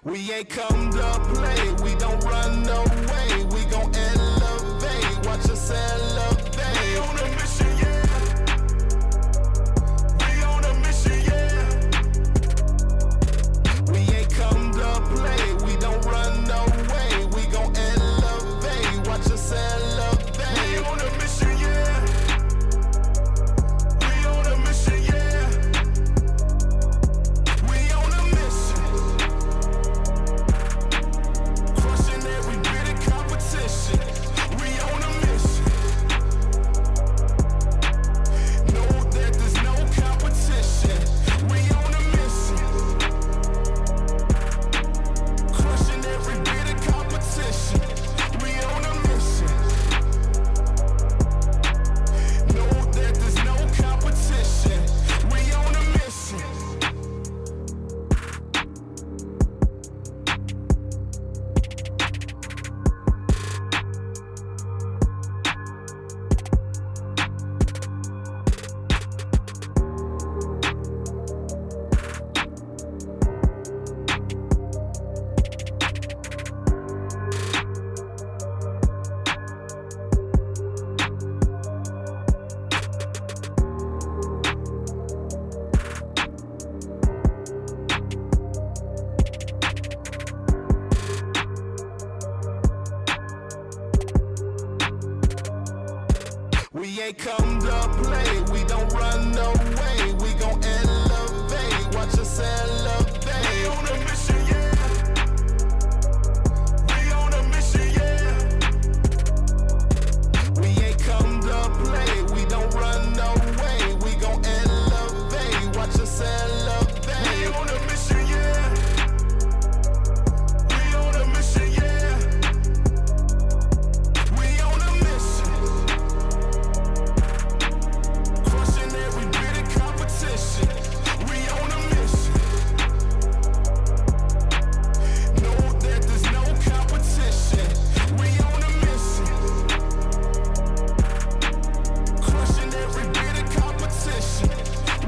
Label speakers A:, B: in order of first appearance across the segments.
A: We ain't come to play, we don't run away. We gon' elevate, watch us elevate. We on a mission, yeah. We on a mission, yeah. We ain't come to play, we don't run away. We gon' elevate, watch us elevate. We on a mission, yeah. We on a mission, yeah. We on a mission. Crushing every bit of competition. We on a mission. Know that there's no competition. We on a mission. Crushing every bit of competition. We on a mission. Know that there's no competition. We on a mission. We ain't come to play, we don't run away. We gon' elevate, watch us elevate. We on a mission, yeah. We on a mission, yeah. We ain't come to play, we don't run away. We gon' elevate, watch us elevate. We on a mission, yeah. We on a mission, yeah. We on a mission. Crushing every bit of competition. We on a mission. Know that there's no competition. We on a mission. Crushing every bit of competition.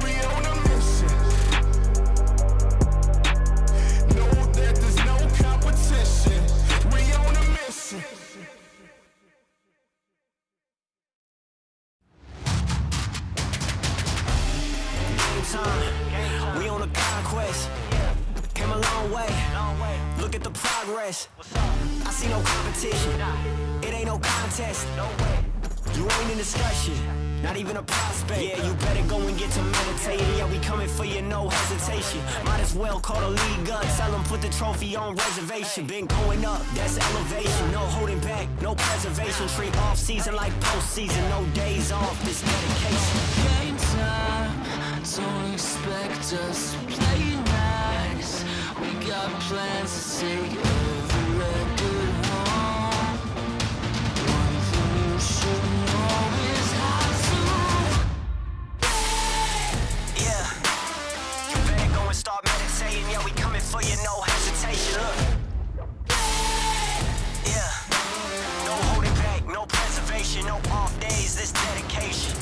A: We on a mission. Know that there's no competition. We on a mission.
B: Game time. We on a conquest. Came a long way. Look at the progress. I see no competition. It ain't no contest. You ain't in discussion. Not even a prospect. Yeah, you better go and get to meditating. Yeah, we coming for you, no hesitation. Might as well call the league up. Tell them put the trophy on reservation. Been going up, that's elevation. No holding back, no preservation. Treat off season like postseason. No days off, this dedication.
C: Game time, don't expect us to play nice. We got plans to take every record home. One thing you should know is how to.
B: Yeah, you better go and start meditating. Yeah, we coming for you, no hesitation. Look. Yeah, no holding back, no preservation, no off days, this dedication.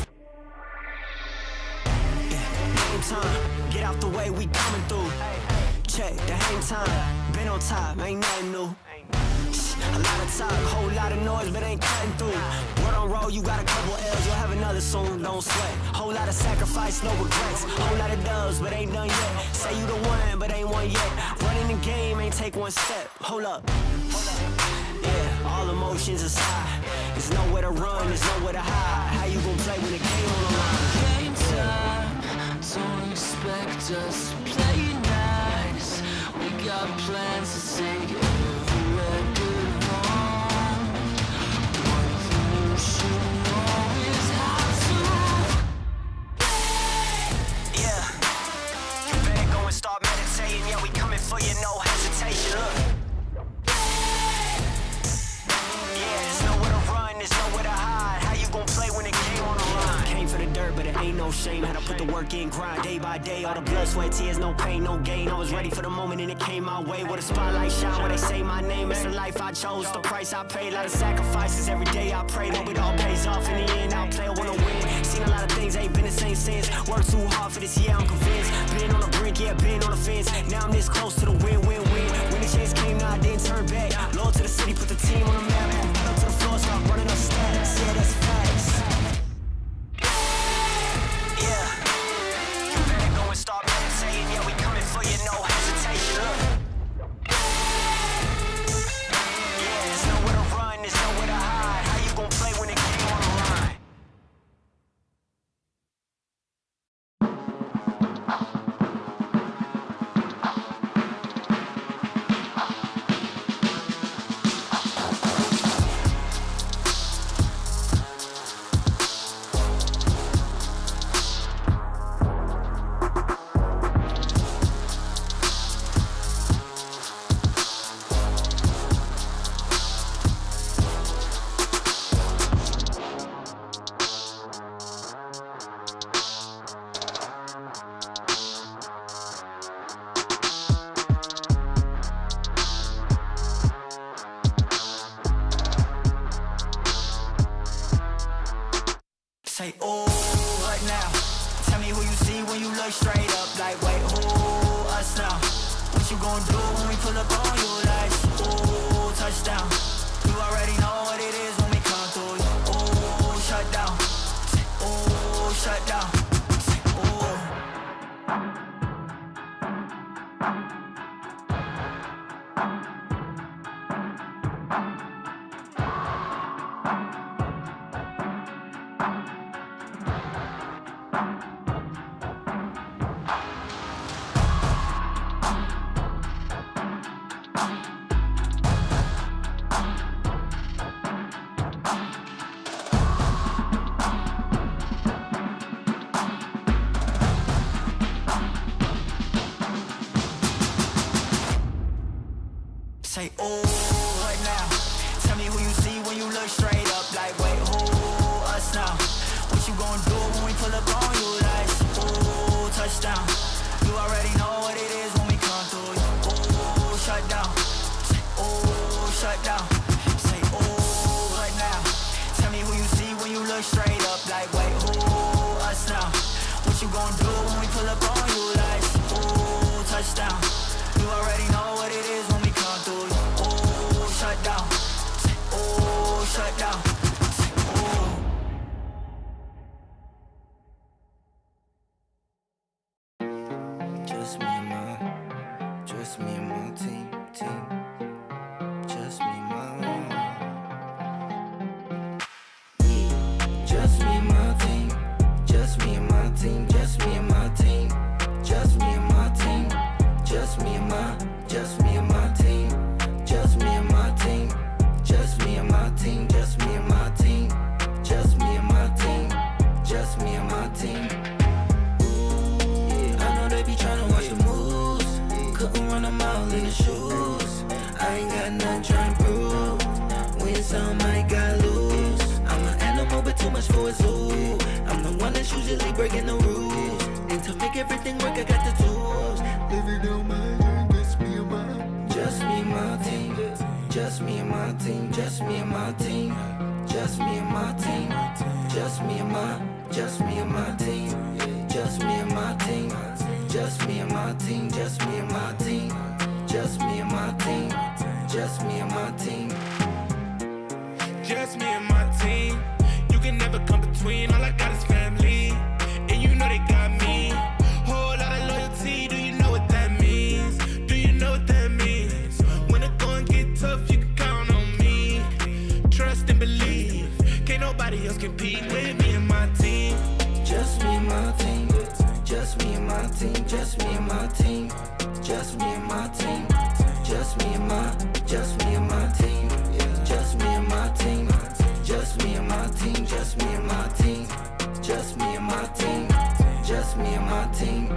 B: Game time, get out the way, we coming through. Check the hang time, been on top, ain't nothing new. A lot of talk, whole lot of noise, but ain't cutting through. Word on roll, you got a couple L's, you'll have another soon, don't sweat. Whole lot of sacrifice, no regrets. Whole lot of dubs, but ain't done yet. Say you the one, but ain't one yet. Running the game, ain't take one step. Hold up. Yeah, all emotions aside. There's nowhere to run, there's nowhere to hide. How you gon' play when the game on the line?
C: Game time, don't expect us to play nice. We got plans to take every record home. One thing you should know is how to.
B: Yeah, you better go and start meditating. Yeah, we coming for you, no hesitation. Look. Yeah, there's nowhere to run, there's nowhere to hide. How you gon' play when the game on the line? Came for the dirt, but it ain't no shame. Had to put the work in, grind day by day. All the blood, sweat, tears, no pain, no gain. I was ready for the moment and it came my way. Where the spotlight shine, where they say my name. It's the life I chose, the price I paid. A lot of sacrifices every day I prayed. Hope it all pays off in the end. I'll play, I wanna win. Seen a lot of things, ain't been the same since. Worked too hard for this, yeah, I'm convinced. Been on the brink, yeah, been on the fence. Now I'm this close to the win, win, win. When it's He put the team on the map. Pedal to the floor, start running up stats. Yeah, that's facts. Yeah. You better go and start meditating. Yeah, we coming for you, no hesitation. Look. Yeah, there's nowhere to run, there's nowhere to hide. How you gon' play when the game on the line? Say, oh, what now? Tell me who you see when you look straight up. Like, wait, who us now? What you gon' do when we pull up on you? Like, ooh, touchdown. You already know what it is when we come through. Ooh, shut down. Ooh, shut down. Ooh. Say, oh, what now? Tell me who you see when you look straight up. Like, wait, who us now? What you gon' do when we pull up on you? Like, ooh, touchdown. You already know what it is when we come through. Ooh, shut down. Ooh, shut down. Say, ooh, what now? Tell me who you see when you look straight up. Like, wait, who us now? What you gon' do when we pull up on you? Like, ooh, touchdown. You already know what it is when we come through. Ooh, shut down. Ooh, shut down. Ooh.
D: Just me and my team. Just me and Just me and my team. Just me and my team. Just me and my team. Just me and my team. Just me and my team. Just me and my team. Just me and my team. Just me and my team. Just me and my team. Just me and my team. Yeah, I know they be tryna watch the moves. Couldn't run them out in the shoes. I ain't got nothing tryna prove. Win some, I got lose. I'm an animal, but too much for a zoo. I'm the one that's usually breaking the rules. And to make everything work, I got the tools. Living on my dream, just me and my team. Just me and my team. Just me and my team. Just me and my team. Just me and my team. Just me and my team. Just me and my team. Just me and my team. Just me and my team. Just me and my team.
E: Just me and my team. You can never come between. All I got is family, and you know they got me. Whole lot of loyalty. Do you know what that means? Do you know what that means? When it going get tough, you can count on me. Trust and believe. Can't nobody else compete with me and my team.
D: Just me and my team. Just me and my team. Just me and my team. Just me and my team. Just me and my team. Just me and my team. Just me and my team. Just me and my team. Just me and my team. Just me and my team. Just me and my team.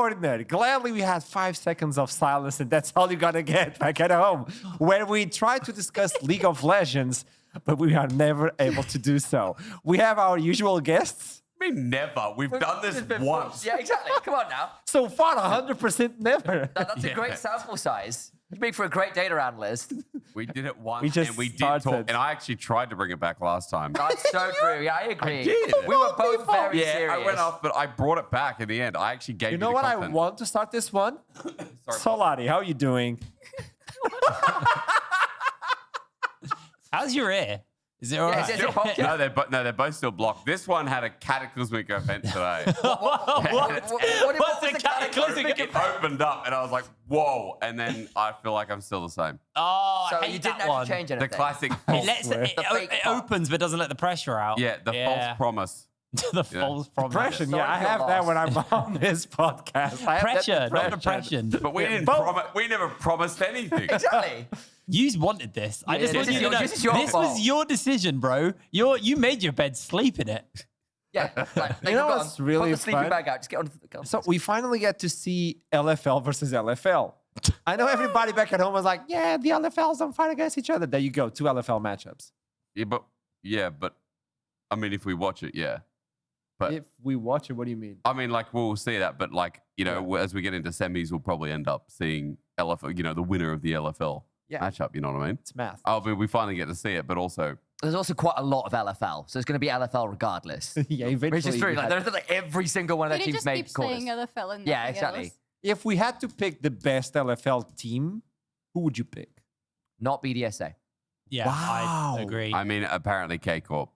F: extraordinary. Gladly, we had 5 seconds of silence, and that's all you're gonna get back at home, where we try to discuss League of Legends, but we are never able to do so. We have our usual guests.
G: I mean, never. We've done this once.
H: Yeah, exactly. Come on now.
F: So far, 100% never.
H: That's a great sample size. It'd make for a great data analyst.
G: We did it once,
F: We just
G: and we did
F: started.
G: talk. And I actually tried to bring it back last time.
H: That's so true. Yeah, I agree.
G: I did.
H: We were both very
G: Yeah,
H: serious.
G: I went off, but I brought it back in the end. I actually gave
F: You know
G: the
F: what
G: content.
F: I want to start this one?
G: Sorry,
F: Solari, how are you doing?
I: How's your ear? Is it all right?
H: is it podcast?
G: they're both still blocked. This one had a cataclysmic event today.
H: What's
I: the cataclysmic
G: It opened up, and I was like, "Whoa!" And then I feel like I'm still the same.
I: Oh,
H: So
I: I
H: you
I: hate
H: didn't
I: that
H: actually
I: one.
H: change
G: The
H: anything.
G: classic.
I: It opens but doesn't let the pressure out.
G: Yeah, the false promise.
I: The false promise.
F: Depression.
H: Sorry
F: Yeah, I
H: for your
F: have that
H: loss.
F: when I'm on this podcast. I have that
I: Pressure, not depression.
G: But we didn't. We never promised anything.
H: Exactly.
I: You wanted this. I just
H: this
I: want
H: is
I: you to
H: your-
I: know.
H: this is your
I: This
H: fault.
I: was your decision, bro. You made your bed, sleep in it.
H: Yeah. Like,
F: You know
H: go
F: what's
H: on,
F: really
H: put the sleeping
F: fun?
H: bag out. Just get on the go.
F: So we finally get to see LFL versus LFL. I know everybody back at home was like, yeah, the LFLs don't fight against each other. There you go, 2 LFL matchups.
G: But I mean, if we watch it, yeah. But
F: If we watch it, what do you mean?
G: I mean, like we'll see that. But like as we get into semis, we'll probably end up seeing LFL. The winner of the LFL matchup. You know what I mean?
F: It's math.
G: Oh, but we finally get to see it. But also,
H: There's also quite a lot of LFL, so it's going to be LFL regardless.
F: Yeah, eventually.
H: Which is true.
F: we
H: Like,
F: had-
H: there's like every single one of their
J: Can you
H: teams
J: just keep
H: made quarters.
J: saying LFL and
H: Yeah,
J: nothing
H: exactly.
J: else?
F: if we had to pick the best LFL team, who would you pick?
H: Not BDSA.
I: Yeah,
F: Wow.
I: I agree.
G: I mean, apparently K Corp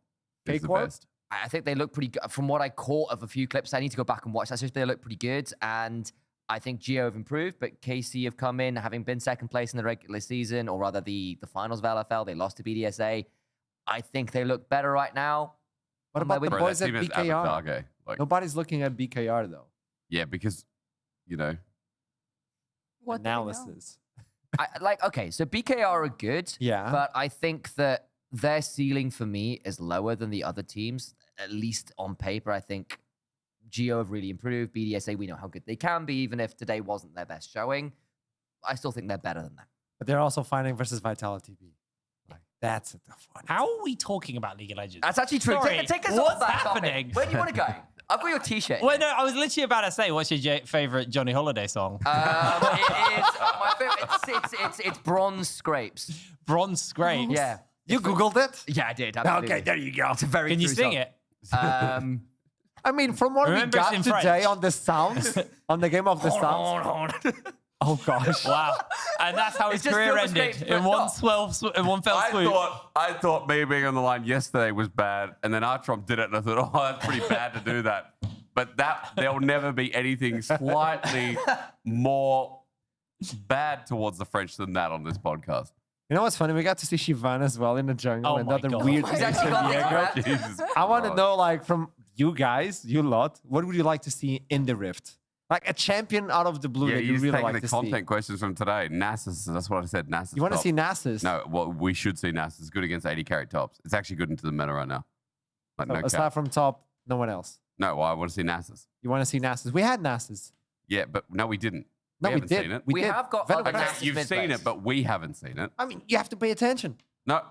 G: is the
F: K-Corp?
G: best.
H: I think they look pretty good. From what I caught of a few clips, I need to go back and watch. I think they look pretty good. And I think Geo have improved, but KC have come in, having been second place in the regular season, or rather the finals of LFL. They lost to BDSA. I think they look better right now.
F: What
H: On my
F: about the
H: way-
G: Bro,
F: boys
G: that
F: at
G: team is
F: BKR?
G: Avatar, like,
F: Nobody's looking at BKR though.
G: yeah, because
J: What do we know?
F: Analysis.
H: Okay, so BKR are good.
F: Yeah.
H: But I think that their ceiling for me is lower than the other teams, at least on paper. I think Geo have really improved. BDSA, we know how good they can be, even if today wasn't their best showing. I still think they're better than that.
F: But they're also fighting versus Vitality B. Like, that's a tough one.
I: How are we talking about League of Legends?
H: That's actually true.
I: Sorry,
H: Take us
I: what's
H: off that
I: happening?
H: topic. Where do you want to go? I've got your t-shirt.
I: Well, no, I was literally about to say, what's your favorite Johnny Holiday song?
H: It is my favorite. It's Bronze Scrapes.
I: Bronze Scrapes.
H: Yeah.
F: You Googled it?
H: Yeah, I did. Absolutely.
F: Okay, there you go.
H: It's a very
I: Can you
H: true
I: sing
H: song.
I: it?
F: I mean, from what
I: Remember
F: we
I: it's
F: got
I: in
F: today
I: French.
F: on the sounds, on the game of the sounds. Oh gosh.
I: Wow. And that's how his
H: It's just
I: career
H: Silver
I: ended
H: Scrapes,
I: in
H: but
I: one
H: not.
I: in one fell swoop.
G: I thought me being on the line yesterday was bad, and then Artrom did it, and I thought, oh, that's pretty bad to do that. But there'll never be anything slightly more bad towards the French than that on this podcast.
F: You know what's funny? We got to see Shivan as well in the jungle
I: Oh
F: and
I: my
F: other
I: God.
F: weird
H: He's
F: things
H: actually
F: in
H: got
F: Diego.
H: this
G: Jesus
F: I want to
G: Christ.
F: know, like, from you guys, you lot, what would you like to see in the Rift? Like a champion out of the blue
G: Yeah,
F: that you
G: you're just
F: really
G: taking
F: like
G: the
F: to
G: content
F: see.
G: questions from today. Nasus, that's what I said. Nasus.
F: You want to
G: top.
F: see Nasus?
G: No, well, we should see Nasus. It's good against 80 carry tops. It's actually good into the meta right now. Like, no
F: Aside
G: cap.
F: from top, no one else.
G: No, well, I want to see Nasus.
F: You want to see Nasus? We had Nasus.
G: Yeah, but no, we didn't.
F: No, we
G: haven't
F: did.
G: seen it.
H: We
F: did.
H: have got
F: Venom
H: other
F: Crest.
H: Nasus
G: You've seen
H: mid-players.
G: it, but we haven't seen it.
F: I mean, you have to pay attention.
G: No,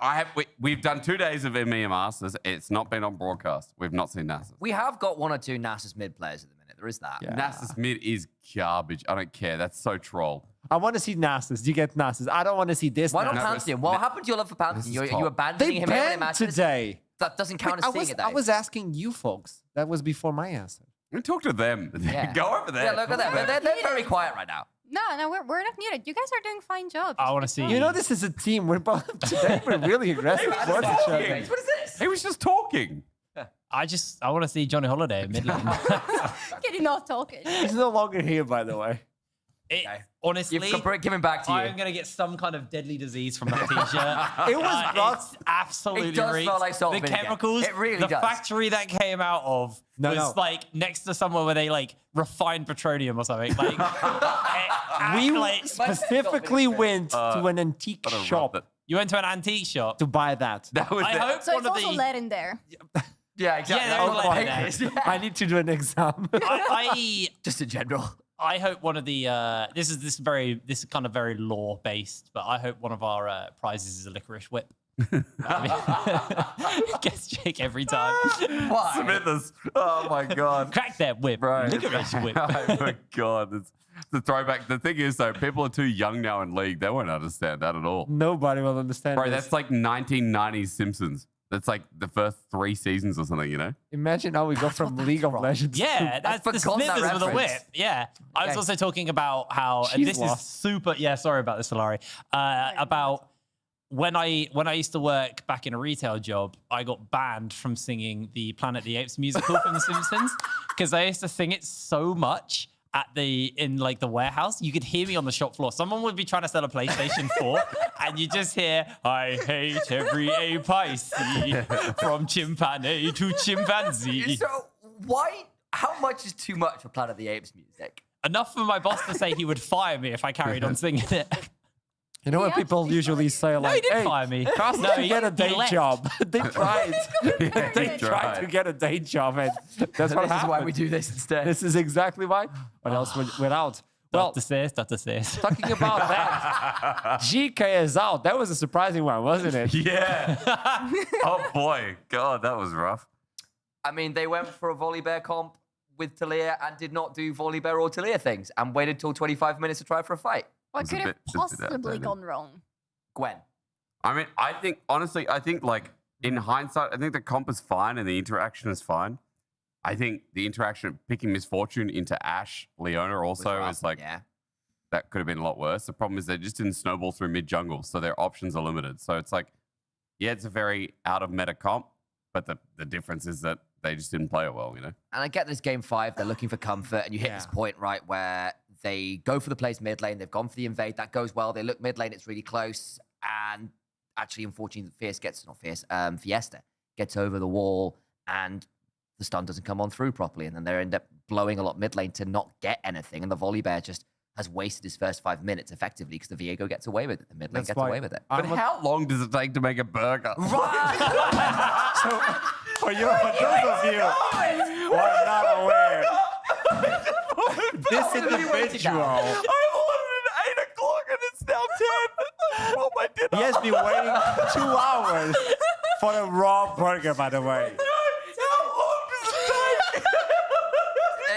G: we've done 2 days of EMEA Masters. It's not been on broadcast. We've not seen Nasus.
H: We have got 1 or 2 Nasus mid players at the minute. There is that.
F: Yeah.
G: Nasus mid is garbage. I don't care. That's so troll.
F: I want to see Nasus. You get Nasus. I don't want to see this.
H: Why not
F: Nasus.
H: Pantheon? What happened to your love for Pantheon?
G: This is
H: You
G: top.
H: abandoning
F: They
H: him every
F: banned
H: match.
F: today.
H: That doesn't count
F: Wait,
H: as seeing it, though.
F: I was asking you folks. That was before my answer.
G: We talk to them.
H: Yeah.
G: Go over there.
H: Yeah, look at them. They're very quiet right now.
J: No, we're not needed. You guys are doing a fine job.
I: I want to see.
F: You know, this is a team. We're both today. We're really aggressive towards each other.
H: What is this?
G: He was just talking.
I: I want to see Johnny Holiday in mid lane.
J: Getting not talking.
F: He's no longer here, by the way.
I: Honestly,
H: Give him back to you.
I: I'm gonna get some kind of deadly disease from that t-shirt.
F: It was brought.
I: It's absolutely
H: It does
I: reeks.
H: smell like salt
I: The
H: vinegar.
I: chemicals,
H: It really
I: the
H: does.
I: factory that came out of was like next to somewhere where they like refined petroleum or something. Like
F: We specifically went to an antique
G: I'd have
F: shop
G: rubbed it.
I: you went to an antique shop.
F: to buy that.
G: That was
I: I
G: it.
I: hope
J: So
I: one
J: it's
I: of
J: also
I: the.
J: lead in there.
H: Yeah, exactly.
I: Yeah, there is
F: Oh,
I: lead in there.
F: I need to do an exam.
I: I
H: Just in general.
I: I hope one of the this is kind of very law based, but I hope one of our prizes is a licorice whip. Gets Jake every time.
G: Smithers. Oh my god.
I: Crack that whip.
G: Right.
I: Licorice whip.
G: Oh my god. It's the throwback. The thing is though, people are too young now in league. They won't understand that at all.
F: Nobody will understand.
G: Bro,
F: this.
G: that's like 1990s Simpsons. That's like the first 3 seasons or something, you know?
F: Imagine how we go from League of Legends.
I: Yeah, that's the
H: forgotten that
I: Smithers with a whip.
H: reference.
I: Yeah. I was also talking about how, and
F: She's
I: this
F: lost.
I: is super, yeah, sorry about this, Solari. About when I used to work back in a retail job, I got banned from singing the Planet of the Apes musical from The Simpsons because I used to sing it so much in the warehouse. You could hear me on the shop floor. Someone would be trying to sell a PlayStation 4 and you just hear, I hate every ape I see, from chimpanzee to chimpanzee.
H: So how much is too much for Planet of the Apes music?
I: Enough for my boss to say he would fire me if I carried on singing it.
F: You know
J: He
F: what people
J: actually
F: usually say,
I: No, he
F: like,
I: didn't
F: hey,
I: fire me.
F: Costa
I: No,
F: to
I: he-
F: get a
I: he
F: day
I: left.
F: job. They tried. They
G: He
F: tried
G: tried.
F: to get a day job, and that's what
H: This is
F: happened.
H: why we do this instead.
F: This is exactly why. What else went out? Well,
I: Dr. says.
F: talking about that, GK is out. That was a surprising one, wasn't it?
G: Yeah. Oh boy. God, that was rough.
H: I mean, they went for a Volibear comp with Talia and did not do Volibear or Talia things and waited till 25 minutes to try for a fight.
J: What
G: It's a
J: could have
G: bit- it's a bit
J: possibly
G: outdated.
J: gone wrong?
H: Gwen.
G: I mean, honestly, I think like in hindsight, I think the comp is fine and the interaction is fine. I think the interaction of picking Misfortune into Ashe, Leona also
H: Was
G: is like,
H: yeah.
G: that could have been a lot worse. The problem is they just didn't snowball through mid jungle, so their options are limited. So it's like, yeah, it's a very out of meta comp, but the difference is that they just didn't play it well, you know?
H: And I get this game 5, they're looking for comfort, and you hit this point, right, where they go for the plays mid lane, they've gone for the invade, that goes well, they look mid lane, it's really close, and actually, unfortunately, Fiesta gets over the wall, and the stun doesn't come on through properly, and then they end up blowing a lot mid lane to not get anything, and the Volibear just has wasted his first 5 minutes effectively because the Viego gets away with it, the mid lane
F: That's
H: gets
F: why
H: away with it.
G: But how long does it take to make a burger?
F: So, for those of you who are not aware, this individual,
G: I ordered at 8 o'clock and it's now 10. Oh, my dinner.
F: he has been waiting 2 hours for a raw burger, by the way.
G: How long does it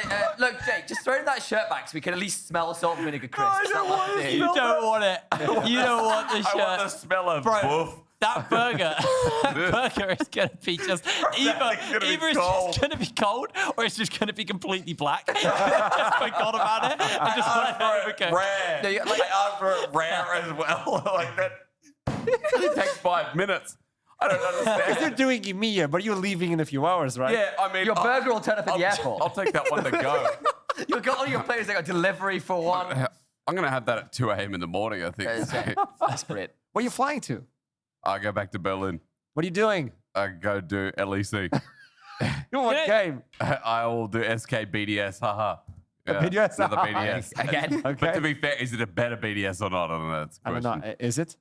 G: take?
H: Look, Jake, just throw that shirt back so we can at least smell salt and vinegar crisps.
G: I don't want to
I: You don't want it. You don't want the
G: I want the
I: shirt.
G: smell of
I: Bro,
G: boof.
I: that burger is going to be just either
G: gonna be
I: it's
G: cold.
I: just going to be cold or it's just going to be completely black. Just forgot about it. I just want to overcoat.
G: Rare.
H: No,
G: Like, ask for it rare as well. Like that. It only takes 5 minutes. I don't
F: Because they're
G: understand.
F: doing EMEA, but you're leaving in a few hours, right?
G: Yeah, I mean,
H: Your burger will turn up at the airport.
G: I'll take that one to go.
H: You've got all your players that got delivery for one.
G: I'm going to have that at 2 a.m. in the morning, I think.
H: That's great.
F: Where are you flying to?
G: I go back to Berlin.
F: What are you doing?
G: I go do LEC.
F: What game?
G: I will do SK BDS. Haha. Yeah,
F: BDS,
G: another
F: haha.
G: BDS.
H: Again.
G: But to
F: Okay.
G: be fair, is it a better BDS or not? I don't know. That's the
F: I don't know.
G: question.
F: Is it?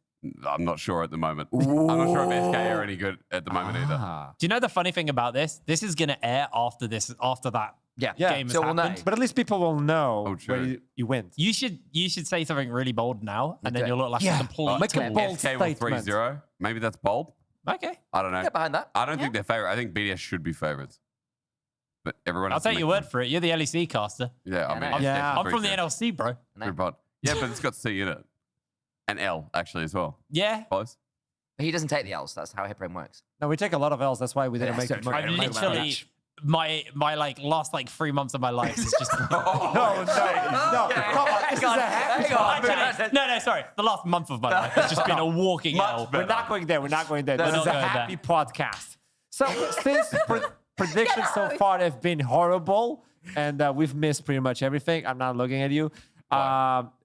G: I'm not sure at the moment. I'm not sure if SK are any good at the moment either.
I: Do you know the funny thing about this? This is going to air after that
H: Yeah.
I: game has
H: So we'll know.
I: happened.
F: But at least people will know
G: Oh,
F: where
G: true.
F: you went.
I: You should say something really bold now, and then
H: Okay.
I: you'll look like
F: Yeah.
I: a complete
F: Make a
I: tool.
F: bold
G: SK will
F: statement.
G: 3-0. Maybe that's bold.
I: Okay,
G: I don't know.
H: Get behind that.
G: I don't think they're favorite. I think BDS should be favorites. But everyone
I: I'll
G: has to
I: take your
G: make
I: word for it. You're the LEC caster.
G: Yeah, I
H: Yeah,
G: mean,
H: no.
F: Yeah.
I: I'm from the
G: 3-0.
I: NLC, bro.
G: Good pod. Yeah, but it's got C in it. And L, actually, as well.
I: Yeah,
G: Close.
H: But he doesn't take the L's. That's how Hipbrain works.
F: No, we take a lot of L's. That's why we didn't
H: Yeah,
F: make
H: so
F: it.
H: true.
I: I'm
H: Yeah,
I: literally my last 3 months of my life is just.
F: No, come on. This is a happy
H: hang on.
F: topic.
I: Actually, no, sorry. The last month of my life has just been a walking L.
F: We're not going there. We're not going there.
I: No,
F: This
I: not
F: is a
I: going there.
F: happy podcast. So since predictions so far have been horrible and we've missed pretty much everything, I'm not looking at you.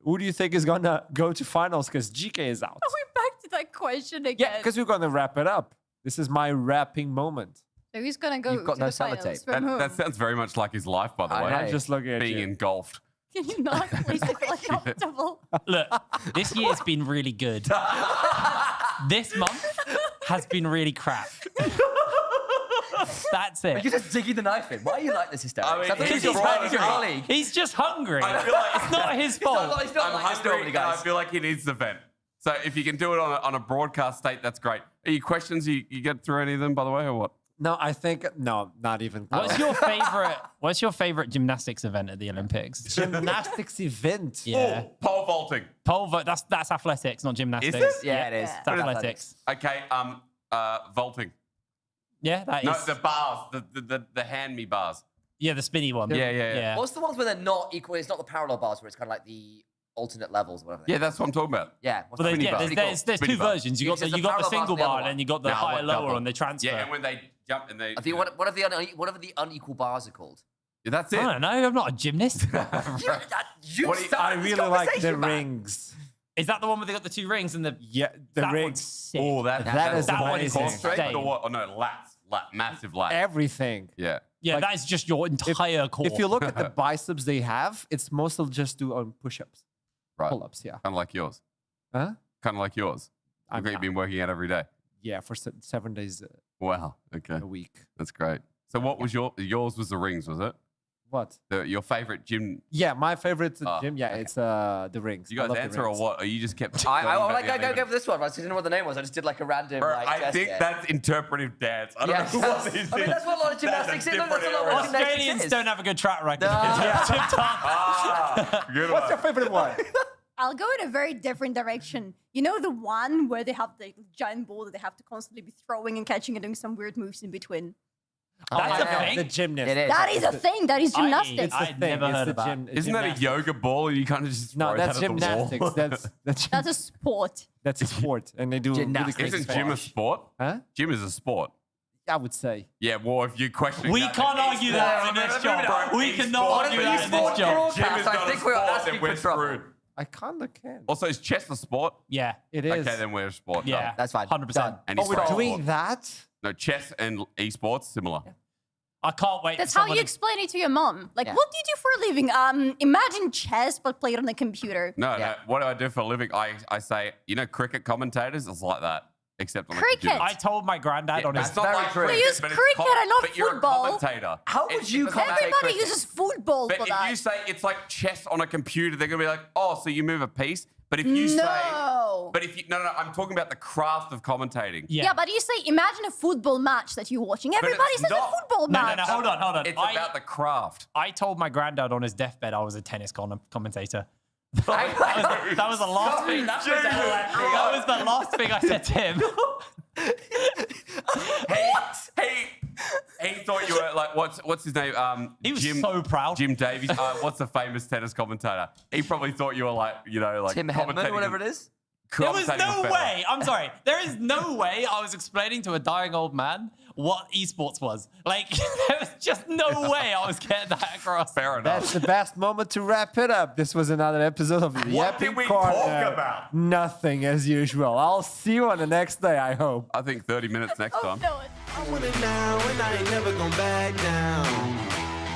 F: Who do you think is going to go to finals? Because GK is out.
J: Are we back to that question again?
F: Yeah, because we're going to wrap it up. This is my wrapping moment.
J: So who's gonna go
H: You've got
J: to
H: no
J: the finals?
H: sellotape.
J: From whom?
G: That sounds very much like his life, by the
H: I
G: way.
H: know.
F: I'm just looking at
G: Being
F: you.
G: engulfed.
J: Can you not please feel uncomfortable?
I: Look, this year's been really good. This month has been really crap. That's
H: You're
I: it.
H: just digging the knife in. Why are you like this hysterics?
G: I mean,
H: I thought
G: he's
H: he's
G: right.
H: your colleague.
I: He's just hungry.
G: I feel like
I: It's not his fault.
H: He's not
G: I'm
H: like this normally,
G: hungry, and I
H: guys.
G: feel like he needs the vent. So if you can do it on a broadcast state, that's great. Are you questions? You get through any of them, by the way, or what?
F: No, I think no, not even close.
I: What's your favorite gymnastics event at the Olympics?
F: Gymnastics event?
I: Yeah.
G: Pole vaulting.
I: Pole vault. That's athletics, not gymnastics.
G: Is it?
H: Yeah, it is.
I: It's athletics.
G: Okay. Vaulting.
I: Yeah, that is.
G: No, the bars. The hand me bars.
I: Yeah, the spinny one.
G: Yeah.
H: What's the ones where they're not equal? It's not the parallel bars where it's kind of like the alternate levels, or whatever.
G: Yeah, that's what I'm talking about.
H: Yeah.
I: Well, there's, yeah, there's
H: Cool.
I: two versions. You got
H: Because
I: the
H: there's the
I: single
H: parallel bars and the
I: bar,
H: other
I: and then you got the
G: No,
I: higher
G: what
I: lower
G: double?
I: on the transfer.
G: Yeah, and when they jump and they.
H: I think whatever the unequal bars are called.
G: Yeah, that's it.
I: I don't know. I'm not a gymnast.
F: I really like the rings.
I: Is that the one where they got the two rings and the
F: Yeah, the
I: that
F: rings.
I: one's sick.
G: Oh, that
F: is
I: that one is
F: amazing.
G: straight
I: insane.
G: or what? Oh no, lats, massive lats.
F: Everything.
G: Yeah.
I: Yeah,
F: Like,
I: that is just your entire core.
F: If you look at the biceps they have, it's mostly just do on push-ups,
G: Right.
F: pull-ups. Yeah.
G: Kind of like yours.
F: Huh?
G: Kind of like yours.
F: I'm
G: You've been working out every day.
F: Yeah, for 7 days
G: Wow. Okay.
F: a week.
G: That's great. So what was yours was the rings, was it?
F: What?
G: Your favorite gym?
F: Yeah, my favorite gym. Yeah,
G: okay.
F: it's the rings.
G: You
F: I
G: guys
F: love the
G: answer or
F: rings.
G: what? Or you just kept.
H: I
G: going
H: like
G: back
H: go
G: and
H: go for this one. I didn't know what the name was. I just did like a random.
G: Bro,
H: like,
G: I
H: chest
G: think
H: game.
G: that's interpretive dance. I don't
H: Yes.
G: know what this is.
H: I mean, that's what a lot of gymnastics is. That's a lot of gymnastics
I: Australians
H: is.
I: don't have a good track record.
G: Good
F: What's your
G: one.
F: favorite one?
J: I'll go in a very different direction. You know the one where they have the giant ball that they have to constantly be throwing and catching and doing some weird moves in between?
I: That's a
H: yeah.
I: thing.
F: The gymnast.
H: It is.
J: That is a thing. That is gymnastics.
F: It's the
I: I'd
F: thing.
I: never
F: it's
I: heard
F: the
I: of that.
F: gym-
G: Isn't that a
F: gymnastics.
G: yoga ball and you kind of just
F: No,
G: throw
F: that's
G: it at the wall?
F: gymnastics.
J: That's a sport.
F: That's a sport, and they do really
H: Gymnastics.
F: crazy
G: Isn't gym a
F: stuff.
G: sport?
F: Huh?
G: Gym is a sport.
F: I would say.
G: Yeah, well, if you question
I: We
G: that,
I: can't
G: then
I: argue
G: esports-
I: that in this job.
G: Bro,
I: We cannot
G: esports-
I: argue that in this
H: esports
I: job.
G: Gym is
H: I
G: not a
H: think we're
G: sport,
H: asking
G: then we're
H: for trouble.
G: screwed.
F: I kind of can.
G: Also, is chess a sport?
I: Yeah.
F: It is.
G: Okay, then we're a sport.
I: Yeah.
G: done.
H: That's fine.
I: 100%.
H: Done.
G: And
F: Oh, we're
G: esports.
F: doing that?
G: No, chess and esports, similar.
I: I can't wait.
J: That's
I: for
J: how
I: someone
J: you
I: to-
J: explain it to your mom. Like,
H: Yeah.
J: what do you do for a living? Imagine chess, but play it on a computer.
G: No,
H: Yeah.
G: no. What do I do for a living? I say, cricket commentators, it's like that, except on the
J: Cricket?
G: computer.
I: I told my granddad on his.
G: That's not
H: very
G: like
H: true.
G: cricket,
J: They use
G: but it's
J: cricket and not
G: but you're a
J: football.
G: commentator.
H: How would you
G: it's-
H: commentate
J: Everybody
H: cricket?
J: uses football
G: But
J: for
G: if
J: that.
G: you say it's like chess on a computer, they're gonna be like, oh, so you move a piece. But if you
J: No.
G: say, but if you, no, I'm talking about the craft of commentating.
J: yeah, but you say, imagine a football match that you're watching. Everybody
G: it's
J: says
G: not.
J: a football
I: No,
J: match.
I: no, hold on.
G: It's about the craft.
I: I told my granddad on his deathbed I was a tennis commentator. That was the last thing. That was the last thing I said to him.
G: He thought you were like, what's his name?
I: He was so proud.
G: Jim Davies. What's the famous tennis commentator? He probably thought you were like,
H: Tim Henman, whatever it is.
I: There was no way. I'm sorry. There is no way I was explaining to a dying old man what esports was. Like, there was just no way I was getting that across.
G: Fair enough.
F: That's the best moment to wrap it up. This was another episode of the
G: What
F: Epic
G: did we
F: Corner.
G: talk about?
F: Nothing, as usual. I'll see you on the next day, I hope.
G: I think 30 minutes next
J: Oh,
G: time.
J: no.
D: I want it now and I ain't never gon' back down.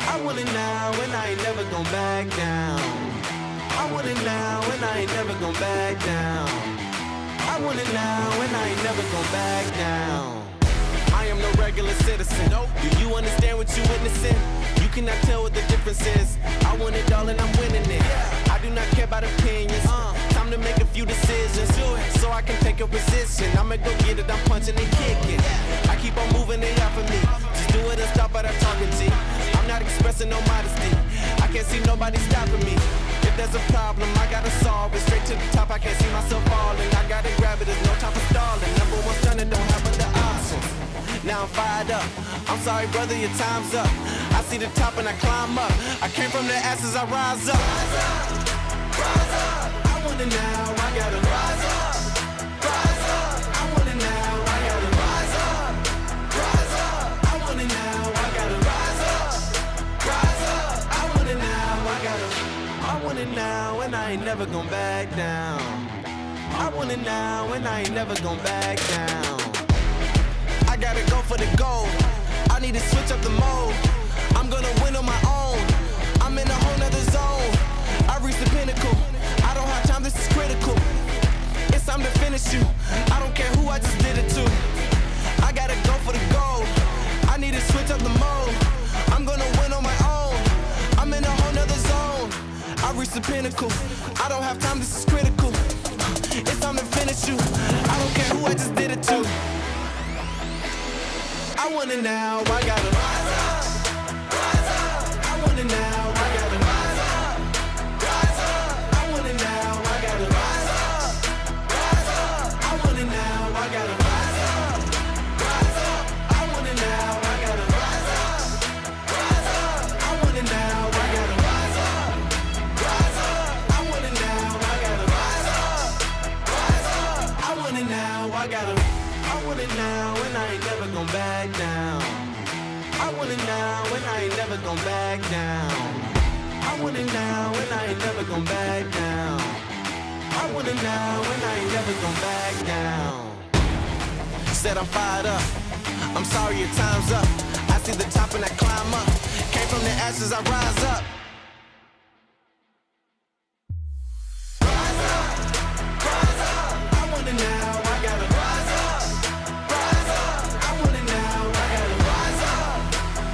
D: I want it now and I ain't never gon' back down. I want it now and I ain't never gon' back down. I want it now and I ain't never gon' back down. I am no regular citizen. Nope. Do you understand what you're witnessing? You cannot tell what the difference is. I want it all and I'm winning it. I do not care about opinions. Time to make a few decisions so I can take a position. I'ma go get it, I'm punching and kicking. I keep on moving, they off of me. Just do it and stop what I'm talking to. I'm not expressing no modesty. I can't see nobody stopping me. If there's a problem, I gotta solve it. Straight to the top, I can't see myself falling. I gotta grab it, there's no time for stalling. Number one stunner, don't have other options. Now I'm fired up. I'm sorry, brother, your time's up. I see the top and I climb up. I came from the ashes, I rise up. Rise up, rise up. I want it now, I gotta rise up. Rise up. I want it now, I gotta rise up. Rise up. I want it now, I gotta rise up. Rise up. I want it now, I want it now, and I ain't never gon' back down. I want it now, and I ain't never gon' back down. I gotta go for the gold. I need to switch up the mode. I'm gonna win on my own. I'm in a whole nother zone. I reached the pinnacle. I don't have time, this is critical. It's time to finish you. I don't care who I just did it to. I gotta go for the gold. I need to
A: reached the pinnacle. I don't have time, this is critical. It's time to finish you. I don't care who I just did it to. I want it now, I gotta rise up, rise up. I want it now, I gotta rise up, rise up. I want it now, I gotta rise up, rise up. I want it now, I gotta rise up, rise up. I want it now, I gotta rise up, rise up. I want it now, I gotta rise up, rise up. I want it now, I gotta rise up, rise up. I want it now, I gotta. I want it now, and I ain't never gon' back down. I want it now, and I ain't never gon' back down. I want it now, and I ain't never gon' back down. I want it now, and I ain't never gon' back down. Said I'm fired up. I'm sorry your time's up. I see the top and I climb up. Came from the ashes, I rise up. Rise up, rise up. I want it now, I gotta rise up, rise up. I want it now, I gotta rise up,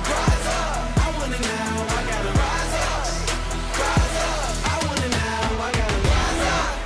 A: rise up. I want it now, I gotta rise up, rise up. I want it now, I gotta rise up.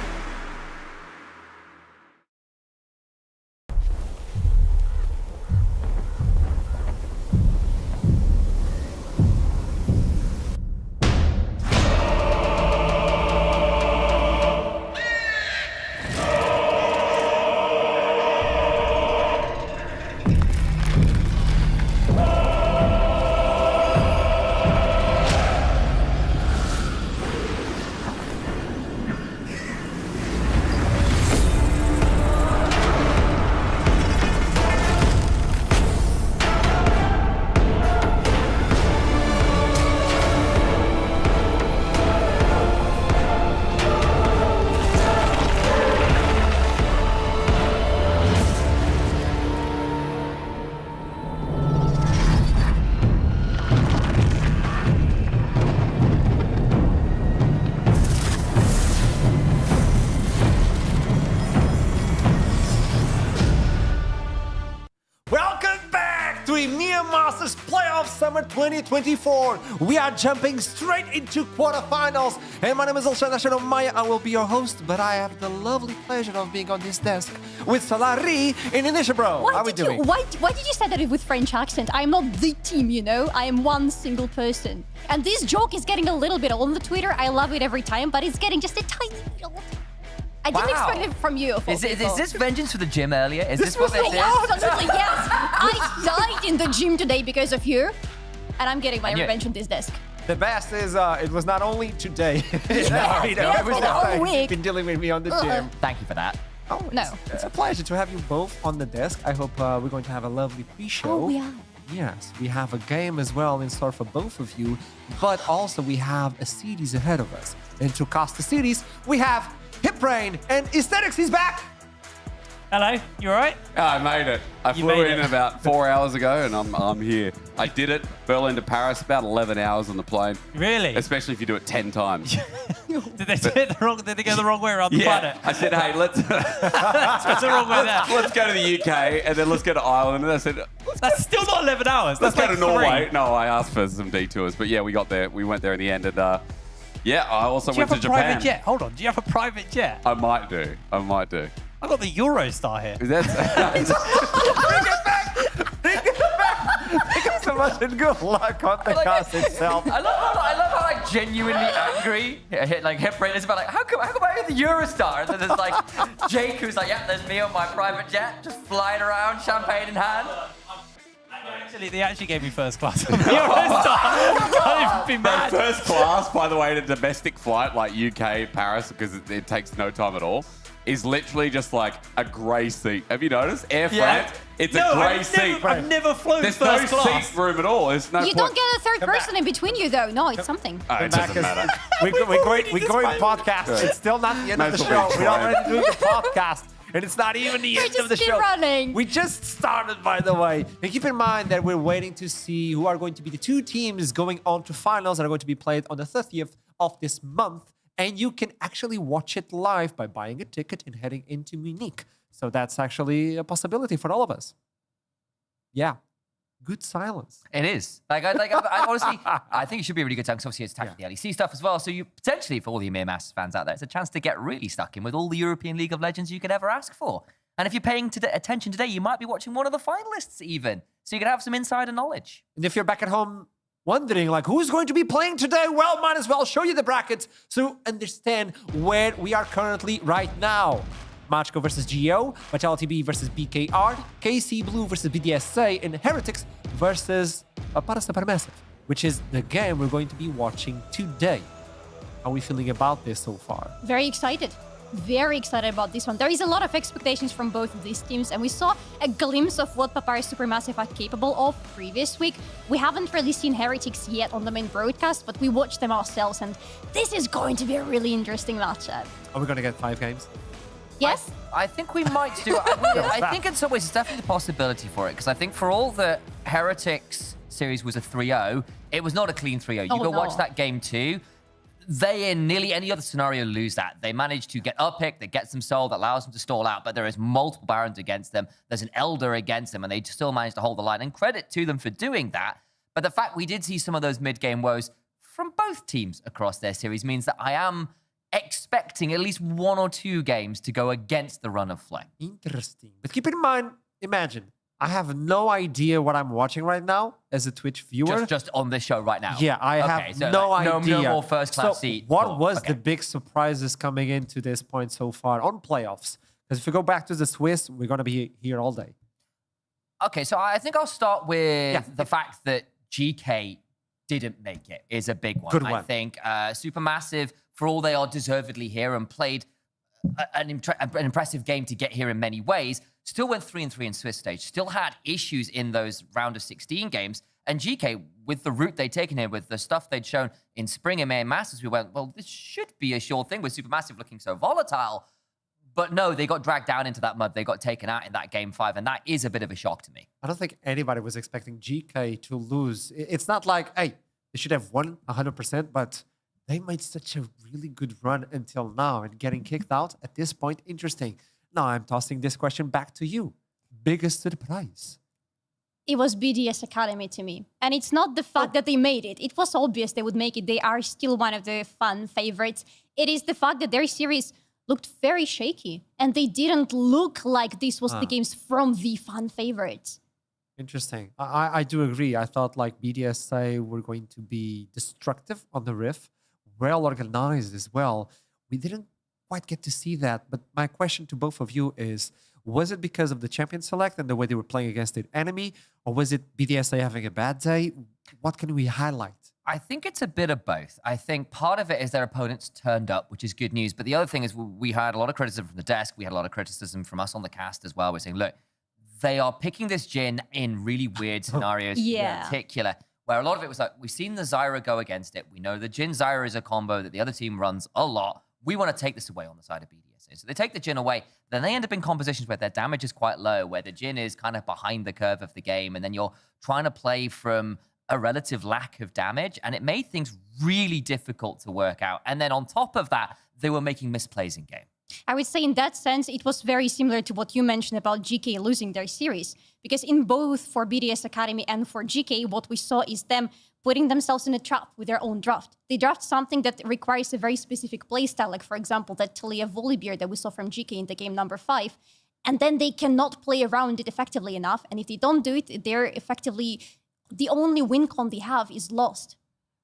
F: Welcome back to EMEA Masters Playoff Summer 2024. We are jumping straight into quarterfinals. And my name is Alexander Maya. I will be your host, but I have the lovely pleasure of being on this desk with Solari and Inisha, bro. How are we doing?
J: Why did you say that with French accent? I'm not the team, you know? I am one single person. And this joke is getting a little bit old on the Twitter. I love it every time, but it's getting just a tiny bit old. I didn't expect it from you.
H: Is this vengeance for the gym earlier? Is this what this is?
J: Absolutely, yes. I died in the gym today because of you. And I'm getting my revenge on this desk.
F: The best is it was not only today.
J: It was the whole week.
F: You've been dealing with me on the gym.
H: Thank you for that.
F: Oh, it's a pleasure to have you both on the desk. I hope we're going to have a lovely pre-show.
J: Oh, we are.
F: Yes, we have a game as well in store for both of you, but also we have a series ahead of us. And to cast the series, we have Hip Brain and Aesthetics. He's back.
I: Hello, you all right?
G: I made it. I
I: You
G: flew
I: made
G: in
I: it.
G: about 4 hours ago, and I'm here. I did it. Berlin to Paris, about 11 hours on the plane.
I: Really?
G: Especially if you do it 10 times.
I: Did they do it the wrong? Did they go the wrong way around the planet?
G: I said, hey, let's
I: What's the wrong way there?
G: let's go to the UK, and then let's go to Ireland. And I said,
I: That's still not 11 hours.
G: let's
I: That's
G: go
I: like
G: to Norway.
I: 3.
G: No, I asked for some detours, but yeah, we got there. We went there in the end, and yeah, I also
I: Do you
G: went
I: have
G: to
I: a private
G: Japan.
I: jet? Hold on. Do you have a private jet?
G: I might do.
I: I've got the Eurostar here.
G: That's
F: Bring it back. Thank you so much and good luck on the cast itself.
H: I love how like genuinely angry like Hip Brain is about like how come I have the Eurostar? And then there's like Jake who's like, yeah, there's me on my private jet just flying around, champagne in hand.
I: Actually, they actually gave me first class on the Eurostar. Can't even be mad.
G: first class, by the way, to domestic flight like UK, Paris, because it takes no time at all, is literally just like a grey seat. Have you noticed? Air France, it's a grey seat.
I: I've never flown
G: There's
I: first
G: no
I: class.
G: seat room at all. There's no
J: You
G: point.
J: don't get a third person in between you, though. No, it's something.
G: It doesn't matter.
F: We're going podcast. It's still not the end of the show. We're already doing the podcast. And it's not even the end of the
J: keep
F: show.
J: running.
F: We just started, by the way. And keep in mind that we're waiting to see who are going to be the two teams going on to finals that are going to be played on the 30th of this month. And you can actually watch it live by buying a ticket and heading into Munich. So that's actually a possibility for all of us. Yeah. good silence.
H: It is. I honestly, I think it should be a really good time because obviously it's attacking the LEC stuff as well. So you potentially, for all the EMEA Masters fans out there, it's a chance to get really stuck in with all the European League of Legends you could ever ask for. And if you're paying attention today, you might be watching one of the finalists even. So you can have some insider knowledge.
F: And if you're back at home wondering, like, who's going to be playing today? Well, might as well show you the brackets so understand where we are currently right now. Machko versus GO, Vitality B versus BKR, KC Blue versus BDSA, and Heretics versus Para Supermassive, which is the game we're going to be watching today. How are we feeling about this so far?
J: Very excited. Very excited about this one. There is a lot of expectations from both of these teams, and we saw a glimpse of what Papara Supermassive are capable of previous week. We haven't really seen Heretics yet on the main broadcast, but we watched them ourselves, and this is going to be a really interesting matchup.
F: Are we going to get 5 games?
J: Yes?
H: I think we might do. I think in some ways it's definitely the possibility for it, because I think for all the Heretics series was a 3-0, it was not a clean 3-0. You go watch that game too. They, in nearly any other scenario, lose that. They manage to get up pick, that gets them sold, that allows them to stall out, but there is multiple Barons against them. There's an Elder against them, and they still manage to hold the line. And credit to them for doing that. But the fact we did see some of those mid-game woes from both teams across their series means that I am expecting at least 1 or 2 games to go against the run of Flame.
F: Interesting. But keep in mind, imagine, I have no idea what I'm watching right now as a Twitch viewer.
H: Just on this show right now?
F: Yeah, I have
H: so
F: no
H: like,
F: idea.
H: No more first-class seat.
F: What was the big surprises coming into this point so far on playoffs? Because if we go back to the Swiss, we're going to be here all day.
H: Okay, so I think I'll start with the fact that GK didn't make it is a big one.
F: Good one.
H: I think Supermassive, for all they are deservedly here and played an impressive game to get here in many ways, still went 3-3 in Swiss stage, still had issues in those round of 16 games. And GK, with the route they'd taken here, with the stuff they'd shown in Spring EMEA Masters, we went, well, this should be a sure thing with Supermassive looking so volatile. But no, they got dragged down into that mud. They got taken out in that game 5, and that is a bit of a shock to me.
F: I don't think anybody was expecting GK to lose. It's not like, hey, they should have won 100%, but they made such a really good run until now, and getting kicked out at this point, interesting. Now I'm tossing this question back to you. Biggest surprise?
J: It was BDS Academy to me. And it's not the fact that they made it. It was obvious they would make it. They are still one of the fan favorites. It is the fact that their series looked very shaky, and they didn't look like this was the games from the fan favorites.
F: Interesting. I do agree. I thought like BDSA were going to be destructive on the Rift, well organized as well. We didn't quite get to see that. But my question to both of you is, was it because of the champion select and the way they were playing against the enemy? Or was it BDSA having a bad day? What can we highlight?
H: I think it's a bit of both. I think part of it is their opponents turned up, which is good news. But the other thing is we had a lot of criticism from the desk. We had a lot of criticism from us on the cast as well. We're saying, look, they are picking this Jhin in really weird scenarios in particular, where a lot of it was like, we've seen the Zyra go against it. We know the Jhin Zyra is a combo that the other team runs a lot. We want to take this away on the side of BDSA. So they take the Jhin away. Then they end up in compositions where their damage is quite low, where the Jhin is kind of behind the curve of the game. And then you're trying to play from a relative lack of damage, and it made things really difficult to work out. And then on top of that, they were making misplays in game.
J: I would say in that sense, it was very similar to what you mentioned about GK losing their series. Because in both for BDS Academy and for GK, what we saw is them putting themselves in a trap with their own draft. They draft something that requires a very specific playstyle, like for example, that Talia Volibear that we saw from GK in the game number 5. And then they cannot play around it effectively enough. And if they don't do it, they're effectively... the only win con they have is lost.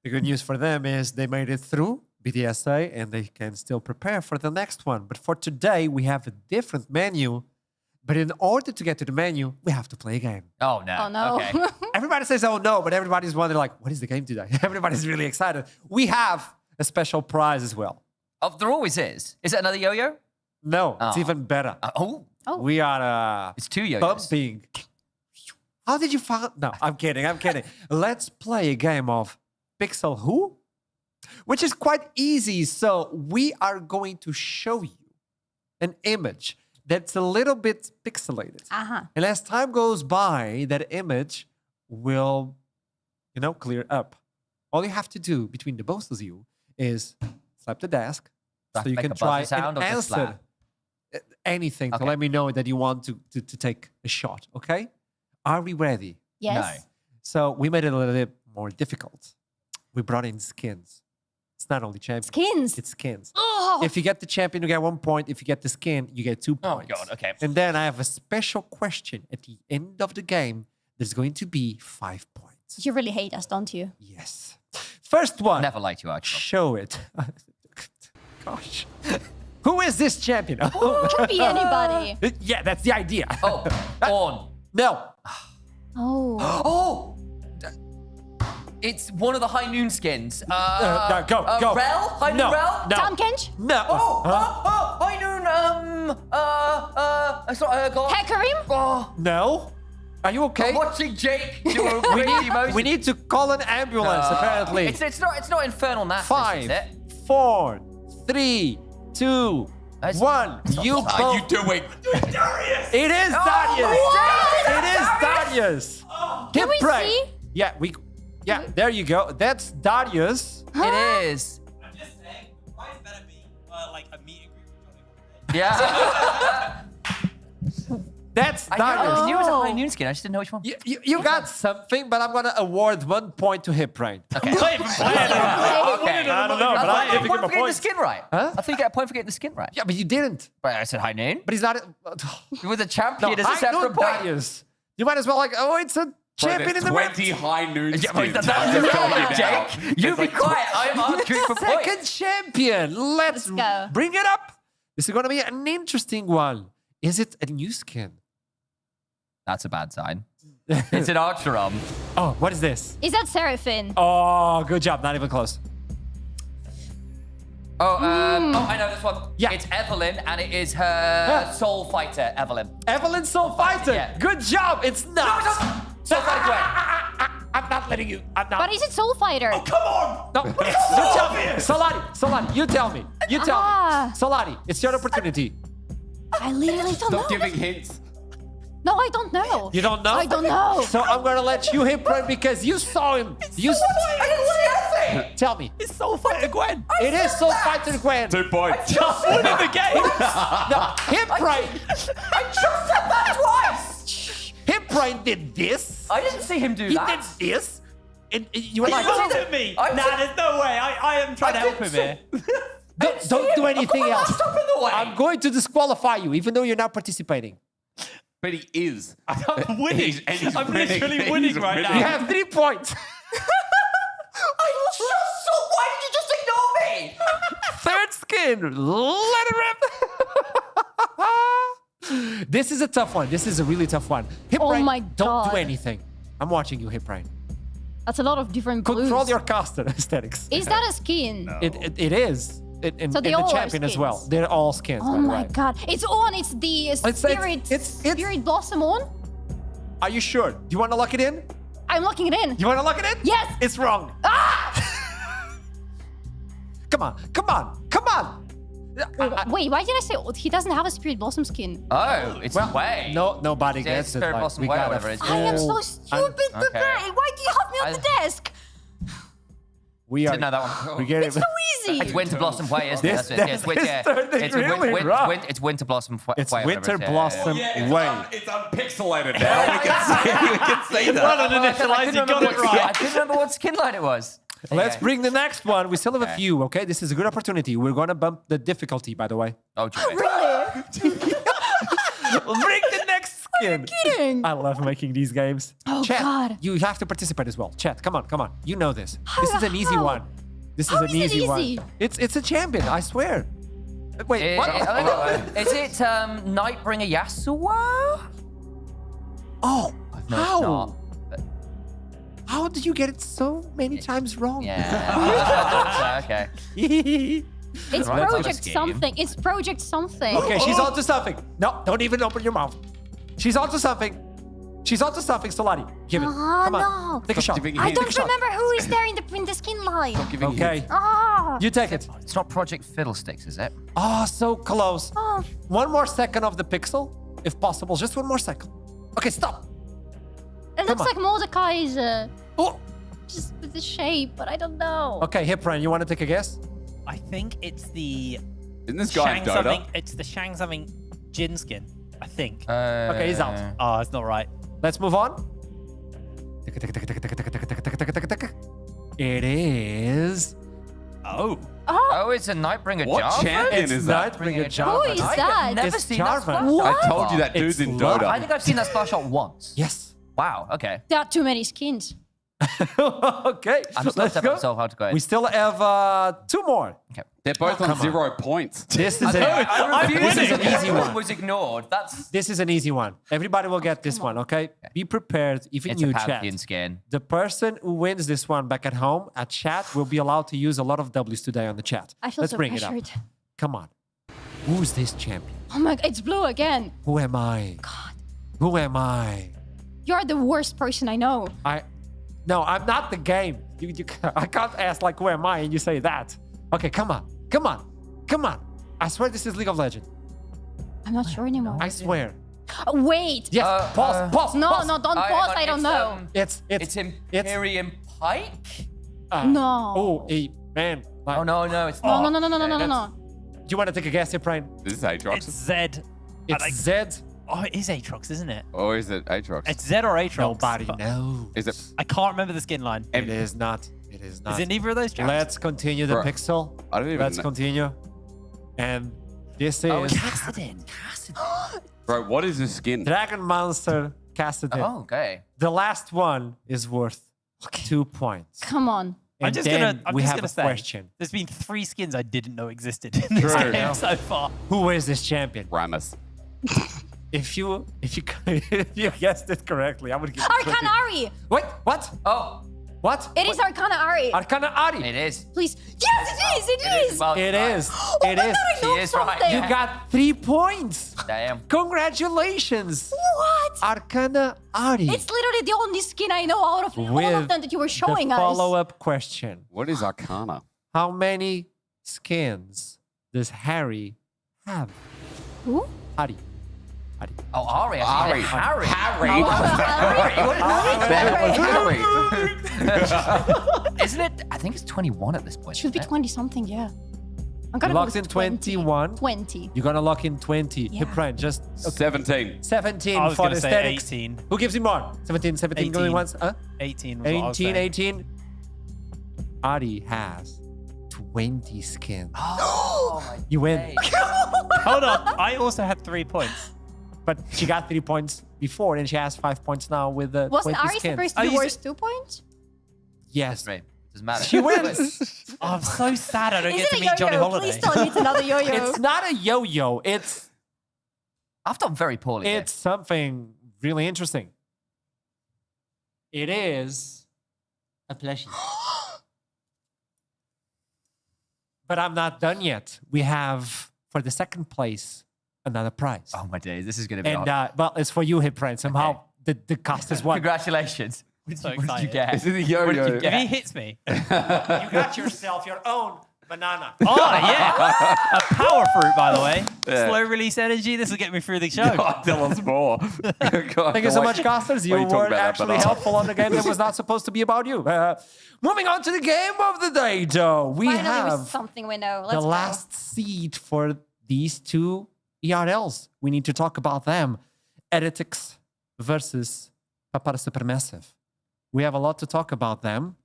F: The good news for them is they made it through BDSA and they can still prepare for the next one. But for today, we have a different menu. But in order to get to the menu, we have to play a game.
H: Oh, no.
J: Oh, no.
H: Okay.
F: Everybody says, oh, no, but everybody's wondering, like, what is the game today? Everybody's really excited. We have a special prize as well.
H: Oh, there always is. Is it another yo-yo?
F: No, it's even better.
H: Oh.
F: We are
H: It's 2 yo-yos.
F: bumping. How did you find... No, I'm kidding. Let's play a game of Pixel Who? Which is quite easy. So we are going to show you an image that's a little bit pixelated. And as time goes by, that image will, clear up. All you have to do between the both of you is slap the desk so you can try and answer anything to let me know that you want to take a shot, okay? Are we ready?
J: Yes.
H: No.
F: So we made it a little bit more difficult. We brought in skins. It's not only champion.
J: Skins.
F: It's skins.
J: Oh,
F: If you get the champion, you get 1 point. If you get the skin, you get 2
H: Oh,
F: points.
H: God, okay.
F: And then I have a special question at the end of the game. There's going to be 5 points.
J: you really hate us, don't you?
F: Yes. First one.
H: Never liked you, Archie.
F: Show it. Gosh. Who is this champion?
J: Could be anybody.
F: Yeah, that's the idea.
H: Oh, on.
F: No.
J: Oh.
H: Oh! It's one of the High Noon skins.
F: No, go.
H: Rel? High Noon
F: No.
H: Rel?
F: No.
J: Tom Kench?
F: No.
H: High Noon, I saw got.
J: Hekarim?
H: Oh,
F: No. Are you okay?
H: I'm watching Jake do a crazy motion.
F: We need to call an ambulance, apparently.
H: It's not Infernal Nasty, is
F: 5,
H: it?
F: 4, 3, 2,
H: That's-
F: 1. You
G: What are
F: both.
G: you doing?
F: It is Darius. It is Darius.
J: Can we
F: Right.
J: see?
F: Yeah, there you go. That's Darius.
H: It is.
I: I'm just saying, the prize better be like a meet and greet with Johnny.
H: Yeah.
F: That's
H: I
F: Darius.
H: knew it was a High Noon skin. I just didn't know which one.
F: You got something, but I'm gonna award 1 point to Hip Brain.
H: Okay.
I: I'm not even playing it.
H: Okay.
F: I don't know, but
H: I
F: I'm
H: thought you
F: giving
H: got a point
F: him a
H: for getting the
F: point.
H: skin right.
F: Huh?
H: I think you get a point for getting the skin right.
F: Yeah, but you didn't.
H: But I said High Noon.
F: But he's not.
H: With a
F: No,
H: champion is a
F: I know
H: separate point.
F: Darius. You might as well it's a champion in the
G: 20 high noon
H: Yeah, but
G: skins.
H: that's
G: I'm just telling you now.
H: Jake. You
G: It's
H: be
G: like
H: quiet. I'm arguing for
F: Second
H: points.
F: champion. Let's
J: go.
F: bring it up. This is gonna be an interesting one. Is it a new skin?
H: That's a bad sign. It's an Archeron.
F: Oh, what is this?
J: Is that Seraphine?
F: Oh, good job. Not even close.
H: Oh, I know this one.
F: Yeah.
H: It's Evelyn, and it is her soul fighter, Evelyn.
F: Evelyn Soul Fighter.
H: Yeah.
F: Good job. It's not.
H: Soul fighter Gwen.
F: I'm not letting you. I'm not.
J: But is it Soul Fighter?
F: Come on. No, you tell me. Solari, you tell me. You tell
J: Ah.
F: me. Solari, it's your opportunity.
J: I literally don't know.
G: Stop giving hints.
J: No, I don't know.
F: You don't know?
J: I don't know.
F: So I'm gonna let you hit Brent because you saw him. You tell me.
I: It's Soul Fighter Gwen.
F: It is Soul Fighter Gwen.
G: 2 points.
I: Just winning the game.
F: No, hit Brent.
H: I just said that twice.
F: Hit Brent did this.
H: I didn't see him do
F: He
H: that.
F: did this. And you were
I: He
F: like,
I: looked at me.
H: I
I: Nah,
H: did-
I: there's no way. I am trying to help him here.
F: don't do anything else.
H: Stop in the way.
F: I'm going to disqualify you, even though you're not participating.
G: But he is.
I: I'm winning.
G: And he's
I: I'm
G: winning.
I: literally
G: He's
I: winning right
G: winning.
I: now.
F: You have 3 points.
H: I just saw. Why did you just ignore me?
F: Third skin. Let it rip. This is a tough one. This is a really tough one. Hip
J: Oh
F: Brain,
J: my
F: don't do
J: God.
F: anything. I'm watching you, Hip Brain.
J: That's a lot of different blues.
F: Control your caster aesthetics.
J: Is that a skin?
F: It is. And
J: So they
F: the
J: all are
F: champion as well.
J: skins?
F: They're all skins.
J: Oh
F: by the
J: my
F: way.
J: god. It's on. It's the spirit.
F: it's-
J: Spirit blossom on.
F: Are you sure? Do you want to lock it in?
J: I'm locking it in.
F: You want to lock it in?
J: Yes.
F: It's wrong. Come on. Come on. Come on.
J: Wait, why did I say he doesn't have a spirit blossom skin?
H: Oh, it's way.
F: No, nobody
H: Yeah,
F: gets it.
H: Spirit
F: Like,
H: Blossom
F: we
H: Way,
F: got
H: whatever
F: a
H: it is.
J: I am so
F: full-
J: stupid
H: Okay.
J: today. Why do you have me on the desk?
F: We are.
H: Didn't know that one.
F: We get
J: It's
F: it.
J: so easy.
H: It's Winter Blossom Way, isn't
F: This-
H: it? That's it.
F: this
H: Yeah,
F: turning
H: it's
F: really rough.
H: It's Winter Blossom Way.
F: It's
H: whatever
F: Winter
H: it is.
F: Blossom Way.
G: It's unpixelated now. We can see that.
I: Well done,
H: I
I: initialize. You
H: couldn't
I: got
H: remember
I: it
H: what- I
I: right.
H: couldn't remember what skin line it was.
F: Let's
H: Okay.
F: bring the next one. We still have a
H: Okay.
F: few, okay? This is a good opportunity. We're going to bump the difficulty, by the way.
H: Oh, Jimmy.
J: Really?
F: Bring the next skin.
J: Kidding.
F: I love making these games.
J: Oh,
F: Chat,
J: God.
F: you have to participate as well. Chat, come on, come on. You know this. This is an easy
J: How?
F: one. This is
J: How
F: an
J: is it
F: easy one.
J: easy?
F: It's a champion, I swear. Wait, what?
H: Is it Nightbringer Yasuo?
F: Oh,
H: No,
F: how?
H: it's not.
F: How did you get it so many times wrong?
H: Yeah. Okay.
J: It's
H: Right, it's
J: project
H: on a scheme.
J: something. It's project something.
F: Okay, she's onto something. No, don't even open your mouth. She's onto something. She's onto something, Solari. Give it.
J: Ah,
F: Come on.
J: no.
F: Take a shot.
G: giving
J: I
G: hints.
J: don't
F: Take a shot.
J: remember who is there in the skin line.
G: Giving
F: Okay,
G: hints.
J: Ah.
F: you take it.
H: It's not Project Fiddlesticks, is it?
F: Oh, so close.
J: Oh.
F: One more second of the pixel, if possible. Just one more second. Okay, stop.
J: It looks
F: on.
J: like Mordecai's
F: Oh.
J: just with the shape, but I don't know.
F: Okay, Hipran, you want to take a guess?
I: I think it's the
G: Isn't this guy
I: Shang
G: in
I: something.
G: Dota?
I: It's the Shang something Jin skin. I think.
F: Okay, he's out.
I: Oh, it's not right.
F: Let's move on. It is.
I: Oh.
H: Oh, it's a Nightbringer
G: What
H: Jarvan?
G: champion
F: It's
G: is that?
F: Nightbringer
J: Who
F: Jarvan.
J: is
H: I've
J: that?
H: never
F: It's
H: seen that
F: Jarvan.
H: splash
J: What?
H: shot
G: I told you that
F: It's
G: dude's in
F: love.
G: Dota.
H: I think I've seen that splash shot once.
F: Yes.
H: Wow, okay.
J: There are too many skins.
F: Okay.
H: I'm still
F: let's
H: stepping
F: go.
H: up so hard to go.
F: We still have 2 more.
H: Okay.
G: They're both on
F: come on.
G: 0 points.
F: This is
H: I refuse
F: this is
H: it.
F: an easy
H: Everyone
F: one.
H: was ignored. That's
F: This is an easy one. Everybody will get this one, okay? Be prepared, even
H: it's a
F: you chat.
H: Pantheon skin.
F: The person who wins this one back at home at chat will be allowed to use a lot of W's today on the chat.
J: I feel
F: Let's
J: so
F: bring
J: pressured.
F: it up. Come on. Who's this champion?
J: Oh my god, it's blue again.
F: Who am I?
J: God.
F: Who am I?
J: You're the worst person I know.
F: No, I'm not the game. I can't ask like who am I and you say that. Okay, come on. I swear this is League of Legends.
J: I'm not sure anymore.
F: I swear.
J: Wait.
F: Yes. Pause.
J: No,
F: pause.
J: no, don't pause. I don't know.
F: It's
H: It's Imperium Pike?
J: No.
F: Oh, man. Like,
H: Oh, no, it's
J: No,
H: not.
J: no.
F: Do you want to take a guess here, Brian?
G: This is Aatrox.
I: It's Zed.
F: It's Zed.
I: Oh, it is Aatrox, isn't it?
G: Or is it Aatrox?
I: It's Zed or Aatrox.
F: Nobody
I: but
F: knows.
G: Is it?
I: I can't remember the skin line.
F: It is not. It is not.
I: Is it neither of those chaps?
F: Let's continue the
G: Bro,
F: pixel.
G: I don't even
F: Let's
G: know.
F: continue. And this is
I: Kassadin.
G: Bro, what is this skin?
F: Dragon Monster Kassadin.
H: Oh, okay.
F: The last one is worth 2 points.
J: Come on.
F: And
I: I'm just
F: then
I: gonna
F: we have
I: gonna
F: a
I: say,
F: question.
I: there's been 3 skins I didn't know existed in this
G: True.
I: game so far.
F: Who is this champion?
G: Ramus.
F: If you if you guessed it correctly, I would give you 20.
J: Arcana Ari.
F: Wait, what?
H: Oh,
F: What?
J: It is Arcana Ari.
F: Arcana Ari.
H: it is.
J: Please. Yes, it is. It is.
H: Well,
F: It is.
J: Oh
F: It
J: my
F: is.
J: God, I know
H: He is right.
J: something.
F: You got 3 points.
H: Damn.
F: Congratulations.
J: What?
F: Arcana Ari.
J: It's literally the only skin I know out of all of them that you were showing
F: the
J: us.
F: follow-up question.
G: What is Arcana?
F: How many skins does Harry have?
J: Who?
F: Ari.
H: Oh, Ari.
G: Ari.
H: Harry.
G: Harry.
J: Harry.
H: Isn't it? I think it's 21 at this point.
J: Should be
H: isn't it?
J: 20 something, yeah. I'm gonna
F: Locked
J: go
F: in
J: with 20.
F: 21.
J: 20.
F: You're gonna lock in 20.
J: Yeah.
F: Hey, Brian, just
G: 17.
F: 17
I: I was
F: for
I: gonna say
F: aesthetics.
I: 18.
F: Who gives you more? 17 going
I: 18.
F: once?
I: 18 was what I was
F: 18,
I: saying.
F: 18. Ari has 20 skins.
H: Oh, my
F: You win.
H: days.
I: Hold on. I also had 3 points.
F: But she got 3 points before, and she has 5 points now with the
J: Wasn't
F: 20
J: Ari
F: skins.
J: supposed to
I: Oh,
J: be
I: you
J: worth 2 points?
F: Yes.
H: Right. Doesn't matter.
F: She wins.
I: Oh, I'm so sad I don't
J: Is
I: get
J: it
I: to
J: a
I: meet Johnny
J: yo-yo?
I: Holiday.
J: Please tell me it's another yo-yo.
F: It's not a yo-yo. It's
H: I've done very poorly. here.
F: it's something really interesting. It is a plushie. But I'm not done yet. We have, for the second place, another prize.
H: Oh, my days. This is going to be
F: And,
H: hard.
F: well, it's for you, Hip Friend. Somehow the cost is one.
H: Congratulations.
I: So
H: What did you
I: excited.
H: get?
G: Is it a
H: What did
G: yo-yo?
H: you
I: If
H: get?
I: he hits me.
F: You got yourself your own banana.
I: Oh, yeah. A power fruit, by the way. Slow release energy. This will get me through the show.
G: God, tell us more.
F: Thank you so much, Costers. You
G: What are you talking
F: were
G: about, that
F: actually
G: banana?
F: helpful on the game that was not supposed to be about you. Moving on to the game of the day, Joe. We
J: Finally, with
F: have
J: something we know.
F: the
J: Let's go.
F: last seed for these 2 ERLs. We need to talk about them. Heretics versus Papara Supermassive. We have a lot to talk about them.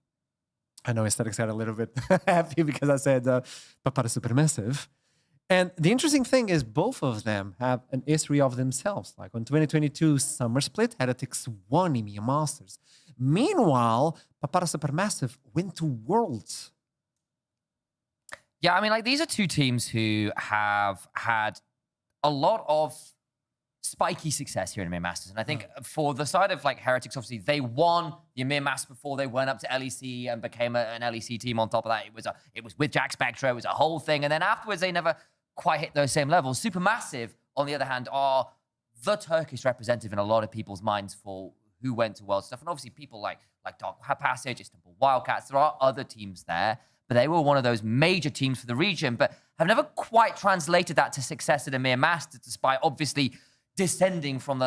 F: I know Aesthetics got a little bit happy because I said Papara Supermassive. And the interesting thing is both of them have an history of themselves. Like on 2022 Summer Split, Heretics won EMEA Masters. Meanwhile, Papara Supermassive went to Worlds.
H: Yeah, I mean, like, these are 2 teams who have had a lot of spiky success here in EMEA Masters. And I think for the side of, like, Heretics, obviously, they won the EMEA Masters before they went up to LEC and became an LEC team on top of that. It was with Jack Spectra. It was a whole thing. And then afterwards, they never quite hit those same levels. Supermassive, on the other hand, are the Turkish representative in a lot of people's minds for who went to World stuff. And obviously, people like Dark Passage, Istanbul Wildcats, there are other teams there. But they were one of those major teams for the region, but have never quite translated that to success at EMEA Masters, despite obviously descending from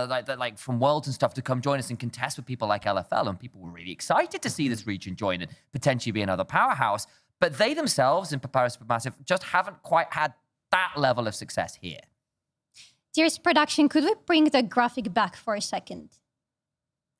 H: from Worlds and stuff to come join us and contest with people like LFL. And people were really excited to see this region join and potentially be another powerhouse. But they themselves, in Papara Supermassive, just haven't quite had that level of success here.
J: Dearest production, could we bring the graphic back for a second?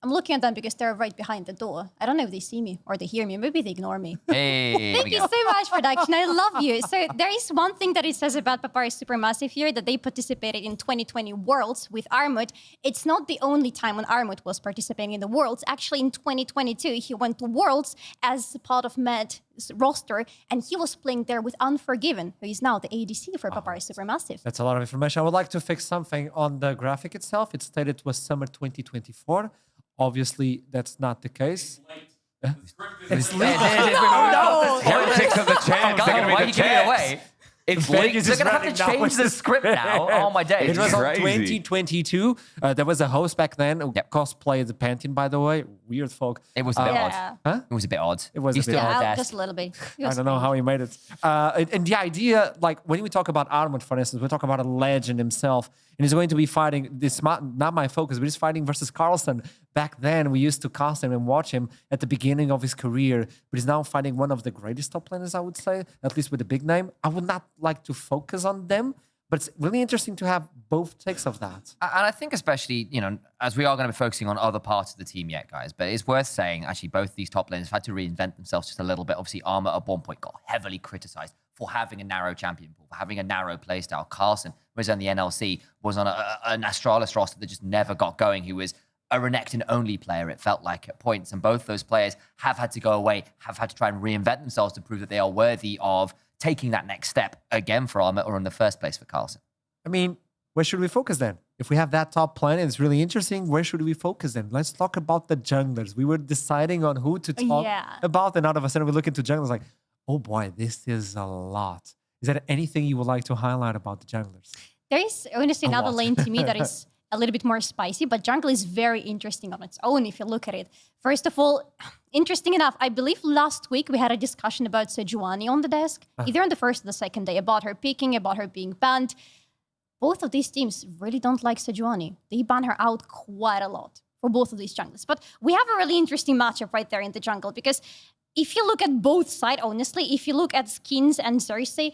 J: I'm looking at them because they're right behind the door. I don't know if they see me or they hear me. Maybe they ignore me.
H: Hey,
J: Thank you so much, production. I love you. So there is one thing that it says about Papari Supermassive here, that they participated in 2020 Worlds with Armut. It's not the only time when Armut was participating in the Worlds. Actually, in 2022, he went to Worlds as part of Med's roster, and he was playing there with Unforgiven, who is now the ADC for Papari Supermassive.
F: That's a lot of information. I would like to fix something on the graphic itself. It stated it was summer 2024. Obviously, that's not the case. It's late.
H: Oh, no!
G: Heretics of the champs. They're
H: Why are
G: going
H: you
G: to be the
H: giving it
G: champs.
H: away? It's
F: Vegas
H: late.
F: is
H: They're going to have
F: running
H: to
F: now
H: change
F: with
H: the
F: the
H: script now. Oh, my days.
F: It was on
G: Crazy.
F: 2022. There was a host back then who cosplayed the Pantheon, by the way. Weird folk.
H: It was a bit
J: Yeah.
H: odd.
F: Huh?
H: It was a bit odd.
F: It was
H: He's
F: a bit
H: still on
F: odd.
H: the
J: Yeah,
H: desk.
J: just a little bit.
F: I don't know how he made it. And the idea, like when we talk about Armut, for instance, we talk about a legend himself, and he's going to be fighting, this not my focus, but he's fighting versus Carlson. Back then, we used to cast him and watch him at the beginning of his career, but he's now fighting one of the greatest top laners, I would say, at least with a big name. I would not like to focus on them, but it's really interesting to have both takes of that.
H: And I think especially, you know, as we are going to be focusing on other parts of the team yet, guys, but it's worth saying, actually, both these top laners have had to reinvent themselves just a little bit. Obviously, Armor at one point got heavily criticized for having a narrow champion pool, for having a narrow playstyle. Carlson was on the NLC, was on an Astralis roster that just never got going. He was a Renekton-only player, it felt like, at points. And both those players have had to go away, have had to try and reinvent themselves to prove that they are worthy of taking that next step again for Armor or in the first place for Carlson.
F: I mean, where should we focus then? If we have that top plan and it's really interesting, where should we focus then? Let's talk about the junglers. We were deciding on who to talk about, and all of a sudden we look into junglers like, oh boy, this is a lot. Is there anything you would like to highlight about the junglers?
J: There is honestly another lane to me that is a little bit more spicy, but jungle is very interesting on its own if you look at it. First of all, interesting enough, I believe last week we had a discussion about Sejuani on the desk, either on the first or the second day, about her picking, about her being banned. Both of these teams really don't like Sejuani. They ban her out quite a lot for both of these junglers. But we have a really interesting matchup right there in the jungle, because if you look at both sides, honestly, if you look at Skins and Xerxes,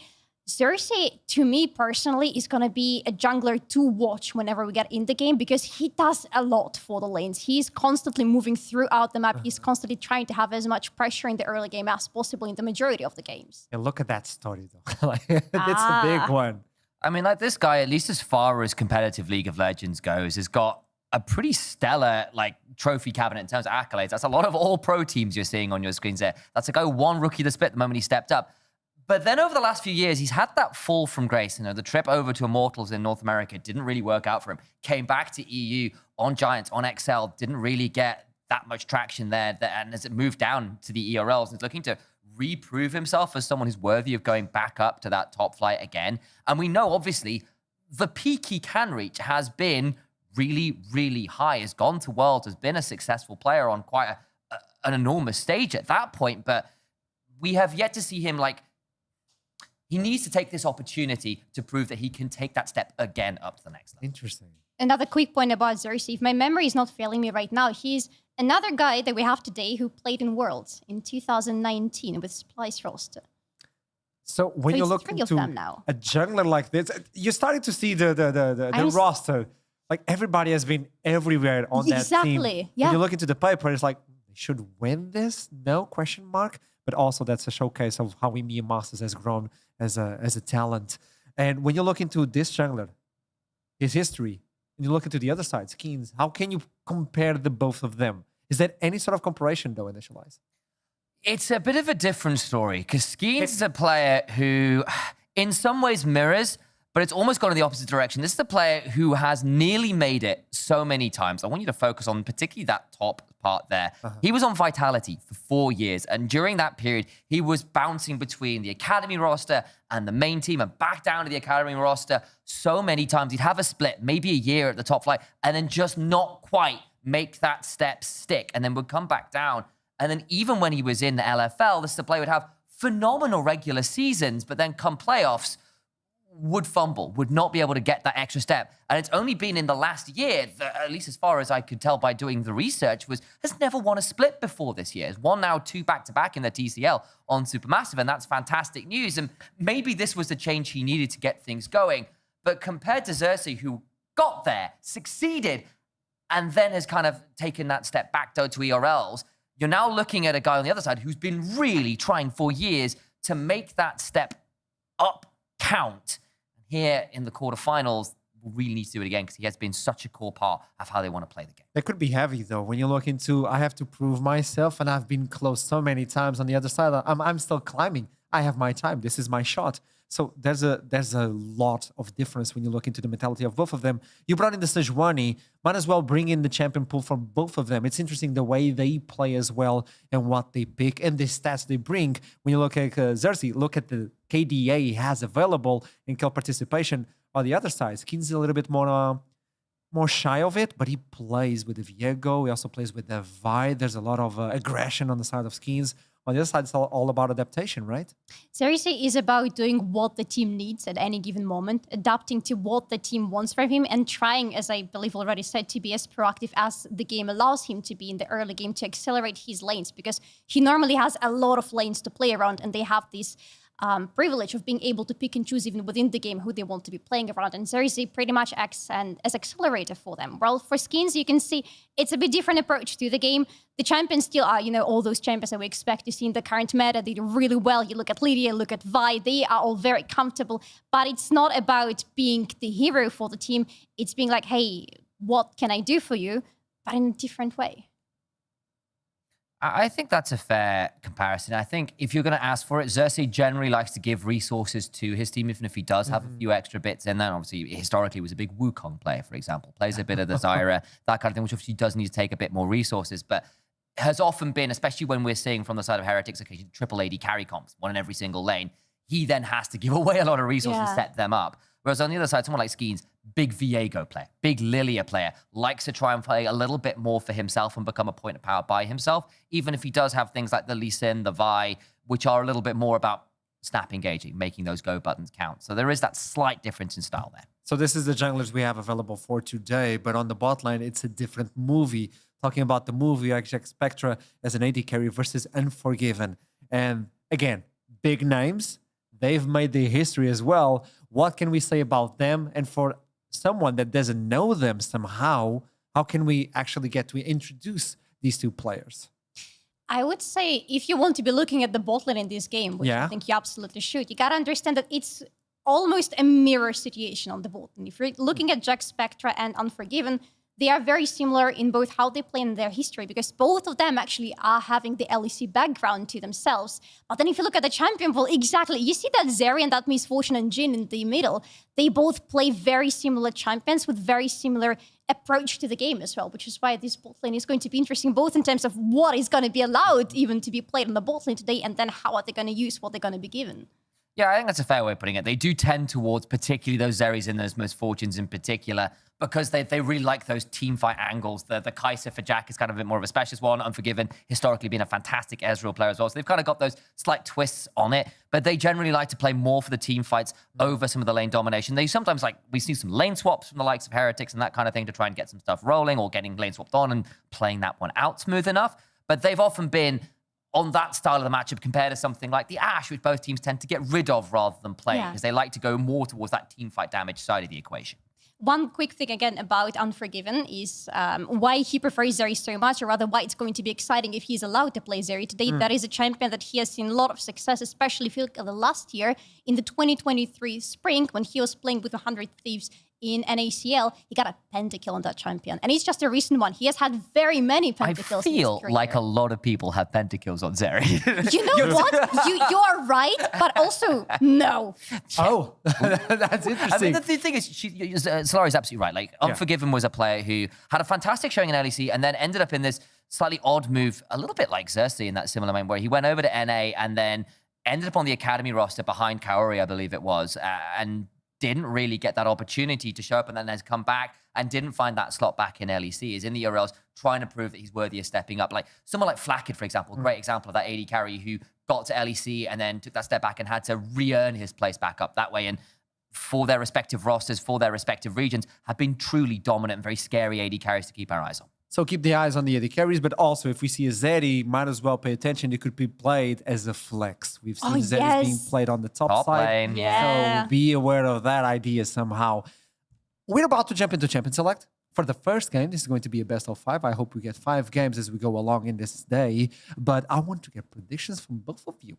J: to me personally, is going to be a jungler to watch whenever we get in the game, because he does a lot for the lanes. He's constantly moving throughout the map. He's constantly trying to have as much pressure in the early game as possible in the majority of the games.
F: And look at that story, though. Like, it's a big one.
H: I mean, like, this guy, at least as far as competitive League of Legends goes, has got a pretty stellar, like, trophy cabinet in terms of accolades. That's a lot of all-pro teams you're seeing on your screens there. That's a guy who won Rookie of the Split the moment he stepped up. But then over the last few years, he's had that fall from grace. You know, the trip over to Immortals in North America didn't really work out for him. Came back to EU on Giants, on XL, didn't really get that much traction there. And as it moved down to the ERLs, he's looking to reprove himself as someone who's worthy of going back up to that top flight again. And we know, obviously, the peak he can reach has been really, really high. Has gone to Worlds, has been a successful player on quite an enormous stage at that point. But we have yet to see him, like, he needs to take this opportunity to prove that he can take that step again up to the next level.
F: Interesting.
J: Another quick point about Xerxes. If my memory is not failing me right now, he's another guy that we have today who played in Worlds in 2019 with Splice roster.
F: So when
J: So
F: you
J: it's
F: look
J: three of
F: into
J: them now.
F: a jungler like this, you're starting to see the roster. Like, everybody has been everywhere on that team.
J: Exactly, yeah.
F: When you look into the paper, it's like, they should win this? No, question mark. But also that's a showcase of how EMEA Masters has grown as a talent. And when you look into this jungler, his history, and you look into the other side, Skins, how can you compare the both of them? Is there any sort of comparison, though, initialized?
H: It's a bit of a different story, because Skins is a player who, in some ways, mirrors, but it's almost gone in the opposite direction. This is a player who has nearly made it so many times. I want you to focus on particularly that top part there. He was on Vitality for 4 years, and during that period, he was bouncing between the Academy roster and the main team and back down to the Academy roster so many times. He'd have a split, maybe a year at the top flight, and then just not quite make that step stick, and then would come back down. And then even when he was in the LFL, this is a player would have phenomenal regular seasons, but then come playoffs, would fumble, would not be able to get that extra step. And it's only been in the last year, that, at least as far as I could tell by doing the research, has never won a split before this year. Has won now 2 back-to-back in the TCL on Supermassive, and that's fantastic news. And maybe this was the change he needed to get things going. But compared to Xerxes, who got there, succeeded, and then has kind of taken that step back to ERLs. You're now looking at a guy on the other side who's been really trying for years to make that step up count. Here in the quarterfinals, we'll really need to do it again because he has been such a core part of how they want to play the game.
F: That could be heavy though. When you look into, I have to prove myself, and I've been close so many times on the other side. I'm still climbing. I have my time. This is my shot. So there's a lot of difference when you look into the mentality of both of them. You brought in the Sejuani, might as well bring in the champion pool from both of them. It's interesting the way they play as well and what they pick and the stats they bring. When you look at Xerxes, look at the KDA he has available in kill participation. On the other side, Skin's a little bit more shy of it, but he plays with the Viego. He also plays with the Vi. There's a lot of aggression on the side of Skins. On the other side, it's all about adaptation, right?
J: Seriously is about doing what the team needs at any given moment, adapting to what the team wants from him, and trying, as I believe already said, to be as proactive as the game allows him to be in the early game to accelerate his lanes, because he normally has a lot of lanes to play around, and they have this privilege of being able to pick and choose even within the game who they want to be playing around. And Cersei pretty much acts as accelerator for them. Well, for Skins, you can see it's a bit different approach to the game. The champions still are, all those champions that we expect to see in the current meta. They do really well. You look at Lydia, look at Vi, they are all very comfortable. But it's not about being the hero for the team. It's being like, hey, what can I do for you? But in a different way.
H: I think that's a fair comparison. I think if you're going to ask for it, Xerxes generally likes to give resources to his team, even if he does have a few extra bits in there. Obviously, historically, was a big Wukong player, for example. Plays a bit of the Zyra, that kind of thing, which obviously does need to take a bit more resources. But has often been, especially when we're seeing from the side of Heretics, occasionally triple AD carry comps, one in every single lane. He then has to give away a lot of resources and set them up. Whereas on the other side, someone like Skeens, big Viego player, big Lilia player, likes to try and play a little bit more for himself and become a point of power by himself, even if he does have things like the Lee Sin, the Vi, which are a little bit more about snap engaging, making those go buttons count. So there is that slight difference in style there.
F: So this is the junglers we have available for today, but on the bot line, it's a different movie. Talking about the movie, I expect Spectra as an AD carry versus Unforgiven. And again, big names. They've made the history as well. What can we say about them? And for someone that doesn't know them somehow, how can we actually get to introduce these two players?
J: I would say if you want to be looking at the bot lane in this game, which I think you absolutely should, you got to understand that it's almost a mirror situation on the bot lane. If you're looking at Jack, Spectra, and Unforgiven, they are very similar in both how they play and their history, because both of them actually are having the LEC background to themselves. But then if you look at the champion pool, exactly, you see that Zeri and that Misfortune and Jin in the middle, they both play very similar champions with very similar approach to the game as well, which is why this bot lane is going to be interesting, both in terms of what is going to be allowed even to be played on the bot lane today, and then how are they going to use what they're going to be given.
H: Yeah, I think that's a fair way of putting it. They do tend towards particularly those Zeris and those Misfortunes in particular, because they really like those team fight angles. The Kai'Sa for Jack is kind of a bit more of a specialist one. Unforgiven, historically been a fantastic Ezreal player as well. So they've kind of got those slight twists on it, but they generally like to play more for the team fights over some of the lane domination. They sometimes we see some lane swaps from the likes of Heretics and that kind of thing to try and get some stuff rolling, or getting lane swapped on and playing that one out smooth enough. But they've often been on that style of the matchup compared to something like the Ashe, which both teams tend to get rid of rather than play, because they like to go more towards that team fight damage side of the equation.
J: One quick thing again about Unforgiven is why he prefers Zeri so much, or rather why it's going to be exciting if he's allowed to play Zeri today. That is a champion that he has seen a lot of success, especially if you look at the last year in the 2023 spring when he was playing with 100 Thieves in NACL, he got a pentakill on that champion. And it's just a recent one. He has had very many pentakills.
H: I feel like a lot of people have pentakills on Zeri.
J: You know what? You are right, but also no.
F: Oh, that's interesting.
H: I mean, the thing is, Solari's absolutely right. Like, Unforgiven was a player who had a fantastic showing in LEC and then ended up in this slightly odd move, a little bit like Xerxes in that similar vein, where he went over to NA and then ended up on the academy roster behind Kaori, I believe it was, and didn't really get that opportunity to show up, and then has come back and didn't find that slot back in LEC. Is in the ERLs trying to prove that he's worthy of stepping up. Like someone like Flakked, for example, great example of that AD carry who got to LEC and then took that step back and had to re-earn his place back up that way. And for their respective rosters, for their respective regions, have been truly dominant and very scary AD carries to keep our eyes on.
F: So keep the eyes on the AD carries, but also if we see a Zeri, might as well pay attention. It could be played as a flex. We've seen Zeris being played on the top side.
H: Lane.
F: So be aware of that idea somehow. We're about to jump into Champion Select. for the first game, this is going to be a best of 5. I hope we get 5 games as we go along in this day. But I want to get predictions from both of you.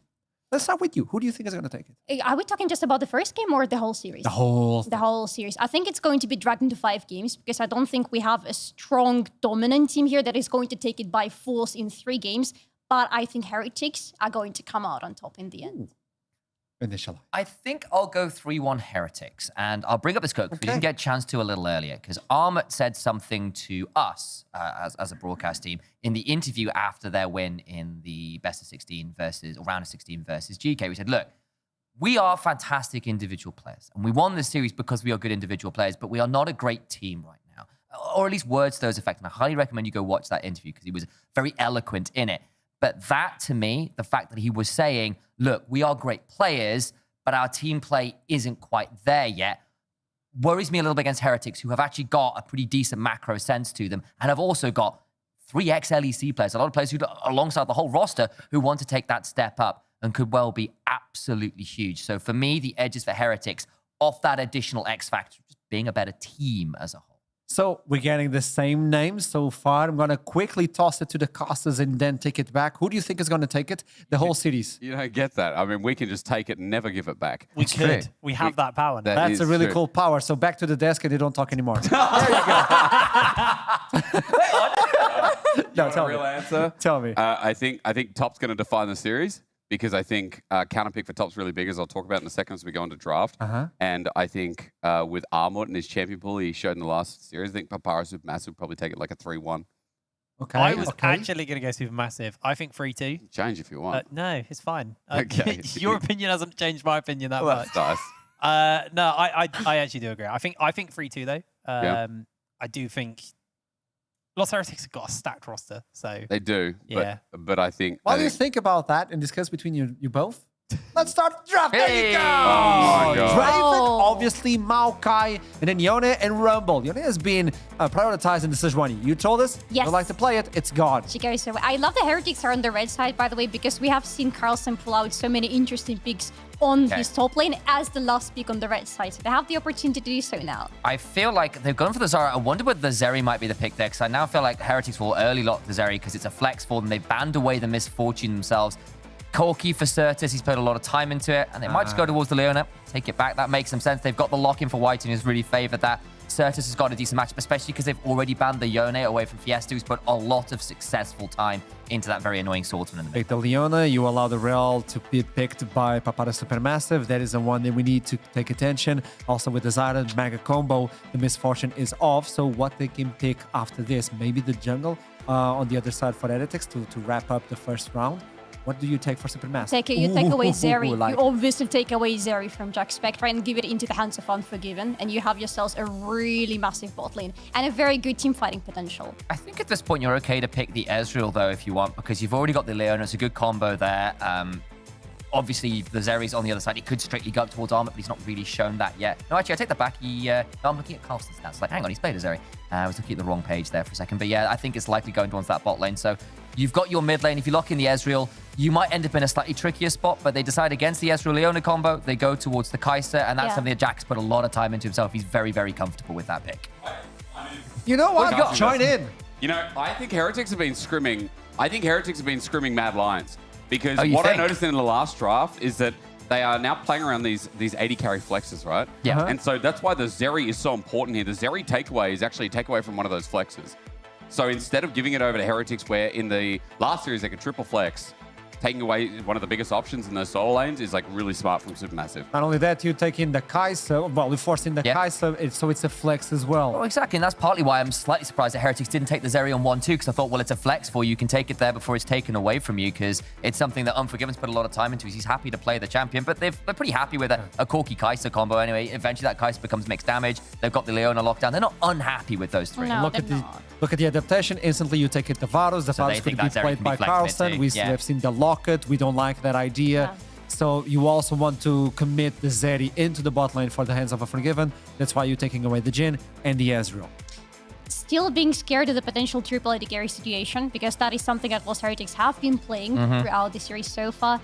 F: Let's start with you. Who do you think is going to take it?
J: Are we talking just about the first game or the whole series?
F: The whole
J: series. I think it's going to be dragged into 5 games because I don't think we have a strong dominant team here that is going to take it by force in 3 games. But I think Heretics are going to come out on top in the end.
F: Initially.
H: I think I'll go 3-1 Heretics. And I'll bring up this quote because we didn't get a chance to a little earlier. Because Armut said something to us as a broadcast team in the interview after their win in the best of 16 versus, or round of 16 versus GK. We said, look, we are fantastic individual players. And we won this series because we are good individual players, but we are not a great team right now. Or at least words to those effect. And I highly recommend you go watch that interview because he was very eloquent in it. But that, to me, the fact that he was saying, look, we are great players, but our team play isn't quite there yet, worries me a little bit against Heretics, who have actually got a pretty decent macro sense to them and have also got 3 ex-LEC players, a lot of players who, alongside the whole roster, who want to take that step up and could well be absolutely huge. So for me, the edge is for Heretics off that additional X factor, just being a better team as a whole.
F: So we're getting the same names so far. I'm going to quickly toss it to the casters and then take it back. Who do you think is going to take it? The whole series.
G: You don't get that. I mean, we can just take it and never give it back.
I: We could. We have that power now.
F: That's a really cool power. So back to the desk and they don't talk anymore. There you go. No, tell me.
G: Real answer?
F: Tell me.
G: I think Top's going to define the series because I think counter pick for Top's really big, as I'll talk about in a second as we go into draft. And I think with Armut and his champion pool he showed in the last series, I think Papyrus Supermassive would probably take it like a 3-1.
F: Okay.
I: I was actually going to go Supermassive. I think 3-2.
G: Change if you want.
I: No, it's fine.
G: Okay.
I: Your opinion hasn't changed my opinion that much.
G: That's nice.
I: No, I actually do agree. I think 3-2 though.
G: Yeah.
I: I do think Lost Heretics have got a stacked roster, so
G: They do.
I: Yeah.
G: But I think...
F: What do you think about that and discuss between you both? Let's start the draft. There you go.
H: Hey!
G: Oh, my God.
F: Draven, obviously, Maokai, and then Yone and Rumble. Yone has been prioritized in the Sejuani. You told us
J: Yes.
F: you like to play it. It's gone.
J: She goes away. I love the Heretics are on the red side, by the way, because we have seen Carlson pull out so many interesting picks on his top lane as the last pick on the red side. So they have the opportunity to do so now.
H: I feel like they've gone for the Zara. I wonder whether the Zeri might be the pick there, because I now feel like Heretics will early lock the Zeri because it's a flex for them. They've banned away the Misfortune themselves. Corki for Certus, he's put a lot of time into it, and they might just go towards the Leona, take it back. That makes some sense. They've got the lock-in for White, and has really favored that. Certus has got a decent matchup, especially because they've already banned the Yone away from Fiesta, who's put a lot of successful time into that very annoying swordsman in the middle.
F: Take the Leona, you allow the Rel to be picked by Papyrus Supermassive. That is the one that we need to take attention. Also with the Zyra Mega Combo, the Misfortune is off. So what they can pick after this, maybe the jungle on the other side for Heretics to wrap up the first round. What do you take for Supermassive?
J: You take away Zeri.
F: Like
J: You obviously take away Zeri from Jack Spectre and give it into the hands of Unforgiven, and you have yourselves a really massive bot lane and a very good team fighting potential.
H: I think at this point you're okay to pick the Ezreal, though, if you want, because you've already got the Leona. It's a good combo there. Obviously, the Zeri's on the other side. He could strictly go up towards Armut, but he's not really shown that yet. No, actually, I take that back. No, I'm looking at Carlson's stats. Like, hang on, he's played a Zeri. I was looking at the wrong page there for a second. But yeah, I think it's likely going towards that bot lane. So you've got your mid lane. If you lock in the Ezreal, you might end up in a slightly trickier spot, but they decide against the Ezreal-Leona combo. They go towards the Kai'Sa, and that's something that Jack's put a lot of time into himself. He's very, very comfortable with that pick.
F: You know what? Join in.
G: You know, I think Heretics have been scrimming. I think Heretics have been scrimming Mad Lions because
H: you
G: what I
H: think?
G: noticed in the last draft is that they are now playing around these 80 carry flexes, right?
H: Yeah.
G: And so that's why the Zeri is so important here. The Zeri takeaway is actually a takeaway from one of those flexes. So instead of giving it over to Heretics, where in the last series they could triple flex, taking away one of the biggest options in those solo lanes is like really smart from Supermassive.
F: Not only that, you take in the Kai'Sa. Well, we force in the Kai'Sa, so it's a flex as well.
H: Oh, exactly, and that's partly why I'm slightly surprised that Heretics didn't take the Zeri on 1-2, because I thought, well, it's a flex for you. You can take it there before it's taken away from you, because it's something that Unforgiven's put a lot of time into. He's happy to play the champion, but they're pretty happy with a Corki Kai'Sa combo anyway. Eventually, that Kai'Sa becomes mixed damage. They've got the Leona locked down. They're not unhappy with those three.
J: No,
F: Look at the adaptation. Instantly, you take it the Varus. The Varus
H: they
F: could
H: think
F: be
H: that Zeri
F: played
H: can
F: by
H: be flex mid
F: Carlson.
H: too,
F: We
H: yeah.
F: have seen the Locket. We don't like that idea. So you also want to commit the Zeri into the bot lane for the hands of Unforgiven. That's why you're taking away the Jhin and the Ezreal.
J: Still being scared of the potential triple AD carry situation, because that is something that Lost Heretics have been playing throughout the series so far.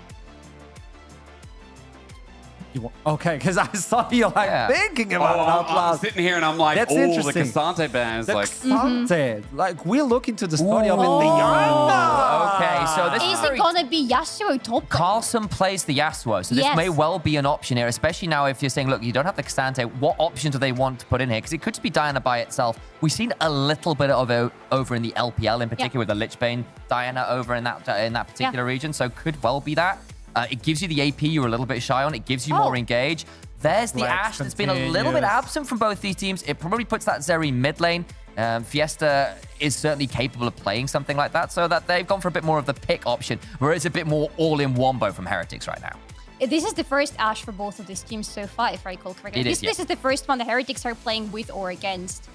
F: Okay, because I saw you like
H: Yeah.
F: thinking about it out
G: I'm
F: loud.
G: sitting here and I'm like,
F: That's
G: oh, the
F: interesting.
G: Casante band is
F: The
G: like,
F: Xante. Like, we look into the story of
H: Ooh.
F: Ileana.
H: Okay, so this
J: Is
H: is
J: it
H: very...
J: gonna be Yasuo top lane?
H: Carlson plays the Yasuo, so this
J: Yes.
H: may well be an option here, especially now if you're saying, look, you don't have the Casante, what option do they want to put in here? Because it could just be Diana by itself. We've seen a little bit of it over in the LPL in particular with the Lichbane Diana over in that particular region, so could well be that. It gives you the AP you're a little bit shy on. It gives you more engage. There's the
F: Flex
H: Ashe that's been a little bit
F: continues.
H: absent from both these teams. It probably puts that Zeri mid lane. Fiesta is certainly capable of playing something like that, so that they've gone for a bit more of the pick option, whereas a bit more all-in wombo from Heretics right now.
J: This is the first Ashe for both of these teams so far, if I recall correctly.
H: It is,
J: This is the first one the Heretics are playing with or against.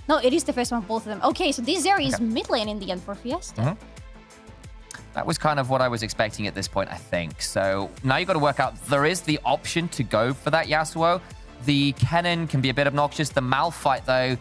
J: No, it is the first one for both of them. Okay, so this Zeri is mid lane in the end for Fiesta.
H: That was kind of what I was expecting at this point, I think. So now you've got to work out, there is the option to go for that Yasuo. The Kennen can be a bit obnoxious. The Malphite, though,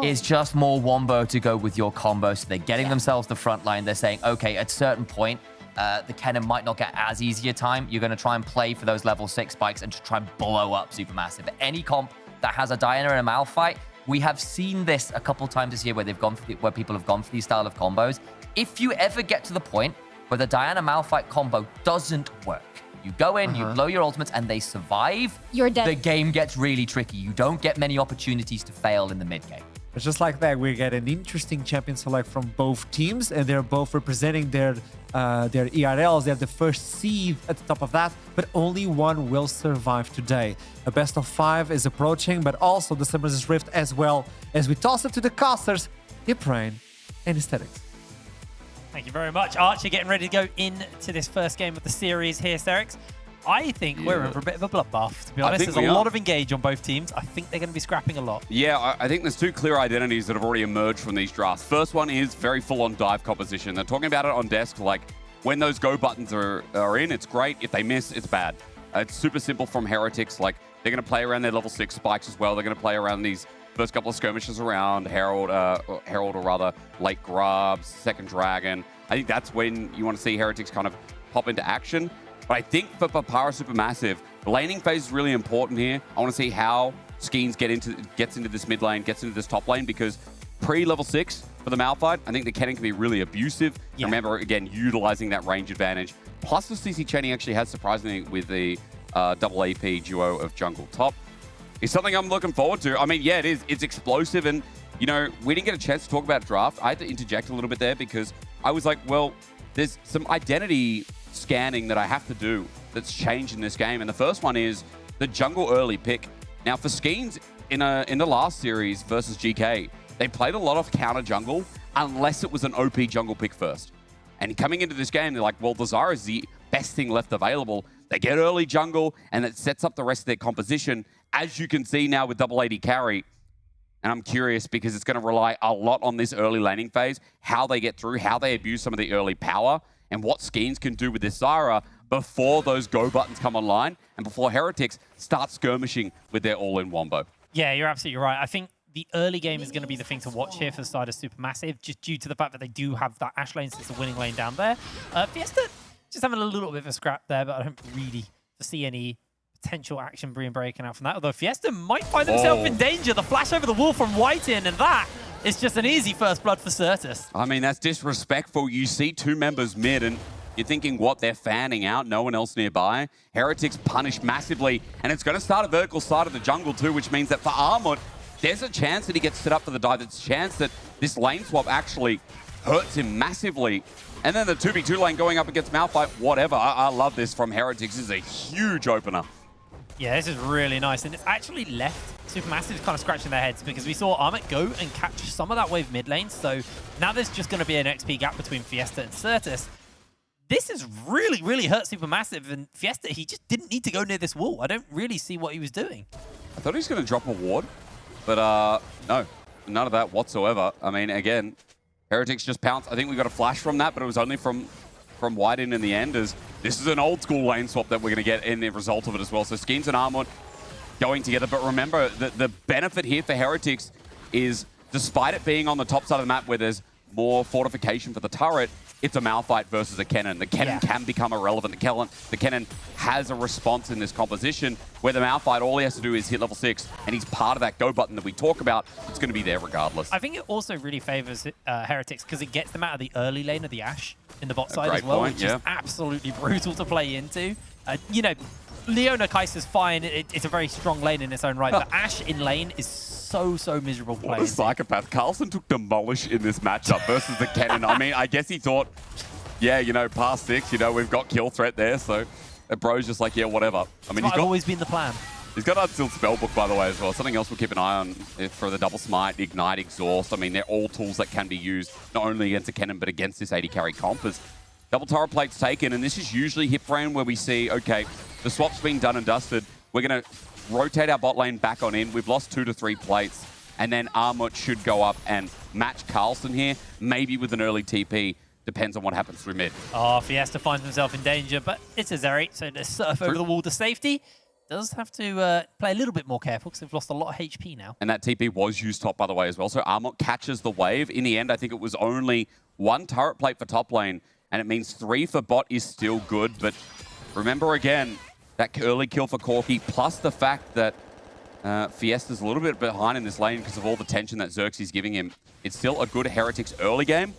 H: is just more wombo to go with your combo. So they're getting themselves the front line. They're saying, okay, at a certain point, the Kennen might not get as easy a time. You're going to try and play for those level 6 spikes and to try and blow up Supermassive. Any comp that has a Diana and a Malphite, we have seen this a couple times this year where they've gone for where people have gone for these style of combos. If you ever get to the point where the Diana Malphite combo doesn't work, you go in, you blow your ultimates, and they survive,
J: You're dead.
H: the game gets really tricky. You don't get many opportunities to fail in the mid game.
F: It's just like that, we get an interesting champion select from both teams, and they're both representing their ERLs. They have the first seed at the top of that, but only one will survive today. A best of 5 is approaching, but also the Summer's Rift as well, as we toss it to the casters, Iprain and Aesthetics.
I: Thank you very much, Archie. Getting ready to go into this first game of the series here, Sterix. I think we're in for a bit of a bloodbath, to be honest.
G: think
I: There's
G: we
I: a
G: are.
I: lot of engage on both teams. I think they're going to be scrapping a lot.
G: yeah, I think there's two clear identities that have already emerged from these drafts. First one is very full-on dive composition. They're talking about it on desk, like when those go buttons are in, it's great. If they miss, it's bad. It's super simple from Heretics. Like, they're going to play around their level 6 spikes as well. They're going to play around these first couple of skirmishes around Herald or rather late grubs, second dragon. I think that's when you want to see Heretics kind of pop into action. But I think for Papara Supermassive, the laning phase is really important here. I want to see how Skeens gets into this mid lane, gets into this top lane, because pre-level 6 for the Malphite, I think the Kennen can be really abusive.
I: Yeah.
G: Remember, again, utilizing that range advantage. Plus the CC Cheney actually has, surprisingly, with the double AP duo of jungle top. It's something I'm looking forward to. I mean, yeah, it is. It's explosive. And, you know, we didn't get a chance to talk about draft. I had to interject a little bit there because I was like, well, there's some identity scanning that I have to do that's changed in this game. And the first one is the jungle early pick. Now, for Skeens in the last series versus GK, they played a lot of counter jungle unless it was an OP jungle pick first. And coming into this game, they're like, well, the Zyra is the best thing left available. They get early jungle, and it sets up the rest of their composition, as you can see now with double AD carry. And I'm curious because it's going to rely a lot on this early laning phase, how they get through, how they abuse some of the early power, and what Skeens can do with this Zyra before those go buttons come online and before Heretics start skirmishing with their all-in wombo.
I: Yeah, you're absolutely right. I think the early game is going to be the thing to watch here for the side of Supermassive, just due to the fact that they do have that Ashe lane, so it's a winning lane down there. Fiesta just having a little bit of a scrap there, but I don't really see any potential action being breaking out from that. Although Fiesta might find themselves in danger. The flash over the wall from Whiten, and that is just an easy first blood for Certus.
G: I mean, that's disrespectful. You see two members mid, and you're thinking, what, they're fanning out, no one else nearby. Heretics punished massively, and it's going to start a vertical side of the jungle too, which means that for Armut, there's a chance that he gets set up for the dive. There's a chance that this lane swap actually hurts him massively. And then the 2v2 lane going up against Malphite, whatever. I love this from Heretics. This is a huge opener.
I: Yeah, this is really nice, and it's actually left Supermassive kind of scratching their heads because we saw Armut go and catch some of that wave mid lane, so now there's just going to be an XP gap between Fiesta and Certus. This has really, really hurt Supermassive, and Fiesta, he just didn't need to go near this wall. I don't really see what he was doing.
G: I thought he was going to drop a ward, but no, none of that whatsoever. I mean, again, Heretics just pounced. I think we got a flash from that, but it was only from Whiten in the end, as this is an old school lane swap that we're going to get in the result of it as well. So Skeens and Armut going together. But remember, the benefit here for Heretics is, despite it being on the top side of the map where there's more fortification for the turret, it's a Malphite versus a Kennen. The Kennen can become irrelevant. The Kennen has a response in this composition where the Malphite, all he has to do is hit level 6, and he's part of that go button that we talk about. It's going to be there regardless.
I: I think it also really favors Heretics because it gets them out of the early lane of the Ashe in the bot side as well, which is absolutely brutal to play into. You know, Leona Kaiser's fine. It's a very strong lane in its own right, but Ashe in lane is so miserable to play.
G: What a psychopath. Carlson took Demolish in this matchup versus the Kennen. I mean, I guess he thought, yeah, you know, past 6, you know, we've got kill threat there, so bro's just like, yeah, whatever. I mean, he's
I: always been the plan.
G: He's got Unsealed Spellbook, by the way, as well. Something else we'll keep an eye on for the Double Smite, Ignite, Exhaust. I mean, they're all tools that can be used not only against a Kennen, but against this 80 carry comp. As double turret plates taken, and this is usually hip brain where we see, okay, the swap's been done and dusted. We're going to rotate our bot lane back on in. We've lost 2 to 3 plates, and then Armut should go up and match Carlson here, maybe with an early TP. Depends on what happens through mid.
I: Oh, Fiesta finds himself in danger, but it's a Zeri, so to surf over the wall to safety. Does have to play a little bit more careful because they've lost a lot of HP now.
G: And that TP was used top, by the way, as well. So Armut catches the wave. In the end, I think it was only 1 turret plate for top lane, and it means 3 for bot is still good. But remember again, that early kill for Corki, plus the fact that Fiesta's a little bit behind in this lane because of all the tension that Xerxes giving him. It's still a good Heretics early game,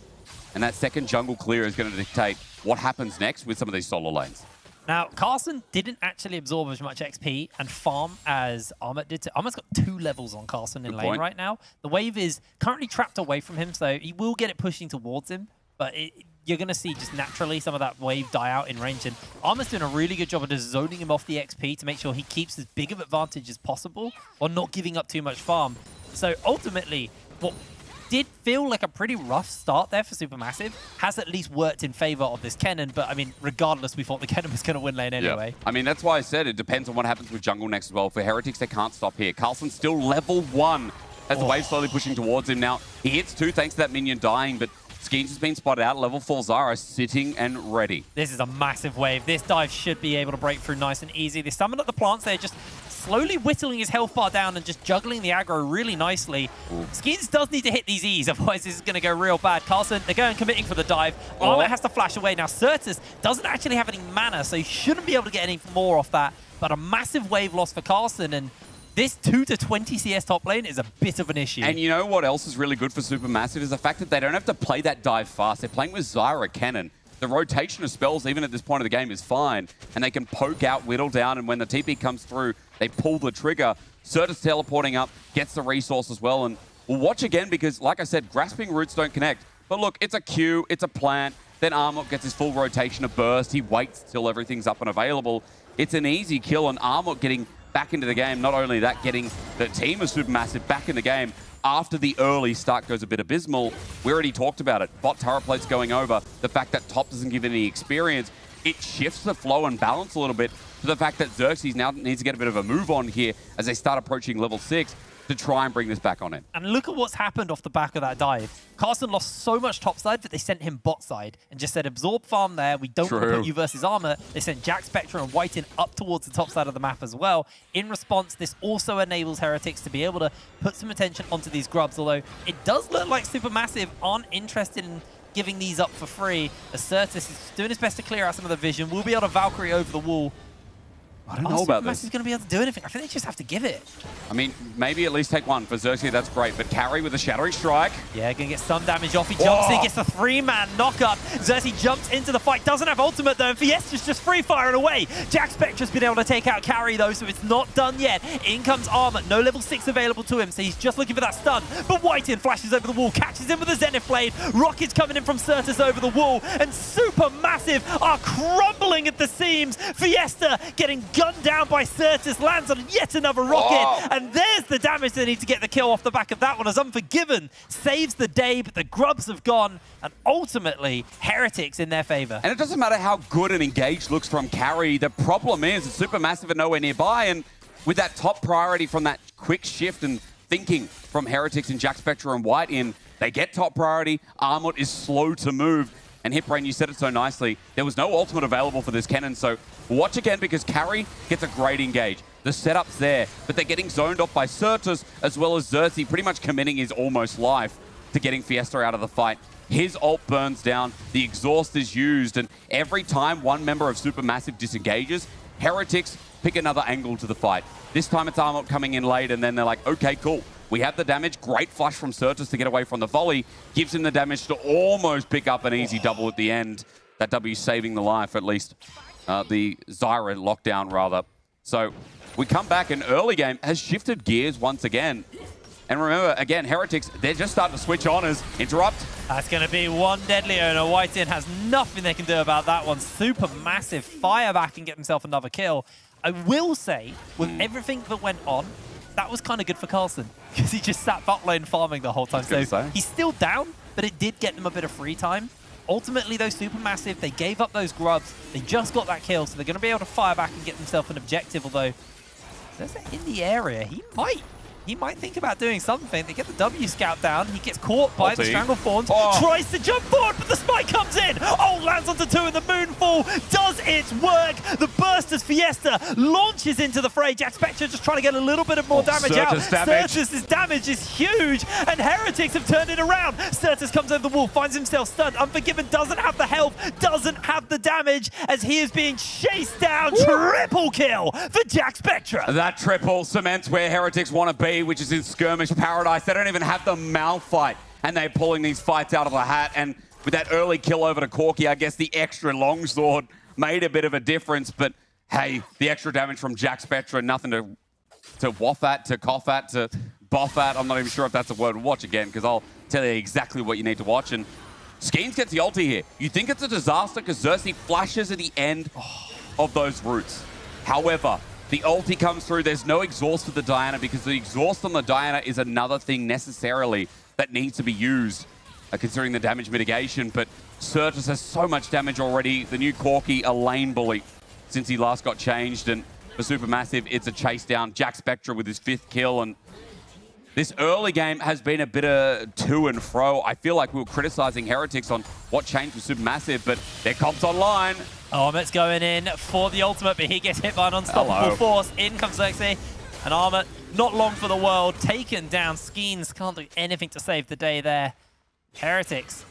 G: and that second jungle clear is going to dictate what happens next with some of these solo lanes.
I: Now, Carlson didn't actually absorb as much XP and farm as Armut did. Armut's got 2 levels on Carlson in lane right now. The wave is currently trapped away from him, so he will get it pushing towards him, but you're going to see just naturally some of that wave die out in range. And Armut's doing a really good job of just zoning him off the XP to make sure he keeps as big of advantage as possible while not giving up too much farm. So ultimately, what did feel like a pretty rough start there for Supermassive has at least worked in favor of this Kennen, but I mean, regardless, we thought the Kennen was going to win lane anyway.
G: I mean, that's why I said it depends on what happens with jungle next as well. For Heretics, they can't stop here. Carlson's still level 1 as the wave slowly pushing towards him. Now, he hits 2 thanks to that minion dying, but Skeens has been spotted out. Level 4 Zara sitting and ready.
I: This is a massive wave. This dive should be able to break through nice and easy. They summon up the plants. They're just slowly whittling his health bar down and just juggling the aggro really nicely. Skeens does need to hit these E's, otherwise this is going to go real bad. Carlson, they're going committing for the dive. Armut has to flash away. Now, Certus doesn't actually have any mana, so he shouldn't be able to get any more off that. But a massive wave loss for Carlson, and this 2 to 20 CS top lane is a bit of an issue.
G: And you know what else is really good for Supermassive is the fact that they don't have to play that dive fast. They're playing with Zyra Kennen. The rotation of spells, even at this point of the game, is fine. And they can poke out, whittle down, and when the TP comes through, they pull the trigger. Certus teleporting up, gets the resource as well. And we'll watch again because, like I said, grasping roots don't connect. But look, it's a Q, it's a plant. Then Armut gets his full rotation of burst. He waits till everything's up and available. It's an easy kill, and Armut getting back into the game. Not only that, getting the team of Supermassive back in the game after the early start goes a bit abysmal. We already talked about it. Bot turret plates going over. The fact that top doesn't give any experience. It shifts the flow and balance a little bit to the fact that Xerxes now needs to get a bit of a move on here as they start approaching level 6 to try and bring this back on in.
I: And look at what's happened off the back of that dive. Carlson lost so much top side that they sent him bot side and just said, absorb farm there. We don't want to put you versus Armut. They sent Jack, Spectre, and White in up towards the top side of the map as well. In response, this also enables Heretics to be able to put some attention onto these grubs, although it does look like Supermassive aren't interested in giving these up for free. As Certus is doing his best to clear out some of the vision. We'll be able to Valkyrie over the wall.
G: I don't know about this.
I: Supermassive's going to be able to do anything. I think they just have to give it.
G: I mean, maybe at least take one. For Xerxes, that's great. But carry with a Shattering Strike.
I: Yeah, going to get some damage off. He jumps in, gets the 3-man knockup. Xerxes jumps into the fight. Doesn't have ultimate, though. And Fiesta's just free-firing away. Jack Spectre's been able to take out Carry, though, so it's not done yet. In comes Armut. No level 6 available to him, so he's just looking for that stun. But Whiten flashes over the wall, catches him with a Zenith Blade. Rockets coming in from Certus over the wall. And Supermassive are crumbling at the seams. Fiesta getting gunned down by Certus, lands on yet another rocket, and there's the damage they need to get the kill off the back of that one as Unforgiven saves the day, but the grubs have gone, and ultimately, Heretics in their favor.
G: And it doesn't matter how good and engaged looks from Carry, the problem is that Supermassive are nowhere nearby, and with that top priority from that quick shift and thinking from Heretics and Jack Spectre and White in, they get top priority, Armut is slow to move, and Hitbrain, you said it so nicely, there was no ultimate available for this Kennen, so watch again because Carry gets a great engage. The setup's there, but they're getting zoned off by Certus as well as Xerxes, pretty much committing his almost life. to getting Fiesta out of the fight. His ult burns down, the exhaust is used, and every time one member of Supermassive disengages, Heretics pick another angle to the fight. This time it's Armut coming in late, and then they're like, okay, cool. We have the damage. Great flush from Certus to get away from the volley. Gives him the damage to almost pick up an easy double at the end. That W saving the life, at least. The Zyra lockdown, rather. So we come back, and early game has shifted gears once again. And remember, again, Heretics, they're just starting to switch on as Interrupt.
I: That's going to be one deadly owner. Whitein has nothing they can do about that one. Supermassive fire back and get himself another kill. I will say, with everything that went on, that was kind of good for Carlson because he just sat bot lane farming the whole time. So he's still down, but it did get them a bit of free time. Ultimately, though, Supermassive, they gave up those grubs. They just got that kill, so they're going to be able to fire back and get themselves an objective, although there's in the area. He might think about doing something. They get the W scout down. He gets caught by the Stranglethorns. Tries to jump forward, but the spike comes in. Oh, lands onto two in the Moonfall. Does its work. The burst as Fiesta launches into the fray. Jack Spectre just trying to get a little bit of more damage out. Certus' damage is huge, and Heretics have turned it around. Certus comes over the wall, finds himself stunned. Unforgiven doesn't have the health, doesn't have the damage, as he is being chased down. Triple kill for Jack Spectre.
G: That triple cements where Heretics want to be, which is in skirmish paradise. They don't even have the Malphite, and they're pulling these fights out of the hat. And with that early kill over to Corki, I guess the extra longsword made a bit of a difference. But hey, the extra damage from Jack Spectre, nothing to waff at, to cough at, to boff at. I'm not even sure if that's a word to watch again, because I'll tell you exactly what you need to watch. And Skeens gets the ulti here. You think it's a disaster because Xerxes flashes at the end of those roots. However, the ulti comes through. There's no exhaust for the Diana because the exhaust on the Diana is another thing necessarily that needs to be used, considering the damage mitigation. But Certus has so much damage already. The new Corki, a lane bully since he last got changed. And for Supermassive, it's a chase down. Jack Spectre with his 5th kill. And this early game has been a bit of to and fro. I feel like we were criticizing Heretics on what changed with Supermassive, but their comp's online.
I: Armut's going in for the ultimate, but he gets hit by an unstoppable force. In comes Lexi, and Armut, not long for the world, taken down. Skeens can't do anything to save the day there. Heretics,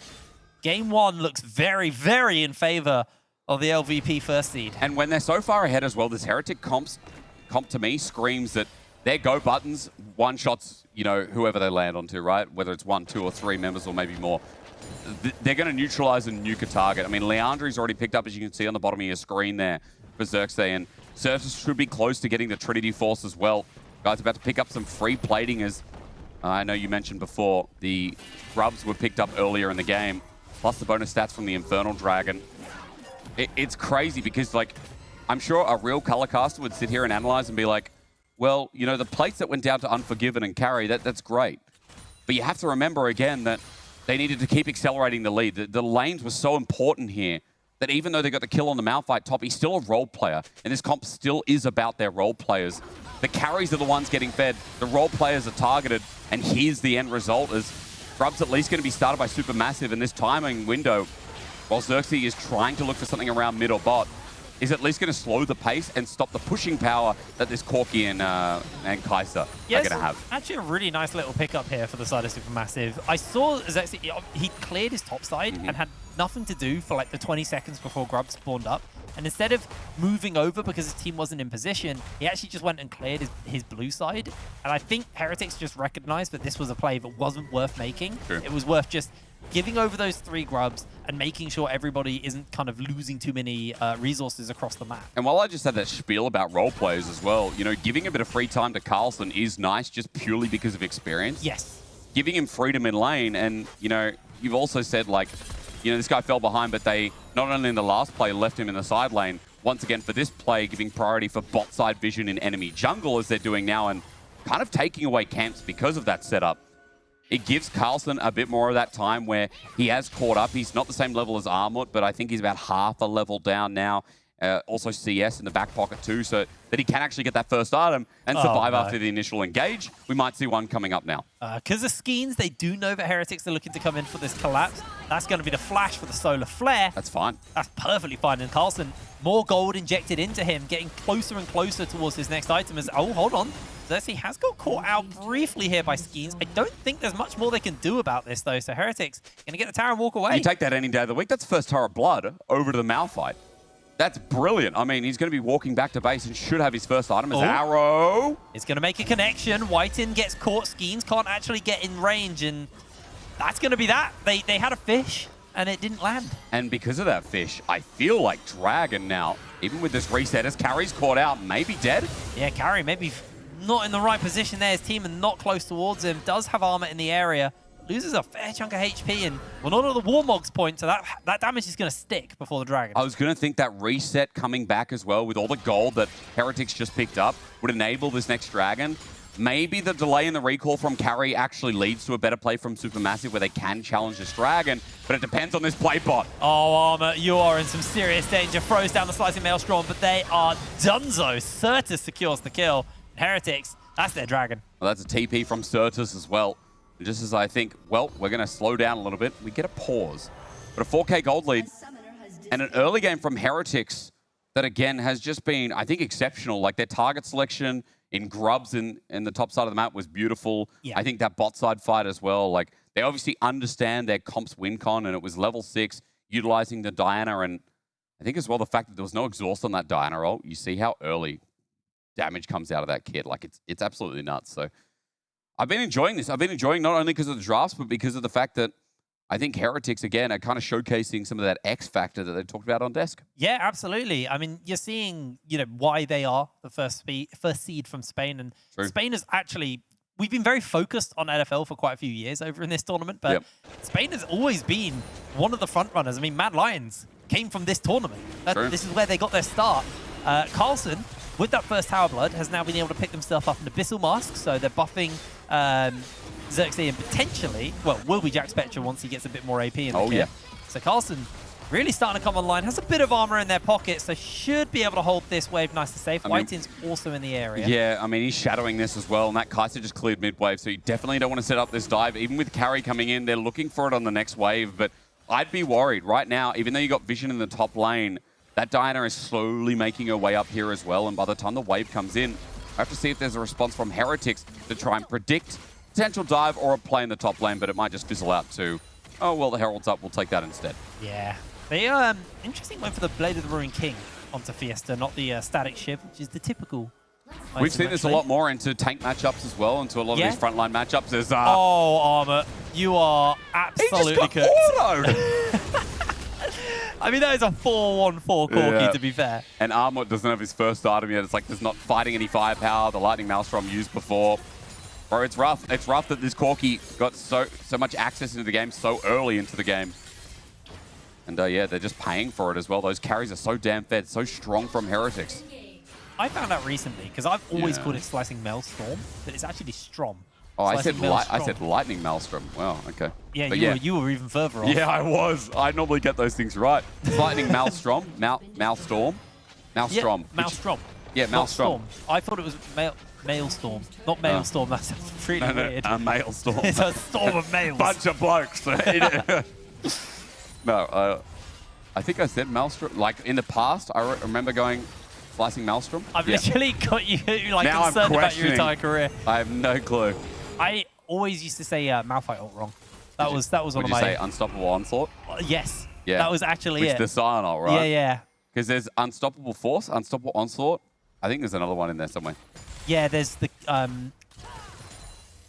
I: game 1 looks very, very in favor of the LVP first seed.
G: And when they're so far ahead as well, this Heretic comp to me screams that their go buttons one-shots, you know, whoever they land onto, right? Whether it's 1, 2, or 3 members or maybe more. They're going to neutralize and nuke a target. I mean, Leandri's already picked up, as you can see on the bottom of your screen there, for Xerxes, and Certus should be close to getting the Trinity Force as well. Guys about to pick up some free plating, as I know you mentioned before, the grubs were picked up earlier in the game, plus the bonus stats from the Infernal Dragon. It's crazy because, like, I'm sure a real color caster would sit here and analyze and be like, well, you know, the plates that went down to Unforgiven and Carry, that's great. But you have to remember again that they needed to keep accelerating the lead. The lanes were so important here that even though they got the kill on the Malphite top, he's still a role player. And this comp still is about their role players. The carries are the ones getting fed. The role players are targeted. And here's the end result, as Grub's at least going to be started by Supermassive in this timing window, while Xerxes is trying to look for something around mid or bot, is at least going to slow the pace and stop the pushing power that this Corki and Kaiser are going to have.
I: Actually a really nice little pickup here for the side of Supermassive. I saw Xerxes, he cleared his top side and had nothing to do for like the 20 seconds before Grub spawned up. And instead of moving over because his team wasn't in position, he actually just went and cleared his blue side. And I think Heretics just recognized that this was a play that wasn't worth making.
G: True.
I: It was worth just giving over those 3 grubs and making sure everybody isn't kind of losing too many resources across the map.
G: And while I just had that spiel about role players as well, you know, giving a bit of free time to Carlson is nice just purely because of experience.
I: Yes.
G: Giving him freedom in lane, and, you know, you've also said, like, you know, this guy fell behind, but they, not only in the last play, left him in the side lane, once again for this play, giving priority for bot side vision in enemy jungle as they're doing now, and kind of taking away camps because of that setup. It gives Carlson a bit more of that time where he has caught up. He's not the same level as Armut, but I think he's about half a level down now. Also CS in the back pocket too, so that he can actually get that first item and survive after the initial engage. We might see one coming up now.
I: Because the Skeens, they do know that Heretics are looking to come in for this collapse. That's going to be the flash for the Solar Flare.
G: That's fine.
I: That's perfectly fine. And Carlson, more gold injected into him, getting closer and closer towards his next item as, oh, hold on. Xerxes has got caught out briefly here by Skeens. I don't think there's much more they can do about this, though. So Heretics going to get the tower and walk away.
G: You take that any day of the week. That's first Tower of Blood over to the Malphite. That's brilliant. I mean, he's going to be walking back to base and should have his first item as Arrow.
I: It's going to make a connection. Whiten gets caught. Skeens can't actually get in range, and that's going to be that. They had a fish, and it didn't land.
G: And because of that fish, I feel like Dragon now, even with this reset, as Carrie's caught out, maybe dead.
I: Yeah, Carrie maybe not in the right position there. His team are not close towards him. Does have armor in the area. Loses a fair chunk of HP, and well, not at the Warmog's point, so that damage is going to stick before the Dragon.
G: I was going to think that reset coming back as well with all the gold that Heretics just picked up would enable this next Dragon. Maybe the delay in the recall from Carry actually leads to a better play from Supermassive where they can challenge this Dragon, but it depends on this play bot.
I: Oh, Armor, you are in some serious danger. Throws down the Slicing Maelstrom, but they are donezo. Certus secures the kill. Heretics, that's their Dragon.
G: Well, that's a TP from Certus as well. And just as I think, well, we're going to slow down a little bit, we get a pause. But a 4K gold lead and an early game from Heretics that, again, has just been, I think, exceptional. Like, their target selection in grubs in the top side of the map was beautiful.
I: Yeah.
G: I think that bot side fight as well. Like, they obviously understand their comp's win con, and it was level 6, utilizing the Diana. And I think as well the fact that there was no exhaust on that Diana roll. You see how early damage comes out of that kid. Like, it's absolutely nuts. So I've been enjoying this. I've been enjoying not only because of the drafts, but because of the fact that I think Heretics, again, are kind of showcasing some of that X factor that they talked about on Desk.
I: Yeah, absolutely. I mean, you're seeing, why they are the first seed from Spain. And
G: True.
I: Spain is actually, we've been very focused on NFL for quite a few years over in this tournament, but Spain has always been one of the front runners. I mean, Mad Lions came from this tournament. This is where they got their start. Carlson, with that first Tower Blood, has now been able to pick themselves up an Abyssal Mask, so they're buffing Xerxes and potentially, well, will be Jack Spectre once he gets a bit more AP in the kit.
G: Yeah.
I: So Carlson really starting to come online, has a bit of armor in their pocket, so should be able to hold this wave nice and safe. Whiten's also in the area.
G: Yeah, I mean, he's shadowing this as well, and that Kai'Sa just cleared mid-wave, so you definitely don't want to set up this dive. Even with Carry coming in, they're looking for it on the next wave, but I'd be worried right now, even though you got vision in the top lane, that Diana is slowly making her way up here as well, and by the time the wave comes in, I have to see if there's a response from Heretics to try and predict potential dive or a play in the top lane, but it might just fizzle out to, oh, well, the Herald's up, we'll take that instead.
I: Yeah. They interesting went for the Blade of the Ruined King onto Fiesta, not the static ship, which is the typical.
G: We've seen this a lot more into tank matchups as well, into a lot of these frontline matchups. There's,
I: oh, Armor, you are absolutely cooked. I mean, that is a 4-1-4 Corki, to be fair.
G: And Armor doesn't have his first item yet. It's like there's not fighting any firepower. The Lightning Maelstrom used before. Bro, it's rough. It's rough that this Corki got so much access into the game so early into the game. And yeah, they're just paying for it as well. Those carries are so damn fed, so strong from Heretics.
I: I found out recently, because I've always called it Slicing Maelstrom, but it's actually Strom.
G: Oh, I said Lightning Maelstrom. Wow, okay.
I: Yeah, you were even further off.
G: Yeah, I was. I normally get those things right. Lightning Maelstrom. Maelstrom. Maelstrom.
I: Yeah, Maelstrom.
G: Yeah, Maelstrom.
I: I thought it was Maelstrom. Not Maelstrom. That sounds really weird.
G: A Maelstrom.
I: It's a storm of mails.
G: Bunch of blokes. No, I think I said Maelstrom. Like, in the past, I remember going Slicing Maelstrom.
I: I've literally got you like concerned about your entire career.
G: I have no clue.
I: I always used to say Malphite ult wrong. That was one of my...
G: Would you say Unstoppable Onslaught?
I: Yes.
G: Yeah.
I: That was actually
G: Which the Scion ult, right?
I: Yeah.
G: Because there's Unstoppable Force, Unstoppable Onslaught. I think there's another one in there somewhere.
I: Yeah, there's the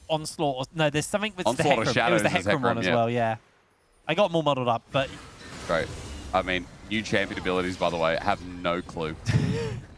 I: Onslaught. No, there's something with the Hecarim. It was the Hecarim one as well, yeah. I got more muddled up, but...
G: Great. I mean, new champion abilities, by the way, have no clue.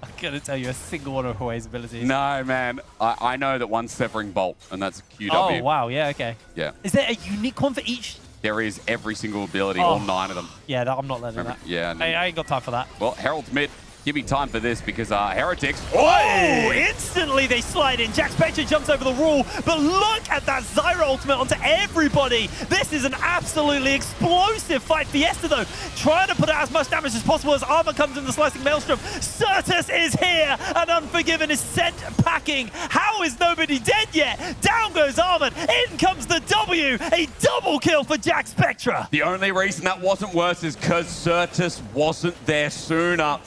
I: I couldn't tell you a single one of Huawei's abilities.
G: No, man. I know that one's Severing Bolt, and that's QW.
I: Oh, wow. Yeah, okay.
G: Yeah.
I: Is there a unique one for each?
G: There is every single ability, all 9 of them.
I: Yeah, I'm not letting that.
G: Yeah.
I: I ain't got time for that.
G: Well, Herald's mid. Give me time for this because Heretics...
I: Oh! Instantly they slide in. Jack Spectre jumps over the wall, but look at that Zyra ultimate onto everybody. This is an absolutely explosive fight. Fiesta, though, trying to put out as much damage as possible as Armor comes in the Slicing Maelstrom. Certus is here, and Unforgiven is sent packing. How is nobody dead yet? Down goes Armor. In comes the W. A double kill for Jack Spectre.
G: The only reason that wasn't worse is because Certus wasn't there sooner.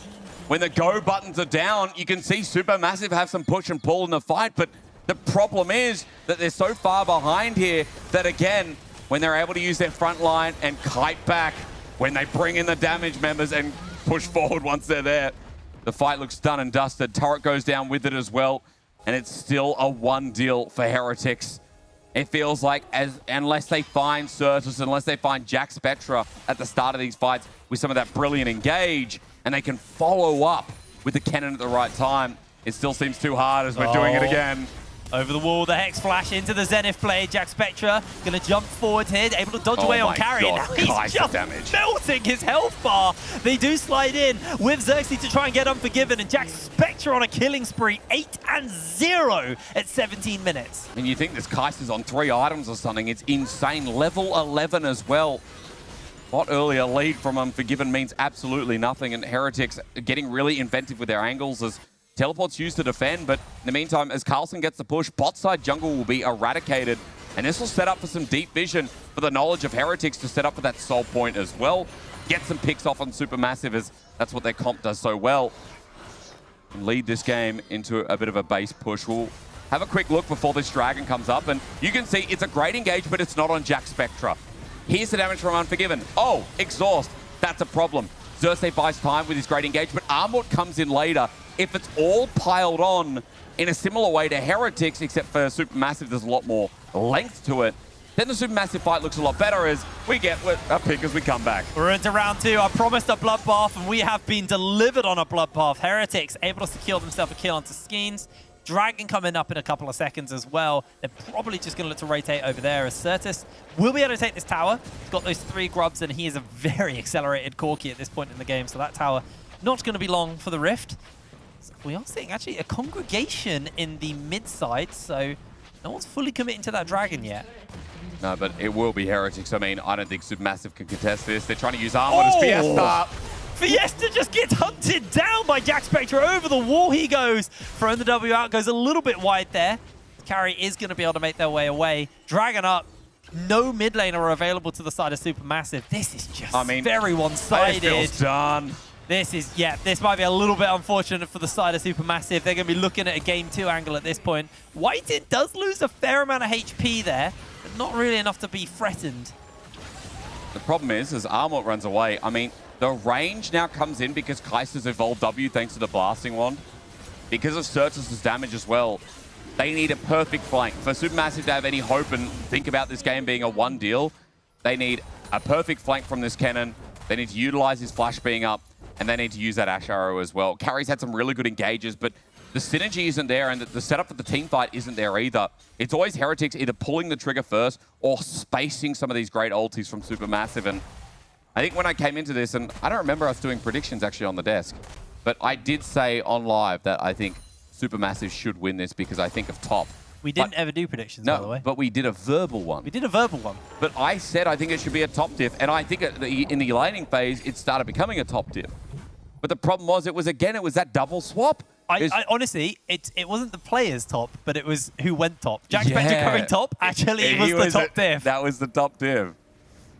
G: When the go buttons are down, you can see Supermassive have some push and pull in the fight, but
K: The problem is that they're so far behind here that, again, when they're able to use their front line and kite back, when they bring in the damage members and push forward once they're there, the fight looks done and dusted. Turret goes down with it as well, and it's still a 1 deal for Heretics. It feels like unless they find Certus, unless they find Jack Spectra at the start of these fights with some of that brilliant engage, and they can follow up with the cannon at the right time, it still seems too hard as we're doing it again.
I: Over the wall, the Hex Flash into the Zenith blade. Jack Spectra going to jump forward here, able to dodge away on carry.
K: God,
I: Now he's
K: Kaiser
I: just
K: damage.
I: melting his health bar. They do slide in with Xerxes to try and get Unforgiven, and Jack Spectra on a killing spree, 8-0 at 17 minutes.
K: And you think this Kaiser's on 3 items or something. It's insane. Level 11 as well. What earlier lead from Unforgiven means absolutely nothing, and Heretics are getting really inventive with their angles as Teleport's used to defend, but in the meantime, as Carlson gets the push, bot side jungle will be eradicated, and this will set up for some deep vision for the knowledge of Heretics to set up for that soul point as well. Get some picks off on Supermassive, as that's what their comp does so well. And lead this game into a bit of a base push. We'll have a quick look before this Dragon comes up, and you can see it's a great engage, but it's not on Jack Spectra. Here's the damage from Unforgiven. Oh, exhaust. That's a problem. Xerxes buys time with his great engage, but Armort comes in later. If it's all piled on in a similar way to Heretics, except for Supermassive, there's a lot more length to it, then the Supermassive fight looks a lot better as we get a pick as we come back.
I: We're into round 2. I promised a bloodbath, and we have been delivered on a bloodbath. Heretics able to secure themselves a kill onto Skeens. Dragon coming up in a couple of seconds as well. They're probably just going to look to rotate over there as Certus will be able to take this tower. He's got those 3 grubs, and he is a very accelerated Corki at this point in the game, so that tower not going to be long for the Rift. We are seeing actually a congregation in the mid side, so no one's fully committing to that Dragon yet.
K: No, but it will be Heretics. I mean, I don't think Supermassive can contest this. They're trying to use Armor as Fiesta.
I: Fiesta just gets hunted down by Jack Spectra. Over the wall he goes. Throwing the W out, goes a little bit wide there. Carry is going to be able to make their way away. Dragon up. No mid laner available to the side of Supermassive. This is just very one-sided.
K: Feels done.
I: This might be a little bit unfortunate for the side of Supermassive. They're going to be looking at a Game 2 angle at this point. Whited does lose a fair amount of HP there, but not really enough to be threatened.
K: The problem is, as Armort runs away, I mean, the range now comes in because Kaiser's evolved W thanks to the Blasting Wand. Because of Certus' damage as well, they need a perfect flank. For Supermassive to have any hope and think about this game being a 1 deal, they need a perfect flank from this cannon. They need to utilize his flash being up, and they need to use that Ash Arrow as well. Carry's had some really good engages, but the synergy isn't there, and the setup for the team fight isn't there either. It's always Heretics either pulling the trigger first or spacing some of these great ultis from Supermassive. And I think when I came into this, and I don't remember us doing predictions actually on the desk, but I did say on live that I think Supermassive should win this because I think of top.
I: We didn't ever do predictions, by the way.
K: But we did a verbal one.
I: We did a verbal one.
K: But I said I think it should be a top diff, and I think in the laning phase, it started becoming a top diff. But the problem was, it was that double swap.
I: I honestly, it wasn't the players top, but it was who went top. Jack Spectra coming top actually was the top diff.
K: That was the top diff.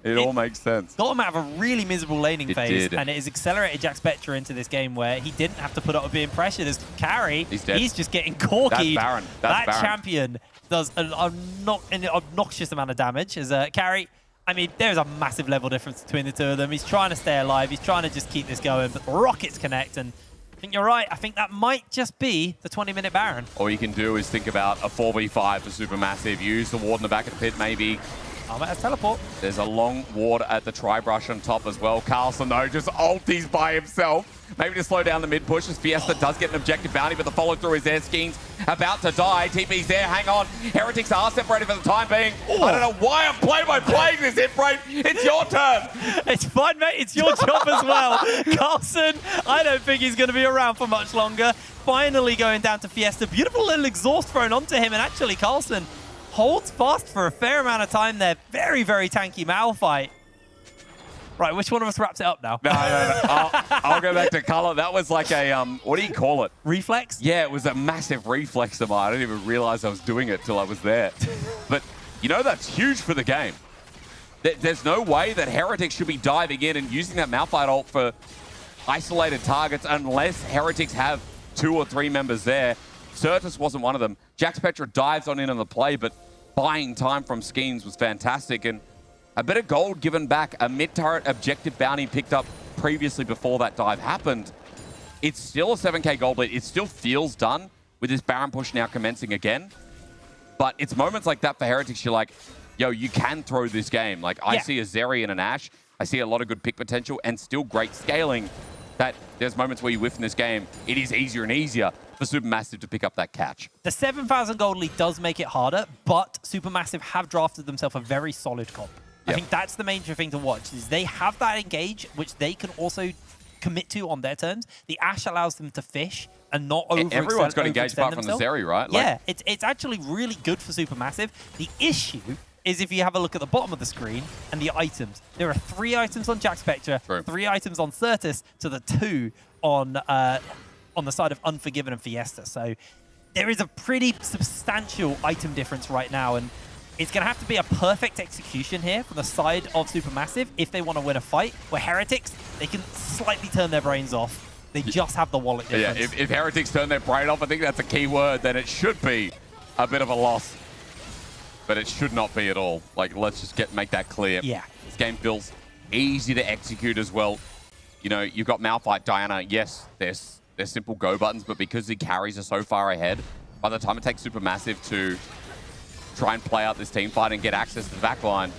K: It all makes sense.
I: Got him out of a really miserable laning phase, and it has accelerated Jack Spectra into this game where he didn't have to put up with being pressured as Carry. He's just getting corkied.
K: That's Baron.
I: That champion does an obnoxious amount of damage as Carry. I mean, there's a massive level difference between the two of them. He's trying to stay alive. He's trying to just keep this going, but the rockets connect, and I think you're right. I think that might just be the 20-minute Baron.
K: All you can do is think about a 4v5 for Supermassive. Use the ward in the back of the pit, maybe.
I: Armor has teleport.
K: There's a long ward at the Tri-Brush on top as well. Carlson, though, just ulties by himself. Maybe to slow down the mid push as Fiesta does get an objective bounty, but the follow-through is there. Skeens about to die. TP's there. Hang on. Heretics are separated for the time being. I don't know why I'm playing this, Hipbrain. It's your turn.
I: It's fine, mate. It's your job as well. Carlson, I don't think he's going to be around for much longer. Finally going down to Fiesta. Beautiful little exhaust thrown onto him, and actually Carlson holds fast for a fair amount of time there. Very, very tanky Malphite. Right, which one of us wraps it up now?
K: No. I'll go back to color. That was like a, what do you call it?
I: Reflex?
K: Yeah, it was a massive reflex of mine. I didn't even realize I was doing it till I was there. But, you know, that's huge for the game. There's no way that Heretics should be diving in and using that Malphite ult for isolated targets unless Heretics have 2 or 3 members there. Certus wasn't one of them. Jax Petra dives on in on the play, but buying time from Skeens was fantastic. And a bit of gold given back, a mid-turret objective bounty picked up previously before that dive happened. It's still a 7k gold lead. It still feels done with this Baron push now commencing again. But it's moments like that for Heretics, you're like, yo, you can throw this game. Like, I see a Zeri and an Ashe. I see a lot of good pick potential and still great scaling. That there's moments where you whiff in this game. It is easier and easier for Supermassive to pick up that catch.
I: The 7,000 gold lead does make it harder, but Supermassive have drafted themselves a very solid comp. I think that's the major thing to watch, is they have that engage, which they can also commit to on their terms. The Ashe allows them to fish and not
K: Everyone's got engaged apart from the Zeri, right?
I: Yeah, it's actually really good for Supermassive. The issue is if you have a look at the bottom of the screen and the items. There are 3 items on Jax Spectre, 3 items on Certus, to the 2 on the side of Unforgiven and Fiesta. So there is a pretty substantial item difference right now, and it's going to have to be a perfect execution here from the side of Supermassive if they want to win a fight. Where Heretics, they can slightly turn their brains off. They just have the wallet difference.
K: Yeah, if Heretics turn their brain off, I think that's a key word, then it should be a bit of a loss. But it should not be at all. Like, let's just make that clear.
I: Yeah.
K: This game feels easy to execute as well. You know, you've got Malphite, Diana. Yes, there's simple go buttons, but because the carries are so far ahead, by the time it takes Supermassive to try and play out this team fight and get access to the backline,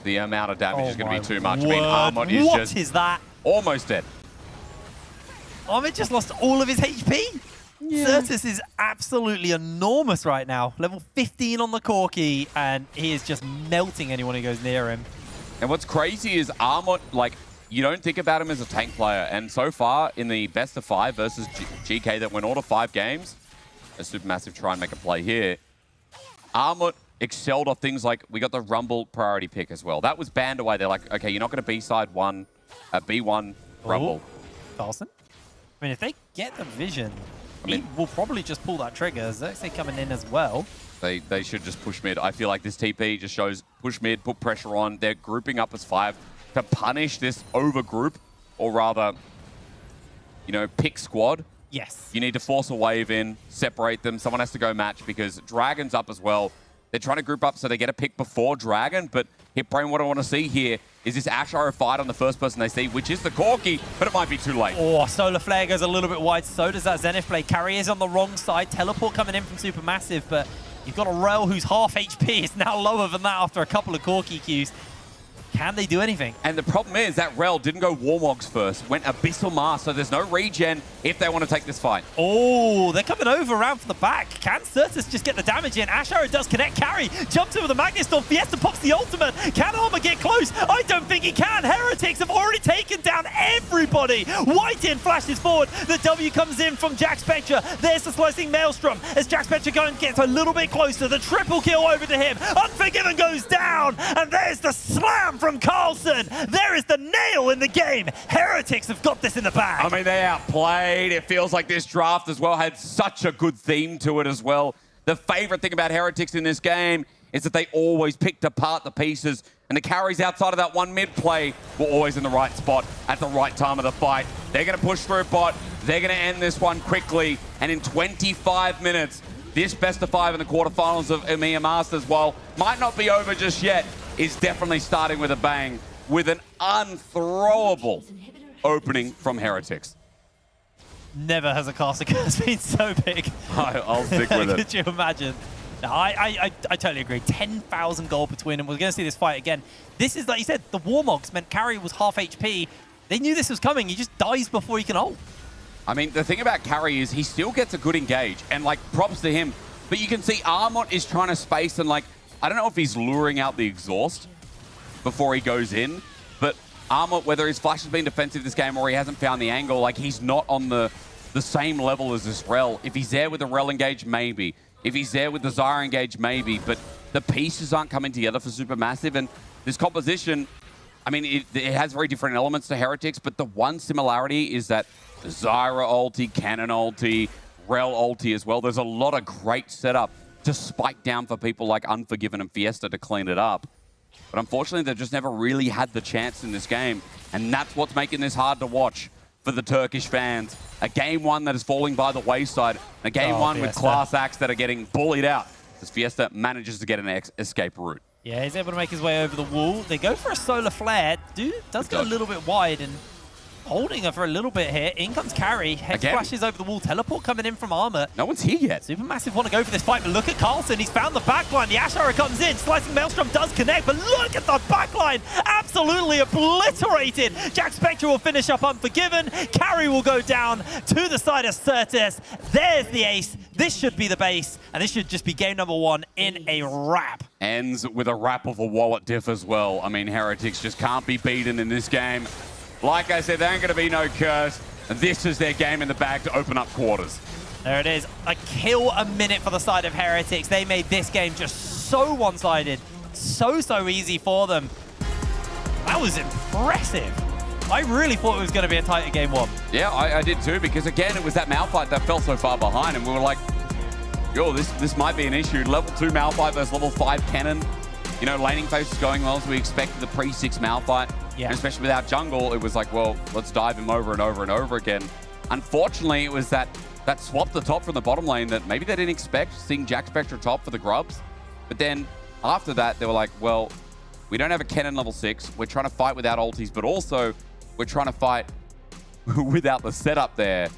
K: the amount of damage is going to be too much.
I: Word.
K: I mean, Armut is
I: What
K: just
I: is that?
K: almost dead.
I: Armut just lost all of his HP. Certus is absolutely enormous right now. Level 15 on the Corki, and he is just melting anyone who goes near him.
K: And what's crazy is Armut, like, you don't think about him as a tank player. And so far, in the best of 5 versus GK that went all to 5 games, a Supermassive try and make a play here, Armut excelled off things like, we got the Rumble priority pick as well. That was banned away. They're like, okay, you're not going to B-side B1 Rumble.
I: Carlson? I mean, if they get the vision, he will probably just pull that trigger. Xerxes coming in as well.
K: They should just push mid. I feel like this TP just shows push mid, put pressure on. They're grouping up as 5 to punish this over group, or rather, you know, pick squad.
I: Yes.
K: You need to force a wave in, separate them. Someone has to go match because Dragon's up as well. They're trying to group up so they get a pick before Dragon, but Hitbrain, what I want to see here is this Ashe Arrow fight on the first person they see, which is the Corki, but it might be too late.
I: Oh, Solar Flare goes a little bit wide. So does that Zenith Blade. Carry is on the wrong side. Teleport coming in from Supermassive, but you've got a Rel who's half HP. It's now lower than that after a couple of Corki Qs. Can they do anything?
K: And the problem is that Rel didn't go Warmogs first, went Abyssal Mass, so there's no regen if they want to take this fight.
I: Oh, they're coming over around from the back. Can Certus just get the damage in? Ashe Arrow does connect. Carry jumps over the Magnet Storm. Fiesta pops the ultimate. Can Armor get close? I don't think he can. Heretics have already taken down everybody. White-In flashes forward. The W comes in from Jax Spectre. There's the slicing Maelstrom as Jax Spectre gets a little bit closer. The triple kill over to him. Unforgiven goes down, and there's the slam from Carlson. There is the nail in the game. Heretics have got this in the bag.
K: I mean, they outplayed. It feels like this draft as well had such a good theme to it as well. The favorite thing about Heretics in this game is that they always picked apart the pieces, and the carries outside of that one mid play were always in the right spot at the right time of the fight. They're going to push through bot. They're going to end this one quickly, and in 25 minutes, this best of 5 in the quarterfinals of EMEA Masters, while might not be over just yet, is definitely starting with a bang, with an unthrowable opening from Heretics.
I: Never has a caster curse been so big.
K: I'll stick with it.
I: Could you imagine? No, I totally agree. 10,000 gold between them. We're going to see this fight again. This is, like you said, the Warmogs meant Carry was half HP. They knew this was coming. He just dies before he can ult.
K: I mean, the thing about Carry is he still gets a good engage, and, like, props to him. But you can see Armut is trying to space and, like, I don't know if he's luring out the exhaust before he goes in, but Armut, whether his flash has been defensive this game or he hasn't found the angle, like, he's not on the same level as this Rel. If he's there with the Rel engage, maybe. If he's there with the Zyra engage, maybe. But the pieces aren't coming together for Supermassive, and this composition, I mean, it has very different elements to Heretics, but the one similarity is that Zyra ulti, Cannon ulti, Rel ulti as well. There's a lot of great setup to spike down for people like Unforgiven and Fiesta to clean it up. But unfortunately, they've just never really had the chance in this game. And that's what's making this hard to watch for the Turkish fans. A game one that is falling by the wayside. A game one with
I: Fiesta.
K: class acts that are getting bullied out as Fiesta manages to get an escape route.
I: Yeah, he's able to make his way over the wall. They go for a solar flare. Dude does get a little bit wide and holding her for a little bit here. In comes Carry. Hex
K: Again.
I: flashes over the wall. Teleport coming in from Armor.
K: No one's here yet.
I: Supermassive want to go for this fight, but look at Carlson. He's found the backline. The Ash Arrow comes in. Slicing Maelstrom does connect, but look at the backline. Absolutely obliterated. Jack Spectre will finish up Unforgiven. Carry will go down to the side of Certus. There's the ace. This should be the base, and this should just be game number 1 in a wrap.
K: Ends with a wrap of a wallet diff as well. I mean, Heretics just can't be beaten in this game. Like I said, there ain't going to be no curse. This is their game in the bag to open up quarters.
I: There it is. A kill a minute for the side of Heretics. They made this game just so one-sided. So easy for them. That was impressive. I really thought it was going to be a tighter game 1.
K: Yeah, I did too, because again, it was that Malphite that fell so far behind, and we were like, yo, this might be an issue. Level 2 Malphite versus level 5 Cannon. You know, laning phase is going well as we expected the pre-6 Malphite.
I: Yeah.
K: And especially without jungle, it was like, well, let's dive him over and over and over again. Unfortunately, it was that swap the top from the bottom lane that maybe they didn't expect, seeing Jack Spectre top for the grubs. But then after that, they were like, well, we don't have a Cannon level 6. We're trying to fight without ultis, but also we're trying to fight without the setup there.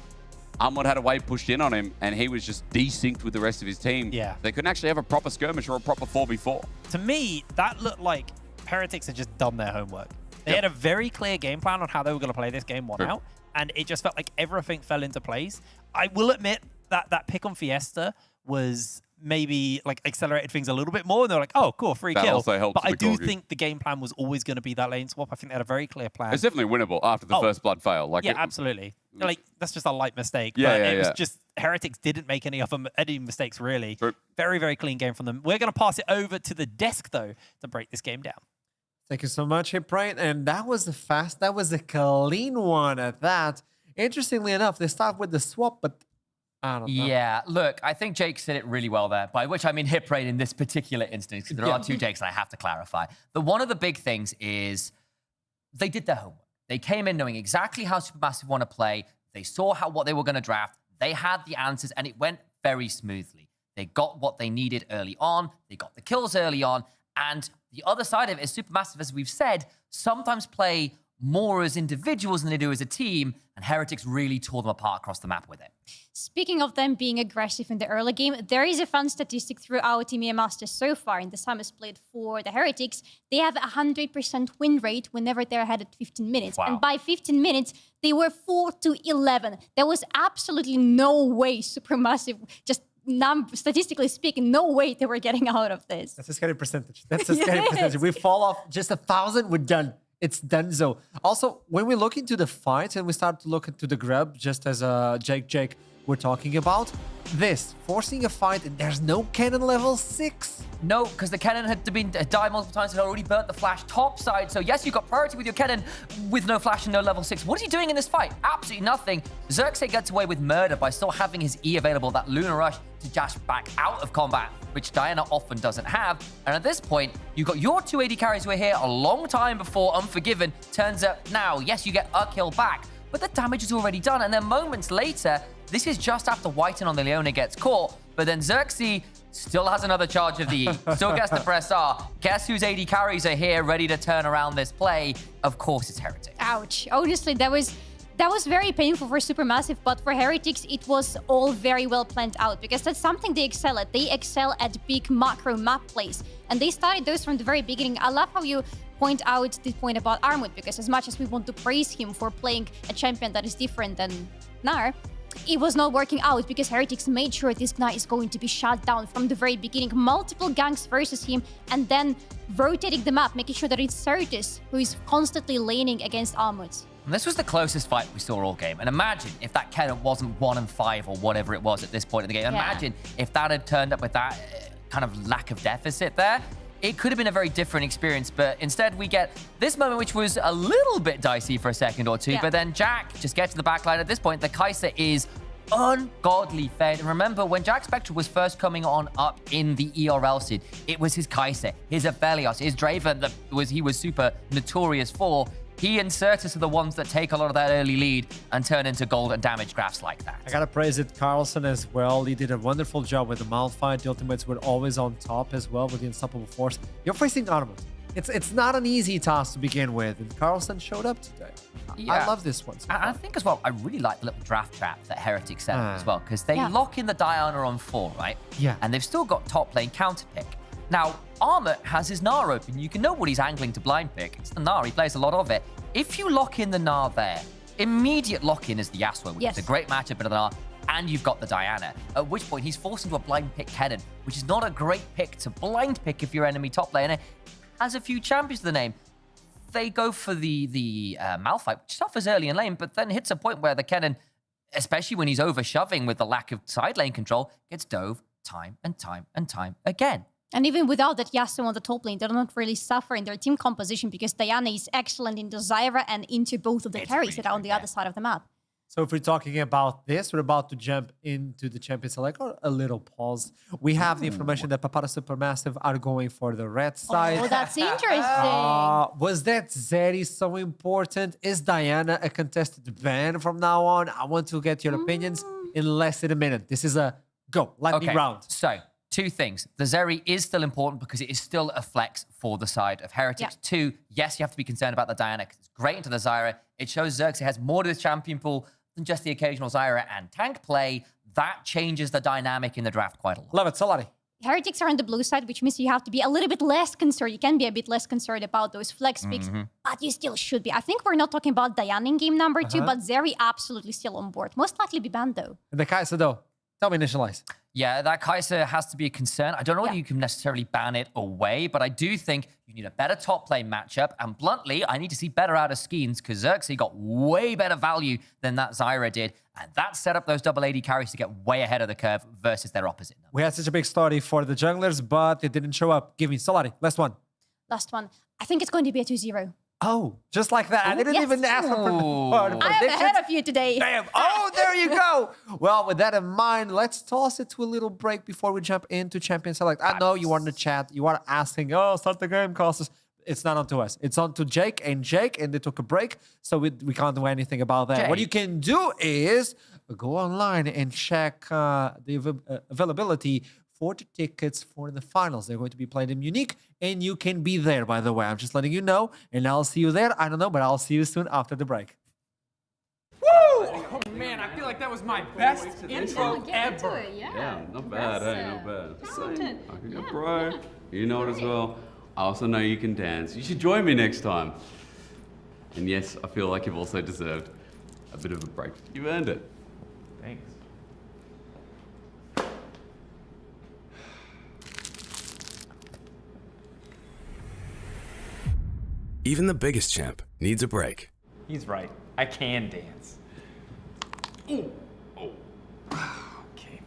K: Umwood had a wave pushed in on him, and he was just desynced with the rest of his team.
I: Yeah.
K: They couldn't actually have a proper skirmish or a proper 4v4.
I: To me, that looked like Heretics had just done their homework. They had a very clear game plan on how they were going to play this game 1 out, and it just felt like everything fell into place. I will admit that that pick on Fiesta was maybe like accelerated things a little bit more, and they're like, oh, cool, free
K: That
I: kill.
K: also helps
I: But I
K: the
I: do
K: Gorgie.
I: think the game plan was always going to be that lane swap. I think they had a very clear plan.
K: It's definitely winnable after the first blood fail. Like
I: Yeah, absolutely. Like, that's just a light mistake.
K: Yeah,
I: but
K: yeah,
I: it was
K: yeah.
I: just Heretics didn't make any mistakes, really.
K: True.
I: Very clean game from them. We're going to pass it over to the desk, though, to break this game down.
F: Thank you so much, Hipbright. And that was a clean one at that. Interestingly enough, they start with the swap, but I don't know.
H: Yeah, look, I think Jake said it really well there, by which I mean hip rate in this particular instance, because there are 2 Jakes that I have to clarify. One of the big things is they did their homework. They came in knowing exactly how Supermassive want to play. They saw what they were going to draft. They had the answers, and it went very smoothly. They got what they needed early on. They got the kills early on. And the other side of it is Supermassive, as we've said, sometimes play more as individuals than they do as a team, and Heretics really tore them apart across the map with it.
J: Speaking of them being aggressive in the early game, there is a fun statistic throughout EMEA Masters so far in the summer split for the Heretics. They have a 100% win rate whenever they're ahead at 15 minutes.
H: Wow.
J: And by 15 minutes, they were 4-11. There was absolutely no way Supermassive, just statistically speaking, no way they were getting out of this.
F: That's a scary percentage. That's a scary percentage. We fall off just 1,000, we're done. It's done so. Also, when we look into the fight and we start to look into the grab, just as Jake we're talking about, this, forcing a fight, and there's no cannon level 6.
H: No, because the cannon had died multiple times and had already burnt the flash top side. So yes, you got priority with your cannon with no flash and no level 6. What is he doing in this fight? Absolutely nothing. Xerxes gets away with murder by still having his E available, that Lunar Rush to dash back out of combat, which Diana often doesn't have. And at this point, you've got your 2 AD carries who were here a long time before Unforgiven turns up now. Yes, you get a kill back, but the damage is already done. And then moments later, this is just after Whiten on the Leona gets caught, but then Xerxes still has another charge of the E, still gets to press R. Guess whose AD carries are here ready to turn around this play? Of course, it's Heretic.
J: Ouch. Honestly, that was very painful for Supermassive, but for Heretics, it was all very well planned out because that's something they excel at. They excel at big macro map plays, and they started those from the very beginning. I love how you point out the point about Armut, because as much as we want to praise him for playing a champion that is different than Gnar, it was not working out because Heretics made sure this Gnar is going to be shut down from the very beginning. Multiple ganks versus him, and then rotating the map, making sure that it's Certus who is constantly laning against Armut.
H: And this was the closest fight we saw all game. And imagine if that cannon wasn't 1-5 or whatever it was at this point in the game. Imagine if that had turned up with that kind of lack of deficit there. It could have been a very different experience, but instead we get this moment, which was a little bit dicey for a second or two, but then Jack just gets to the backline. At this point, the Kai'Sa is ungodly fed. And remember, when Jack Spectre was first coming on up in the ERL scene, it was his Kai'Sa, his Aphelios, his Draven that he was super notorious for. He and Certus are the ones that take a lot of that early lead and turn into gold and damage graphs like that.
F: I gotta praise it, Carlson as well. He did a wonderful job with the Malphite. The ultimates were always on top as well with the Unstoppable Force. You're facing Armut. It's not an easy task to begin with, and Carlson showed up today. I love this one.
H: And I think as well, I really like the little draft trap that Heretic set up as well, because they lock in the Diana on 4, right?
F: Yeah.
H: And they've still got top lane counter pick. Now, Armut has his Gnar open. You can know what he's angling to blind pick. It's the Gnar. He plays a lot of it. If you lock in the Gnar there, immediate lock-in is the Yasuo, which is a great matchup in the Gnar, and you've got the Diana. At which point, he's forced into a blind pick Kennen, which is not a great pick to blind pick if your enemy top laner has a few champions to the name. They go for the Malphite, which suffers early in lane, but then hits a point where the Kennen, especially when he's over-shoving with the lack of side lane control, gets dove time and time and time again.
J: And even without that Yasuo on the top lane, they're not really suffering their team composition because Diana is excellent into Zyra and into both of the carries that are on the other side of the map.
F: So if we're talking about this, we're about to jump into the Champion Select, or a little pause. We have the information that Papara Supermassive are going for the red side.
J: Oh, that's interesting.
F: Was that Zeri so important? Is Diana a contested ban from now on? I want to get your opinions in less than a minute. This is a go, lightning round.
H: So, 2 things. The Zeri is still important because it is still a flex for the side of Heretics. 2, yes, you have to be concerned about the Diana because it's great into the Zyra. It shows Xerxes has more to his champion pool than just the occasional Zyra and tank play. That changes the dynamic in the draft quite a lot.
F: Love it, Solari.
J: Heretics are on the blue side, which means you have to be a little bit less concerned. You can be a bit less concerned about those flex picks, but you still should be. I think we're not talking about Diana in game number 2, but Zeri absolutely still on board. Most likely be banned, though.
F: And the Kai'Sa, though. Tell me initialize.
H: Yeah, that Kai'Sa has to be a concern. I don't know whether you can necessarily ban it away, but I do think you need a better top lane matchup. And bluntly, I need to see better out of Skeens because Xerxes got way better value than that Zyra did. And that set up those double AD carries to get way ahead of the curve versus their opposite.
F: We had such a big story for the junglers, but it didn't show up. Give me Solari. Last one.
J: Last one. I think it's going to be a 2-0.
F: Oh, just like that. I didn't even ask for the
J: I am ahead of you today.
F: Damn. Oh, there you go. Well, with that in mind, let's toss it to a little break before we jump into Champion Select. I know you are in the chat. You are asking, oh, start the game, Costas. It's not on to us. It's on to Jake, and they took a break, so we can't do anything about that.
H: Jake.
F: What you can do is go online and check the availability for the tickets for the finals. They're going to be played in Munich, and you can be there, by the way. I'm just letting you know, and I'll see you there. I don't know, but I'll see you soon after the break.
L: Woo! Oh man, I feel like that was my best intro ever.
G: Yeah, not bad, not bad. Just saying, I can go pro. You know it as well. I also know you can dance. You should join me next time. And yes, I feel like you've also deserved a bit of a break. You've earned it.
L: Thanks.
M: Even the biggest champ needs a break.
L: He's right. I can dance. Ooh. Oh. Okay.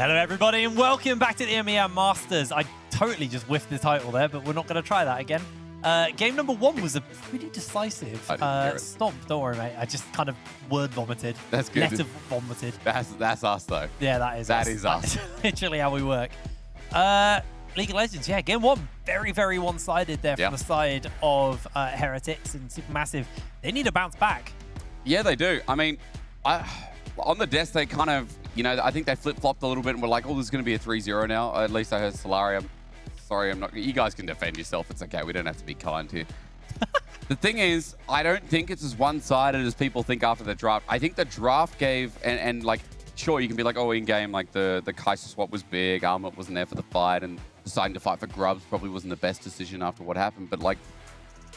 I: Hello, everybody, and welcome back to the EMEA Masters. I totally just whiffed the title there, but we're not going to try that again. Game number 1 was a pretty decisive. Stop, don't worry, mate. I just kind of word vomited.
G: That's good.
I: Letter vomited.
G: That's us, though.
I: Yeah, that is
G: us.
I: That's literally how we work. League of Legends, yeah, game 1, very, very one-sided there from the side of Heretics and Supermassive. They need to bounce back. Yeah, they do. I mean, on the desk, they kind of, I think they flip-flopped a little bit and were like, oh, this is going to be a 3-0 now. At least I heard Solari. I'm sorry, I'm not. You guys can defend yourself. It's okay. We don't have to be kind here. The thing is, I don't think it's as one-sided as people think after the draft. I think the draft gave, and like, sure, you can be like, oh, in-game, like, the Kaiser swap was big. Armut wasn't there for the fight, and deciding to fight for Grubs probably wasn't the best decision after what happened. But, like,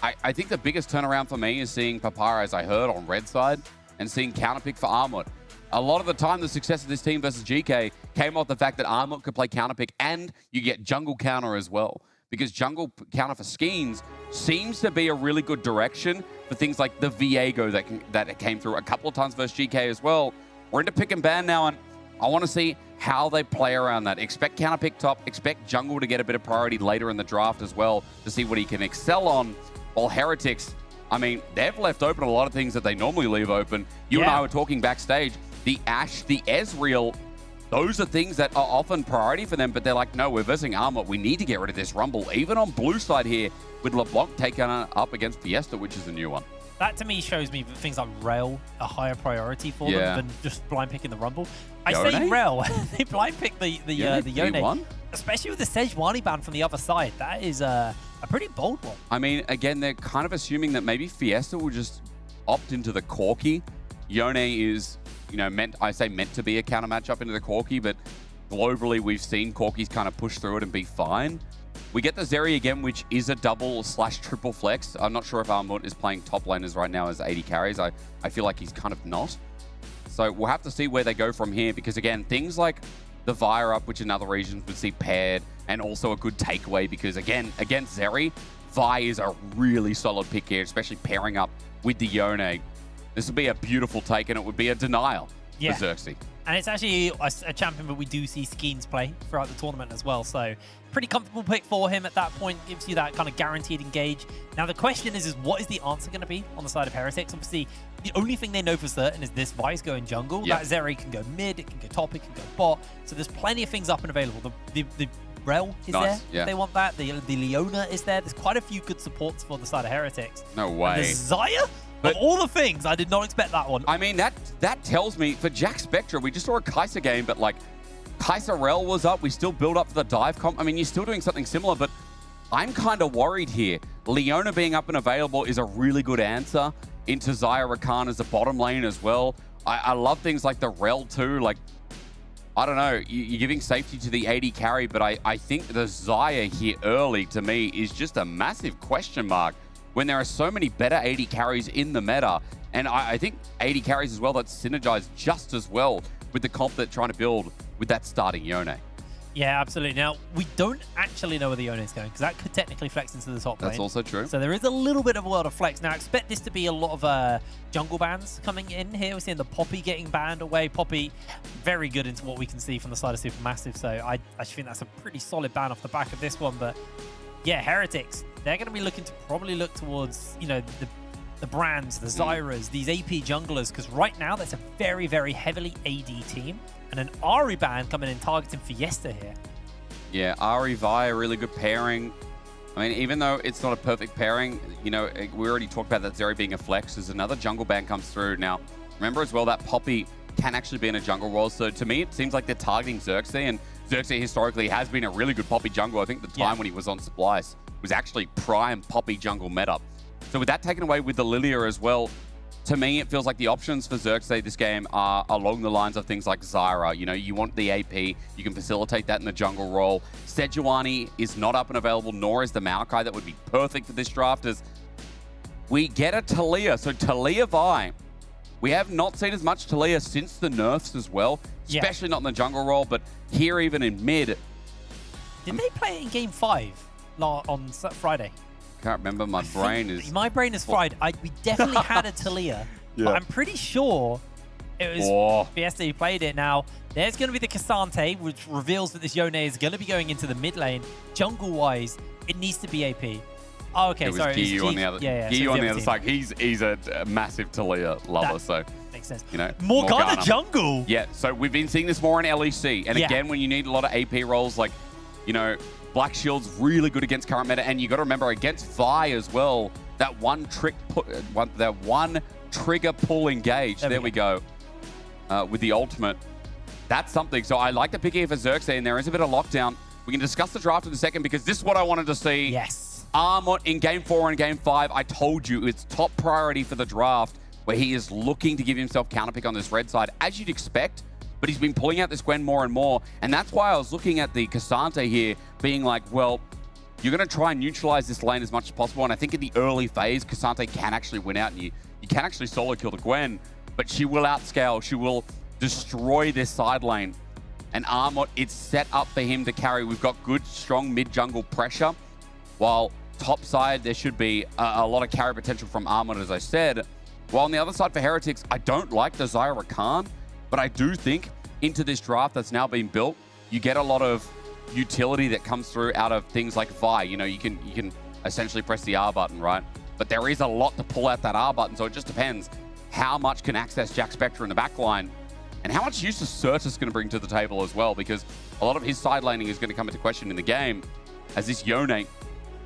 I: I think the biggest turnaround for me is seeing Papara, as I heard, on red side, and seeing counterpick for Armut. A lot of the time, the success of this team versus GK came off the fact that Armut could play counterpick, and you get jungle counter as well. Because jungle counter for Skeens seems to be a really good direction for things like the Viego that came through a couple of times versus GK as well. We're into pick and ban now, and I want to see how they play around that. Expect counterpick top, expect jungle to get a bit of priority later in the draft as well to see what he can excel on. While Heretics, I mean, they've left open a lot of things that they normally leave open. You and I were talking backstage. The Ashe, the Ezreal, those are things that are often priority for them, but they're like, no, we're versing Armut. We need to get rid of this Rumble. Even on blue side here, with LeBlanc taking up against Fiesta, which is a new one. That, to me, shows me that things like Rel are higher priority for them than just blind picking the Rumble. I say Rel. They blind pick the Yone. Especially with the Sejuani ban from the other side. That is a pretty bold one. I mean, again, they're kind of assuming that maybe Fiesta will just opt into the Corki. Yone is, meant to be a counter matchup into the Corki, but globally we've seen Corkis kind of push through it and be fine. We get the Zeri again, which is a double/triple flex. I'm not sure if Armut is playing top laners right now as 80 carries. I feel like he's kind of not. So we'll have to see where they go from here, because again, things like the Vire up, which in other regions would see paired, and also a good takeaway, because again, against Zeri, Vi is a really solid pick here, especially pairing up with the Yone. This would be a beautiful take, and it would be a denial for Xerxes. And it's actually a champion that we do see Skeens play throughout the tournament as well. So pretty comfortable pick for him at that point. Gives you that kind of guaranteed engage. Now the question is what is the answer going to be on the side of Heretics? Obviously, the only thing they know for certain is this Vi's going jungle. That Zeri can go mid, it can go top, it can go bot. So there's plenty of things up and available. The Rel is there if they want that. The Leona is there. There's quite a few good supports for the side of Heretics. No way. And the Xayah? But of all the things, I did not expect that one. I mean, that tells me, for Jack Spectra, we just saw a Kai'Sa game, but like, Kai'Sa Rel was up. We still build up for the dive comp. I mean, you're still doing something similar, but I'm kind of worried here. Leona being up and available is a really good answer into Xayah Rakan as a bottom lane as well. I love things like the Rel too. Like, I don't know, you're giving safety to the 80 carry, but I think the Xayah here early, to me, is just a massive question mark, when there are so many better 80 carries in the meta. And I think 80 carries as well that synergize just as well with the comp that trying to build with that starting Yone. Yeah, absolutely. Now, we don't actually know where the Yone is going, because that could technically flex into the top lane. That's also true. So there is a little bit of a world of flex. Now, I expect this to be a lot of jungle bans coming in here. We're seeing the Poppy getting banned away. Poppy, very good into what we can see from the side of Supermassive. So I think that's a pretty solid ban off the back of this one. But yeah, Heretics, they're going to be looking to probably look towards, the brands, the Zyras, these AP junglers, because right now that's a very, very heavily AD team, and an Ahri ban coming in targeting Fiesta here. Yeah, Ahri Vi, a really good pairing. I mean, even though it's not a perfect pairing, we already talked about that Zeri being a flex. There's another jungle ban comes through. Now, remember as well that Poppy can actually be in a jungle role. So to me, it seems like they're targeting Xerxes, and Xerxes historically has been a really good Poppy jungle. I think the time when he was on Splice was actually prime Poppy jungle meta. So with that taken away with the Lilia as well, to me, it feels like the options for Xerxes this game are along the lines of things like Zyra. You want the AP, you can facilitate that in the jungle role. Sejuani is not up and available, nor is the Maokai. That would be perfect for this draft, as we get a Taliyah. So Taliyah Vi, we have not seen as much Taliyah since the nerfs as well, especially not in the jungle role, but here even in mid. Did they play it in Game 5 on Friday? Can't remember. My brain is fried. We definitely had a Taliyah, but I'm pretty sure It was Fiesta who played it. Now, there's going to be the Cassante, which reveals that this Yone is going to be going into the mid lane. Jungle-wise, it needs to be AP. Oh, okay, sorry.
K: Giyu on the other, Giyu on the other side. He's a massive Talia lover, so
I: makes sense.
K: You know,
I: Morgana jungle.
K: Yeah, so we've been seeing this more in LEC, and again, when you need a lot of AP roles, like Black Shield's really good against current meta, and you got to remember against Vi as well. That one trigger pull engage. There we go. With the ultimate. That's something. So I like the pick here for Xerxes, and there is a bit of lockdown. We can discuss the draft in a second because this is what I wanted to see.
I: Yes.
K: Armut in Game 4 and Game 5, I told you it's top priority for the draft, where he is looking to give himself counterpick on this red side, as you'd expect, but he's been pulling out this Gwen more and more, and that's why I was looking at the Cassante here, being like, well, you're going to try and neutralize this lane as much as possible, and I think in the early phase, Cassante can actually win out, and you can actually solo kill the Gwen, but she will outscale, she will destroy this side lane, and Armut, it's set up for him to carry. We've got good, strong mid-jungle pressure, while top side, there should be a lot of carry potential from Armut, as I said. While on the other side for Heretics, I don't like the Zyra Khan, but I do think into this draft that's now been built, you get a lot of utility that comes through out of things like Vi. You can essentially press the R button, right? But there is a lot to pull out that R button, so it just depends how much can access Jack Spectre in the backline and how much use is Certus going to bring to the table as well, because a lot of his side laning is going to come into question in the game, as this Yone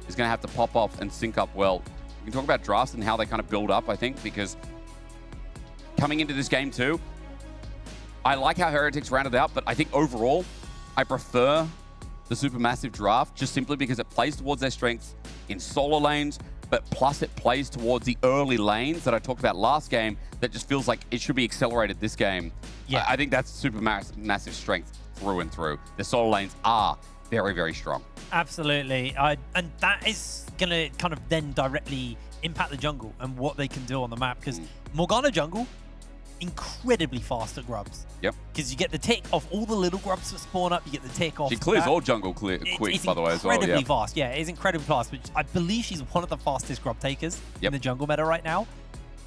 K: is going to have to pop off and sync up well. We can talk about drafts and how they kind of build up, I think, because coming into this game too, I like how Heretics rounded out, but I think overall, I prefer the Supermassive draft just simply because it plays towards their strengths in solo lanes, but plus it plays towards the early lanes that I talked about last game that just feels like it should be accelerated this game. Yeah, I think that's Supermassive strength through and through. The solo lanes are very, very strong.
I: Absolutely. And that is going to kind of then directly impact the jungle and what they can do on the map, because Morgana jungle, incredibly fast at grubs.
K: Yep.
I: Because you get the tick off all the little grubs that spawn up, you get the tick off.
K: She clears all jungle quick, by the way, as well.
I: It's incredibly fast. Yeah, it is incredibly fast. But I believe she's one of the fastest grub takers in the jungle meta right now.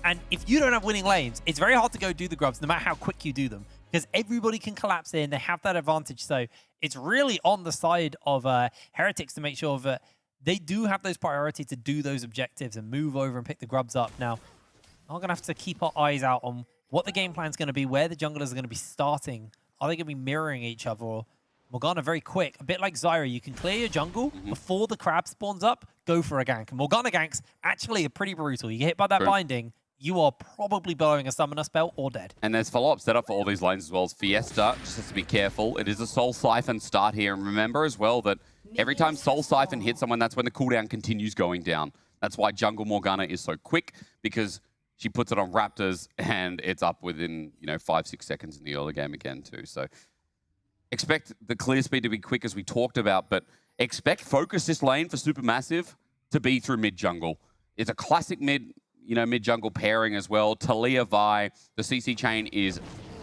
I: And if you don't have winning lanes, it's very hard to go do the grubs, no matter how quick you do them, because everybody can collapse in. They have that advantage. So it's really on the side of Heretics to make sure that they do have those priority to do those objectives and move over and pick the grubs up. Now, I'm going to have to keep our eyes out on what the game plan is going to be, where the junglers are going to be starting. Are they going to be mirroring each other? Or Morgana very quick, a bit like Zyra. You can clear your jungle before the crab spawns up, go for a gank. And Morgana ganks actually are pretty brutal. You get hit by that binding, you are probably blowing a summoner spell or dead.
K: And there's follow-up set up for all these lanes as well as Fiesta. Just has to be careful. It is a Soul Siphon start here. And remember as well that every time Soul Siphon hits someone, that's when the cooldown continues going down. That's why Jungle Morgana is so quick, because she puts it on Raptors and it's up within 5-6 seconds in the early game again too. So expect the clear speed to be quick, as we talked about, but expect focus this lane for Supermassive to be through mid jungle. It's a classic mid jungle pairing as well. Talia Vi, the CC chain is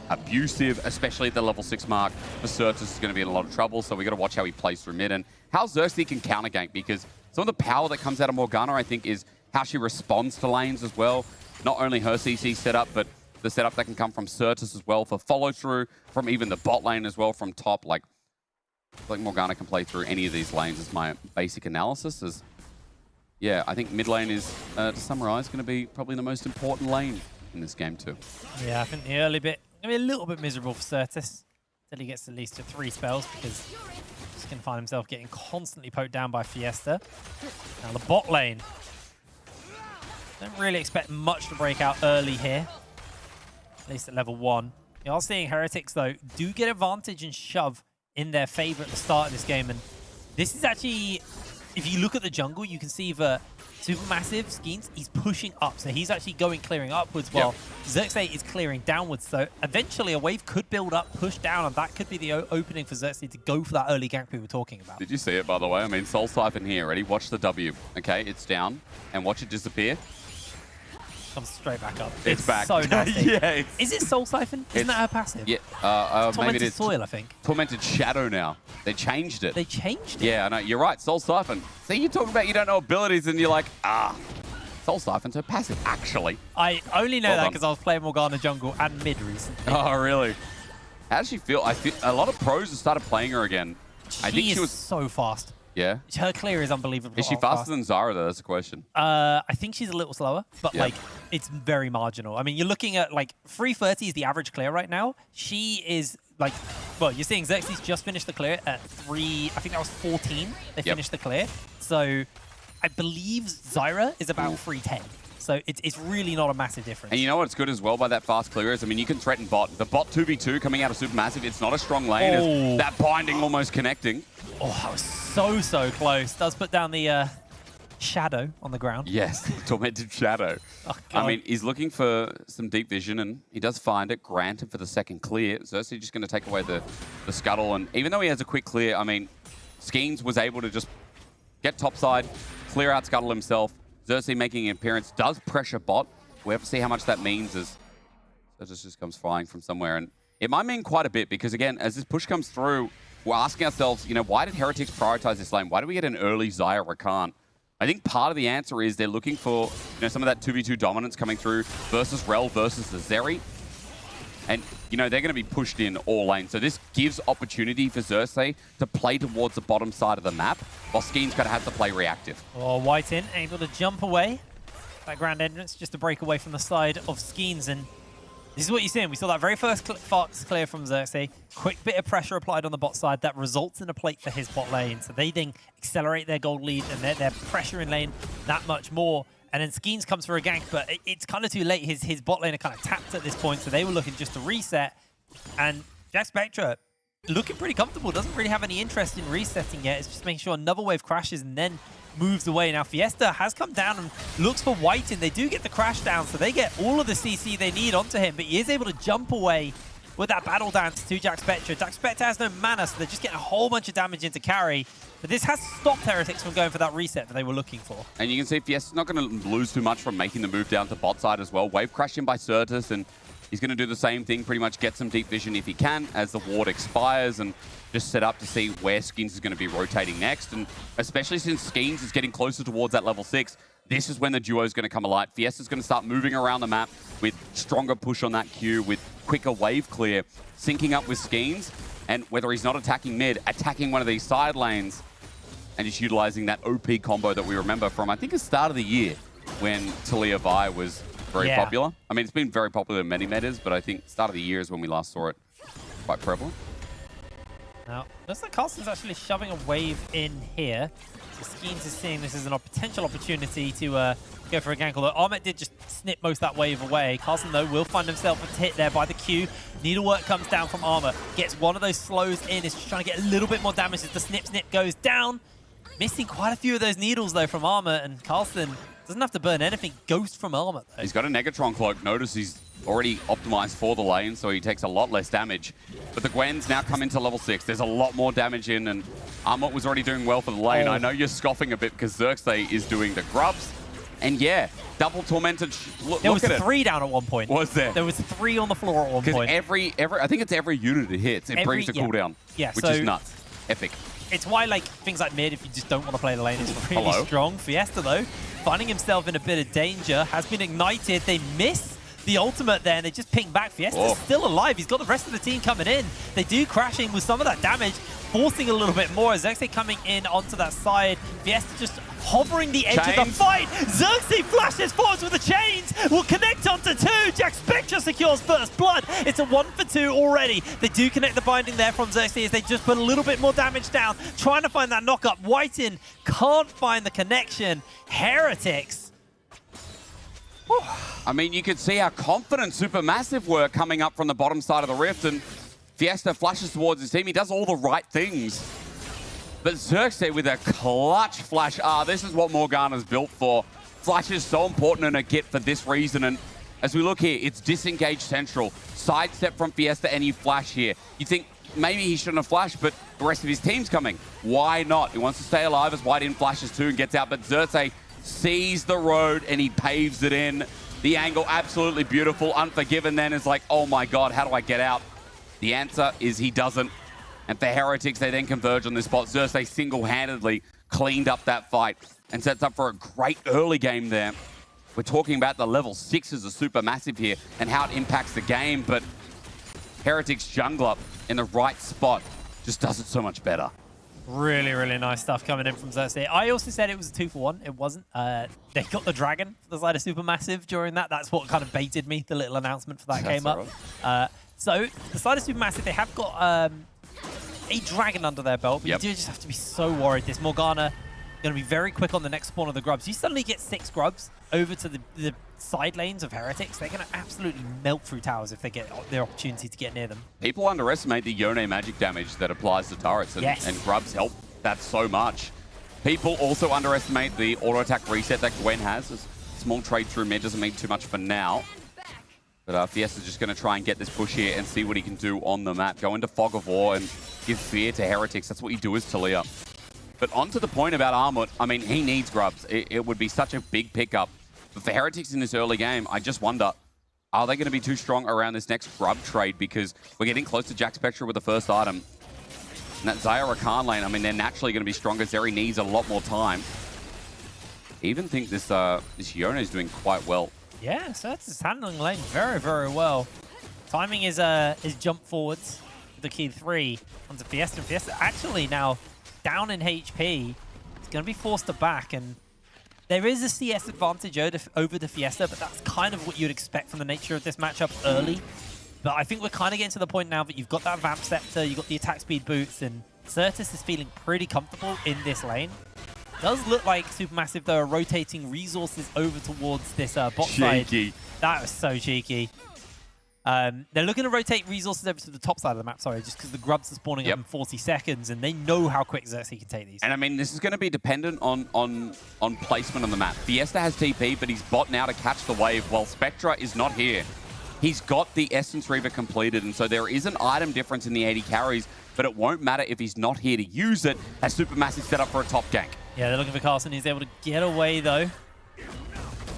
K: abusive, especially at the level 6 mark. For Certus is going to be in a lot of trouble, so we got to watch how he plays through mid and how Xerxes can counter gank, because some of the power that comes out of Morgana, I think, is how she responds to lanes as well. Not only her CC setup, but the setup that can come from Certus as well for follow through, from even the bot lane as well from top. Like Morgana can play through any of these lanes is my basic analysis. Yeah, I think mid lane is, to summarize, going to be probably the most important lane in this game too.
I: Yeah, I think the early bit going to be a little bit miserable for Certus until he gets at least to 3 spells, because he's going to find himself getting constantly poked down by Fiesta. Now the bot lane. Don't really expect much to break out early here, at least at level 1. You are seeing Heretics, though, do get advantage and shove in their favor at the start of this game. And this is actually, if you look at the jungle, you can see the Supermassive Skeens, he's pushing up. So he's actually clearing upwards, while Xerxes is clearing downwards. So eventually a wave could build up, push down, and that could be the opening for Xerxes to go for that early gank we were talking about.
K: Did you see it, by the way? I mean, Soul Siphon here, ready? Watch the W, okay? It's down, and watch it disappear.
I: Comes straight back up.
K: It's back.
I: So nasty.
K: Yeah,
I: is it Soul Siphon? Isn't that her passive?
K: Yeah.
I: Tormented
K: maybe it's
I: Soil, I think.
K: Tormented Shadow now. They changed it.
I: They changed it?
K: Yeah, I know. You're right. Soul Siphon. See, you talk about you don't know abilities and you're like, Soul Siphon's her passive, actually.
I: I only know
K: Well
I: that
K: done.
I: because I was playing Morgana jungle and mid recently.
K: Oh, really? How does she feel? I feel a lot of pros have started playing her again. I think she was
I: so fast.
K: Yeah.
I: Her clear is unbelievable.
K: Is she faster than Zara, though? That's the question.
I: I think she's a little slower, but
K: Yeah.
I: like it's very marginal. I mean, you're looking at like 330 is the average clear right now. She is like, well, you're seeing Xerxes just finished the clear at 3. I think that was 14. They finished the clear. So I believe Zyra is about 310. So it's really not a massive difference.
K: And you know what's good as well by that fast clear is, I mean, you can threaten bot. The bot 2v2 coming out of Supermassive, it's not a strong lane. It's that binding almost connecting.
I: Oh, that was so close. Does put down the shadow on the ground.
K: Yes, Tormented Shadow.
I: Oh,
K: I mean, he's looking for some deep vision, and he does find it. Granted for the second clear. Xerxes just going to take away the scuttle. And even though he has a quick clear, I mean, Skeens was able to just get topside, clear out scuttle himself. Xerxes making an appearance, does pressure bot. We have to see how much that means as Xerxes just comes flying from somewhere. And it might mean quite a bit because, again, as this push comes through, we're asking ourselves, you know, why did Heretics prioritize this lane? Why do we get an early Zyra Rakan? I think part of the answer is they're looking for, you know, some of that 2v2 dominance coming through versus Rel versus the Zeri. And, you know, they're going to be pushed in all lanes. So this gives opportunity for Xerxes to play towards the bottom side of the map, while Skeen's going to have to play reactive.
I: Oh, White in, able to jump away. That grand entrance just to break away from the side of Skeens. And this is what you're seeing. We saw that very first Fox clear from Xerxes. Quick bit of pressure applied on the bot side that results in a plate for his bot lane. So they then accelerate their gold lead and they're pressure in lane that much more. And then Skeens comes for a gank, but it's kind of too late. His bot lane are kind of tapped at this point, so they were looking just to reset. And Jack Spectra looking pretty comfortable, doesn't really have any interest in resetting yet. It's just making sure another wave crashes and then moves away. Now Fiesta has come down and looks for White, and they do get the crash down, so they get all of the CC they need onto him, but he is able to jump away with that battle dance to Jack Spectra. Jack Spectra has no mana, so they're just getting a whole bunch of damage into carry. But this has stopped Heretics from going for that reset that they were looking for.
K: And you can see Fiesta's not going to lose too much from making the move down to bot side as well. Wave crash in by Certus, and he's going to do the same thing, pretty much get some deep vision if he can as the ward expires, and just set up to see where Skeens is going to be rotating next. And especially since Skeens is getting closer towards that level 6, this is when the duo is going to come alive. Fiesta's going to start moving around the map with stronger push on that Q, with quicker wave clear, syncing up with Skeens, and whether he's not attacking mid, attacking one of these side lanes, and just utilizing that OP combo that we remember from, I think, the start of the year when Talia Vi was very popular. I mean, it's been very popular in many metas, but I think start of the year is when we last saw it quite prevalent.
I: Now, looks like Carlson's actually shoving a wave in here. So Skeens is seeing this as a potential opportunity to go for a gank, although Armet did just snip most of that wave away. Carlson, though, will find himself hit there by the Q. Needlework comes down from Armor, gets one of those slows in, is just trying to get a little bit more damage as the snip goes down. Missing quite a few of those needles, though, from Armor, and Carlson doesn't have to burn anything. Ghost from Armor, though.
K: He's got a Negatron Cloak. Notice he's already optimized for the lane, so he takes a lot less damage. But the Gwens now come into level 6. There's a lot more damage in, and Armor was already doing well for the lane. I know you're scoffing a bit because Xerxes is doing the grubs. And yeah, double tormented.
I: There was 3 down at one point.
K: Was there?
I: There was 3 on the floor at one point.
K: Because I think it's every unit it hits, it brings the cooldown.
I: Yeah,
K: which is nuts. Epic.
I: It's why, like, things like mid, if you just don't want to play the lane, is really strong. Fiesta, though, finding himself in a bit of danger, has been ignited. They miss the ultimate there, and they just ping back. Fiesta's still alive. He's got the rest of the team coming in. They do crash in with some of that damage, forcing a little bit more. Xerxes coming in onto that side. Fiesta just hovering the edge of the fight. Xerxes flashes forwards with the chains. Will connect onto 2. Jack Spectra secures first blood. It's a 1 for 2 already. They do connect the binding there from Xerxes. They just put a little bit more damage down, trying to find that knock-up. Whiten can't find the connection. Heretics.
K: I mean, you could see how confident Supermassive were coming up from the bottom side of the rift, and Fiesta flashes towards his team. He does all the right things. But Xerxes with a clutch flash. This is what Morgana's built for. Flash is so important in a kit for this reason. And as we look here, it's disengage central. Sidestep from Fiesta, and he flash here. You think maybe he shouldn't have flashed, but the rest of his team's coming. Why not? He wants to stay alive as White in flashes too and gets out. But Xerxes sees the road and he paves it in. The angle, absolutely beautiful. Unforgiven then is like, oh my God, how do I get out? The answer is he doesn't. And for Heretics, they then converge on this spot. Xerxes single-handedly cleaned up that fight and sets up for a great early game there. we're talking about the level 6s of Supermassive here and how it impacts the game, but Heretics jungler in the right spot just does it so much better.
I: Really, really nice stuff coming in from Xerxes. I also said it was a 2-for-1. It wasn't. They got the dragon for the side of Supermassive during that. That's what kind of baited me. The little announcement for that came up. So the side of Supermassive, they have got a dragon under their belt, but you do just have to be so worried. This Morgana going to be very quick on the next spawn of the grubs. You suddenly get 6 grubs over to the side lanes of Heretics. They're going to absolutely melt through towers if they get the opportunity to get near them.
K: People underestimate the Yone magic damage that applies to turrets, and grubs help that so much. People also underestimate the auto attack reset that Gwen has. A small trade through mid doesn't mean too much for now. But Fiesta's just going to try and get this push here and see what he can do on the map. Go into Fog of War and give fear to Heretics. That's what you do as Talia. But on to the point about Armut, I mean, he needs grubs. It would be such a big pickup. But for Heretics in this early game, I just wonder, are they going to be too strong around this next grub trade? Because we're getting close to Jack Spectra with the first item. And that Xayah Rakan lane, I mean, they're naturally going to be stronger. Zeri needs a lot more time. I even think this Yone is doing quite well.
I: Yeah, so that's handling lane very, very well. Timing is jump forwards with the key 3 onto Fiesta. Fiesta actually now down in HP. It's going to be forced to back, and there is a CS advantage over the Fiesta, but that's kind of what you'd expect from the nature of this matchup early. But I think we're kind of getting to the point now that you've got that Vamp Scepter, you've got the attack speed boots, and Certus is feeling pretty comfortable in this lane. Does look like Supermassive, though, are rotating resources over towards this bot side. That was so cheeky. They're looking to rotate resources over to the top side of the map, sorry, just because the grubs are spawning up in 40 seconds, and they know how quick Xerxes can take these.
K: And I mean, this is going to be dependent on placement on the map. Fiesta has TP, but he's bot now to catch the wave, while Spectra is not here. He's got the Essence Reaver completed, and so there is an item difference in the 80 carries, but it won't matter if he's not here to use it, as Supermassive set up for a top gank.
I: Yeah, they're looking for Carlson. He's able to get away, though.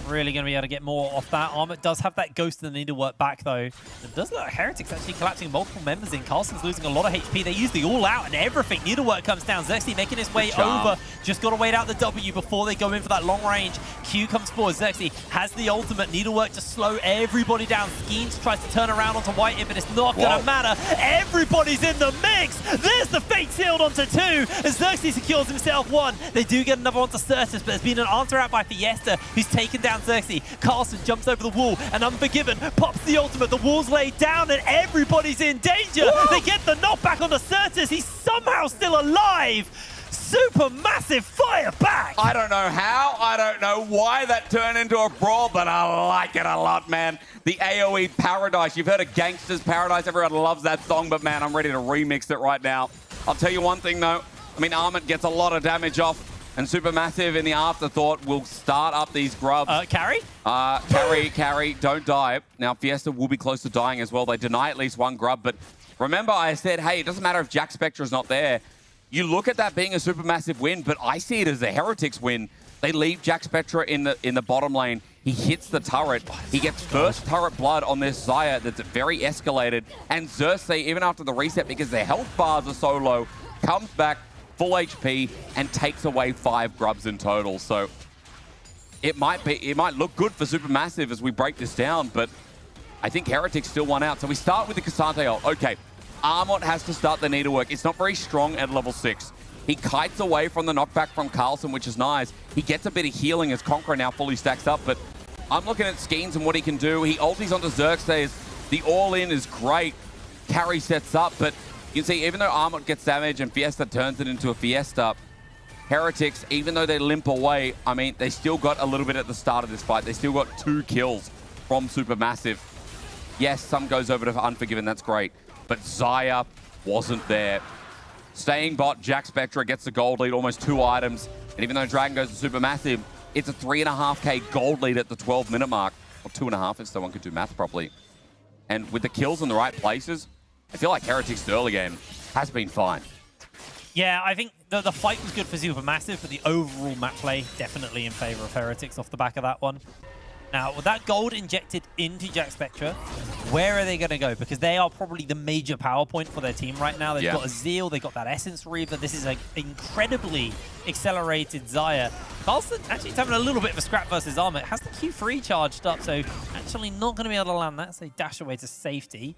I: Really going to be able to get more off that. Armut does have that Ghost and the Needlework back, though. It does look like Heretics actually collapsing multiple members in. Carlson's losing a lot of HP. They use the all-out and everything. Needlework comes down. Xerxes making his way over. Just got to wait out the W before they go in for that long range. Q comes forward. Xerxes has the ultimate. Needlework to slow everybody down. Skeens tries to turn around onto White, but it's not going to matter. Everybody's in the mix. There's the Fate Sealed onto 2. As Xerxes secures himself 1. They do get another onto Certus, but there's been an answer out by Fiesta, who's taken down Xerxes. Carlson jumps over the wall, and Unforgiven pops the ultimate. The wall's laid down, and everybody's in danger. Woo! They get the knockback on the Certus. He's somehow still alive. Supermassive fire back.
K: I don't know how, I don't know why that turned into a brawl, but I like it a lot, man. The AoE Paradise. You've heard of Gangster's Paradise. Everyone loves that song, but man, I'm ready to remix it right now. I'll tell you one thing, though. I mean, Armut gets a lot of damage off, and Supermassive in the afterthought will start up these grubs.
I: Carry?
K: Carry, don't die. Now, Fiesta will be close to dying as well. They deny at least 1 grub, but remember I said, hey, it doesn't matter if Jack Spectra's not there. You look at that being a Supermassive win, but I see it as a Heretics win. They leave Jack Spectra in the bottom lane. He hits the turret. He gets first turret blood on this Xayah that's very escalated. And Xerxes, even after the reset, because their health bars are so low, comes back, full HP, and takes away 5 grubs in total. So it might look good for Supermassive as we break this down, but I think Heretics still won out. So we start with the Cassante ult. Okay, Armut has to start the Needlework. It's not very strong at level 6. He kites away from the knockback from Carlson, which is nice. He gets a bit of healing as Conqueror now fully stacks up, but I'm looking at Skeens and what he can do. He ultis onto Xerxes. The all-in is great. Carry sets up, but you can see, even though Armut gets damage and Fiesta turns it into a Fiesta, Heretics, even though they limp away, I mean, they still got a little bit at the start of this fight. They still got 2 kills from Supermassive. Yes, some goes over to Unforgiven, that's great. But Xayah wasn't there. Staying bot, Jack Spectra gets the gold lead, almost 2 items. And even though Dragon goes to Supermassive, it's a 3.5k gold lead at the 12-minute mark. Or 2.5 if someone could do math properly. And with the kills in the right places, I feel like Heretics' early game has been fine.
I: Yeah, I think the fight was good for Supermassive, but the overall map play definitely in favor of Heretics off the back of that one. Now, with that gold injected into Jack Spectra, where are they going to go? Because they are probably the major power point for their team right now. They've got a Zeal, they've got that Essence Reaver. This is an incredibly accelerated Xayah. Carlson actually having a little bit of a scrap versus Armor. Has the Q3 charged up, so actually not going to be able to land that. So they dash away to safety.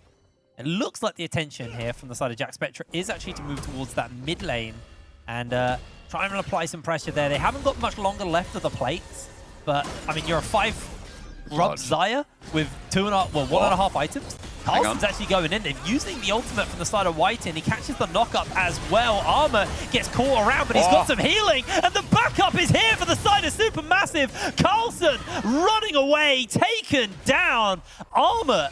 I: It looks like the attention here from the side of Jack Spectra is actually to move towards that mid lane and try and apply some pressure there. They haven't got much longer left of the plates, but I mean, you're a 5 Rob Xayah with 1.5 items. Carlson's actually going in. They're using the ultimate from the side of Whiten. He catches the knockup as well. Armor gets caught around, but he's got some healing. And the backup is here for the side of Supermassive. Carlson running away, taken down. Armor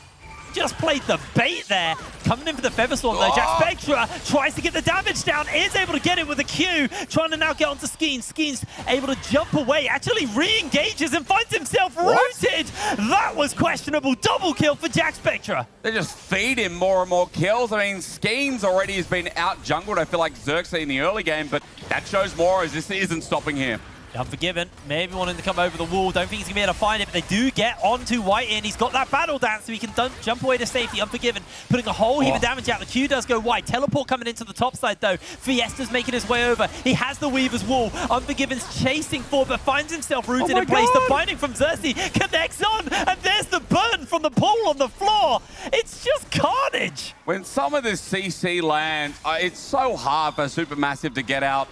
I: just played the bait there. Coming in for the Featherstorm though. Jack Spectra tries to get the damage down, is able to get it with a Q, trying to now get onto Skeens. Skeens able to jump away, actually re-engages and finds himself rooted. That was questionable. Double kill for Jack Spectra.
K: They just feed him more and more kills. I mean, Skeens already has been out-jungled. I feel like Xerxes in the early game, but that shows more as this isn't stopping him.
I: Unforgiven, maybe wanting to come over the wall. Don't think he's going to be able to find it, but they do get onto Whiten. He's got that battle dance, so he can jump away to safety. Unforgiven, putting a whole heap of damage out. The Q does go wide. Teleport coming into the top side, though. Fiesta's making his way over. He has the Weaver's Wall. Unforgiven's chasing forward, but finds himself rooted in place. The binding from Xerxes connects on, and there's the burn from the pool on the floor. It's just carnage.
K: When some of this CC lands, it's so hard for Supermassive to get out.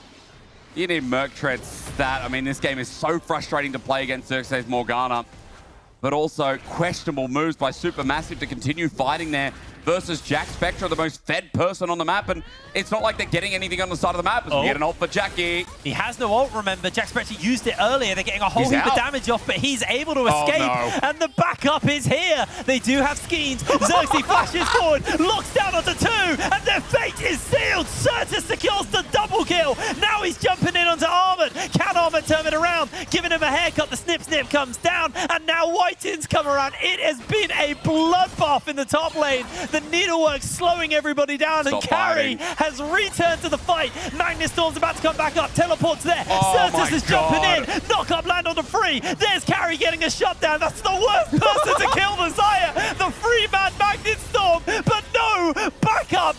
K: You need Merktread's stat. I mean, this game is so frustrating to play against Xerxes Morgana, but also questionable moves by Supermassive to continue fighting there versus Jack Spectra, the most fed person on the map, and it's not like they're getting anything on the side of the map as we get an ult for Jackie.
I: He has no ult, remember. Jack Spectra used it earlier. They're getting a whole heap of damage off, but he's able to escape, and the backup is here. They do have Skeens. Xerxes flashes forward, locks down onto 2, and their fate is sealed. Certus secures the double kill. Now he's jumping in onto Armor. Can Armor turn it around? Giving him a haircut. The snip comes down, and now Whiten's come around. It has been a bloodbath in the top lane. The needlework slowing everybody down, and Carry has returned to the fight. Magnus Storm's about to come back up. Teleport's there. Certus is jumping in. Knock up land on the free. There's Carry getting a shutdown. That's the worst person to kill the Xayah. The free man Magnus Storm, but no backup.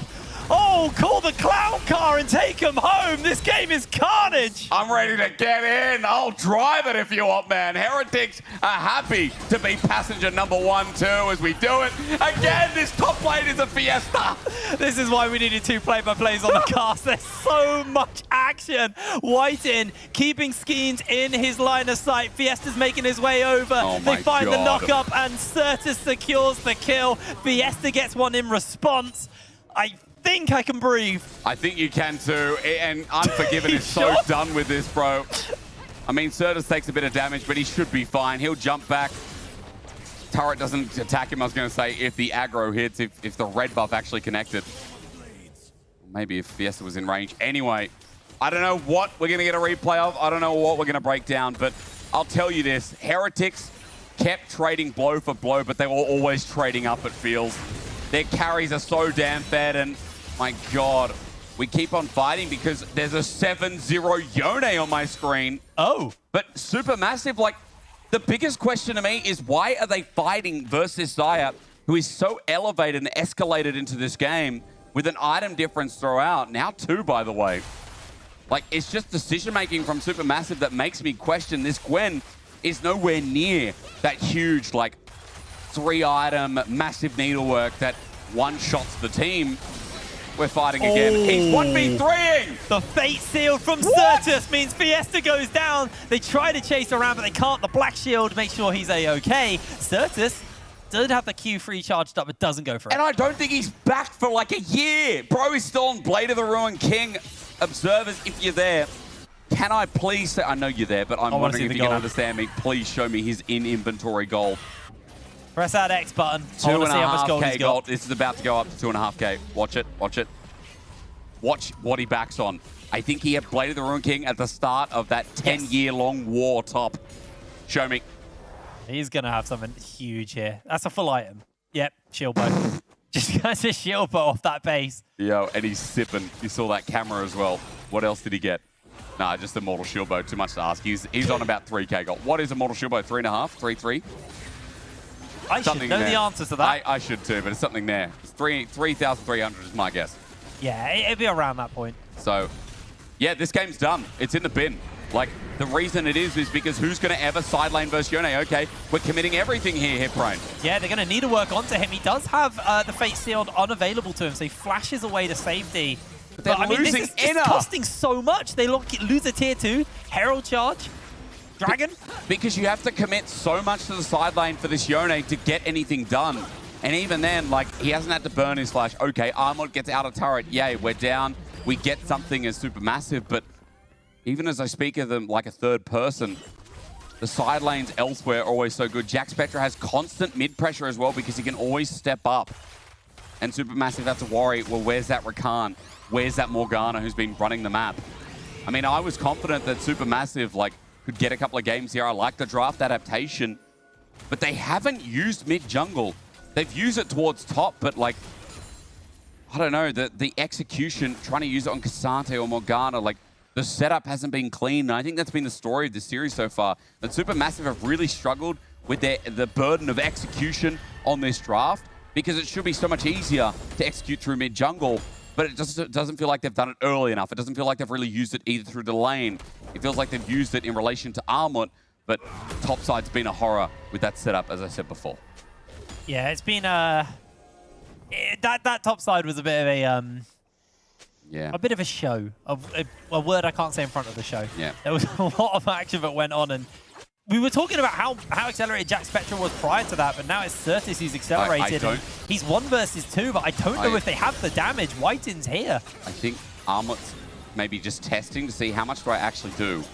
I: Oh, call the clown car and take him home. This game is carnage.
K: I'm ready to get in. I'll drive it if you want, man. Heretics are happy to be passenger number 1, 2 as we do it. Again, this top lane is a fiesta.
I: This is why we needed 2 play-by-plays on the cast. There's so much action. Whiten keeping Skeens in his line of sight. Fiesta's making his way over. They find the knock-up, and Certus secures the kill. Fiesta gets one in response. I think I can breathe.
K: I think you can too, and Unforgiven is so done with this, bro. I mean, Certus takes a bit of damage, but he should be fine. He'll jump back. Turret doesn't attack him, I was going to say, if the aggro hits, if the red buff actually connected. Maybe if Fiesta was in range. Anyway, I don't know what we're going to get a replay of. I don't know what we're going to break down, but I'll tell you this. Heretics kept trading blow for blow, but they were always trading up, it feels. Their carries are so damn fed, and my God, we keep on fighting because there's a 7-0 Yone on my screen.
I: Oh.
K: But Supermassive, like, the biggest question to me is why are they fighting versus Xayah, who is so elevated and escalated into this game with an item difference throughout. Now 2, by the way. Like, it's just decision-making from Supermassive that makes me question this Gwen is nowhere near that huge, like, 3-item, massive needlework that one-shots the team. We're fighting again. He's 1v3ing!
I: The fate sealed from Certus means Fiesta goes down. They try to chase around, but they can't. The black shield makes sure he's A-okay. Certus did have the Q3 charged up, but doesn't go for it.
K: And I don't think he's back for like a year. Bro is still on Blade of the Ruined King. Observers, if you're there, can I please say, I know you're there, but I'm wondering if you can understand me. Please show me his in-inventory gold.
I: Press that X button.
K: 2.5k gold. This is about to go up to 2.5k. Watch it. Watch it. Watch what he backs on. I think he had Blade of the Ruined King at the start of that 10-year-long war top. Show me.
I: He's going to have something huge here. That's a full item. Yep, shield bow. Just gets a shield bow off that base.
K: Yo, and he's sipping. You saw that camera as well. What else did he get? Nah, just the Mortal Shield Bow. Too much to ask. He's on about 3k gold. What is a Mortal Shield Bow? 3.5? 3.3?
I: I should know the answer to that.
K: I should too, but it's something there. It's 3,300 is my guess.
I: Yeah, it'd be around that point.
K: So, yeah, this game's done. It's in the bin. Like, the reason it is because who's going to ever side lane versus Yone? Okay, we're committing everything here, Hipbrain.
I: Yeah, they're going to need to work onto him. He does have the Fate Sealed unavailable to him, so he flashes away to safety.
K: But I mean,
I: this is it's costing so much. They lose a tier 2, Herald Charge, Dragon.
K: Because you have to commit so much to the side lane for this Yone to get anything done. And even then, like, he hasn't had to burn his flash. Okay, Armor gets out of turret. Yay, we're down. We get something as Supermassive, but even as I speak of them like a third person, the side lanes elsewhere are always so good. Jack Spectra has constant mid pressure as well because he can always step up. And Supermassive has to worry, well, where's that Rakan? Where's that Morgana who's been running the map? I mean, I was confident that Supermassive, like, could get a couple of games here. I like the draft adaptation, but they haven't used mid-jungle. They've used it towards top, but, like, I don't know, the execution, trying to use it on Cassante or Morgana, like, the setup hasn't been clean. And I think that's been the story of this series so far. That Supermassive have really struggled with the burden of execution on this draft because it should be so much easier to execute through mid-jungle, but it just doesn't feel like they've done it early enough. It doesn't feel like they've really used it either through the lane. It feels like they've used it in relation to Armut, but topside's been a horror with that setup, as I said before.
I: Yeah, it's been that top side was a bit of a bit of a show. A word I can't say in front of the show.
K: Yeah.
I: There was a lot of action that went on, and we were talking about how accelerated Jack Spectra was prior to that, but now it's Certis who's accelerated. He's 1 versus 2, but I don't know if they have the damage. Whiten's here.
K: I think Armut's maybe just testing to see how much do I actually do.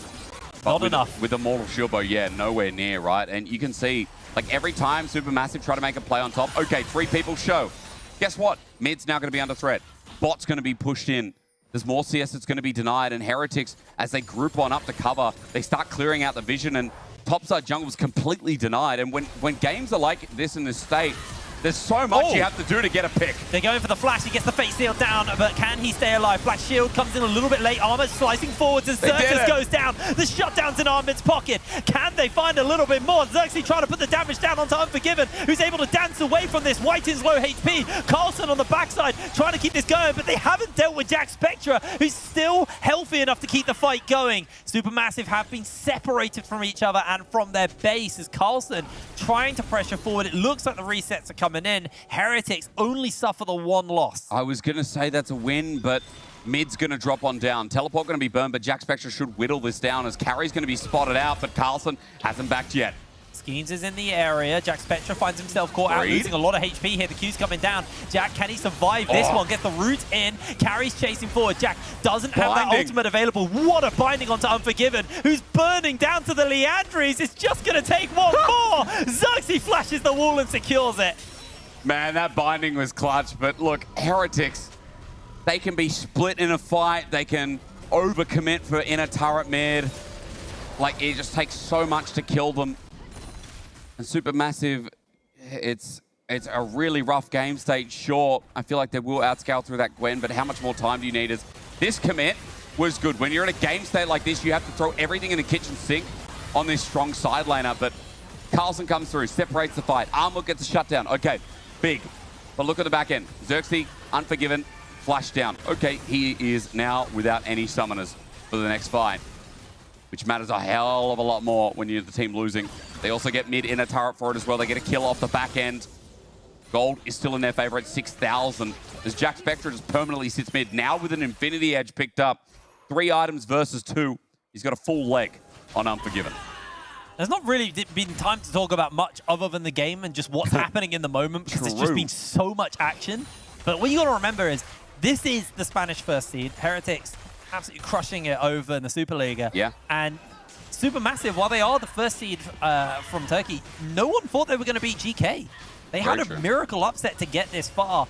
I: Not enough.
K: With the Mortal Shield Bow, yeah, nowhere near, right? And you can see, like, every time Supermassive try to make a play on top, okay, 3 people show. Guess what? Mid's now going to be under threat. Bot's going to be pushed in. There's more CS that's going to be denied, and Heretics, as they group on up to cover, they start clearing out the vision, and topside jungle was completely denied. And when games are like this in this state, there's so much you have to do to get a pick.
I: They're going for the flash. He gets the Fate Seal down, but can he stay alive? Flash Shield comes in a little bit late. Armor slicing forwards as Xerxes goes down. The shutdown's in Armid's pocket. Can they find a little bit more? Xerxes trying to put the damage down onto Unforgiven, who's able to dance away from this. Whiten's low HP. Carlson on the backside trying to keep this going, but they haven't dealt with Jack Spectra, who's still healthy enough to keep the fight going. Supermassive have been separated from each other and from their base as Carlson trying to pressure forward. It looks like the resets are coming in. Heretics only suffer the 1 loss.
K: I was going to say that's a win, but mid's going to drop on down. Teleport going to be burned, but Jack Spectra should whittle this down as Carry's going to be spotted out, but Carlson hasn't backed yet.
I: Skeens is in the area. Jack Spectra finds himself caught out, losing a lot of HP here. The Q's coming down. Jack, can he survive this one? Get the root in. Carry's chasing forward. Jack doesn't have that ultimate available. What a binding onto Unforgiven, who's burning down to the Leandries. It's just going to take 1 more. Xerxes flashes the wall and secures it.
K: Man, that binding was clutch, but look, Heretics, they can be split in a fight. They can overcommit for inner turret mid. Like, it just takes so much to kill them. And Supermassive, it's a really rough game state. Sure, I feel like they will outscale through that Gwen, but how much more time do you need? This commit was good. When you're in a game state like this, you have to throw everything in the kitchen sink on this strong side laner, but Carlson comes through, separates the fight. Armor gets a shutdown. Okay, big. But look at the back end. Xerxes, Unforgiven, flash down. Okay, he is now without any summoners for the next fight, which matters a hell of a lot more when you're the team losing. They also get mid inner turret for it as well. They get a kill off the back end. Gold is still in their favor at 6,000 as Jack Spectra just permanently sits mid. Now with an Infinity Edge picked up. 3 items versus 2. He's got a full leg on Unforgiven.
I: There's not really been time to talk about much other than the game and just what's happening in the moment because there's just been so much action. But what you got to remember is this is the Spanish first seed. Heretics absolutely crushing it over in the Superliga.
K: Yeah.
I: And Supermassive, while they are the first seed from Turkey, no one thought they were going to beat GK. They had a miracle upset to get this far.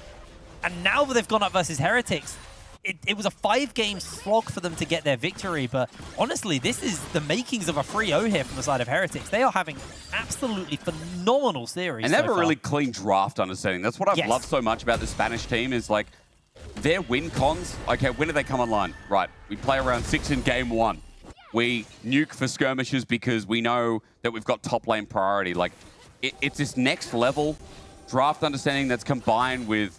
I: And now that they've gone up versus Heretics, it was a 5-game slog for them to get their victory, but honestly, this is the makings of a 3-0 here from the side of Heretics. They are having absolutely phenomenal series.
K: And they have a really clean draft understanding. That's what I've loved so much about the Spanish team is like their win cons, okay, when do they come online? Right, we play around 6 in game 1. We nuke for skirmishes because we know that we've got top lane priority. Like, it's this next level draft understanding that's combined with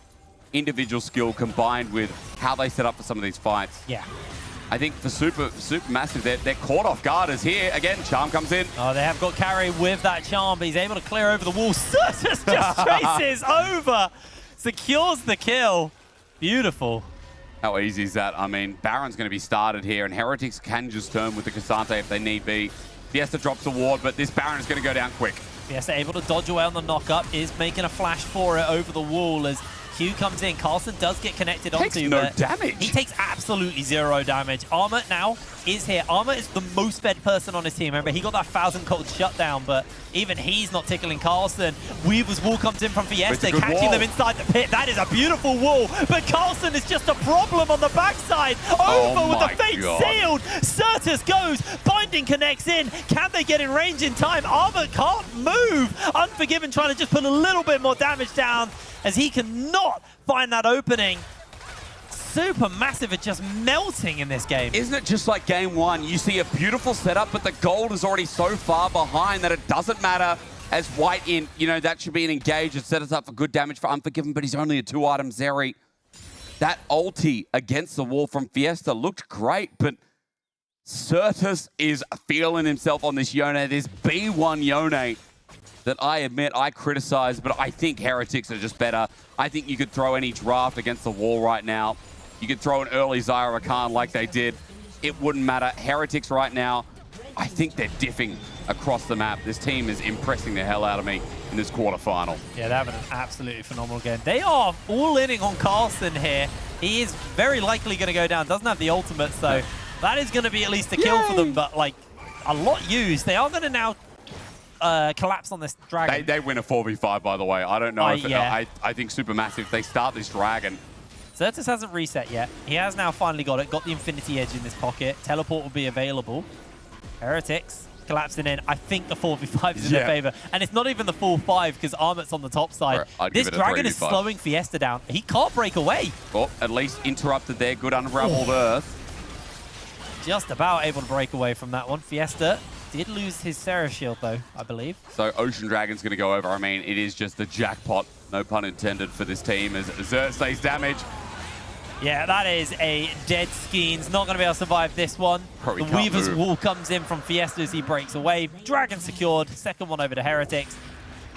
K: individual skill, combined with how they set up for some of these fights.
I: Yeah.
K: I think for Supermassive, they're caught off guard as here. Again, Charm comes in.
I: Oh, they have got carry with that Charm, but he's able to clear over the wall. Certus just traces over, secures the kill. Beautiful.
K: How easy is that? I mean, Baron's going to be started here, and Heretics can just turn with the Cassante if they need be. Fiesta drops a ward, but this Baron is going to go down quick.
I: Fiesta able to dodge away on the knock-up, is making a flash for it over the wall as Q comes in. Carlson does get connected
K: Takes
I: onto,
K: no
I: but
K: damage.
I: he takes absolutely 0 damage. Armor now is here. Armor is the most fed person on his team. Remember, he got that 1,000 cold shutdown, but even he's not tickling Carlson. Weaver's wall comes in from Fiesta, catching them inside the pit. That is a beautiful wall, but Carlson is just a problem on the backside. Over with the fate sealed. Certus goes, Binding connects in. Can they get in range in time? Armor can't move. Unforgiven trying to just put a little bit more damage down as he cannot find that opening. Supermassive are just melting in this game.
K: Isn't it just like game 1? You see a beautiful setup, but the gold is already so far behind that it doesn't matter. As White in, you know, that should be an engage and set us up for good damage for Unforgiven, but he's only a 2-item Zeri. That ulti against the wall from Fiesta looked great, but Certus is feeling himself on this Yone. This B1 Yone that I admit I criticize, but I think Heretics are just better. I think you could throw any draft against the wall right now. You could throw an early Zyra Khan like they did. It wouldn't matter. Heretics right now, I think they're diffing across the map. This team is impressing the hell out of me in this quarterfinal.
I: Yeah, they're having an absolutely phenomenal game. They are all-inning on Carlson here. He is very likely going to go down. Doesn't have the ultimate, so that is going to be at least a kill for them, but like a lot used. They are going to now collapse on this dragon.
K: They win a 4v5, by the way. I don't know if
I: yeah.
K: I think Supermassive, they start this dragon.
I: Certus hasn't reset yet. He has now finally got it. Got the Infinity Edge in this pocket. Teleport will be available. Heretics collapsing in. I think the 4v5 is in their favor. And it's not even the full 5 because Armut's on the top side. This dragon is slowing Fiesta down. He can't break away.
K: Well, at least interrupted their good unraveled earth.
I: Just about able to break away from that one. Fiesta did lose his Sarah shield though, I believe.
K: So Ocean Dragon's going to go over. I mean, it is just the jackpot, no pun intended, for this team as Xert stays damage.
I: Yeah, that is a dead Skeens. Not going to be able to survive this one.
K: Probably
I: the Weaver's wall comes in from Fiesta as he breaks away. Dragon secured. Second one over to Heretics.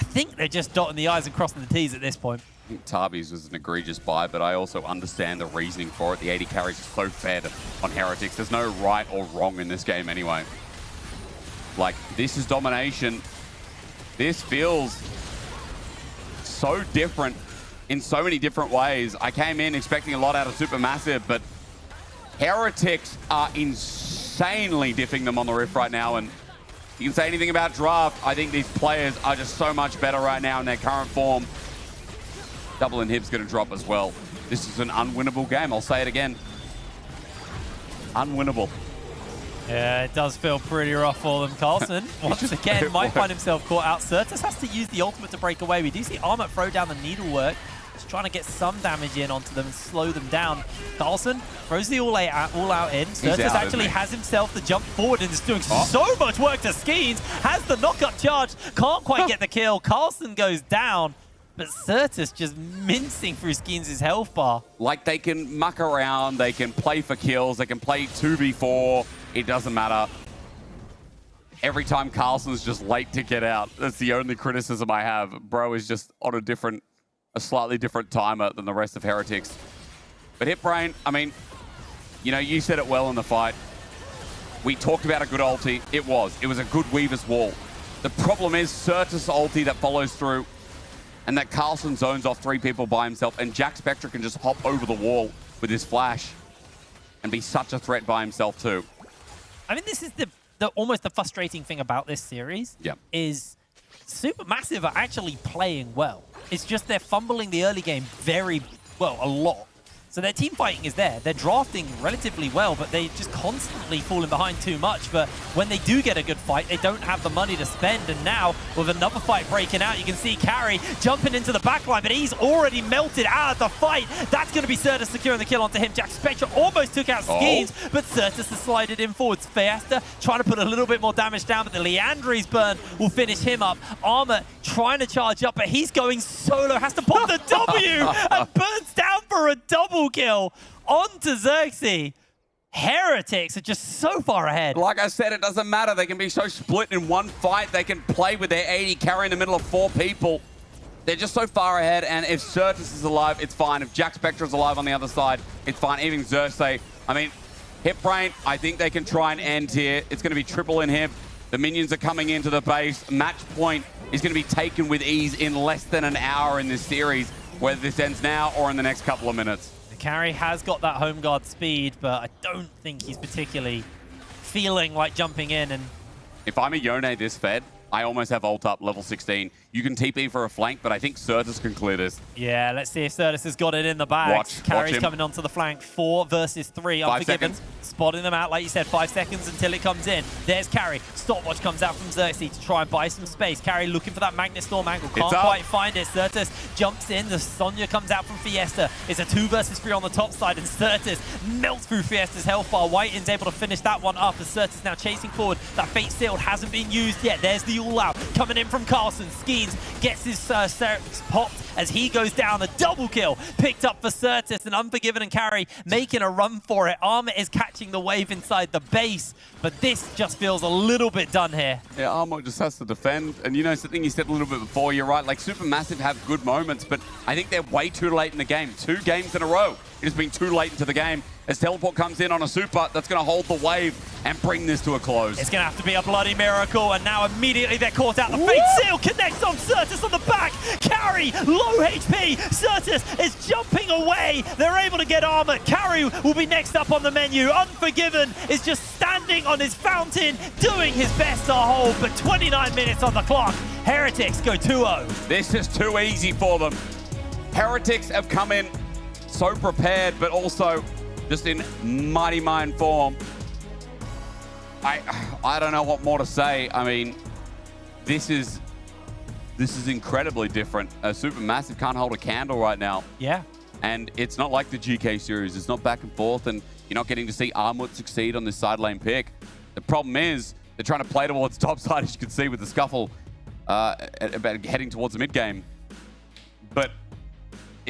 I: I think they're just dotting the I's and crossing the T's at this point.
K: I think Tarby's was an egregious buy, but I also understand the reasoning for it. The 80 carries are so fed on Heretics. There's no right or wrong in this game anyway. Like, this is domination. This feels so different in so many different ways. I came in expecting a lot out of Supermassive, but Heretics are insanely diffing them on the Rift right now. And you can say anything about draft, I think these players are just so much better right now in their current form. Double inhib's going to drop as well. This is an unwinnable game. I'll say it again. Unwinnable.
I: Yeah, it does feel pretty rough for them. Carlson, once again, might find himself caught out. Certus has to use the ultimate to break away. We do see Armut throw down the needlework. Just trying to get some damage in onto them and slow them down. Carlson throws the all-out in. Certus actually has himself the jump forward and is doing so much work to Skeens. Has the knock-up charge. Can't quite get the kill. Carlson goes down. But Certus just mincing through Skeens' health bar.
K: Like, they can muck around, they can play for kills, they can play 2v4, it doesn't matter. Every time Carlson's just late to get out, that's the only criticism I have. Bro is just on a slightly different timer than the rest of Heretics. But Hitbrain, I mean, you know, you said it well in the fight. We talked about a good ulti. It was a good Weaver's wall. The problem is Certus' ulti that follows through, and that Carlson zones off 3 people by himself, and Jack Spectre can just hop over the wall with his flash and be such a threat by himself too.
I: I mean, this is the almost the frustrating thing about this series.
K: Yeah.
I: Is Supermassive are actually playing well. It's just they're fumbling the early game very well, a lot. So their team fighting is there. They're drafting relatively well, but they just constantly falling behind too much. But when they do get a good fight, they don't have the money to spend. And now, with another fight breaking out, you can see Carry jumping into the backline, but he's already melted out of the fight. That's going to be Certus securing the kill onto him. Jack Spectre almost took out Skeens, but Certus has slided in forwards. Fiesta trying to put a little bit more damage down, but the Leandri's burn will finish him up. Armor trying to charge up, but he's going solo, has to pop the W and burns down for a double kill onto Xerxes. Heretics are just so far ahead.
K: Like I said, it doesn't matter. They can be so split in one fight. They can play with their 80 carry in the middle of 4 people. They're just so far ahead, and if Certus is alive, it's fine. If Jack Spectre is alive on the other side, it's fine. Even Xerxes, I mean, Hipbrain, I think they can try and end here. It's going to be triple inhib. The minions are coming into the base. Match point is going to be taken with ease in less than an hour in this series, whether this ends now or in the next couple of minutes.
I: The Carry has got that home guard speed, but I don't think he's particularly feeling like jumping in. And
K: if I'm a Yone this fed, I almost have ult up level 16. You can TP for a flank, but I think Certus can clear this.
I: Yeah, let's see if Certus has got it in the bag. Carry's
K: him.
I: coming onto the flank. 4 versus 3.
K: 5
I: Unforgiven.
K: seconds.
I: Spotting them out, like you said, 5 seconds until it comes in. There's Carry. Stopwatch comes out from Xerxes to try and buy some space. Carry looking for that Magnet Storm angle. Can't quite find it. Certus jumps in. The Sonya comes out from Fiesta. It's a 2 versus 3 on the top side, and Certus melts through Fiesta's health bar. Whiting's able to finish that one up as Certus now chasing forward. That Fate Sealed hasn't been used yet. There's the all-out coming in from Carlson. Skeens gets his Certus popped as he goes down. A double kill picked up for Certus, and Unforgiven and Carry making a run for it. Armor is catching the wave inside the base, but this just feels a little bit done here.
K: Yeah, Armor just has to defend. And you know, something you said a little bit before, you're right, like Supermassive have good moments, but I think they're way too late in the game. 2 games in a row. It has been too late into the game. As Teleport comes in on a super, that's going to hold the wave and bring this to a close.
I: It's going to have to be a bloody miracle, and now immediately they're caught out. The Fate Seal connects on Certus on the back. Carry, low HP. Certus is jumping away. They're able to get Armor. Carry will be next up on the menu. Unforgiven is just standing on his fountain, doing his best to hold, but 29 minutes on the clock. Heretics go 2-0.
K: This is too easy for them. Heretics have come in so prepared, but also just in mighty mind form. I don't know what more to say. I mean, this is incredibly different. Supermassive can't hold a candle right now.
I: Yeah.
K: And it's not like the GK series. It's not back and forth, and you're not getting to see Armwood succeed on this side lane pick. The problem is they're trying to play towards top side, as you can see with the scuffle about heading towards the mid game. But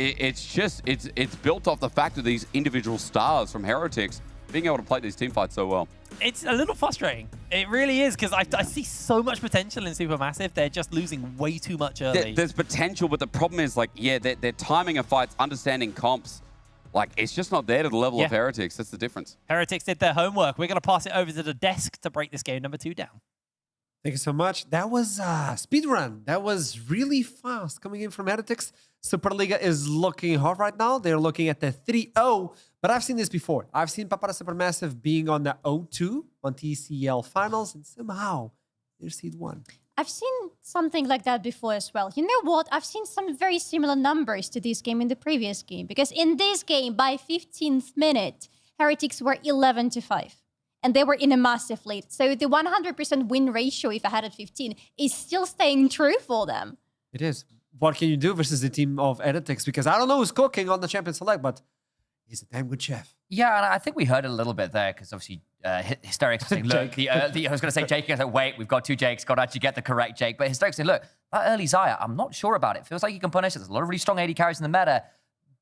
K: it's built off the fact of these individual stars from Heretics being able to play these team fights so well.
I: It's a little frustrating. It really is, because I see so much potential in Supermassive. They're just losing way too much early.
K: There's potential, but the problem is, like, yeah, they're timing of fights, understanding comps. Like, it's just not there to the level of Heretics. That's the difference.
I: Heretics did their homework. We're going to pass it over to the desk to break this game number 2 down.
F: Thank you so much. That was speedrun. That was really fast coming in from Heretics. Superliga is looking hot right now. They're looking at the 3-0, but I've seen this before. I've seen Papara Supermassive being on the 0-2 on TCL finals, and somehow they're seed 1.
J: I've seen something like that before as well. You know what? I've seen some very similar numbers to this game in the previous game, because in this game, by 15th minute, Heretics were 11-5. And they were in a massive lead. So the 100% win ratio, if I had at 15, is still staying true for them.
F: It is. What can you do versus the team of Heretics? Because I don't know who's cooking on the Champion Select, but he's a damn good chef.
H: Yeah, and I think we heard it a little bit there, because obviously Hysterics was saying, look, I was going to say Jake, I was like, wait, we've got 2 Jakes, got to actually get the correct Jake. But Hysterics said, look, that early Xayah, I'm not sure about it. Feels like you can punish it. There's a lot of really strong AD carries in the meta.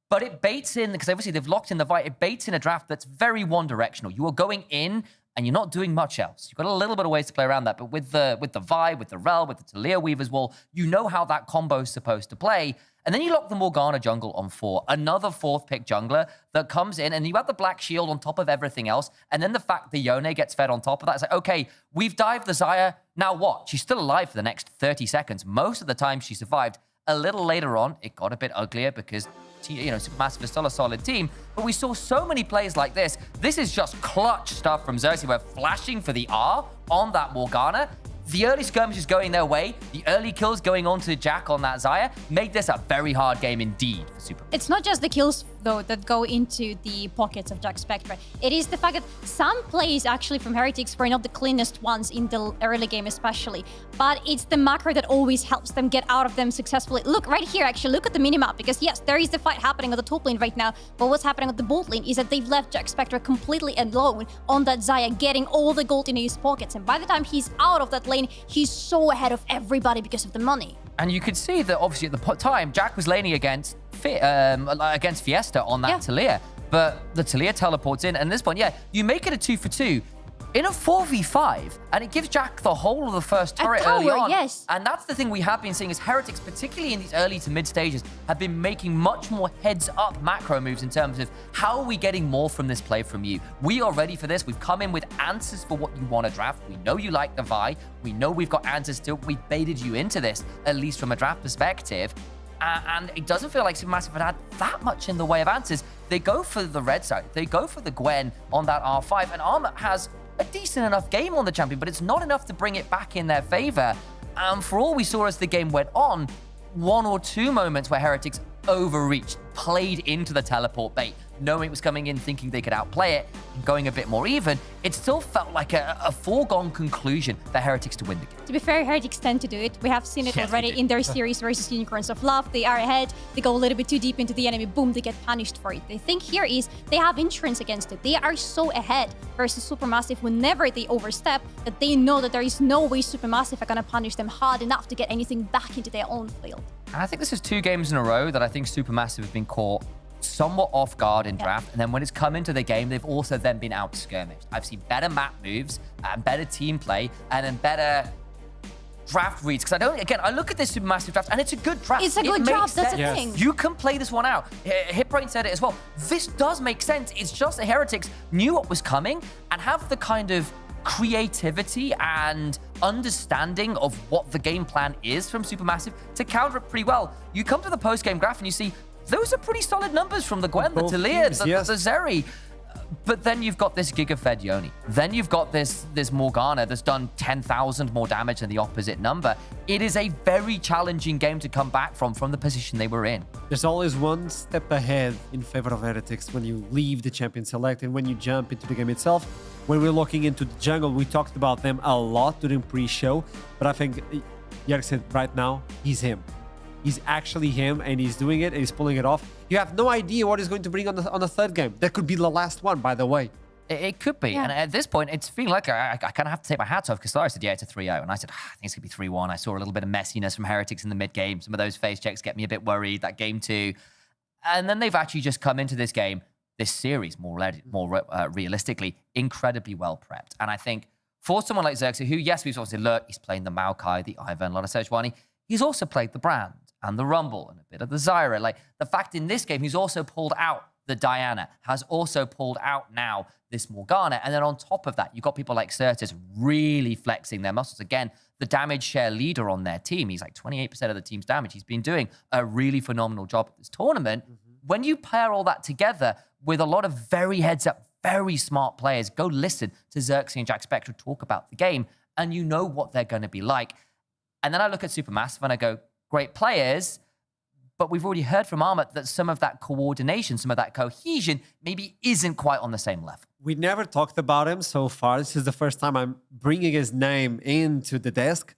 H: But it baits in, because obviously they've locked in the fight, it baits in a draft that's very one-directional. You are going in and you're not doing much else. You've got a little bit of ways to play around that, but with the Vi, with the Rel, with the Talia Weaver's Wall, you know how that combo is supposed to play. And then you lock the Morgana jungle on 4, another 4th pick jungler that comes in, and you have the Black Shield on top of everything else, and then the fact the Yone gets fed on top of that, it's like, okay, we've dived the Xayah, now what? She's still alive for the next 30 seconds. Most of the time she survived. A little later on, it got a bit uglier because, you know, Supermassive is still a solid team, but we saw so many plays like this. This is just clutch stuff from Xerxes. We're flashing for the R on that Morgana. the early skirmishes going their way, the early kills going on to Jack on that Xayah, made this a very hard game indeed for Super.
J: It's not just the kills, though, that go into the pockets of Jack Spectre. It is the fact that some plays actually from Heretics were not the cleanest ones in the early game especially, but it's the macro that always helps them get out of them successfully. Look, right here, actually, look at the minimap, because yes, there is the fight happening on the top lane right now, but what's happening on the bot lane is that they've left Jack Spectre completely alone on that Xayah, getting all the gold in his pockets, and by the time he's out of that lane, he's so ahead of everybody because of the money.
H: And you could see that obviously at the time, Jack was laning against Fiesta on that Talia. But the Talia teleports in, and at this point, you make it a 2-for-2 in a 4v5, and it gives Jack the whole of the first turret early on.
J: Yes.
H: And that's the thing we have been seeing is Heretics, particularly in these early to mid stages, have been making much more heads-up macro moves in terms of how are we getting more from this play from you? We are ready for this. We've come in with answers for what you want to draft. We know you like the Vi. We know we've got answers to it. We've baited you into this, at least from a draft perspective. And it doesn't feel like Supermassive had that much in the way of answers. They go for the red side. They go for the Gwen on that R5, and Armor has a decent enough game on the champion, but it's not enough to bring it back in their favor. And for all we saw as the game went on, 1 or 2 moments where Heretics overreached, played into the teleport bait, knowing it was coming in, thinking they could outplay it, and going a bit more even, it still felt like a foregone conclusion for Heretics to win the game.
J: To be fair, Heretics tend to do it. We have seen it already in their series versus Unicorns of Love. They are ahead, they go a little bit too deep into the enemy, boom, they get punished for it. The thing here is they have insurance against it. They are so ahead versus Supermassive whenever they overstep that they know that there is no way Supermassive are going to punish them hard enough to get anything back into their own field.
H: And I think this is 2 games in a row that I think Supermassive have been caught somewhat off guard in draft, and then when it's come into the game, they've also then been out skirmished. I've seen better map moves and better team play and then better draft reads, because I look at this Supermassive draft and it's a good draft.
J: It's a good draft, that's the thing.
H: You can play this one out. Hitbrain said it as well. This does make sense. It's just that Heretics knew what was coming and have the kind of creativity and understanding of what the game plan is from Supermassive to counter it pretty well. You come to the post-game graph and you see those are pretty solid numbers from the Gwen, the Talia, the Zeri. But then you've got this Giga-fed Yoni. Then you've got this Morgana that's done 10,000 more damage than the opposite number. It is a very challenging game to come back from the position they were in.
F: There's always one step ahead in favor of Heretics when you leave the champion select and when you jump into the game itself. When we're looking into the jungle, we talked about them a lot during pre-show, but I think Jörg said right now, he's him. He's actually him, and he's doing it, and he's pulling it off. You have no idea what he's going to bring on the third game. That could be the last one, by the way.
H: It could be. Yeah. And at this point, it's feeling like I kind of have to take my hat off, because Solaris said, it's a 3-0. And I said, I think it's going to be 3-1. I saw a little bit of messiness from Heretics in the mid-game. Some of those phase checks get me a bit worried, that game 2. And then they've actually just come into this game, this series, more realistically, incredibly well prepped. And I think for someone like Xerxes, who, yes, we've obviously looked, he's playing the Maokai, the Ivan, a lot of Sejuani, he's also played the Brand and the Rumble and a bit of the Zyra. Like, the fact in this game, he's also pulled out the Diana, has also pulled out now this Morgana. And then on top of that, you've got people like Certus really flexing their muscles. Again, the damage share leader on their team. He's like 28% of the team's damage. He's been doing a really phenomenal job at this tournament. When you pair all that together with a lot of very heads-up, very smart players, go listen to Xerxes and Jack Spectre talk about the game, and you know what they're going to be like. And then I look at Supermassive and I go, great players, but we've already heard from Armut that some of that coordination, some of that cohesion maybe isn't quite on the same level.
F: We never talked about him so far. This is the first time I'm bringing his name into the desk.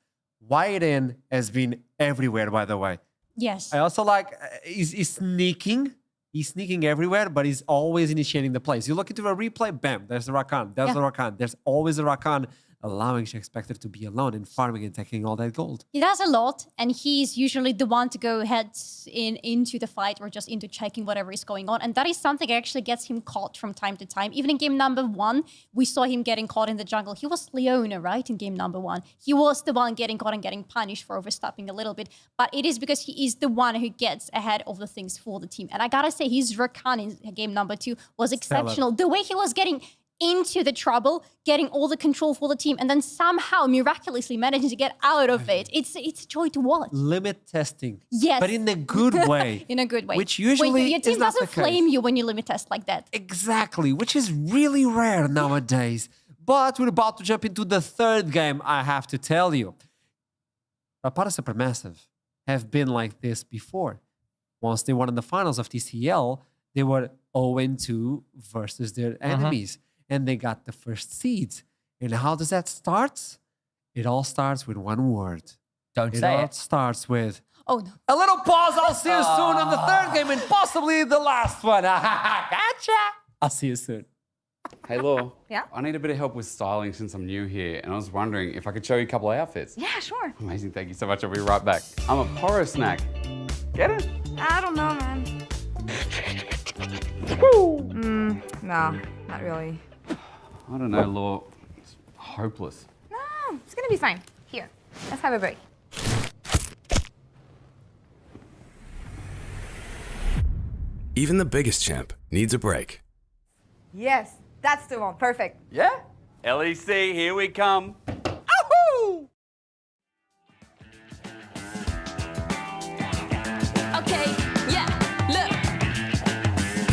F: Wyden has been everywhere, by the way.
J: Yes.
F: I also like, he's sneaking. He's sneaking everywhere, but he's always initiating the plays. You look into a replay, bam, there's the Rakan. There's the Rakan. There's always a Rakan, allowing Jack Spectre to be alone and farming and taking all that gold.
J: He does a lot, and he's usually the one to go head into the fight or just into checking whatever is going on. And that is something that actually gets him caught from time to time. Even in game number 1, we saw him getting caught in the jungle. He was Leona, right, in game number 1. He was the one getting caught and getting punished for overstepping a little bit. But it is because he is the one who gets ahead of the things for the team. And I gotta say, his Rakan in game number 2 was exceptional. The way he was getting into the trouble, getting all the control for the team, and then somehow miraculously managing to get out of it. It's a joy to watch.
F: Limit testing.
J: Yes.
F: But in a good way.
J: In a good way.
F: Which usually
J: your team
F: is not the
J: doesn't flame
F: case.
J: you when you limit test like that.
F: Exactly, which is really rare nowadays. But we're about to jump into the third game, I have to tell you. Rapara Supermassive have been like this before. Once they won in the finals of TCL, they were 0-2 versus their enemies. And they got the first seeds. And how does that start? It all starts with one word.
H: Don't say
F: It all
H: it.
F: starts with
J: Oh, no.
F: a little pause. I'll see you soon on the third game and possibly the last one. Gotcha. I'll see you soon.
G: Hey, Law.
N: Yeah?
G: I need a bit of help with styling since I'm new here, and I was wondering if I could show you a couple of outfits.
N: Yeah, sure.
G: Amazing, thank you so much. I'll be right back. I'm a poro snack. Get it?
N: I don't know, man. No, not really.
G: I don't know, Law. It's hopeless.
N: No, it's gonna be fine. Here, let's have a break.
M: Even the biggest champ needs a break.
N: Yes, that's the one. Perfect.
G: Yeah? LEC, here we come.
C: Okay, yeah, look.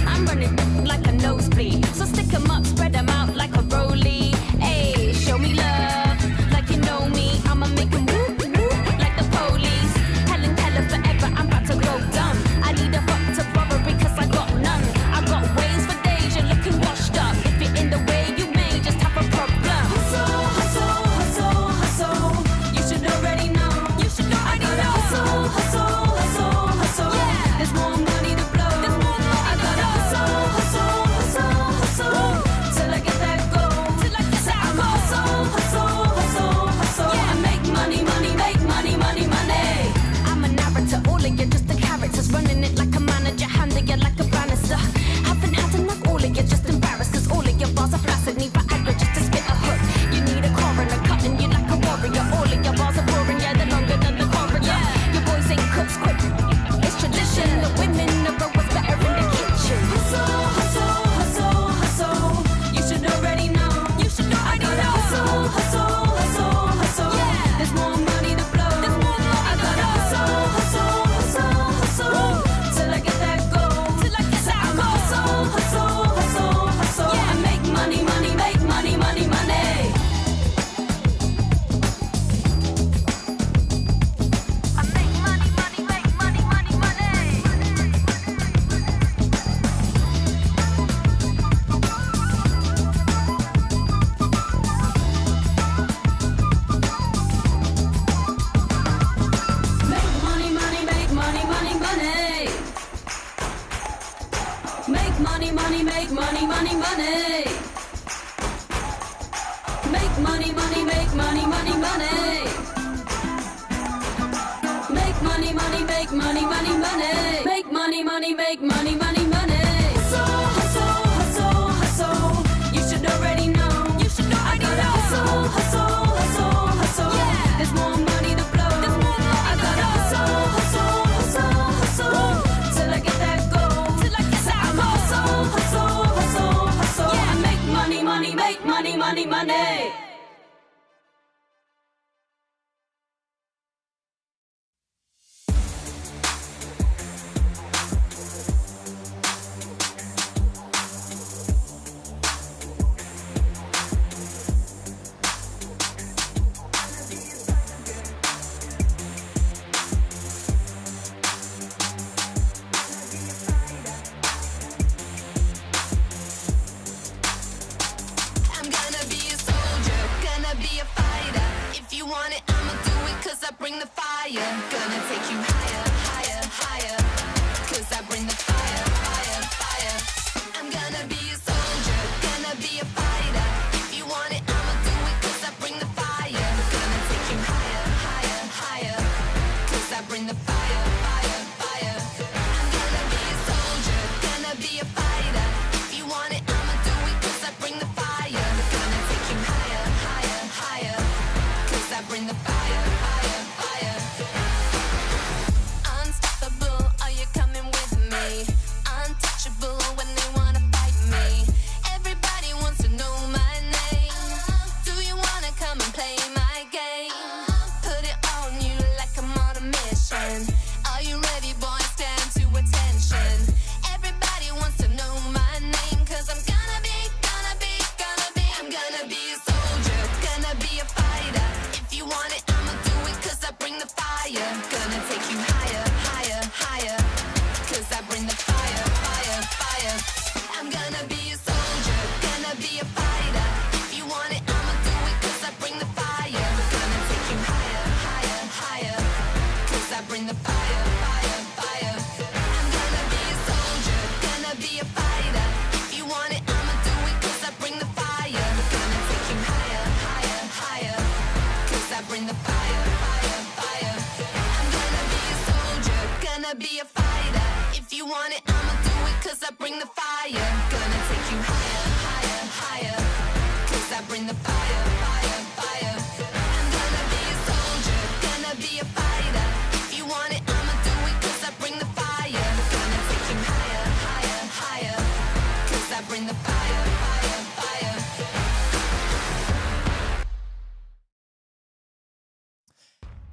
C: I'm running like a nosebleed. So stick 'em up, spread 'em out like a rollie. Hey, show me love like you know me. I'ma make 'em whoop, whoop like the police. Helen Keller forever, I'm about to go dumb. I need a fuck to borrow because I got none. I got ways for days, you're looking washed up. If you're in the way, you may just have a problem. Hustle, hustle, hustle, hustle. You should already know. You should already know. Hustle, hustle, hustle, hustle. Yeah, there's more money to blow. There's more money. I gotta hustle, hustle, hustle, hustle. Till I get that gold. Till I get that gold. Hustle, hustle, hustle, hustle. Yeah, make money, money, make money, money, money. I'm a narrator, all of you just the characters. Running it like a manager, handing you like a banister. Haven't had enough, all of you just embarrassed. Cause all of your bars are flaccid, need Viagra just to spit a hook. You need a coroner, cutting you like a warrior. All of your bars are boring, yeah, they're longer than the corridor. Your boys ain't cooks quick, it's tradition. The women know what's better in the kitchen. Hustle, hustle, hustle, hustle. You should already know. You should already know. Hustle, hustle, hustle, hustle. Yeah, there's more money to blow. There's more money. I gotta hustle, hustle, hustle, hustle. Till I get that gold. Till I get that gold. Hustle, hustle, hustle, hustle. Yeah, make money, money, make money, money, money. I make money, money, make money, money, money. Make money, money, make money, money, money. Make money, money, make money, money, money. Make money, money, make money, money, money. Make money, money, make money, money, money. Make money, money, make money, money, money. Hustle, hustle, hustle, hustle. You should already know. You should already know. Hustle, hustle, hustle, hustle. Yeah, there's more money to blow. There's more money. I gotta hustle, hustle, hustle, hustle. Till I get that gold. Till I get that gold. Hustle, hustle, hustle, hustle. Yeah, make money, money, make money, money, money. I'm gonna be a soldier, gonna be a fighter. If you want it, I'ma do it, cause I bring the fire. Gonna take you higher, higher, higher. Cause I bring the fire, fire, fire. I'm gonna be a soldier, gonna be a fighter. If you want it, I'ma do it, cause I bring the fire. Gonna take you higher, higher, higher. Cause I bring the fire, fire, fire. I'm gonna be a soldier, gonna be a fighter. If you want it, I'ma do it, cause I bring the fire. Gonna take you higher, higher, higher. Cause I bring the fire, fire, fire. Unstoppable, are you coming with me? Untouchable when they wanna fight me. Everybody wants to know my name. Do you wanna come and play my game? Put it on you like I'm on a mission. Are you ready, boys? Stand to attention. Everybody wants to know my name. Cause I'm gonna be, I'm gonna be a soldier. you want it, I'ma do it, cause I bring the fire. Gonna take you higher, higher, higher. Cause I bring the fire, fire, fire. I'm gonna be a soldier, gonna be a fighter. If you want it, I'ma do it, cause I bring the fire. Gonna take you higher, higher, higher. Cause I bring the fire, fire, fire.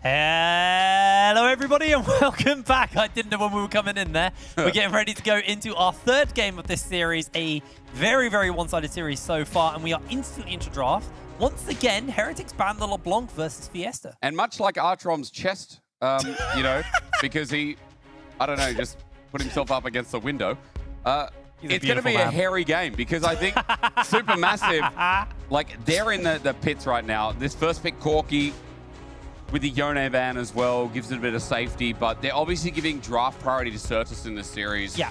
I: Hello, everybody, and welcome back. I didn't know when we were coming in there. We're getting ready to go into our third game of this series, a very, very one-sided series so far, and we are instantly into draft. Once again, Heretics banned the LeBlanc versus Fiesta.
K: And much like Artrom's chest, you know, because he, I don't know, just put himself up against the window. It's going to be a hairy game because I think Supermassive, like, they're in the pits right now. This first pick, Corky, with the Yone ban as well, gives it a bit of safety, but they're obviously giving draft priority to Certus in this series.
I: Yeah.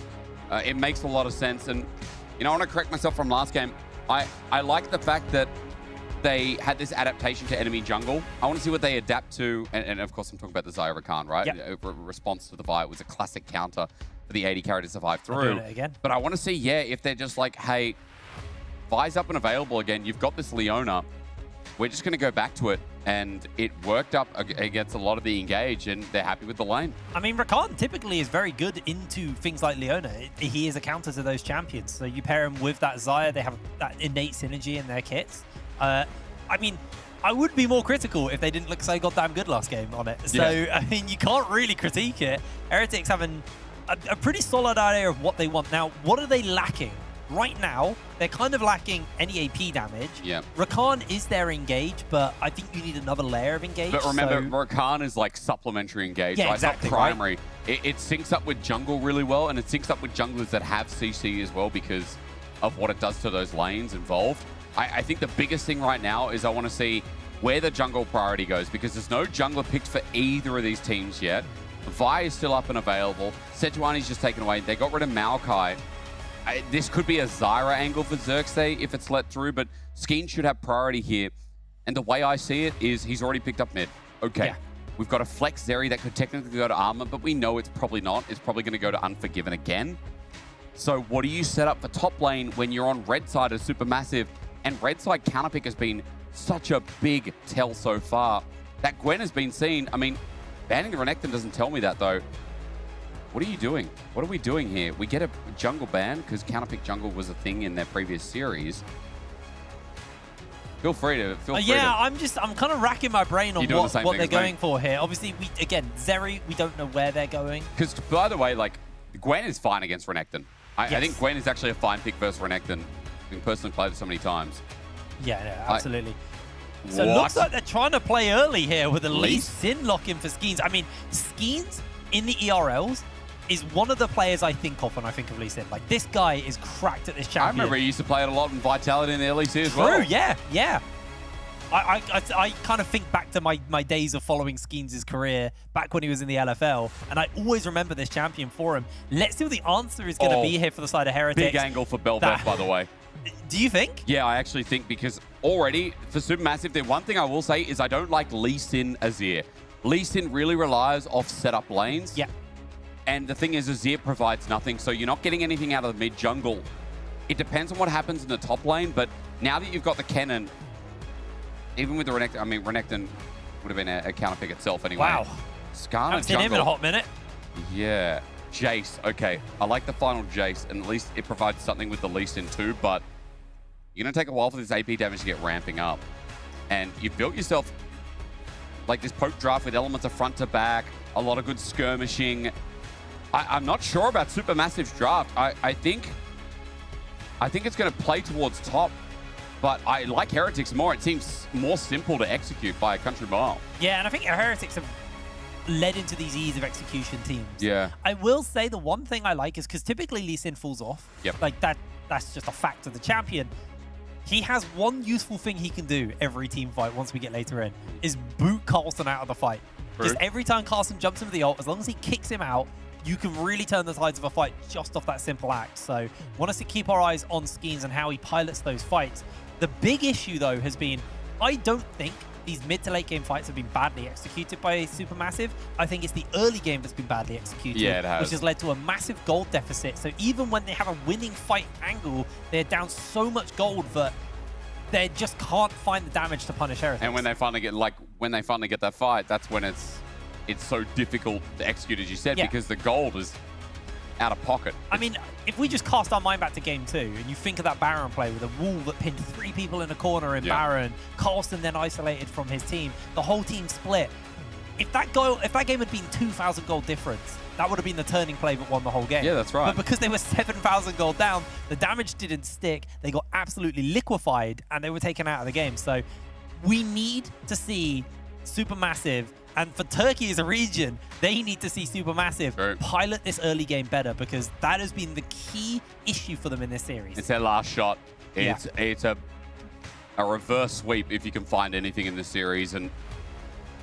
K: It makes a lot of sense. And, you know, I want to correct myself from last game. I like the fact that they had this adaptation to enemy jungle. I want to see what they adapt to. And of course, I'm talking about the Zyra Khan, right?
I: Yep.
K: Response to the Vi was a classic counter for the 80 carry to survive through.
I: Doing it again.
K: But I want to see, yeah, if they're just like, hey, Vi's up and available again. You've got this Leona. We're just going to go back to it. And it worked up against a lot of the engage, and they're happy with the lane.
I: I mean, Rakan typically is very good into things like Leona. He is a counter to those champions. So you pair him with that Zyra, they have that innate synergy in their kits. I mean, I would be more critical if they didn't look so goddamn good last game on it. So, yeah. I mean, you can't really critique it. Heretics having a pretty solid idea of what they want. Now, what are they lacking? Right now, they're kind of lacking any AP damage.
K: Yeah.
I: Rakan is their engage, but I think you need another layer of engage.
K: But remember, Rakan is like supplementary engage,
I: yeah,
K: right?
I: Exactly,
K: it's not primary. Right? It syncs up with jungle really well, and it syncs up with junglers that have CC as well because of what it does to those lanes involved. I think the biggest thing right now is I want to see where the jungle priority goes because there's no jungler picked for either of these teams yet. Vi is still up and available. Sejuani's just taken away. They got rid of Maokai. This could be a Zyra angle for Xerxes if it's let through, but Skeen should have priority here. And the way I see it is he's already picked up mid. Okay, yeah. We've got a flex Zeri that could technically go to armor, but we know it's probably not. It's probably going to go to Unforgiven again. So what do you set up for top lane when you're on red side of Supermassive? And red side counterpick has been such a big tell so far. That Gwen has been seen. I mean, banning the Renekton doesn't tell me that though. What are you doing? What are we doing here? We get a jungle ban because counterpick jungle was a thing in their previous series. Feel free to.
I: Yeah, I'm kind of racking my brain on what they're going for here. Obviously, Zeri, we don't know where they're going.
K: Because by the way, like Gwen is fine against Renekton. I think Gwen is actually a fine pick versus Renekton. I've personally played it so many times.
I: Yeah, absolutely. So it looks like they're trying to play early here with a Lee Sin lock-in for Skeens. I mean, Skeens in the ERLs is one of the players I think of when I think of Lee Sin. Like, this guy is cracked at this champion.
K: I remember he used to play it a lot in Vitality in the LEC as well.
I: True, yeah. I kind of think back to my days of following Skeens' career back when he was in the LFL, and I always remember this champion for him. Let's see what the answer is going to be here for the side of Heretics.
K: Big angle for Bel'Veth, by the way.
I: Do you think?
K: Yeah, I actually think because already for Supermassive, the one thing I will say is I don't like Lee Sin Azir. Lee Sin really relies off setup lanes.
I: Yeah.
K: And the thing is, Azir provides nothing, so you're not getting anything out of the mid jungle. It depends on what happens in the top lane, but now that you've got the cannon, even with the Renekton, I mean, Renekton would have been a counter pick itself anyway.
I: Wow.
K: Skarner
I: haven't seen him in a hot minute.
K: Yeah. Jace, okay. I like the final Jace, and at least it provides something with the Lee Sin too, but you're going to take a while for this AP damage to get ramping up. And you've built yourself like this poke draft with elements of front to back, a lot of good skirmishing. I'm not sure about Supermassive's draft. I think it's going to play towards top, but I like Heretics more. It seems more simple to execute by a country mile.
I: Yeah, and I think Heretics have led into these ease of execution teams.
K: Yeah.
I: I will say the one thing I like is because typically Lee Sin falls off.
K: Yep.
I: Like that's just a fact of the champion. He has one useful thing he can do every team fight once we get later in, is boot Carlson out of the fight. Just every time Carlson jumps into the ult, as long as he kicks him out, you can really turn the tides of a fight just off that simple act. So want us to keep our eyes on Skeens and how he pilots those fights. The big issue, though, has been, I don't think these mid to late game fights have been badly executed by Supermassive. I think it's the early game that's been badly executed,
G: Yeah, it has.
I: which has led to a massive gold deficit. So even when they have a winning fight angle, they're down so much gold that they just can't find the damage to punish Heretics.
G: And when they finally get that fight, that's when it's so difficult to execute, as you said, because the gold is out of pocket.
I: I mean, if we just cast our mind back to game 2 and you think of that Baron play with a wall that pinned 3 people in a corner in Baron, Carlson then isolated from his team, the whole team split. If that game had been 2,000 gold difference, that would have been the turning play that won the whole game.
G: Yeah, that's right.
I: But because they were 7,000 gold down, the damage didn't stick. They got absolutely liquefied and they were taken out of the game. So we need to see Supermassive, and for Turkey as a region, they need to see Supermassive pilot this early game better, because that has been the key issue for them in this series.
G: It's their last shot. It's a reverse sweep if you can find anything in this series. And,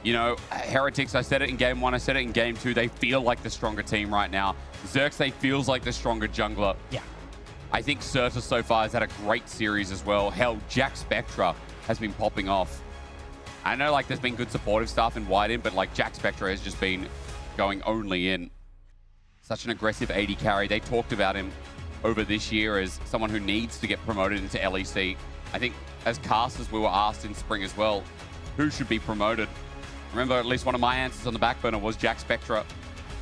G: you know, Heretics, I said it in game 1, I said it in game 2, they feel like the stronger team right now. Xerxes feels like the stronger jungler.
I: Yeah.
G: I think Certus so far has had a great series as well. Hell, Jack Spectra has been popping off. I know, like, there's been good supportive stuff in White In, but, like, Jack Spectra has just been going only in. Such an aggressive AD carry. They talked about him over this year as someone who needs to get promoted into LEC. I think as casters, we were asked in spring as well, who should be promoted? Remember, at least one of my answers on the back burner was Jack Spectra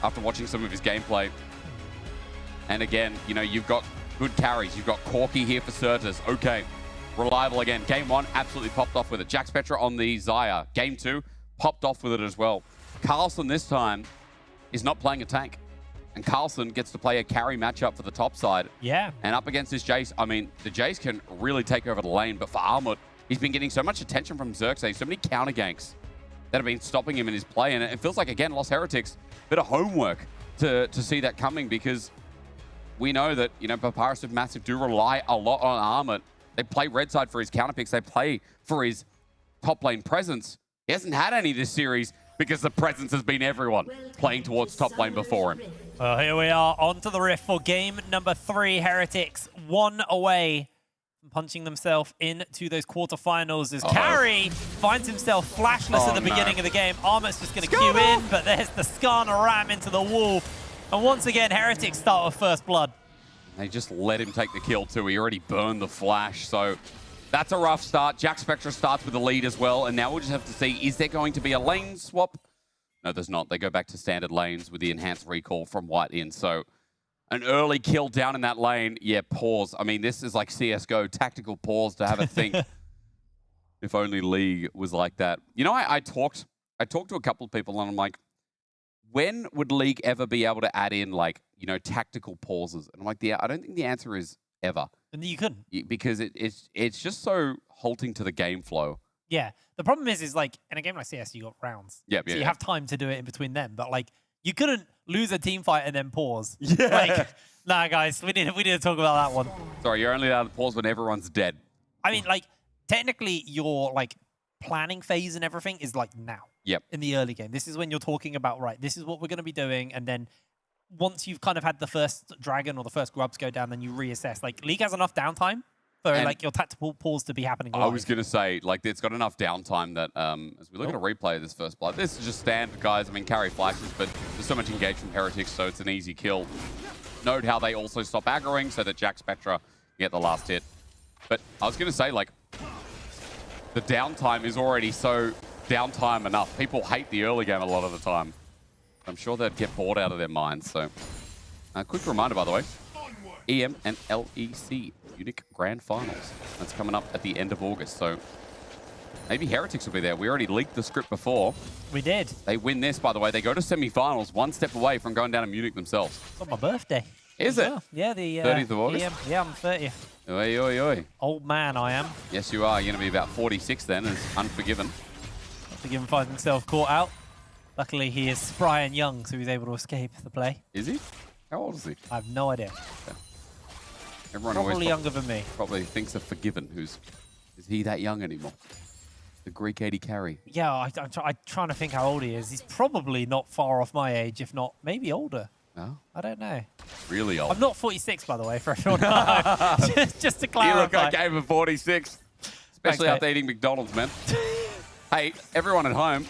G: after watching some of his gameplay. And again, you know, you've got good carries. You've got Corky here for Certus. Okay. Reliable again. Game 1, absolutely popped off with it. Jack Spectra on the Xayah. Game 2, popped off with it as well. Carlson this time is not playing a tank. And Carlson gets to play a carry matchup for the top side.
I: Yeah.
G: And up against this Jace, I mean, the Jace can really take over the lane. But for Armut, he's been getting so much attention from Xerxes, so many counter ganks that have been stopping him in his play. And it feels like, again, Lost Heretics, a bit of homework to see that coming, because we know that, you know, Papyrus Supermassive do rely a lot on Armut. They play red side for his counter picks. They play for his top lane presence. He hasn't had any this series because the presence has been everyone playing towards top lane before him.
I: Well, here we are on to the Rift for game number 3. Heretics 1 away from punching themselves into those quarterfinals as Carry finds himself flashless at the beginning of the game. Armut's just going to queue in, but there's the Skarner ram into the wall. And once again, Heretics start with first blood.
G: They just let him take the kill too. He already burned the flash, so that's a rough start. Jack Spectra starts with the lead as well, and now we'll just have to see, is there going to be a lane swap? No, there's not. They go back to standard lanes with the enhanced recall from White In. So an early kill down in that lane. Yeah, pause. I mean, this is like CSGO, tactical pause to have a think. If only League was like that. You know, I talked to a couple of people, and I'm like, when would League ever be able to add in, like, you know, tactical pauses? And I'm like, I don't think the answer is ever.
I: And you couldn't.
G: Because it's just so halting to the game flow.
I: Yeah. The problem is like, in a game like CS, you got rounds.
G: Yeah,
I: so you have time to do it in between them. But, like, you couldn't lose a team fight and then pause. Yeah. Like, nah, guys, we need to talk about that one.
G: Sorry, you're only allowed to pause when everyone's dead.
I: I mean, like, technically, your, like, planning phase and everything is, like, now.
G: Yep.
I: In the early game. This is when you're talking about, right, this is what we're going to be doing. And then once you've kind of had the first dragon or the first grubs go down, then you reassess. Like, League has enough downtime for, like, your tactical pause to be happening live.
G: I was going to say, like, it's got enough downtime that as we look at a replay of this first blood, this is just standard, guys. I mean, carry flashes, but there's so much engagement from Heretics, so it's an easy kill. Note how they also stop aggroing so that Jack Spectra get the last hit. But I was going to say, like, the downtime is already so downtime enough. People hate the early game a lot of the time. I'm sure they'd get bored out of their minds. So, quick reminder, by the way, EM and LEC Munich Grand Finals. That's coming up at the end of August. So maybe Heretics will be there. We already leaked the script before.
I: We did.
G: They win this, by the way. They go to semifinals, one step away from going down to Munich themselves.
I: It's on my birthday.
G: Is it?
I: Yeah, the
G: 30th of August?
I: EM. Yeah, I'm 30th.
G: Oi, oi, oi.
I: Old man, I am.
G: Yes, you are. You're going to be about 46 then, as Unforgiven.
I: Unforgiven finds himself caught out. Luckily, he is spry and young, so he's able to escape the play.
G: Is he? How old is he?
I: I have no idea.
G: Okay. Everyone
I: Probably
G: always
I: younger than me.
G: Probably thinks of Forgiven. Is he that young anymore? The Greek AD carry.
I: Yeah, I'm trying to think how old he is. He's probably not far off my age, if not maybe older.
G: No?
I: I don't know.
G: Really old.
I: I'm not 46, by the way, for everyone to know. just to clarify.
G: You look like over 46. Especially
I: Thanks,
G: after eating McDonald's, man. Hey,
K: Hey, everyone at home,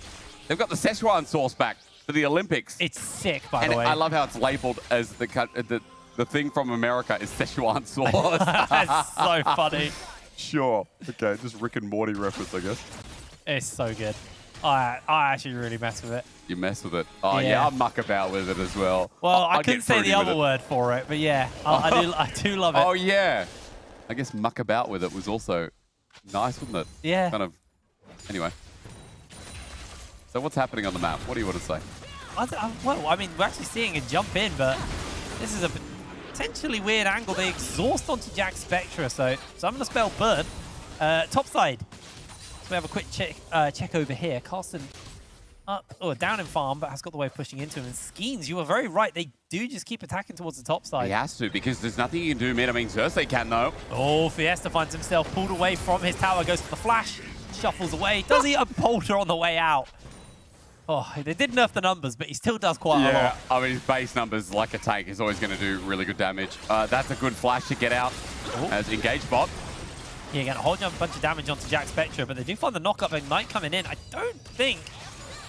K: they've got the Szechuan sauce back for the Olympics.
I: It's sick, by
K: And
I: the way.
K: I love how it's labeled as the thing from America is Szechuan sauce.
I: That's so funny.
K: Sure. Okay, just Rick and Morty reference, I guess.
I: It's so good. I actually really mess with it.
K: You mess with it. Oh, yeah,
I: Yeah.
K: I muck about with it as well.
I: Well, I
K: I'll
I: couldn't
K: get
I: say
K: fruity
I: the
K: with
I: other
K: it.
I: word for it, but yeah, I do love it.
K: Oh, yeah. I guess muck about with it was also nice, wasn't it?
I: Yeah.
K: Kind of. Anyway. So what's happening on the map? What do you want to say?
I: Well, I mean, we're actually seeing a jump in, but this is a potentially weird angle. They exhaust onto Jack Spectra, so I'm going to spell burn. Top side. So we have a quick check over here. Carlson down in farm, but has got the way of pushing into him. And Skeens, you were very right. They do just keep attacking towards the top side.
K: He has to, because there's nothing you can do mid. I mean, Xerxes can, though.
I: Oh, Fiesta finds himself pulled away from his tower, goes for the flash, shuffles away. Does he a bolter on the way out? Oh, they did nerf the numbers, but he still does quite a lot.
K: I mean, his base numbers, like a tank, is always going to do really good damage. That's a good flash to get out as engaged bot.
I: Yeah, getting a whole bunch of damage onto Jack Spectra, but they do find the knockup Ignite coming in. I don't think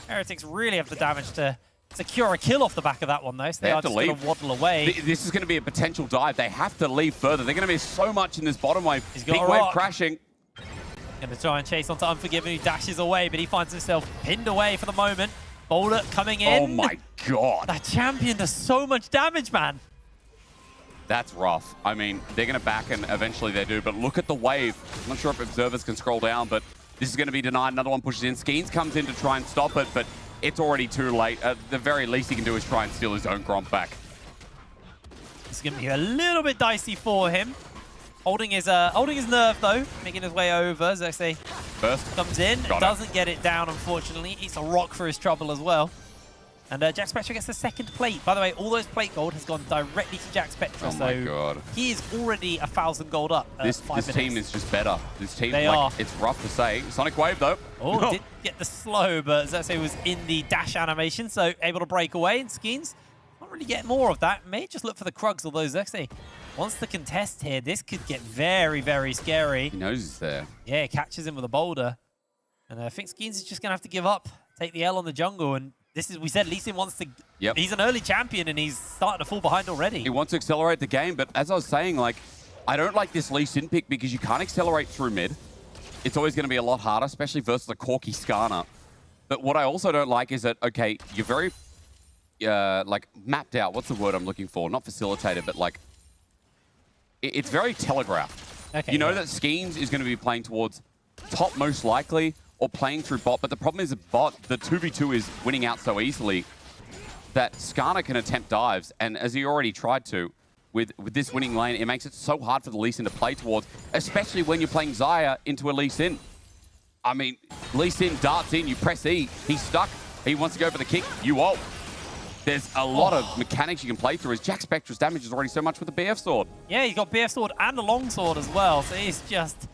I: Heretics really have the damage to secure a kill off the back of that one, though. So they are just going to waddle away.
K: This is going to be a potential dive. They have to leave further. They're going to miss so much in this bottom wave.
I: He's got
K: Big
I: a
K: wave
I: rock.
K: crashing.
I: Going to try and chase onto Unforgiven, who dashes away, but he finds himself pinned away for the moment. Boulder coming in.
K: Oh my god.
I: That champion does so much damage, man.
K: That's rough. I mean, they're going to back, and eventually they do, but look at the wave. I'm not sure if observers can scroll down, but this is going to be denied. Another one pushes in. Skeens comes in to try and stop it, but it's already too late. The very least he can do is try and steal his own Gromp back.
I: It's going to be a little bit dicey for him. Holding his nerve, though, making his way over. Xerxes
K: First
I: comes in,
K: Got it.
I: doesn't get it down, unfortunately. Eats a rock for his trouble as well. And Jack Spectra gets the second plate. By the way, all those plate gold has gone directly to Jack Spectra.
K: Oh my god.
I: He is already 1,000 gold up.
K: This
I: 5 minutes.
K: team is just better. This team,
I: They are.
K: it's rough to say. Sonic Wave, though.
I: Oh, did get the slow, but Xerxes was in the dash animation, so able to break away. And Skeens not really get more of that. May just look for the Krugs, although Xerxes wants to contest here. This could get very, very scary.
K: He knows he's there.
I: Yeah, catches him with a boulder. And I think Skeens is just going to have to give up, take the L on the jungle. And this is, we said Lee Sin wants to, he's an early champion and he's starting to fall behind already.
K: He wants to accelerate the game, but as I was saying, like, I don't like this Lee Sin pick because you can't accelerate through mid. It's always going to be a lot harder, especially versus a Corky Skarner. But what I also don't like is that, okay, you're very, like, mapped out. What's the word I'm looking for? Not facilitated, but, like, it's very telegraphed.
I: Okay,
K: you know that Skeens is going to be playing towards top most likely, or playing through bot, but the problem is the bot, the 2v2 is winning out so easily that Skarner can attempt dives, and as he already tried to, with this winning lane, it makes it so hard for the Lee Sin to play towards, especially when you're playing Xayah into a Lee Sin. I mean, Lee Sin darts in, you press E, he's stuck, he wants to go for the kick, you ult. There's a lot of mechanics you can play through, as Jack Spectra's damage is already so much with the BF sword.
I: Yeah, he's got BF sword and a long sword as well, so he's just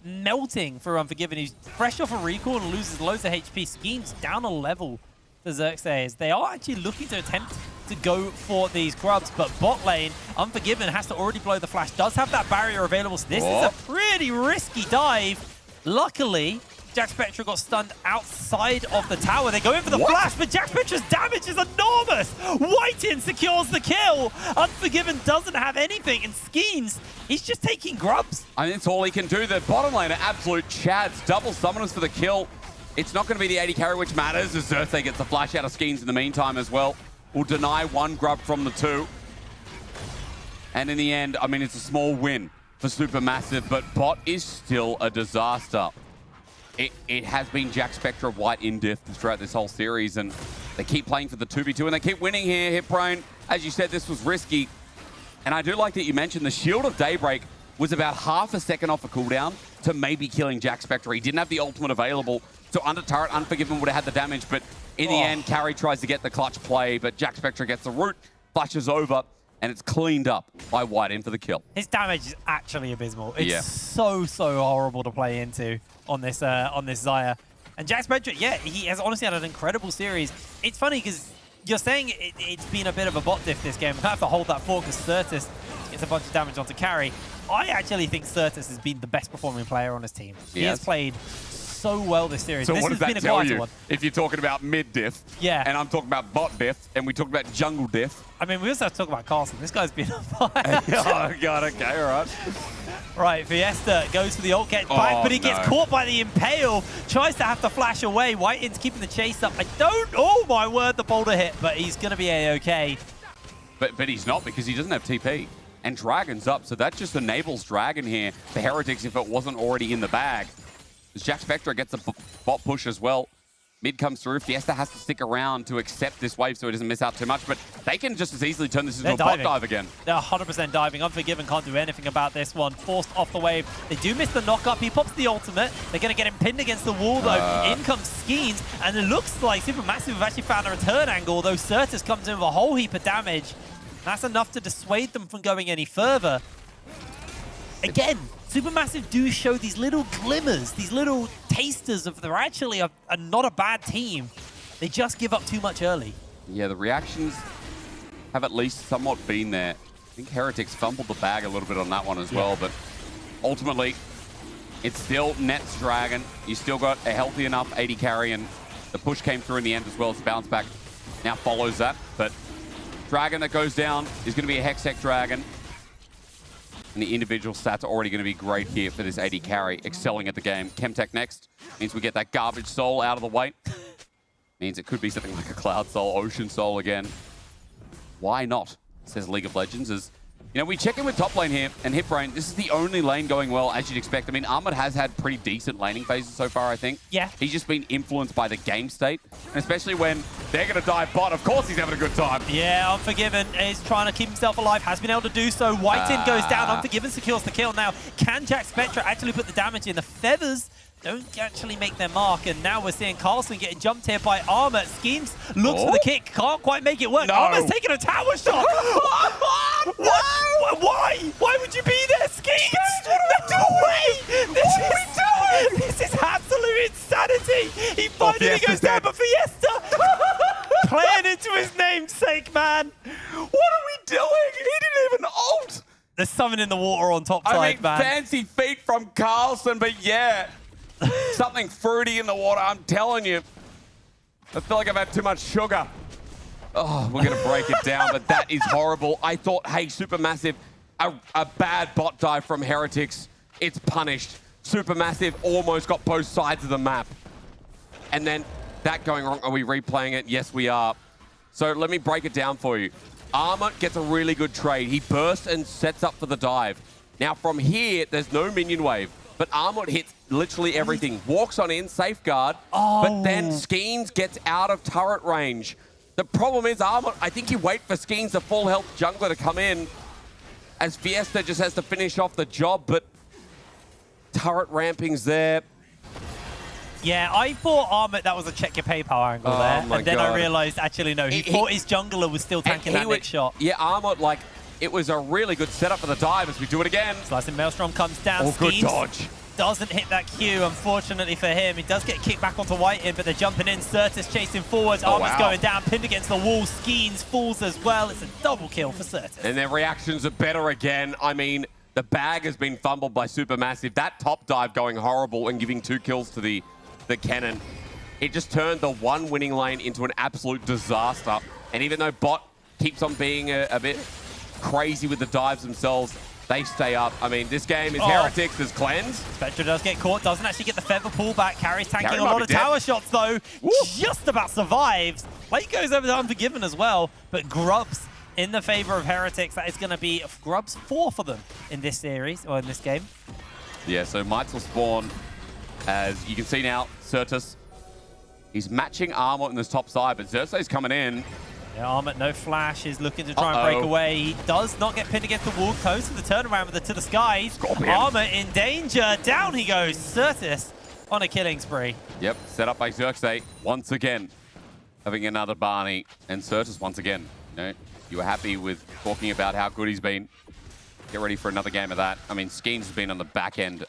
I: melting for Unforgiven. He's fresh off a recall and loses loads of HP. Skeens down a level to Xerxes. They are actually looking to attempt to go for these grubs, but bot lane, Unforgiven has to already blow the flash, does have that barrier available, so this is a pretty risky dive. Luckily, Jack Spectra got stunned outside of the tower. They go in for the flash, but Jack Spectra's damage is enormous. Whiten secures the kill. Unforgiven doesn't have anything, and Skeens, he's just taking grubs.
K: I mean, that's all he can do. The bottom lane are absolute chads. Double summoners for the kill. It's not going to be the 80 carry, which matters, as Xerxes gets the flash out of Skeens in the meantime as well. Will deny one grub from the two. And in the end, I mean, it's a small win for Supermassive, but bot is still a disaster. It has been Jack Spectra White in diff throughout this whole series, and they keep playing for the 2v2, and they keep winning here. Hit prone, as you said, this was risky. And I do like that you mentioned the Shield of Daybreak was about half a second off a cooldown to maybe killing Jack Spectra. He didn't have the ultimate available, so under turret, Unforgiven would have had the damage, but in the end, Carry tries to get the clutch play, but Jack Spectra gets the root, flashes over, and it's cleaned up by White in for the kill.
I: His damage is actually abysmal. It's so horrible to play into on this Xayah. And Jack Spectra, yeah, he has honestly had an incredible series. It's funny because you're saying it's been a bit of a bot diff this game. I have to hold that for because Certus gets a bunch of damage onto Carry. I actually think Certus has been the best performing player on his team. He has played so well this series.
G: So
I: This
G: what
I: has
G: does
I: been
G: that
I: a
G: tell
I: quieter
G: you?
I: one.
G: If you're talking about mid diff,
I: Yeah.
G: and I'm talking about bot diff, and we talk about jungle diff.
I: I mean, we also have to talk about Carlson. This guy's been on fire.
G: Oh god, okay, all right.
I: Right, Fiesta goes for the ult, gets back, but he gets caught by the Impale. Tries to have to flash away. Whiten's keeping the chase up. Oh my word, the boulder hit, but he's going to be A-okay.
G: But he's not, because he doesn't have TP. And Dragon's up, so that just enables Dragon here for Heretics if it wasn't already in the bag. As Jack Spectre gets a bot push as well. Mid comes through. Fiesta has to stick around to accept this wave so he doesn't miss out too much, but they can just as easily turn this into a bot dive again.
I: They're 100% diving. Unforgiven can't do anything about this one. Forced off the wave. They do miss the knock-up. He pops the ultimate. They're going to get him pinned against the wall, though. In comes Skeens, and it looks like Supermassive have actually found a return angle, though Certus comes in with a whole heap of damage. That's enough to dissuade them from going any further. Again, Supermassive do show these little glimmers, these little tasters of they're actually not a bad team. They just give up too much early.
G: Yeah, the reactions have at least somewhat been there. I think Heretics fumbled the bag a little bit on that one as well, but ultimately, it's still nets Dragon. You still got a healthy enough 80 carry, and the push came through in the end as well as the bounce back now follows that. But Dragon that goes down is going to be a Hextech Dragon. And the individual stats are already going to be great here for this 80 carry, excelling at the game. Chemtech next means we get that garbage soul out of the way. Means it could be something like a Cloud Soul, Ocean Soul again. Why not, says League of Legends. As you know, we check in with top lane here, and Hitbrain, this is the only lane going well, as you'd expect. I mean, Ahmed has had pretty decent laning phases so far, I think.
I: Yeah.
G: He's just been influenced by the game state, and especially when they're going to dive bot, of course he's having a good time.
I: Yeah, Unforgiven is trying to keep himself alive, has been able to do so. Whiten goes down, Unforgiven secures the kill. Now, can Jack Spectre actually put the damage in? The feathers don't actually make their mark, and now we're seeing Carlson getting jumped here by Armor. Schemes looks for the kick, can't quite make it work.
G: No.
I: Armor's taking a tower shot. What? Why? Why would you be there, Schemes? No way! This is absolute insanity. He finally goes down, but Fiesta playing into his namesake, man.
G: What are we doing? He didn't even ult.
I: There's something in the water on top side, man.
G: Fancy feet from Carlson, but yeah. Something fruity in the water, I'm telling you. I feel like I've had too much sugar. Oh, we're going to break it down, but that is horrible. I thought, hey, Supermassive, a bad bot dive from Heretics. It's punished. Supermassive almost got both sides of the map. And then that going wrong. Are we replaying it? Yes, we are. So let me break it down for you. Armor gets a really good trade. He bursts and sets up for the dive. Now from here, there's no minion wave. But Armor hits literally everything. Walks on in, safeguard, but then Skeens gets out of turret range. The problem is Armor, I think you wait for Skeens, the full health jungler, to come in, as Fiesta just has to finish off the job, but turret ramping's there.
I: Yeah, I thought Armor, that was a check your PayPal angle there. And then I realized, actually, no, he thought his jungler was still tanking that next shot.
G: Yeah, Armor, like, it was a really good setup for the dive as we do it again.
I: Slicing Maelstrom comes down.
G: Oh, good dodge.
I: Doesn't hit that Q, unfortunately for him. He does get kicked back onto Whiten, but they're jumping in. Certus chasing forwards. Armor's going down, pinned against the wall. Skeens falls as well. It's a double kill for Certus.
G: And their reactions are better again. I mean, the bag has been fumbled by Supermassive. That top dive going horrible and giving 2 kills to the cannon. It just turned the one winning lane into an absolute disaster. And even though bot keeps on being a bit crazy with the dives themselves, they stay up. I mean, this game is Heretics, there's Cleanse.
I: Spectre does get caught, doesn't actually get the feather pullback. Carry's tanking
G: Carry
I: a lot of
G: dead.
I: tower shots, though. Woo. Just about survives. Late goes over to Unforgiven as well, but Grubs in the favor of Heretics. That is going to be Grubs 4 for them in this series, or in this game.
G: Yeah, so Mites will spawn. As you can see now, Certus, he's matching Armor in this top side, but Xerxes coming in.
I: Yeah, Armor, no flash, is looking to try and break away. He does not get pinned against the wall. Goes to the turnaround with it to the skies. Armor in danger. Down he goes. Certus on a killing spree.
G: Yep, set up by Xerxes once again. Having another Barney. And Certus once again. You know, you were happy with talking about how good he's been. Get ready for another game of that. I mean, Skeens has been on the back end.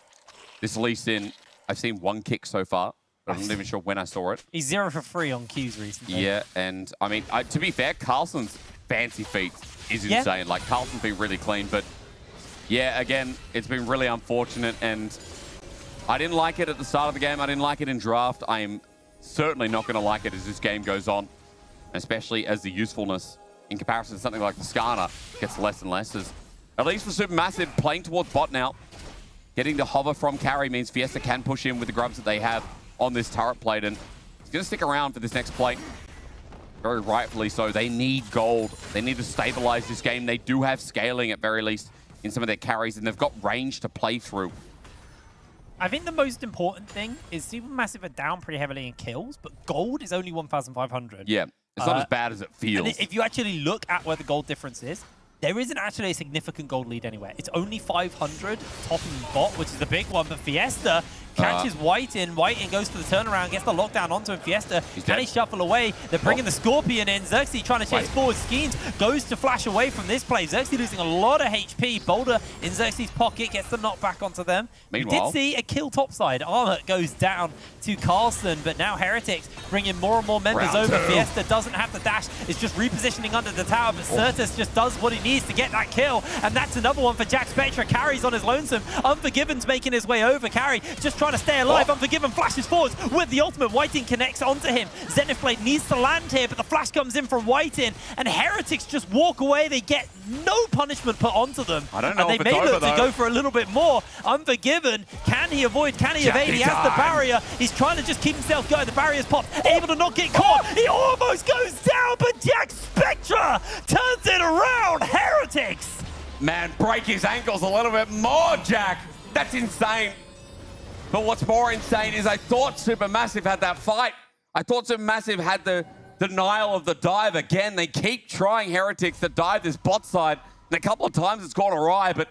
G: This Lee Sin, I've seen 1 kick so far. But I'm not even sure when I saw it.
I: He's 0 for 3 on Qs recently.
G: Yeah, and I mean, to be fair, Carlson's fancy feet is insane. Like, Carlson's been really clean, but yeah, again, it's been really unfortunate, and
K: I didn't like it at the start of the game. I didn't like it in draft. I am certainly not going to like it as this game goes on, especially as the usefulness in comparison to something like the Skarner gets less and less. As, at least for Supermassive, playing towards bot now. Getting the hover from carry means Fiesta can push in with the grubs that they have on this turret plate, and he's going to stick around for this next plate. Very rightfully so. They need gold. They need to stabilize this game. They do have scaling at very least in some of their carries, and they've got range to play through.
I: I think the most important thing is Supermassive are down pretty heavily in kills, but gold is only 1,500.
K: Yeah, it's not as bad as it feels.
I: And if you actually look at where the gold difference is, there isn't actually a significant gold lead anywhere. It's only 500 top and bot, which is the big one, but Fiesta catches Whiten. Whiten goes for the turnaround, gets the lockdown onto him. Fiesta, can he shuffle away? They're bringing the Scorpion in. Xerxes trying to chase forward. Skeens goes to flash away from this play. Xerxes losing a lot of HP. Boulder in Xerxes' pocket gets the knockback onto them.
K: Meanwhile,
I: we did see a kill topside. Armor goes down to Carlson, but now Heretics bringing more and more members over. Fiesta doesn't have the dash. It's just repositioning under the tower, but Certus just does what he needs to get that kill, and that's another one for Jack Spectra. Carry's on his lonesome. Unforgiven's making his way over. Carry just trying to stay alive. Unforgiven flashes forwards with the ultimate. Whiten connects onto him. Zenith Blade needs to land here, but the flash comes in from Whiten, and Heretics just walk away. They get no punishment put onto them.
K: I don't know
I: and
K: if
I: they
K: it's
I: may
K: over,
I: look
K: though.
I: to go for a little bit more. Unforgiven, can he avoid? Can he evade? He has the barrier. He's trying to just keep himself going. The barrier's popped, able to not get caught. He almost goes down, but Jack Spectra turns it around. Heretics.
K: Man, break his ankles a little bit more, Jack. That's insane. But what's more insane is I thought Supermassive had that fight. I thought Supermassive had the denial of the dive again. They keep trying Heretics to dive this bot side, and a couple of times it's gone awry, but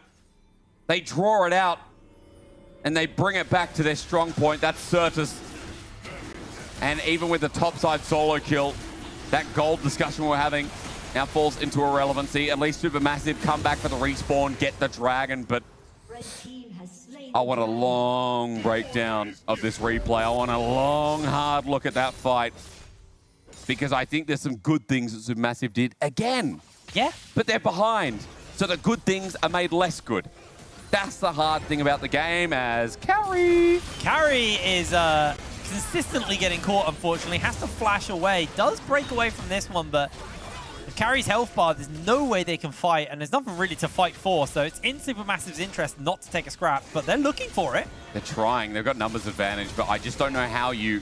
K: they draw it out, and they bring it back to their strong point. That's Certus. And even with the topside solo kill, that gold discussion we're having now falls into irrelevancy. At least Supermassive come back for the respawn, get the dragon, but I want a long breakdown of this replay. I want a long, hard look at that fight, because I think there's some good things that Supermassive did again.
I: Yeah.
K: But they're behind, so the good things are made less good. That's the hard thing about the game, as Carry
I: is consistently getting caught, unfortunately. Has to flash away. Does break away from this one, but with Carry's health bar, there's no way they can fight, and there's nothing really to fight for, so it's in Supermassive's interest not to take a scrap, but they're looking for it.
K: They're trying. They've got numbers advantage, but I just don't know how you...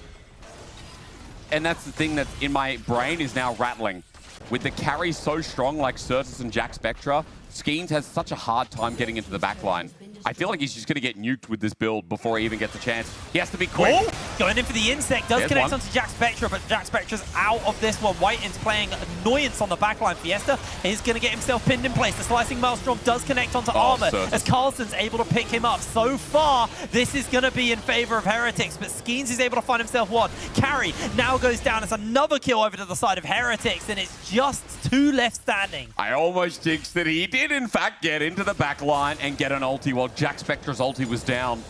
K: And that's the thing that's in my brain is now rattling. With the carry so strong like Certus and Jack Spectra, Skeens has such a hard time getting into the back line. I feel like he's just going to get nuked with this build before he even gets a chance. He has to be quick.
I: Oh, going in for the insect. Does connect onto Jack Spectra, but Jack Spectra's out of this one. Whiten's playing annoyance on the backline. Fiesta is going to get himself pinned in place. The slicing Maelstrom does connect onto Armor as Carlson's able to pick him up. So far, this is going to be in favor of Heretics, but Skeens is able to find himself one. Carry now goes down. It's another kill over to the side of Heretics, and it's just two left standing.
K: I almost jinxed that he did, in fact, get into the back line and get an ulti while Jack Spectra's ulti was down.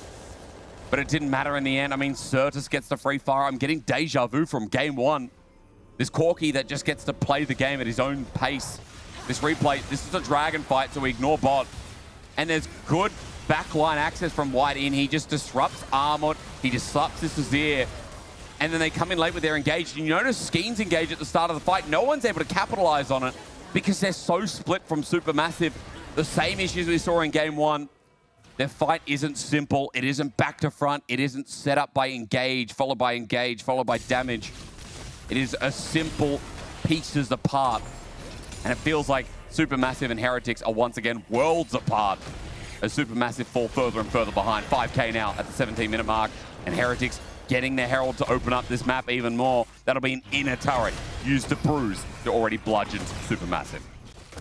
K: But it didn't matter in the end. I mean, Certus gets the free fire. I'm getting deja vu from game one. This Corki that just gets to play the game at his own pace. This replay, this is a dragon fight, so we ignore bot. And there's good backline access from White in. He just disrupts Armor. He disrupts this Azir. And then they come in late with their engaged. You notice Skeens engage at the start of the fight. No one's able to capitalize on it because they're so split from Supermassive. The same issues we saw in game one. Their fight isn't simple. It isn't back to front. It isn't set up by engage, followed by engage, followed by damage. It is a simple pieces apart. And it feels like Supermassive and Heretics are once again worlds apart as Supermassive fall further and further behind. 5K now at the 17-minute mark. And Heretics getting the Herald to open up this map even more. That'll be an inner turret used to bruise the already bludgeoned Supermassive.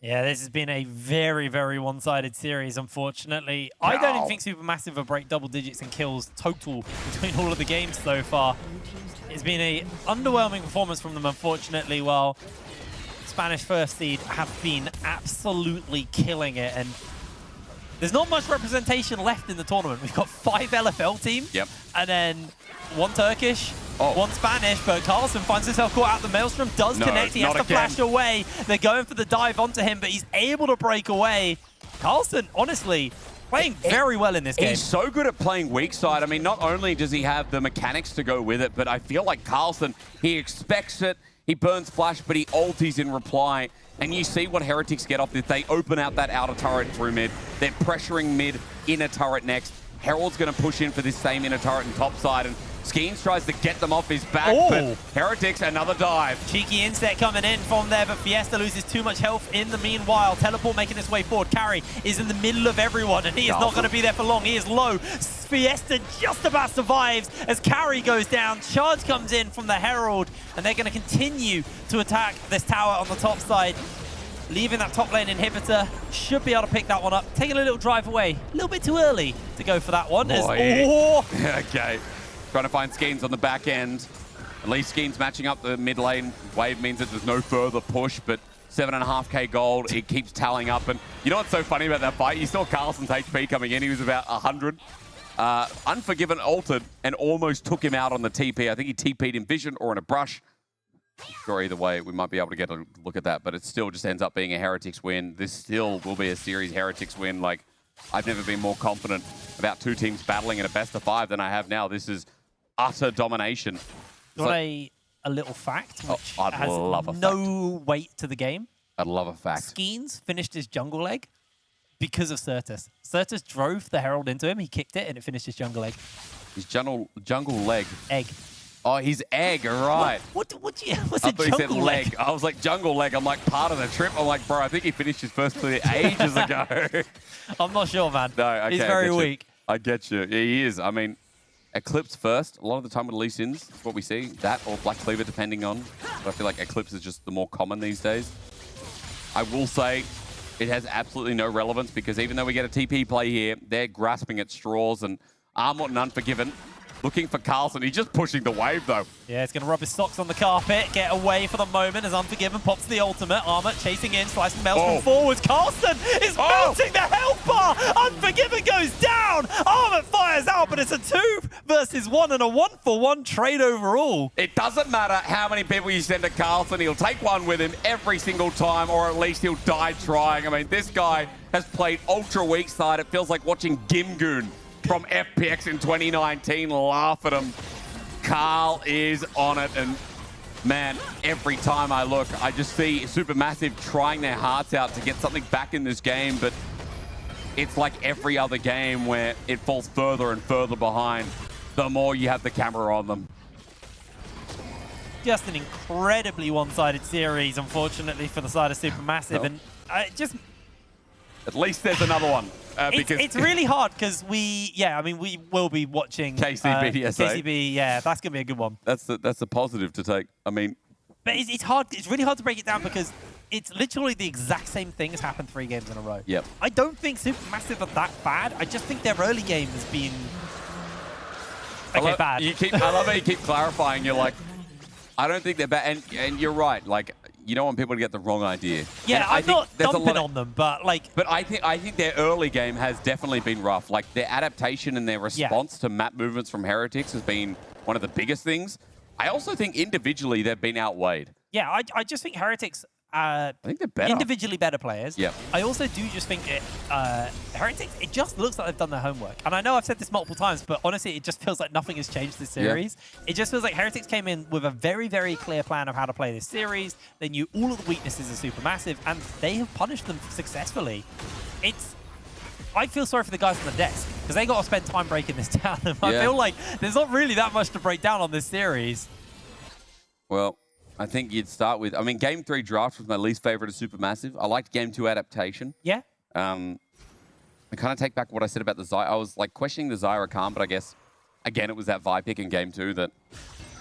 I: Yeah, this has been a very, very one-sided series, unfortunately. I don't even think Supermassive will break double digits in kills total between all of the games so far. It's been an underwhelming performance from them, unfortunately, while Spanish First Seed have been absolutely killing it. And there's not much representation left in the tournament. We've got 5 LFL teams, and then 1 Turkish, 1 Spanish, but Carlson finds himself caught out the Maelstrom, does connect, he has to flash away. They're going for the dive onto him, but he's able to break away. Carlson, honestly, Playing very well in this game.
K: He's so good at playing weak side. I mean, not only does he have the mechanics to go with it, but I feel like Carlson, he expects it, he burns flash, but he ultis in reply. And you see what Heretics get off this. They open out that outer turret through mid. They're pressuring mid, inner turret next. Herald's going to push in for this same inner turret and top side. And Skeens tries to get them off his back, but Heretics, another dive.
I: Cheeky inset coming in from there, but Fiesta loses too much health in the meanwhile. Teleport making his way forward. Carry is in the middle of everyone, and he is not going to be there for long. He is low. Fiesta just about survives as Carry goes down. Charge comes in from the Herald, and they're going to continue to attack this tower on the top side. Leaving that top lane inhibitor, should be able to pick that one up. Taking a little drive away, a little bit too early to go for that one.
K: Okay, trying to find Skeens on the back end. At least Skeens matching up the mid lane. Wave means that there's no further push, but 7.5k gold, it keeps tallying up. And you know what's so funny about that fight? You saw Carlson's HP coming in, he was about 100. Unforgiven ulted and almost took him out on the TP. I think he TP'd in Vision or in a brush. Sure, either way, we might be able to get a look at that, but it still just ends up being a Heretics win. This still will be a series Heretics win. Like, I've never been more confident about two teams battling in a best of 5 than I have now. This is utter domination.
I: Got a little fact, which
K: I'd
I: has
K: love a
I: no weight to the game.
K: I'd love a fact.
I: Skeens finished his jungle leg because of Certus. Certus drove the Herald into him, he kicked it, and it finished his jungle leg.
K: His jungle leg?
I: Egg.
K: Oh, his egg, right.
I: What's
K: I
I: a
K: thought he said
I: jungle leg?
K: I was like, jungle leg. I'm like, part of the trip. I'm like, bro, I think he finished his first clear ages ago.
I: I'm not sure, man.
K: No, okay,
I: He's very weak.
K: I get you. Yeah, he is. I mean, Eclipse first. A lot of the time with Lee Sins, that's what we see. That or Black Cleaver, depending on. But I feel like Eclipse is just the more common these days. I will say it has absolutely no relevance because even though we get a TP play here, they're grasping at straws and Armut and Unforgiven looking for Carlson. He's just pushing the wave, though.
I: Yeah, it's going to rub his socks on the carpet, get away for the moment as Unforgiven pops the ultimate. Armut chasing in, slicing Mel's from forwards. Carlson is melting the health bar. Unforgiven goes down. Armut fires out, but it's a 2 versus 1 and a 1-for-1 trade overall.
K: It doesn't matter how many people you send to Carlson. He'll take one with him every single time, or at least he'll die trying. I mean, this guy has played ultra weak side. It feels like watching Gimgoon from FPX in 2019 laugh at him. Carl is on it, and man, every time I look, I just see Supermassive trying their hearts out to get something back in this game, but it's like every other game where it falls further and further behind the more you have the camera on them.
I: Just an incredibly one-sided series, unfortunately, for the side of Supermassive, and just...
K: At least there's another one.
I: Because it's really hard because we will be watching
K: KCB,
I: KCB, yeah, that's going to be a good one.
K: That's a positive to take. I mean...
I: But it's hard. It's really hard to break it down because it's literally the exact same thing has happened 3 games in a row.
K: Yep.
I: I don't think Supermassive are that bad. I just think their early game has been... bad.
K: I love how you keep clarifying. You're like, I don't think they're bad. And you're right. Like, you don't want people to get the wrong idea.
I: Yeah, I'm not dumping on them, but like...
K: But I think their early game has definitely been rough. Like, their adaptation and their response to map movements from Heretics has been one of the biggest things. I also think individually they've been outweighed.
I: Yeah, I just think Heretics...
K: I think they're better.
I: Individually better players.
K: Yeah.
I: I also do just think Heretics, it just looks like they've done their homework. And I know I've said this multiple times, but honestly, it just feels like nothing has changed this series. Yeah. It just feels like Heretics came in with a very, very clear plan of how to play this series. They knew all of the weaknesses of Supermassive, and they have punished them successfully. I feel sorry for the guys on the desk, because they got to spend time breaking this down. And I feel like there's not really that much to break down on this series.
K: Well... I think you'd start with, I mean, Game 3 Draft was my least favorite of Supermassive. I liked Game 2 Adaptation.
I: Yeah.
K: I kind of take back what I said about the Zyra. I was like questioning the Zyra Khan, but I guess, again, it was that Vi pick in Game 2 that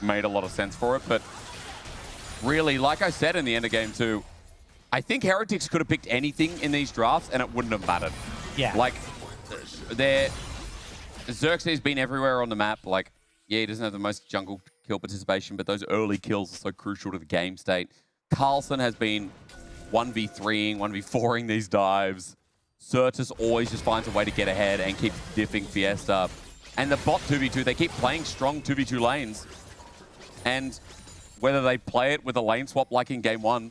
K: made a lot of sense for it. But really, like I said in the end of Game 2, I think Heretics could have picked anything in these drafts and it wouldn't have mattered.
I: Yeah.
K: Like, Xerxes been everywhere on the map. Like, yeah, he doesn't have the most jungle kill participation, but those early kills are so crucial to the game state. Carlson has been 1v3ing, 1v4ing these dives. Certus always just finds a way to get ahead and keeps diffing Fiesta. And the bot 2v2, they keep playing strong 2v2 lanes. And whether they play it with a lane swap like in Game 1,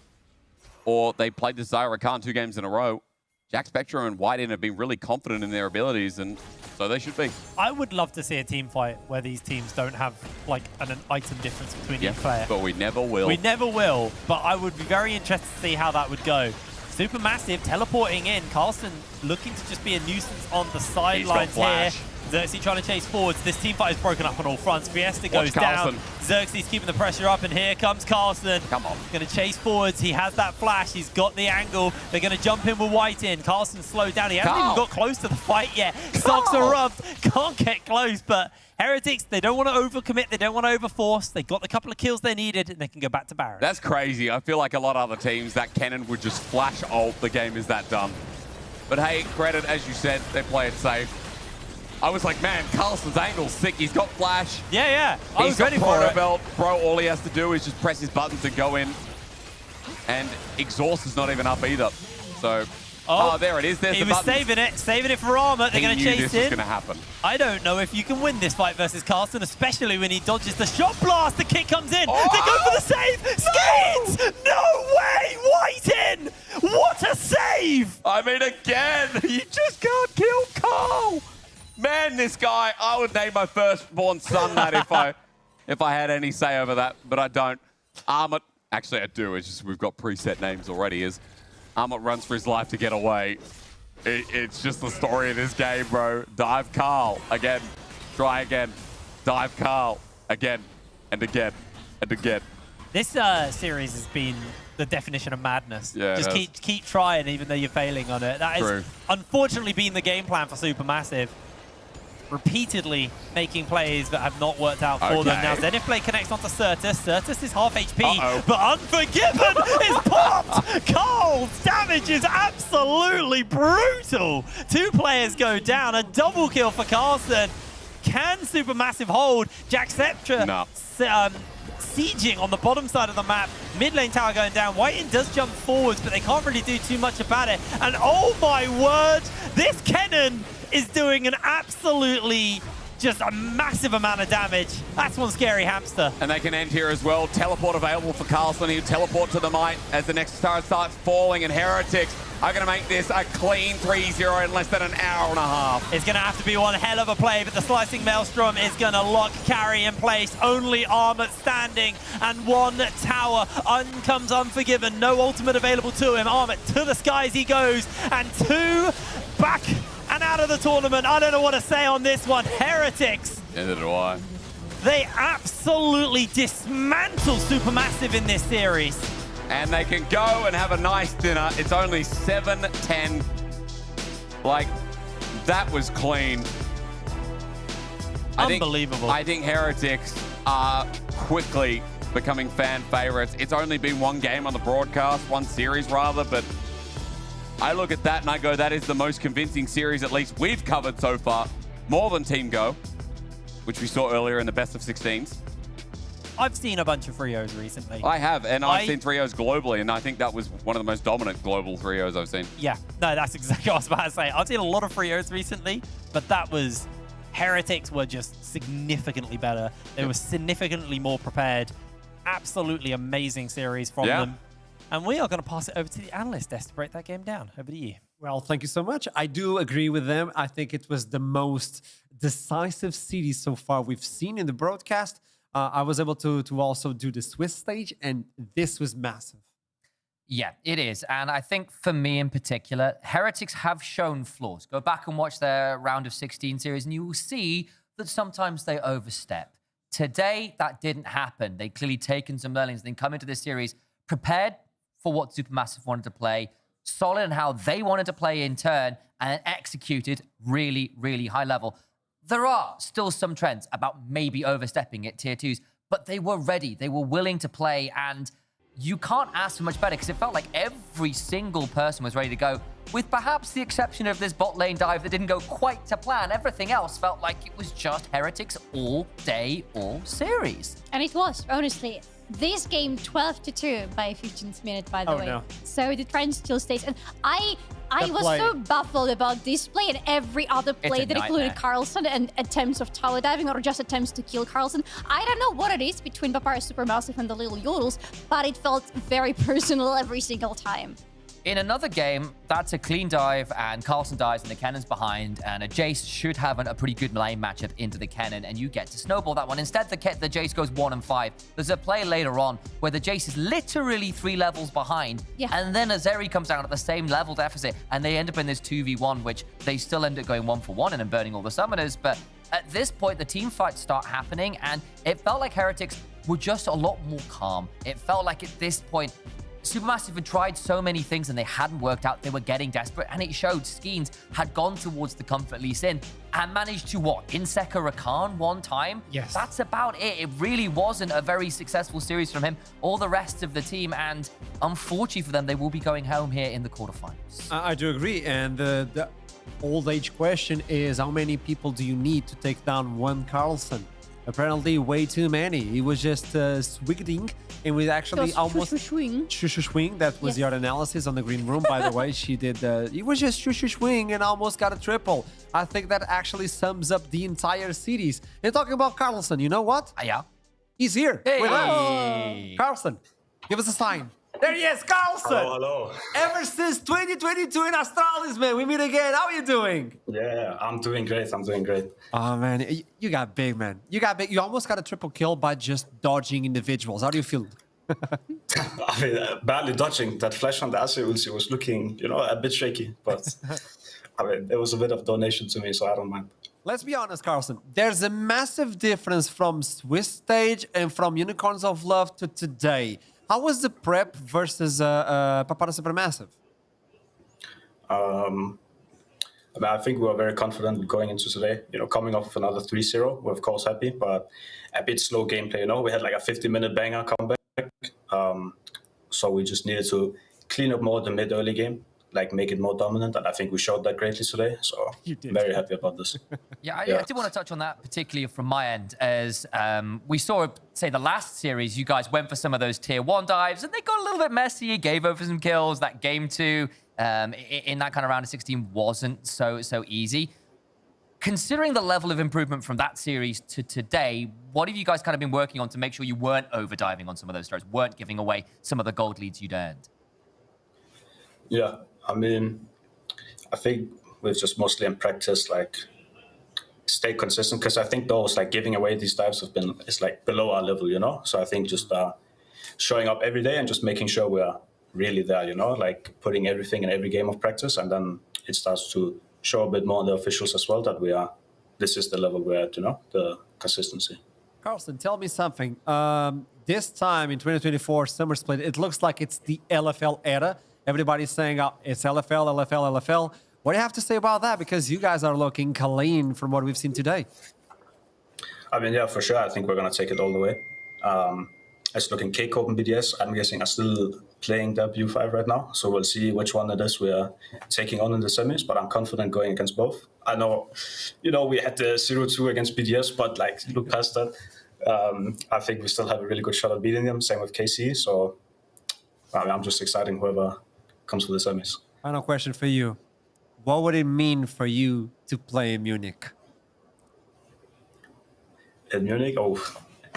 K: or they played the Zyra Khan 2 games in a row, Jack Spectrum and White-In have been really confident in their abilities, and so they should be.
I: I would love to see a team fight where these teams don't have like an item difference between each player.
K: But we never will.
I: We never will, but I would be very interested to see how that would go. Supermassive teleporting in. Carlson looking to just be a nuisance on the sidelines here. Xerxes trying to chase forwards. This team fight is broken up on all fronts. Fiesta goes down. Xerxes keeping the pressure up, and here comes Carlson.
K: Come on.
I: Going to chase forwards. He has that flash. He's got the angle. They're going to jump in with White-In. Carlson slowed down. He hasn't even got close to the fight yet. Socks are rubbed. Can't get close, but Heretics, they don't want to overcommit. They don't want to overforce. They got the couple of kills they needed, and they can go back to Baron.
K: That's crazy. I feel like a lot of other teams, that cannon would just flash ult. The game is that done. But hey, credit, as you said, they play it safe. I was like, man, Carlson's angle's sick. He's got flash.
I: Yeah. I was ready
K: for it.
I: Belt.
K: Bro, all he has to do is just press his buttons and go in. And exhaust is not even up either. So, there it is. There's
I: he
K: the
I: was
K: buttons.
I: saving it for armor. They're going to chase
K: this
I: him.
K: was going to happen.
I: I don't know if you can win this fight versus Carlson, especially when he dodges the shot blast. The kick comes in. They go for the save. Skates! No way! White-In! What a save!
K: I mean, again, you just can't kill Carl. Man, this guy, I would name my firstborn son that if I had any say over that, but I don't. Armut, actually I do, it's just we've got preset names already. Armut runs for his life to get away. It's just the story of this game, bro. Dive Carl, again, try again. Dive Carl, again, and again, and again.
I: This series has been the definition of madness.
K: Yeah,
I: just keep trying even though you're failing on it. That has unfortunately been the game plan for Supermassive. Repeatedly making plays that have not worked out for them. Now Zenith Blade connects onto Certus. Certus is half HP, but Unforgiven is popped! Carl's damage is absolutely brutal. 2 players go down, a double kill for Carlson. Can Supermassive hold? Jack Scepter sieging on the bottom side of the map. Mid lane tower going down. White-In does jump forwards, but they can't really do too much about it. And oh my word, this Kennen is doing an absolutely just a massive amount of damage. That's one scary hamster.
K: And they can end here as well. Teleport available for Carlson. He'll teleport to the Might as the next star starts falling, and Heretics are going to make this a clean 3-0 in less than an hour and a half.
I: It's going to have to be one hell of a play, but the Slicing Maelstrom is going to lock carry in place. Only Armut standing, and 1 tower. Comes Unforgiven. No ultimate available to him. Armut to the skies he goes, and 2 back and out of the tournament. I don't know what to say on this one. Heretics.
K: Neither do I.
I: They absolutely dismantle Supermassive in this series.
K: And they can go and have a nice dinner. It's only 7-10. Like, that was clean.
I: Unbelievable.
K: I think Heretics are quickly becoming fan favorites. It's only been 1 game on the broadcast, 1 series rather, but I look at that and I go, that is the most convincing series at least we've covered so far. More than Team Go, which we saw earlier in the best of 16s.
I: I've seen a bunch of trios recently.
K: I have, and I've seen trios globally, and I think that was one of the most dominant global trios I've seen.
I: Yeah, no, that's exactly what I was about to say. I've seen a lot of trios recently, but that was... Heretics were just significantly better. They were significantly more prepared. Absolutely amazing series from them. And we are going to pass it over to the analyst desk to break that game down. Over to you.
F: Well, thank you so much. I do agree with them. I think it was the most decisive series so far we've seen in the broadcast. I was able to also do the Swiss stage, and this was massive.
H: Yeah, it is. And I think for me in particular, Heretics have shown flaws. Go back and watch their round of 16 series, and you will see that sometimes they overstep. Today, that didn't happen. They clearly taken some learnings, then come into this series prepared for what Supermassive wanted to play, solid in how they wanted to play in turn, and executed really, really high level. There are still some trends about maybe overstepping at tier 2s, but they were ready. They were willing to play, and you can't ask for much better because it felt like every single person was ready to go, with perhaps the exception of this bot lane dive that didn't go quite to plan. Everything else felt like it was just Heretics all day, all series.
J: And it was, honestly. This game 12-2 by 15th minute, by the way. No. So the trend still stays. And I was so baffled about this play and every other play that included Carlson and attempts of tower diving or just attempts to kill Carlson. I don't know what it is between Papara Supermassive and the little Yodels, but it felt very personal every single time.
H: In another game, that's a clean dive, and Carlson dives, and the cannon's behind, and a Jace should have a pretty good lane matchup into the cannon, and you get to snowball that one. Instead, the Jace goes 1 and 5. There's a play later on where the Jace is literally 3 levels behind, and then Azeri comes down at the same level deficit, and they end up in this 2v1, which they still end up going 1 for 1 and then burning all the summoners. But at this point, the team fights start happening, and it felt like Heretics were just a lot more calm. It felt like at this point, Supermassive had tried so many things and they hadn't worked out. They were getting desperate, and it showed. Skeens had gone towards the Comfort Lee Sin and managed to, Insect a Rakan one time?
F: Yes.
H: That's about it. It really wasn't a very successful series from him. All the rest of the team, and unfortunately for them, they will be going home here in the quarterfinals.
F: I do agree. And the old age question is, how many people do you need to take down one Carlson? Apparently way too many. He was just swigging, and was actually almost swing. That was your analysis on the green room, by the way. She did. He was just swing and almost got a triple. I think that actually sums up the entire series. And talking about Carlson, you know what?
H: Yeah.
F: He's here with us. Carlson, give us a sign. There he is, Carlson!
O: Hello.
F: Ever since 2022 in Australis, man, we meet again. How are you doing?
O: Yeah, I'm doing great.
F: Oh, man, you got big, man. You got big. You almost got a triple kill by just dodging individuals. How do you feel?
O: I mean, barely dodging. That flash on the Ace ulti was looking, a bit shaky. But, I mean, it was a bit of donation to me, so I don't mind.
F: Let's be honest, Carlson. There's a massive difference from Swiss stage and from Unicorns of Love to today. How was the prep versus Papara Supermassive?
O: I think we were very confident going into today. Coming off of another 3-0, we're of course happy, but a bit slow gameplay. We had like a 50-minute banger comeback, so we just needed to clean up more the mid-early game, like make it more dominant, and I think we showed that greatly today. So very happy about this.
H: I did want to touch on that, particularly from my end, as we saw, say, the last series, you guys went for some of those tier 1 dives, and they got a little bit messy, gave over some kills. That game 2 in that kind of round of 16 wasn't so easy. Considering the level of improvement from that series to today, what have you guys kind of been working on to make sure you weren't overdiving on some of those throws, weren't giving away some of the gold leads you'd earned?
O: Yeah, I mean, I think we've just mostly in practice, stay consistent, because I think those giving away these dives is below our level, So I think just showing up every day and just making sure we're really there, putting everything in every game of practice, and then it starts to show a bit more on the officials as well that this is the level we're at, the consistency.
F: Carlson, tell me something. This time in 2024 Summer Split, it looks like it's the LFL era. Everybody's saying it's LFL. What do you have to say about that? Because you guys are looking clean from what we've seen today.
O: I mean, yeah, for sure. I think we're going to take it all the way. It's looking K-Cope and BDS, I'm guessing, are still playing their BO5 right now. So we'll see which one it is we're taking on in the semis, but I'm confident going against both. I know, we had the 0-2 against BDS, but look past that. I think we still have a really good shot at beating them. Same with KC. So I'm just excited whoever comes for the semis.
F: Final question for you. What would it mean for you to play in Munich?
O: In Munich? Oh,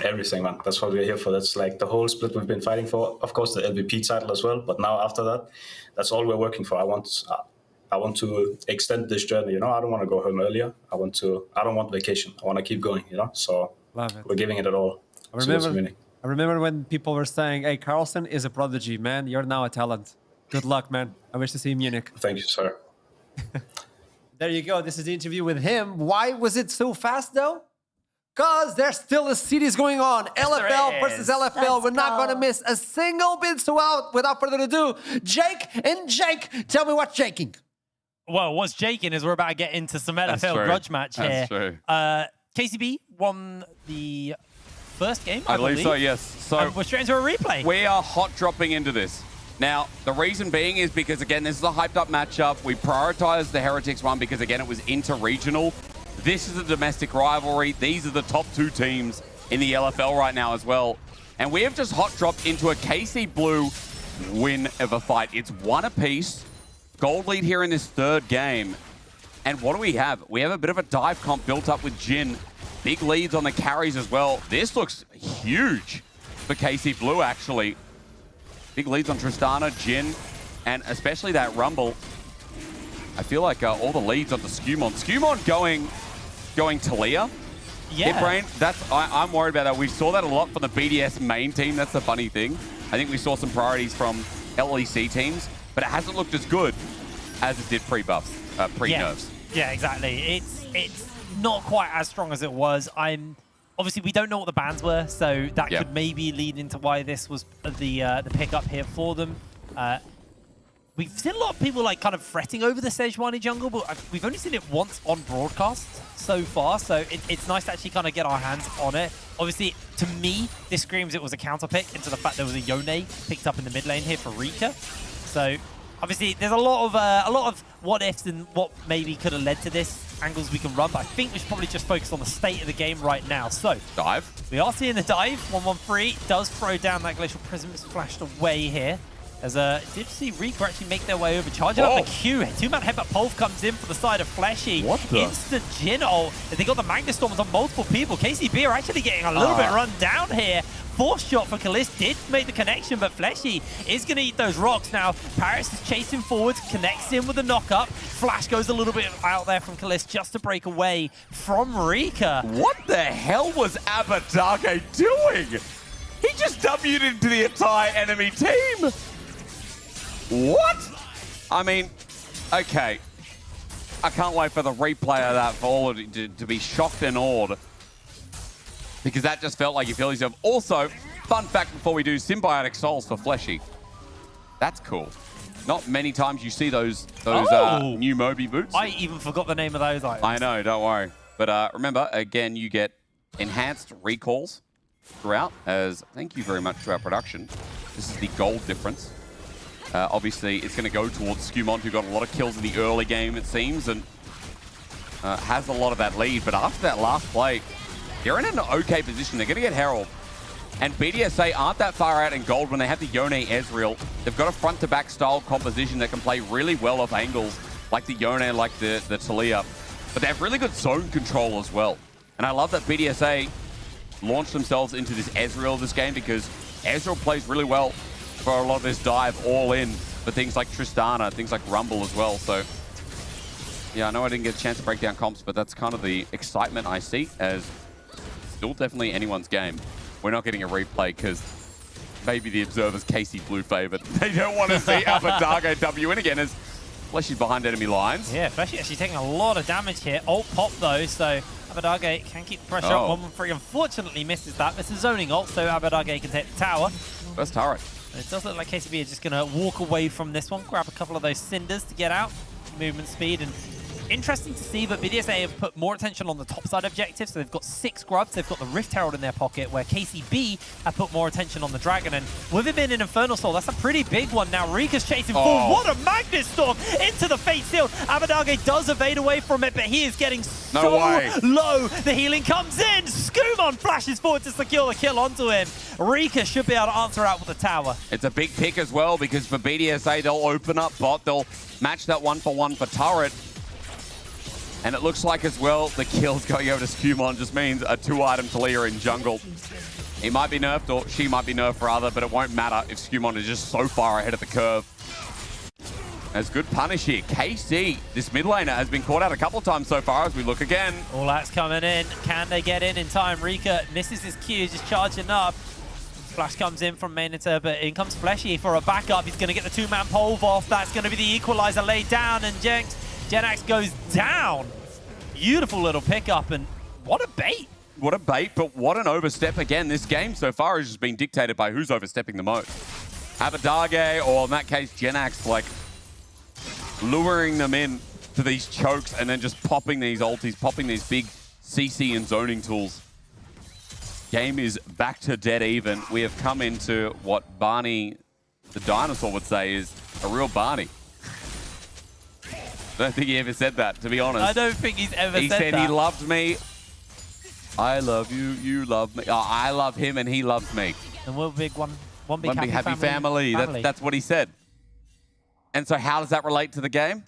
O: everything, man. That's what we're here for. That's the whole split we've been fighting for. Of course, the LVP title as well. But now after that, that's all we're working for. I want to extend this journey. I don't want to go home earlier. I don't want vacation. I want to keep going. So we're giving it all.
F: I remember when people were saying, "Hey, Carlson is a prodigy, man. You're now a talent. Good luck, man. I wish to see you in Munich."
O: Thank you, sir.
F: There you go. This is the interview with him. Why was it so fast, though? Because there's still a series going on. Yes, LFL versus LFL. We're not going to miss a single bit. So without further ado, Jake, tell me what's jaking.
P: Well, what's jaking is we're about to get into some LFL grudge match here.
G: That's true.
P: KCB won the first game,
G: I believe so, yes. So
P: we're straight into a replay.
G: We are hot dropping into this. Now, the reason being is because, again, this is a hyped up matchup. We prioritized the Heretics one because, again, it was inter-regional. This is a domestic rivalry. These are the top 2 teams in the LFL right now as well. And we have just hot dropped into a KC Blue win of a fight. It's 1 apiece. Gold lead here in this 3rd game. And what do we have? We have a bit of a dive comp built up with Jin. Big leads on the carries as well. This looks huge for KC Blue, actually. Big leads on Tristana, Jin.
K: And especially that Rumble, I feel like all the leads onto Skumon. Skumon going Talia.
I: Yeah.
K: Hitbrain, I'm worried about that. We saw that a lot from the BDS main team. That's the funny thing. I think we saw some priorities from LEC teams, but it hasn't looked as good as it did pre-buffs, pre-nerfs.
I: Yeah, exactly. It's not quite as strong as it was. Obviously, we don't know what the bans were, so that could maybe lead into why this was the pickup here for them. We've seen a lot of people like kind of fretting over the Sejuani jungle, but we've only seen it once on broadcast so far, so it's nice to actually kind of get our hands on it. Obviously, to me, this screams it was a counter pick into the fact there was a Yone picked up in the mid lane here for Rika. So obviously, there's a lot of what ifs and what maybe could have led to this, angles we can run, but I think we should probably just focus on the state of the game right now. So
K: dive.
I: We are seeing the dive. 113 does throw down that Glacial Prism. It's flashed away here. As did see Rika actually make their way over, charging up the Q. Two-man headbutt Pulve comes in for the side of Fleshy.
K: What the?
I: Instant Jin ult. They got the Magnet Storms on multiple people. KCB are actually getting a little bit run down here. Fourth shot for Kalist did make the connection, but Fleshy is going to eat those rocks. Now, Paris is chasing forward, connects in with a knock-up. Flash goes a little bit out there from Kalist just to break away from Rika.
K: What the hell was Abadage doing? He just W'd into the entire enemy team. What? I mean, okay. I can't wait for the replay of that for all to be shocked and awed. Because that just felt like you feel yourself. Also, fun fact before we do, Symbiotic Souls for Fleshy. That's cool. Not many times you see those new Moby boots.
I: I even forgot the name of those items.
K: I know, don't worry. But remember, again, you get enhanced recalls throughout, as thank you very much to our production. This is the gold difference. Obviously, it's going to go towards Skumon, who got a lot of kills in the early game, it seems, and has a lot of that lead. But after that last play, they're in an okay position. They're going to get Herald. And BDSA aren't that far out in gold when they have the Yone Ezreal. They've got a front-to-back style composition that can play really well off angles, like the Yone, like the Talia. But they have really good zone control as well. And I love that BDSA launched themselves into this Ezreal this game, because Ezreal plays really well for a lot of this dive all in for things like Tristana, things like Rumble as well. So yeah, I know I didn't get a chance to break down comps, but that's kind of the excitement I see, as still definitely anyone's game. We're not getting a replay because maybe the observers KC Blue favored. They don't want to see Abadage W in again, as Fleshy's behind enemy lines.
I: Yeah, Fleshy actually taking a lot of damage here. Ult pop though, so Abadage can keep the pressure up. 113 unfortunately misses that. This is zoning ult, so Abadage can take the tower.
K: First turret.
I: It does look like KCB is just going to walk away from this one, grab a couple of those cinders to get out. Movement speed, and interesting to see, but BDSA have put more attention on the top side objectives. So they've got 6 grubs. They've got the Rift Herald in their pocket, where KCB have put more attention on the Dragon. And with it being an Infernal Soul, that's a pretty big one. Now Rika's chasing forward. What a Magnet Storm into the Fate Sealed. Abadage does evade away from it, but he is getting so low. The healing comes in. Skumon flashes forward to secure the kill onto him. Rika should be able to answer out with the tower.
K: It's a big pick as well, because for BDSA, they'll open up bot. They'll match that 1-for-1 for turret. And it looks like as well, the kills going over to Skumon just means a 2-item Talia in jungle. He might be nerfed, or she might be nerfed rather, but it won't matter if Skumon is just so far ahead of the curve. That's good punish here. KC, this mid laner, has been caught out a couple of times so far as we look again.
I: All that's coming in. Can they get in time? Rika misses his Q, just charging up. Flash comes in from Mainator, but in comes Fleshy for a backup. He's going to get the 2-man Pulve off. That's going to be the equalizer laid down, and Jenax goes down. Beautiful little pickup, and what a bait.
K: What a bait, but what an overstep. Again, this game so far has just been dictated by who's overstepping the most. Abadage, or in that case, Jenax, like luring them in to these chokes and then just popping these ultis, popping these big CC and zoning tools. Game is back to dead even. We have come into what Barney, the dinosaur, would say is a real Barney. I don't think he ever said that, to be honest.
I: I don't think he's ever said that.
K: He said he loved me. I love you, you love me. Oh, I love him and he loves me.
I: And we're big one big
K: happy family. That's what he said. And so how does that relate to the game?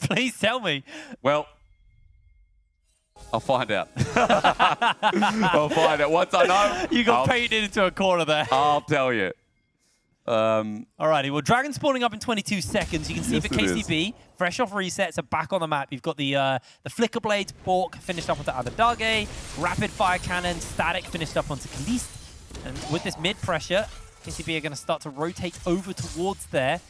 I: Please tell me.
K: Well, I'll find out. I'll find out. Once I know,
I: You got painted into a corner there.
K: I'll tell you.
P: Alrighty, well, Dragon spawning up in 22 seconds. You can see
K: Yes,
P: for
K: it is.
P: KCB, fresh off resets, are back on the map. You've got the Flicker Blades, Bork finished up onto Abadage, Rapid Fire Cannon, Static finished up onto Kalist. And with this mid pressure, KCB are going to start to rotate over towards there.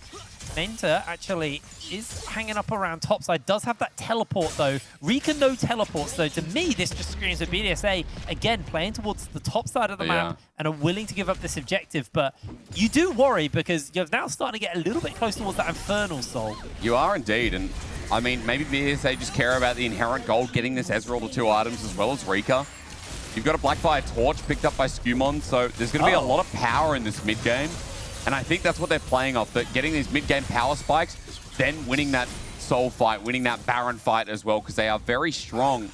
P: Menta actually is hanging up around topside, does have that teleport though. Rika no teleports though. To me, this just screams of BDSA, again, playing towards the top side of the map and are willing to give up this objective. But you do worry because you're now starting to get a little bit close towards that Infernal Soul.
K: You are indeed, and I mean, maybe BDSA just care about the inherent gold, getting this Ezreal to 2 items as well as Rika. You've got a Blackfire Torch picked up by Skumon, so there's going to be a lot of power in this mid game. And I think that's what they're playing off, that getting these mid-game power spikes, then winning that soul fight, winning that Baron fight as well, because they are very strong.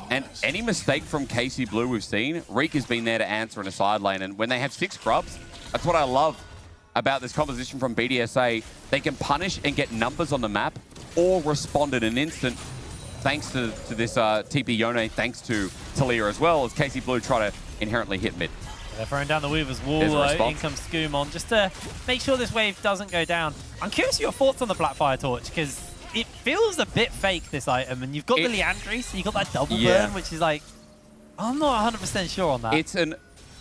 K: And any mistake from KC Blue we've seen, Reek has been there to answer in a side lane. And when they have 6 grubs, that's what I love about this composition from BDSA. They can punish and get numbers on the map or respond in an instant, thanks to this TP Yone, thanks to Talia as well, as KC Blue try to inherently hit mid.
P: They're throwing down the Weaver's Wall, in comes Skumon, just to make sure this wave doesn't go down. I'm curious your thoughts on the Blackfire Torch, because it feels a bit fake, this item, and you've got the Leandry, so you've got that double burn, which is like, I'm not 100% sure on that.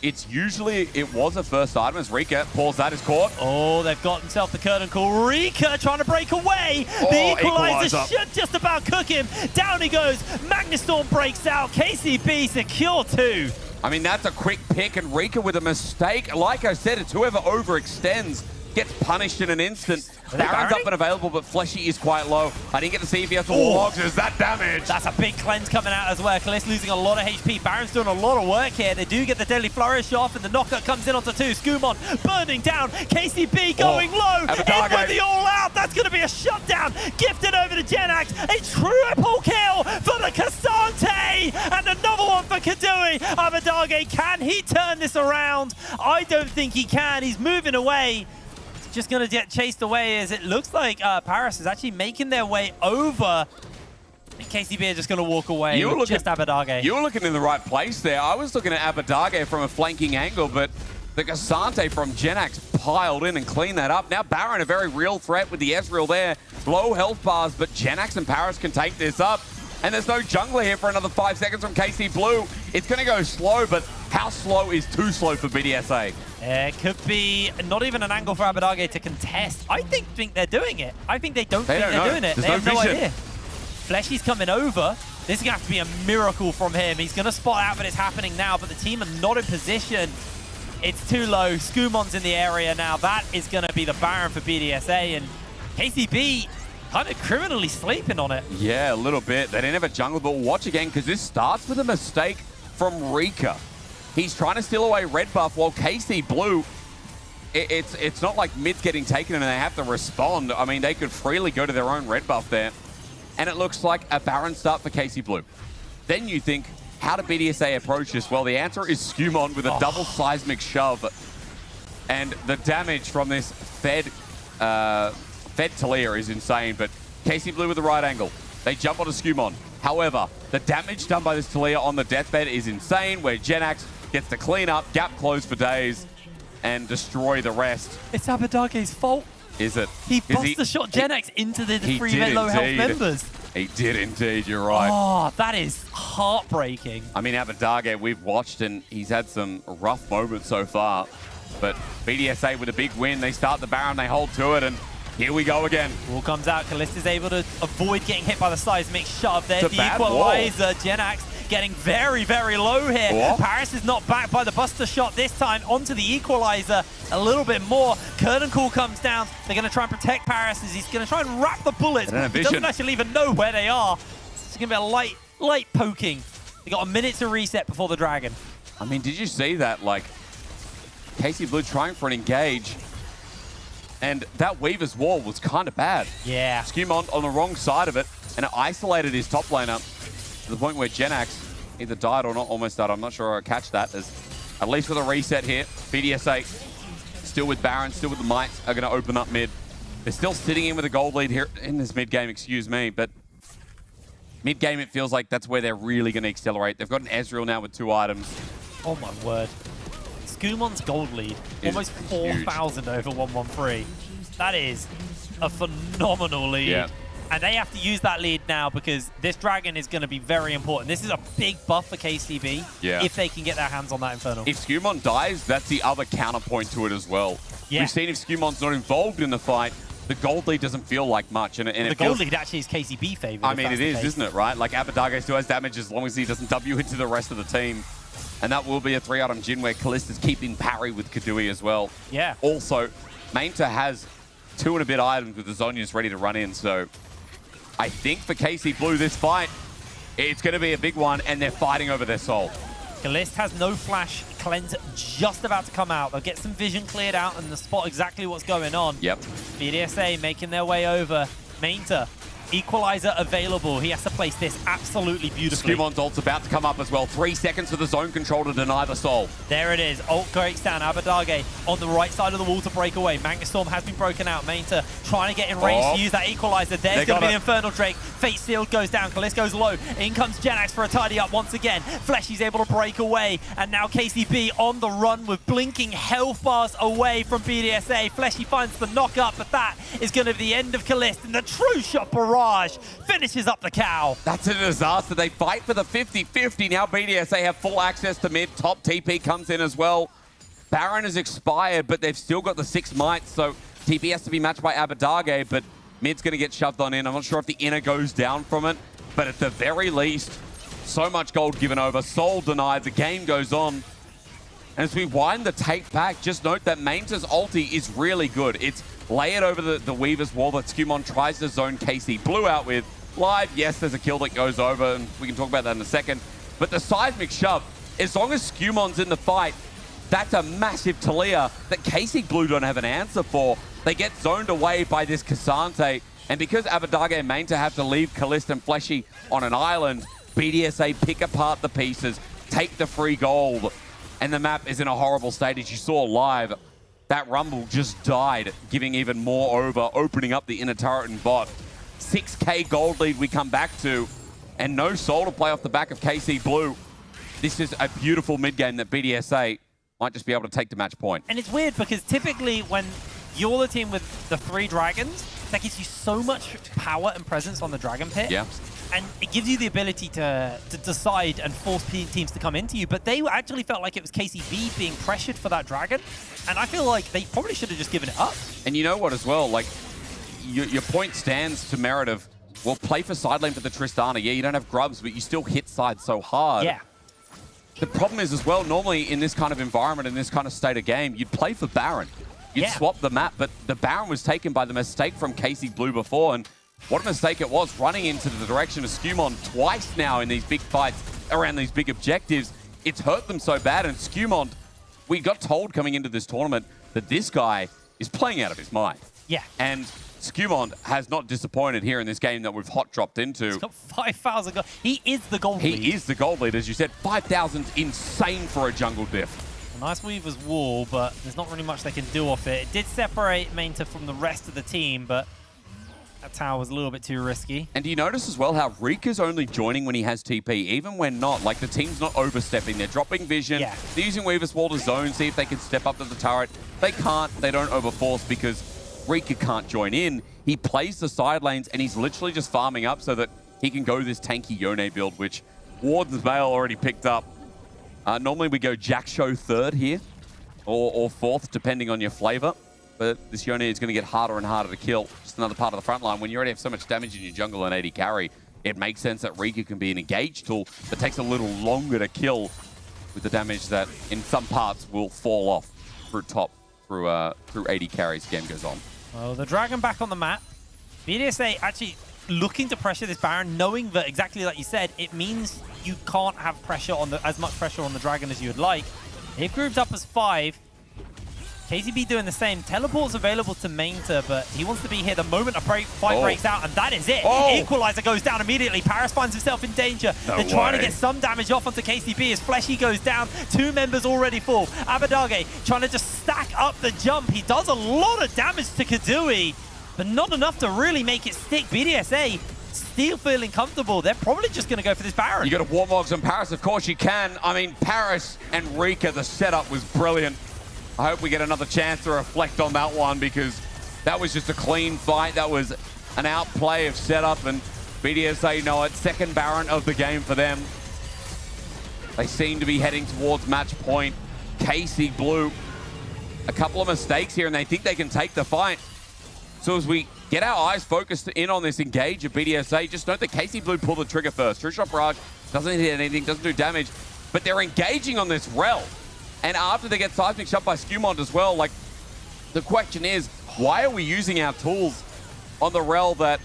K: It was a first item as Rika pulls that is caught.
P: Oh, they've got himself the curtain call. Rika trying to break away. The equalizer should just about cook him. Down he goes. Magnustorm breaks out. KCB secure 2.
K: I mean, that's a quick pick, and Rika with a mistake. Like I said, it's whoever overextends gets punished in an instant. Baron's up and available, but Fleshy is quite low. I didn't get to see if he has to warlock. There's that damage.
P: That's a big cleanse coming out as well. Kalist losing a lot of HP. Baron's doing a lot of work here. They do get the Deadly Flourish off, and the knockup comes in onto 2. Skumon burning down. KCB going low. In with the all-out. That's going to be a shutdown. Gifted over to Jenax. A triple kill for the Cassante. And another one for Kadui. Abadage, can he turn this around? I don't think he can. He's moving away. Just going to get chased away as it looks like Paris is actually making their way over. And KCB are just going to walk away with just Abadage.
K: You were looking in the right place there. I was looking at Abadage from a flanking angle, but the Cassante from Jenax piled in and cleaned that up. Now Baron, a very real threat with the Ezreal there. Low health bars, but Jenax and Paris can take this up. And there's no jungler here for another 5 seconds from KC Blue. It's going to go slow, but how slow is too slow for BDSA?
P: It could be not even an angle for Abadage to contest. I think they're doing it. I think they don't think they're doing it. They have no idea. Fleshy's coming over. This is going to have to be a miracle from him. He's going to spot out, but it's happening now. But the team are not in position. It's too low. Skumon's in the area now. That is going to be the Baron for BDSA. And KCB kind of criminally sleeping on it.
K: Yeah, a little bit. They didn't have a jungle, but watch again, because this starts with a mistake from Rika. He's trying to steal away red buff while KC Blue, it's not like mid's getting taken and they have to respond. I mean, they could freely go to their own red buff there. And it looks like a Baron start for KC Blue. Then you think, how did BDSA approach this? Well, the answer is Skumon with a double seismic shove. And the damage from this Fed Talia is insane, but KC Blue with the right angle. They jump onto Skumon. However, the damage done by this Talia on the deathbed is insane, where Jenax gets to clean up, gap close for days, and destroy the rest.
P: It's Abadage's fault.
K: Is it?
P: He buster shot Jenax into the 3 low health members.
K: He did indeed, you're right.
P: Oh, that is heartbreaking.
K: I mean, Abadage, we've watched and he's had some rough moments so far, but BDSA with a big win. They start the Baron, they hold to it, and here we go again.
P: Wall comes out. Kalist is able to avoid getting hit by the seismic shove there. The equalizer. Jenax getting very, very low here.
K: What?
P: Paris is not back by the buster shot this time. Onto the equalizer a little bit more. Curtain call comes down. They're going to try and protect Paris as he's going to try and wrap the bullets. He doesn't actually even know where they are. It's going to be a light poking. They got a minute to reset before the dragon.
K: I mean, did you see that? Like, KC Blue trying for an engage. And that Weaver's Wall was kind of bad.
P: Yeah.
K: Skumon on the wrong side of it, and it isolated his top laner to the point where Jenax either died or not, almost died. I'm not sure I'll catch that. As at least with a reset here, BDSA still with Baron, still with the Mites, are going to open up mid. They're still sitting in with a gold lead here in this mid game, excuse me, but mid game it feels like that's where they're really going to accelerate. They've got an Ezreal now with 2 items.
P: Oh my word. Skumon's gold lead,
K: Is
P: almost
K: huge.
P: 4,000 over 113. That is a phenomenal lead.
K: Yeah.
P: And they have to use that lead now because this dragon is going to be very important. This is a big buff for KCB if they can get their hands on that Infernal.
K: If Skumon dies, that's the other counterpoint to it as well.
P: Yeah.
K: We've seen if Skumon's not involved in the fight, the gold lead doesn't feel like much. And
P: the
K: it
P: gold
K: feels,
P: lead actually is KCB favored.
K: I mean, it is, isn't it, right? Like, Abadage still has damage as long as he doesn't W into the rest of the team. And that will be a 3-item Jin where Callista's keeping parry with Kadui as well.
P: Yeah.
K: Also, Mainta has 2 and a bit items with the Zhonya's ready to run in, so I think for KC Blue, this fight, it's going to be a big one, and they're fighting over their soul.
P: Kalist has no flash. Cleanse just about to come out. They'll get some vision cleared out and spot exactly what's going on.
K: Yep.
P: BDSA making their way over. Mainta, equalizer available. He has to place this absolutely beautifully.
K: Skumon's ult's about to come up as well. 3 seconds for the zone control to deny the soul.
P: There it is. Ult breaks down. Abadage on the right side of the wall to break away. Manga Storm has been broken out. Mainta trying to get in range to use that equalizer. There's going to be the Infernal Drake. Fate Sealed goes down. Kalist goes low. In comes Genax for a tidy up once again. Fleshy's able to break away. And now KCB on the run with blinking hellfast away from BDSA. Fleshy finds the knock up, but that is going to be the end of Kalist. And the True Shot Barrage finishes up the cow.
K: That's a disaster. They fight for the 50-50. Now BDSA have full access to mid. Top TP comes in as well. Baron has expired, but they've still got the 6 mites, so TP has to be matched by Abadage, but mid's going to get shoved on in. I'm not sure if the inner goes down from it, but at the very least, so much gold given over. Soul denied. The game goes on. And as we wind the tape back, just note that Mainta's ulti is really good. It's layered over the Weaver's wall that Skumon tries to zone KC Blue out with. Live, yes, there's a kill that goes over, and we can talk about that in a second. But the seismic shove, as long as Skumon's in the fight, that's a massive Talia that KC Blue don't have an answer for. They get zoned away by this Cassante, and because Abadage and Mainta have to leave Kalist and Fleshy on an island, BDSA pick apart the pieces, take the free gold, and the map is in a horrible state. As you saw live, that Rumble just died, giving even more over, opening up the inner turret and bot. 6k gold lead we come back to, and no soul to play off the back of KC Blue. This is a beautiful mid game that BDSA might just be able to take the match point.
P: And it's weird because typically when you're the team with the 3 dragons, that gives you so much power and presence on the dragon pit.
K: Yeah.
P: And it gives you the ability to decide and force teams to come into you. But they actually felt like it was KCB being pressured for that dragon. And I feel like they probably should have just given it up.
K: And you know what as well, like, your point stands to merit of, well, play for side lane for the Tristana. Yeah, you don't have grubs, but you still hit side so hard.
P: Yeah.
K: The problem is as well, normally in this kind of environment, in this kind of state of game, you'd play for Baron. You'd swap the map, but the Baron was taken by the mistake from KC Blue before, and what a mistake it was, running into the direction of Skumon twice now in these big fights around these big objectives. It's hurt them so bad, and Skumon, we got told coming into this tournament that this guy is playing out of his mind.
P: Yeah.
K: And Skumon has not disappointed here in this game that we've hot dropped into.
P: He's got 5,000 gold. He is the gold lead.
K: He is the gold lead, as you said. 5,000's insane for a jungle diff.
P: A nice Weaver's wall, but there's not really much they can do off it. It did separate Mainta from the rest of the team, but that tower was a little bit too risky.
K: And do you notice as well how Rika's only joining when he has TP, even when not? Like, the team's not overstepping. They're dropping vision.
P: Yeah.
K: They're using Weaver's wall to zone, see if they can step up to the turret. They can't. They don't overforce because Rika can't join in. He plays the side lanes, and he's literally just farming up so that he can go this tanky Yone build, which Warden's Veil already picked up. Normally we go Jack Show 3rd here, or 4th, depending on your flavor. But this Yone is going to get harder and harder to kill. Just another part of the front line. When you already have so much damage in your jungle and 80 carry, it makes sense that Rika can be an engage tool that takes a little longer to kill with the damage that in some parts will fall off through top, through 80 carries. Game goes on.
P: Well, the dragon back on the map. BDSA actually looking to pressure this Baron, knowing that exactly like you said, it means you can't have pressure on as much pressure on the dragon as you would like. They've grouped up as 5. KCB doing the same. Teleport's available to Mainta, but he wants to be here the moment a fight breaks out, and that is it. Equalizer goes down immediately. Paris finds himself in danger. They're trying to get some damage off onto KCB as Fleshy goes down. 2 members already fall. Abadage trying to just stack up the jump. He does a lot of damage to Kadui, but not enough to really make it stick. BDSA still feeling comfortable. They're probably just going to go for this Baron.
K: You got to Warmogs on Paris, of course you can. I mean, Paris and Rika, the setup was brilliant. I hope we get another chance to reflect on that one because that was just a clean fight. That was an outplay of setup, and BDSA know it. Second Baron of the game for them. They seem to be heading towards match point. KC Blue, a couple of mistakes here, and they think they can take the fight. So as we get our eyes focused in on this engage of BDSA, just note that KC Blue pulled the trigger first. True Shot Barrage doesn't hit anything, doesn't do damage, but they're engaging on this Rel. And after they get seismic shot by Skumond as well, like, the question is, why are we using our tools on the Rel that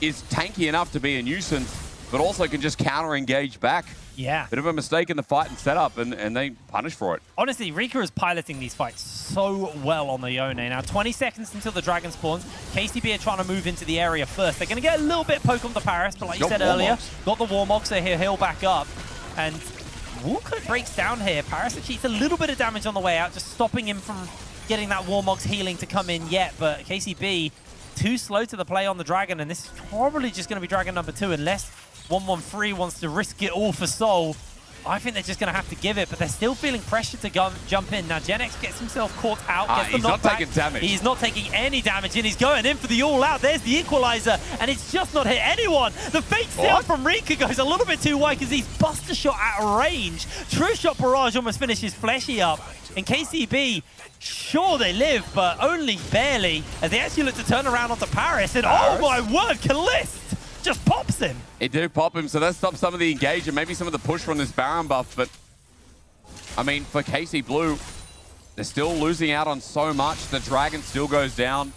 K: is tanky enough to be a nuisance, but also can just counter-engage back?
P: Yeah.
K: Bit of a mistake in the fight and setup, and they punish for it.
P: Honestly, Rika is piloting these fights so well on the Yone. Now, 20 seconds until the Dragon spawns. KCB are trying to move into the area first. They're going to get a little bit poke on the Paris, but like you said earlier, got the Warmog, so he'll heal back up. And Walker breaks down here. Paris achieves a little bit of damage on the way out, just stopping him from getting that Warmog's healing to come in yet. But KCB, too slow to the play on the Dragon, and this is probably just going to be Dragon number 2 unless 113 wants to risk it all for Soul. I think they're just going to have to give it, but they're still feeling pressure to jump in. Now, Genex gets himself caught out, gets the knockback.
K: He's not taking damage.
P: He's not taking any damage, and he's going in for the all-out. There's the equalizer, and it's just not hit anyone. The fake steal from Rika goes a little bit too wide because he's Buster Shot at range. True Shot Barrage almost finishes Fleshy up. And KCB, sure they live, but only barely, as they actually look to turn around onto Paris, and oh my word, Calist just pops him.
K: It did pop him, so that stops some of the engage and maybe some of the push from this Baron buff. But, I mean, for KC Blue, they're still losing out on so much. The Dragon still goes down.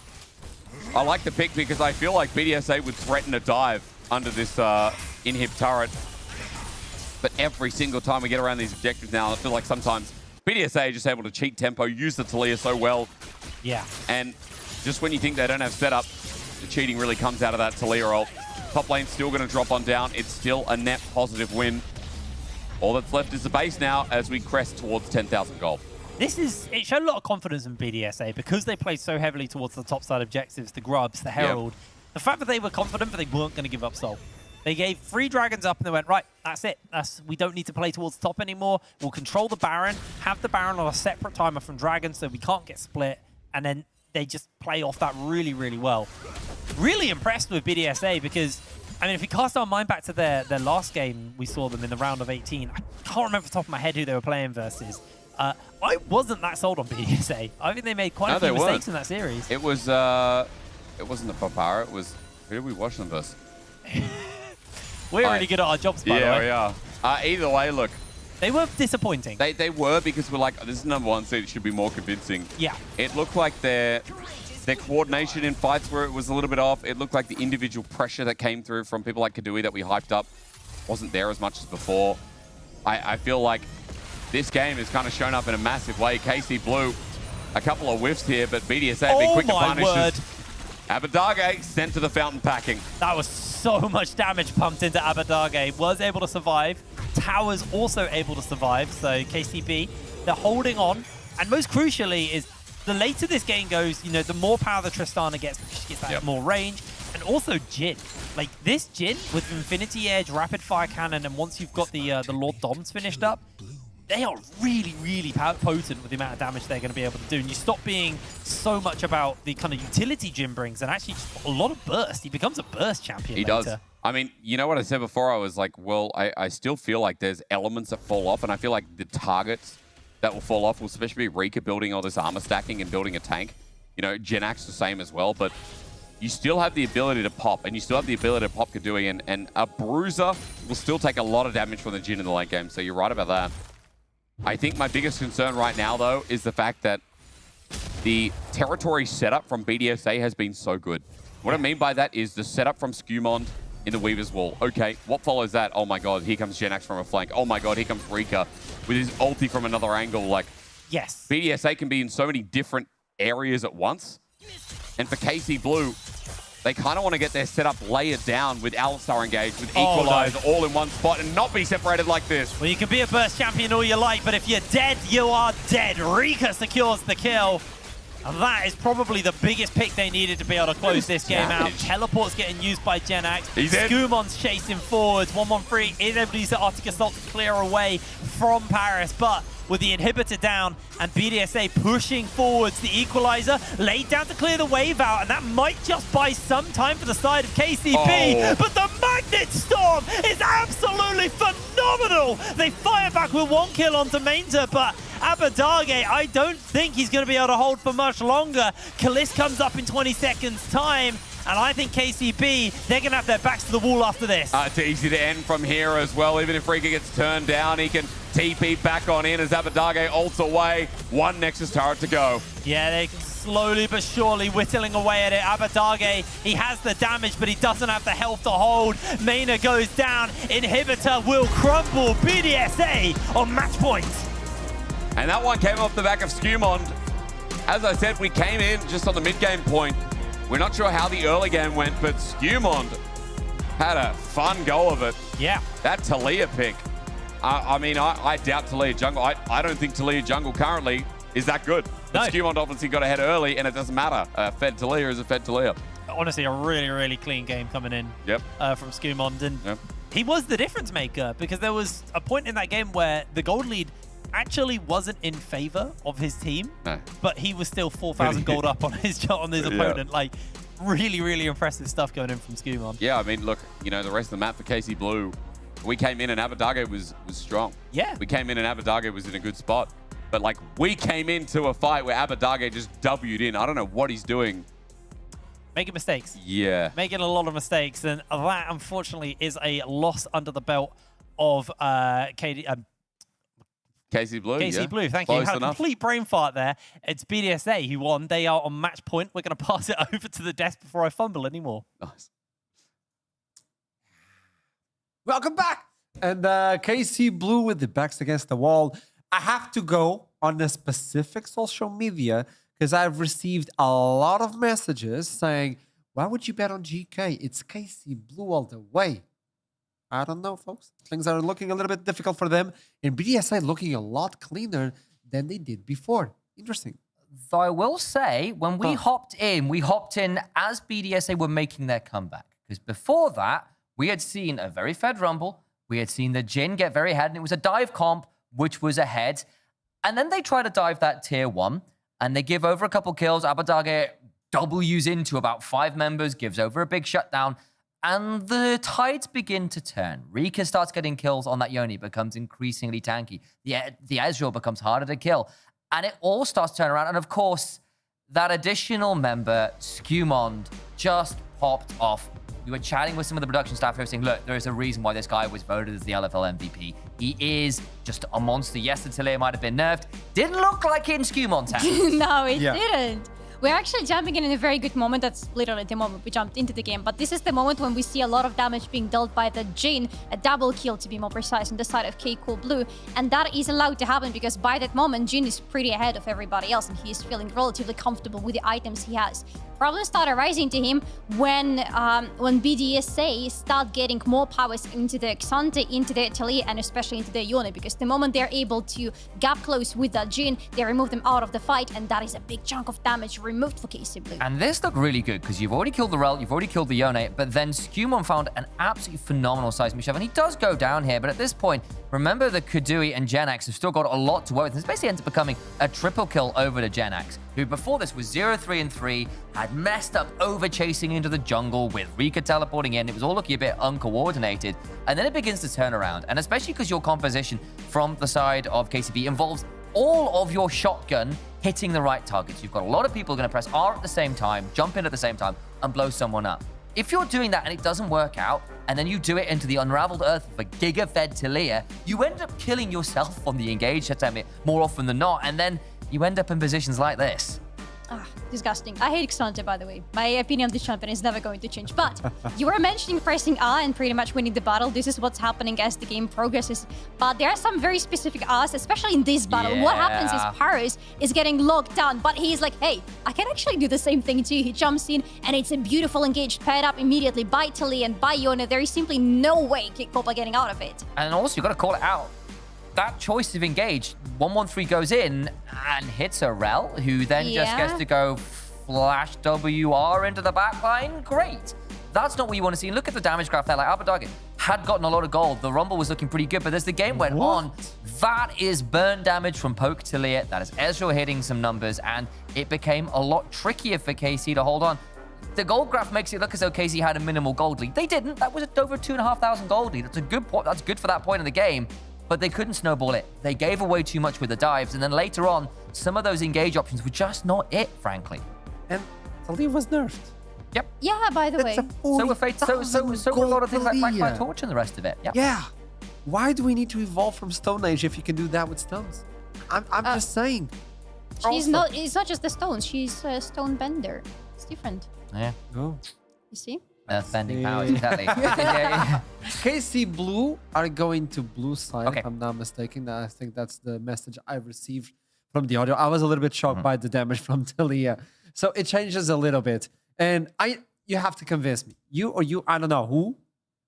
K: I like the pick because I feel like BDSA would threaten a dive under this inhib turret. But every single time we get around these objectives now, I feel like sometimes BDSA are just able to cheat tempo, use the Talia so well.
P: Yeah.
K: And just when you think they don't have setup, the cheating really comes out of that Talia ult. Top lane's still going to drop on down. It's still a net positive win. All that's left is the base now as we crest towards 10,000 gold.
P: It showed a lot of confidence in BDSA because they played so heavily towards the top side objectives, the Grubs, the Herald. Yep. The fact that they were confident, but they weren't going to give up Soul. They gave 3 Dragons up and they went, right, that's it. We don't need to play towards the top anymore. We'll control the Baron, have the Baron on a separate timer from Dragon so we can't get split. And then they just play off that really, really well. Really impressed with BDSA because, I mean, if we cast our mind back to their last game, we saw them in the round of 18. I can't remember off the top of my head who they were playing versus. I wasn't that sold on BDSA. I think they made quite a few mistakes in that series.
K: It was, it wasn't the Barbara, it was, who did we watch them versus?
P: We're really good at our jobs, by the way.
K: Yeah, we are. Either way, look.
P: They were disappointing.
K: They were because we're like, this is #1 seed, it should be more convincing.
P: Yeah.
K: It looked like their coordination in fights where it was a little bit off. It looked like the individual pressure that came through from people like Kadui that we hyped up wasn't there as much as before. I feel like this game has kind of shown up in a massive way. KC Blue, a couple of whiffs here, but BDSA have been quick to punish.
P: Word.
K: Abadage sent to the fountain packing.
P: That was so much damage pumped into Abadage. Was able to survive. Towers also able to survive. So KCB, they're holding on. And most crucially is the later this game goes, you know, the more power the Tristana gets, because she gets that more range. And also Jhin. Like this Jhin with Infinity Edge, Rapid Fire Cannon, and once you've got the Lord Doms finished up, they are really, really potent with the amount of damage they're going to be able to do. And you stop being so much about the kind of utility Jhin brings and actually just a lot of burst. He becomes a burst champion
K: He
P: later.
K: does. I mean, you know what I said before? I was like, well, I still feel like there's elements that fall off, and I feel like the targets that will fall off will especially be Rika building all this armor stacking and building a tank. You know, Genax the same as well, but you still have the ability to pop, and you still have the ability to pop Kadui, and a Bruiser will still take a lot of damage from the Jhin in the late game, so you're right about that. I think my biggest concern right now, though, is the fact that the territory setup from BDSA has been so good. What I mean by that is the setup from Skumond in the Weaver's Wall. Okay, what follows that? Oh my god, here comes Genax from a flank. Oh my god, here comes Rika with his ulti from another angle. Like,
P: yes,
K: BDSA can be in so many different areas at once. And for KC Blue, they kind of want to get their setup layered down with Alistar engaged, with Equalizer all in one spot and not be separated like this.
P: Well, you can be a burst champion all you like, but if you're dead, you are dead. Rika secures the kill. That is probably the biggest pick they needed to be able to close this game out. Teleport's getting used by Genax. Skumon's chasing forwards. 113 is able to use the Arctic Assault to clear away from Paris, but with the inhibitor down and BDSA pushing forwards, the equalizer laid down to clear the wave out, and that might just buy some time for the side of KCB. But the Magnet Storm is absolutely phenomenal. They fire back with 1 kill onto Mainzer, but Abadage, I don't think he's going to be able to hold for much longer. Kalis comes up in 20 seconds time, and I think KCB, they're going to have their backs to the wall after this.
K: It's easy to end from here as well. Even if Rika gets turned down, he can TP back on in as Abadage ults away. 1 Nexus turret to go.
P: Yeah, they slowly but surely whittling away at it. Abadage, he has the damage, but he doesn't have the health to hold. Maina goes down. Inhibitor will crumble. BDSA on match point.
K: And that one came off the back of Skumond. As I said, we came in just on the mid-game point. We're not sure how the early game went, but Skumond had a fun go of it.
P: Yeah.
K: That Talia pick. I mean, I doubt Talia jungle. I don't think Talia jungle currently is that good. But Skumond obviously got ahead early, and it doesn't matter. Fed Talia is a Fed Talia.
P: Honestly, a really, really clean game coming in from Skumond. And he was the difference maker, because there was a point in that game where the gold lead actually wasn't in favor of his team, but he was still 4,000 gold up on his opponent. Like, really, really impressive stuff going in from Skumond.
K: Yeah, I mean, look, you know, the rest of the map for KC Blue, we came in and Abadage was strong.
P: Yeah.
K: We came in and Abadage was in a good spot. But, like, we came into a fight where Abadage just W'd in. I don't know what he's doing.
P: Making mistakes.
K: Yeah.
P: Making a lot of mistakes. And that, unfortunately, is a loss under the belt of KC Blue. KC Blue, thank you. Had a complete brain fart there. It's BDSA who won. They are on match point. We're going to pass it over to the desk before I fumble anymore.
K: Nice.
F: Welcome back. And KC Blue with the backs against the wall. I have to go on a specific social media because I've received a lot of messages saying, why would you bet on GK? It's KC Blue all the way. I don't know, folks. Things are looking a little bit difficult for them. And BDSA looking a lot cleaner than they did before. Interesting.
H: Though I will say, when we hopped in as BDSA were making their comeback. Because before that, we had seen a very fed Rumble. We had seen the Jin get very ahead, and it was a dive comp, which was ahead. And then they try to dive that tier 1, and they give over a couple kills. Abadage W's into about 5 members, gives over a big shutdown, and the tides begin to turn. Rika starts getting kills on that Yoni, becomes increasingly tanky. The Ezreal becomes harder to kill, and it all starts to turn around. And of course, that additional member, Skumond, just popped off. We were chatting with some of the production staff who were saying, look, there is a reason why this guy was voted as the LFL MVP. He is just a monster. Yes, the Talia might have been nerfed. Didn't look like it in Skumond's hand.
J: No, it didn't. We're actually jumping in a very good moment. That's literally the moment we jumped into the game. But this is the moment when we see a lot of damage being dealt by the Jin, a double kill to be more precise, on the side of KC Blue. And that is allowed to happen because by that moment, Jin is pretty ahead of everybody else and he is feeling relatively comfortable with the items he has. Problems start arising to him when BDSA start getting more powers into the Xante, into the Talia, and especially into the Yone, because the moment they're able to gap close with that Jin, they remove them out of the fight, and that is a big chunk of damage removed for KC Blue.
H: And this looked really good because you've already killed the Rel, you've already killed the Yone, but then Skumond found an absolutely phenomenal seismic shove, and he does go down here, but at this point, remember the Kudui and Genax have still got a lot to work with. This basically ends up becoming a triple kill over to Genax, who before this was 0-3-3, had messed up over chasing into the jungle with Rika teleporting in. It was all looking a bit uncoordinated. And then it begins to turn around. And especially because your composition from the side of KCB involves all of your shotgun hitting the right targets. You've got a lot of people going to press R at the same time, jump in at the same time, and blow someone up. If you're doing that and it doesn't work out, and then you do it into the unraveled earth of a giga-fed Talia, you end up killing yourself on the engaged attempt more often than not, and then you end up in positions like this.
J: Ah, disgusting. I hate Xante, by the way. My opinion of this champion is never going to change. But you were mentioning pressing R and pretty much winning the battle. This is what's happening as the game progresses. But there are some very specific R's, especially in this battle. What happens is Paris is getting locked down, but he's like, hey, I can actually do the same thing too. He jumps in, and it's a beautiful engage paired up immediately by Talia and by Yone. There is simply no way KC are getting out of it.
H: And also, you got to call it out. that choice of engage, 113 goes in and hits a Rel, who then just gets to go flash WR into the back line. Great. That's not what you want to see. Look at the damage graph there. Like, Abaddon had gotten a lot of gold. The Rumble was looking pretty good, but as the game went on, that is burn damage from Poke to Leah. That is Ezreal hitting some numbers, and it became a lot trickier for KC to hold on. The gold graph makes it look as though KC had a minimal gold lead. They didn't. That was over 2,500 gold lead. That's a good point. That's good for that point in the game, but they couldn't snowball it. They gave away too much with the dives, and then later on, some of those engage options were just not it, frankly.
F: And Talia was nerfed.
H: Yep.
J: Yeah, by the way.
H: So were Fate, so were a lot of things like Blackfire Torch and the rest of it. Yep.
F: Yeah. Why do we need to evolve from Stone Age if you can do that with stones? I'm just saying.
J: She's not. It's not just the stones. She's a stone bender. It's different.
H: Yeah.
F: Oh.
J: You see?
H: Bending powers, exactly.
F: KC Blue are going to blue side,
H: Okay.
F: if I'm not mistaken. I think that's the message I received from the audio. I was a little bit shocked by the damage from Talia. So it changes a little bit. And you have to convince me. I don't know who,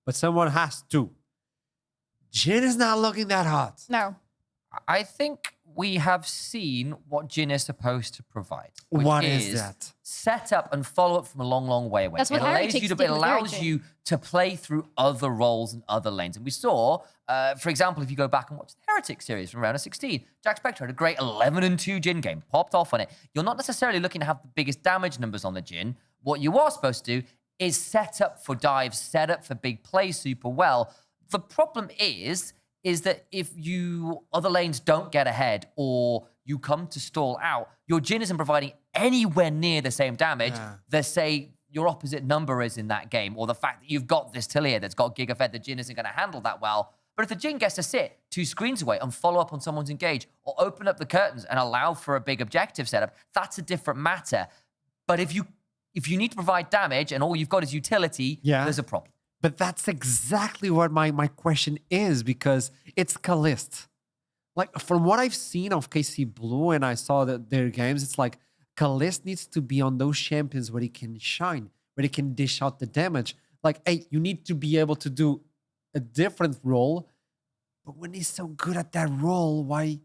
F: but someone has to. Jhin is not looking that hot.
J: No.
H: I think we have seen what Jhin is supposed to provide. Which
F: What is that?
H: Set up and follow up from a long, long way away.
J: That's what
H: it allows
J: Heretics
H: you to,
J: did
H: it
J: with
H: allows
J: Origin.
H: you to play through other roles and other lanes. And we saw, for example, if you go back and watch the Heretic series from round of 16, Jack Spectre had a great 11-2 Jhin game, popped off on it. You're not necessarily looking to have the biggest damage numbers on the Jhin. What you are supposed to do is set up for dives, set up for big plays super well. The problem is that if other lanes don't get ahead or you come to stall out, your Jhin isn't providing anywhere near the same damage that, say, your opposite number is in that game, or the fact that you've got this Talia that's got Giga Fed, the Jhin isn't going to handle that well. But if the Jhin gets to sit 2 screens away and follow up on someone's engage, or open up the curtains and allow for a big objective setup, that's a different matter. But if you need to provide damage and all you've got is utility, there's a problem.
F: But that's exactly what my question is, because it's Kalist. Like, from what I've seen of KC Blue and I saw their games, it's like Kalist needs to be on those champions where he can shine, where he can dish out the damage. Like, hey, you need to be able to do a different role. But when he's so good at that role, why?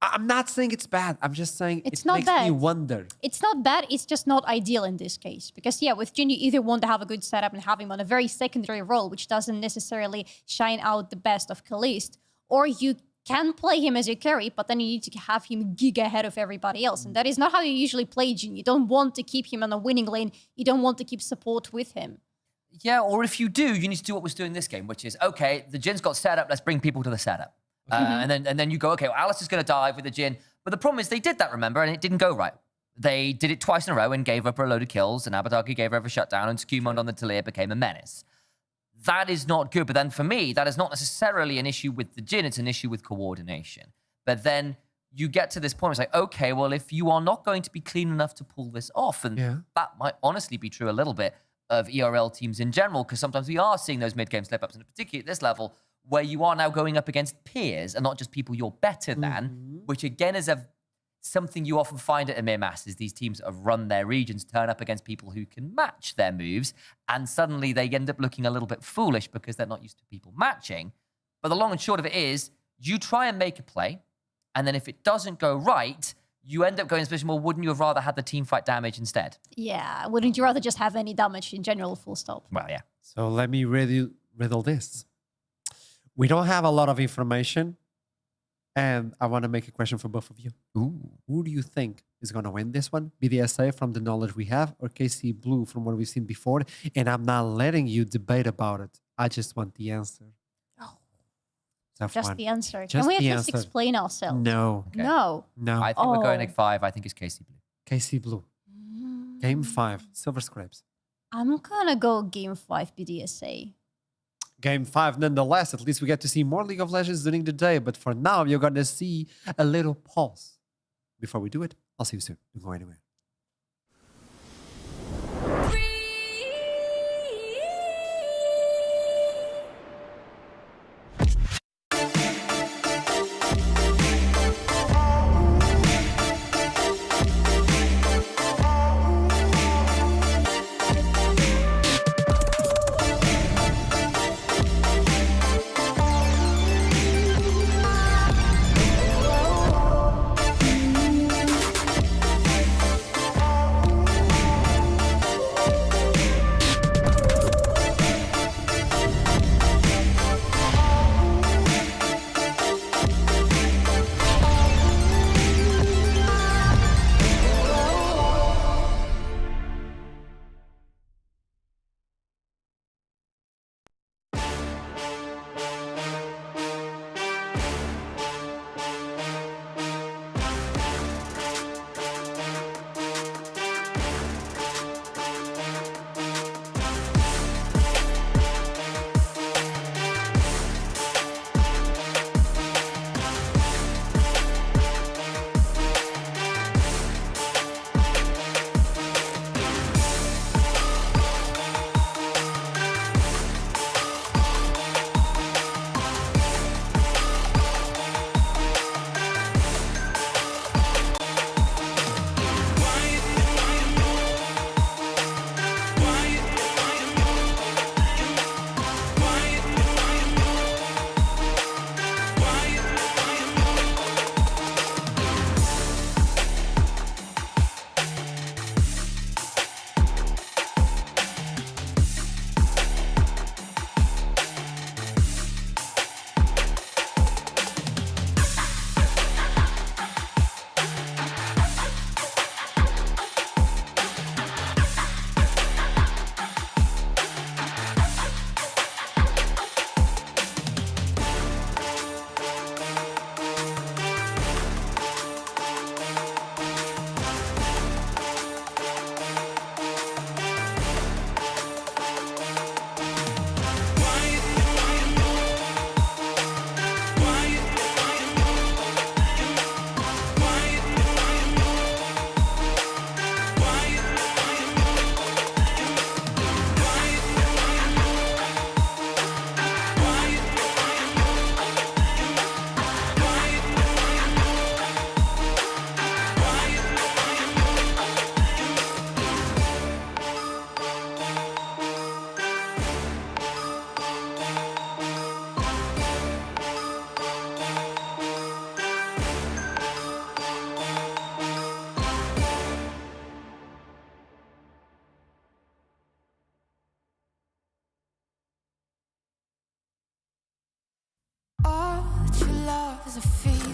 F: I'm not saying it's bad. I'm just saying it makes me wonder.
J: It's not bad. It's just not ideal in this case. Because, yeah, with Jhin, you either want to have a good setup and have him on a very secondary role, which doesn't necessarily shine out the best of Kalist, or you can play him as your carry, but then you need to have him gig ahead of everybody else. And that is not how you usually play Jhin. You don't want to keep him on a winning lane. You don't want to keep support with him.
H: Yeah, or if you do, you need to do what we're doing this game, which is, okay, the Jin's got set up, let's bring people to the setup. And then you go, okay, well, Alice is going to dive with the Jhin. But the problem is they did that, remember, and it didn't go right. They did it twice in a row and gave up a load of kills, and Abaddon gave her a shutdown, and Skumond on the Talia became a menace. That is not good. But then for me, that is not necessarily an issue with the Jhin, it's an issue with coordination. But then you get to this point, it's like, okay, well, if you are not going to be clean enough to pull this off, and that might honestly be true a little bit of ERL teams in general, because sometimes we are seeing those mid-game slip-ups, and particularly at this level, where you are now going up against peers and not just people you're better than, which again is something you often find at EMEA Masters. These teams that have run their regions turn up against people who can match their moves, and suddenly they end up looking a little bit foolish because they're not used to people matching. But the long and short of it is, you try and make a play, and then if it doesn't go right, you end up going in a position, well, wouldn't you have rather had the team fight damage instead?
J: Yeah, wouldn't you rather just have any damage in general, full stop?
H: Well, yeah.
F: So let me riddle this. We don't have a lot of information, and I want to make a question for both of you. Who do you think is going to win this one? BDSA from the knowledge we have, or KC Blue from what we've seen before? And I'm not letting you debate about it. I just want the answer.
J: Just the answer.
F: Just
J: Can we at
F: the
J: least
F: answer.
J: explain ourselves?
F: No.
H: Okay.
J: No.
F: No.
H: I think we're going like 5. I think it's KC Blue.
F: KC Blue. Game 5, Silver Scrapes.
J: I'm gonna go Game 5 BDSA.
F: Game 5, nonetheless. At least we get to see more League of Legends during the day. But for now, you're going to see a little pause. Before we do it, I'll see you soon. Don't go anywhere.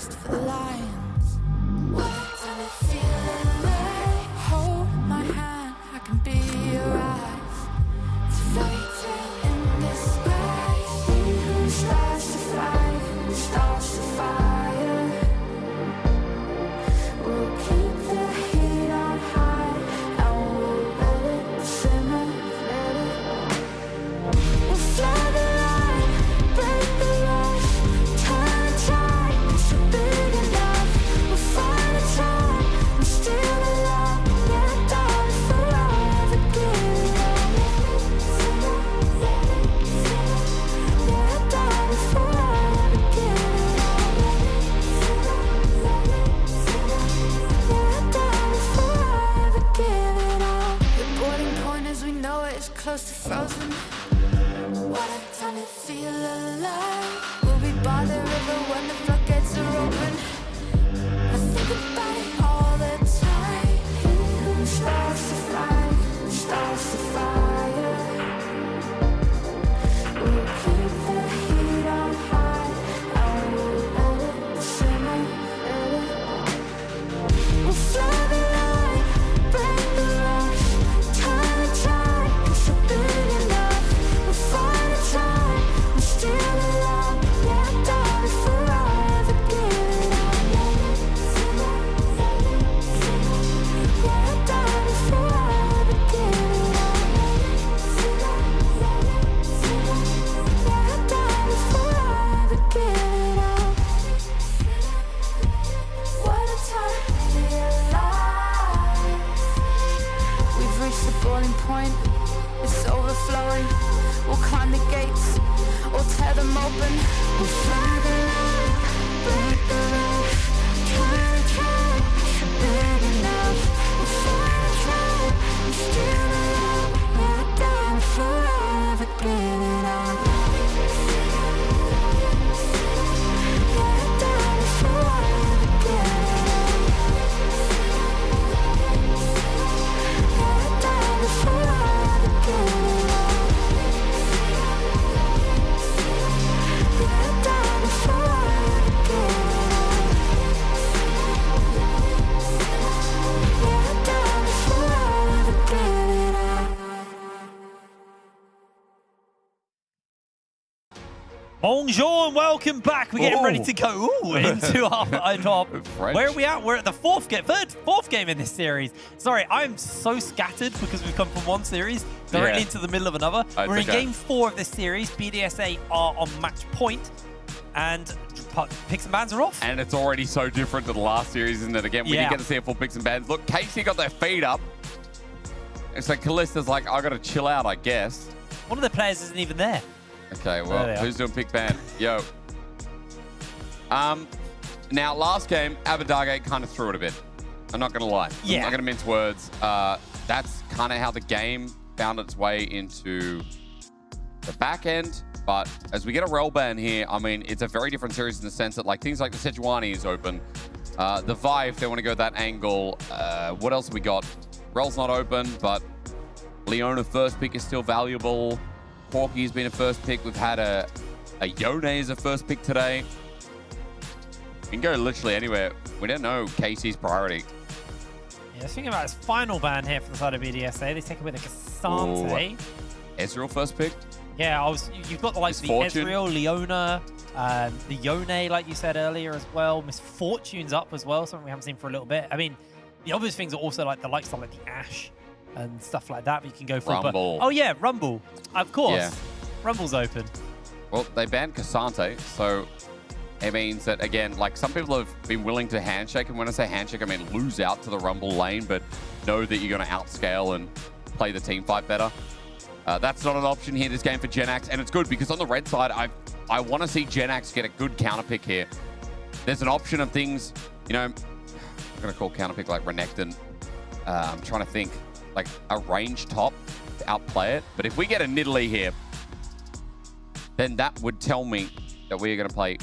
C: feast for the lions. What does it feel like? Hold my hand, I can be your eyes. It's a fairy tale in disguise. Stars to fire, stars to fire. We'll keep the heat on high, and we'll let it simmer, let it. We'll fly the line, break the rush, turn the tide. It's big enough. We'll find a time and steal the love. Yeah, darling, forever give it up. Yeah, darling, forever give it up. Yeah, darling, forever give it up. The boiling point as we know it is close to frozen. What a time to feel alive. We'll be by the river when the floodgates are open. I think about it all the time. Stars to fire, stars to fire. We'll keep the heat on high, and we'll let it simmer, let it. We'll fly the line, break the rush, turn the tide. It's big enough. We'll find a time and steal the love. Yeah, darling, forever give it up. Yeah, darling, forever give it up. Yeah, darling, forever give it up. What a time to be alive. We've reached the boiling point. It's overflowing. We'll climb the gates or tear them open. We'll fly the line, break the rush, turn the tide. It's big enough. We'll find a time and steal the love. Yeah, darling, forever give it up. Yeah, darling, forever give it up. Yeah, darling, forever give it up. Yeah, darling, forever give it up. Yeah, darling, forever give it up.
P: Bonjour and welcome back. We're getting ready to go into our
K: French.
P: Where are we at? We're at the fourth game in this series. Sorry, I'm so scattered because we've come from one series directly into the middle of another. We're in game 4 of this series. BDSA are on match point, and picks and bans are off.
K: And it's already so different to the last series, isn't it? Again, we didn't get to see a full picks and bans. Look, KC got their feet up. It's like Callista's like, I gotta chill out, I guess.
P: One of the players isn't even there.
K: Okay, well, who's doing pick ban? Yo. Now, last game, Abadage kind of threw it a bit. I'm not going to lie.
P: Yeah.
K: I'm not going to mince words. That's kind of how the game found its way into the back end. But as we get a rel ban here, I mean, it's a very different series in the sense that, like, things like the Sejuani is open. The Vi, if they want to go that angle. What else have we got? Rel's not open, but Leona first pick is still valuable. Porky's been a first pick. We've had a Yone as a first pick today. We can go literally anywhere. We don't know KC's priority.
P: Yeah, thinking about his final ban here for the side of BDSA. They take away the Cassante.
K: Ezreal first pick.
P: Yeah, you've got the likes of the Ezreal, Leona, the Yone, like you said earlier as well. Misfortune's up as well, something we haven't seen for a little bit. I mean, the obvious things are also like the likes of like the Ashe and stuff like that you can go for.
K: Rumble.
P: But, oh yeah, Rumble. Of course.
K: Yeah.
P: Rumble's open.
K: Well, they banned Cassante, so it means that, again, like some people have been willing to handshake, and when I say handshake, I mean lose out to the Rumble lane, but know that you're going to outscale and play the team fight better. That's not an option here this game for Genax, and it's good because on the red side, I want to see Genax get a good counter pick here. There's an option of things, you know, I'm going to call counter pick like Renekton. I'm trying to think, like a range top to outplay it. But if we get a Nidalee here, then that would tell me that we are going to play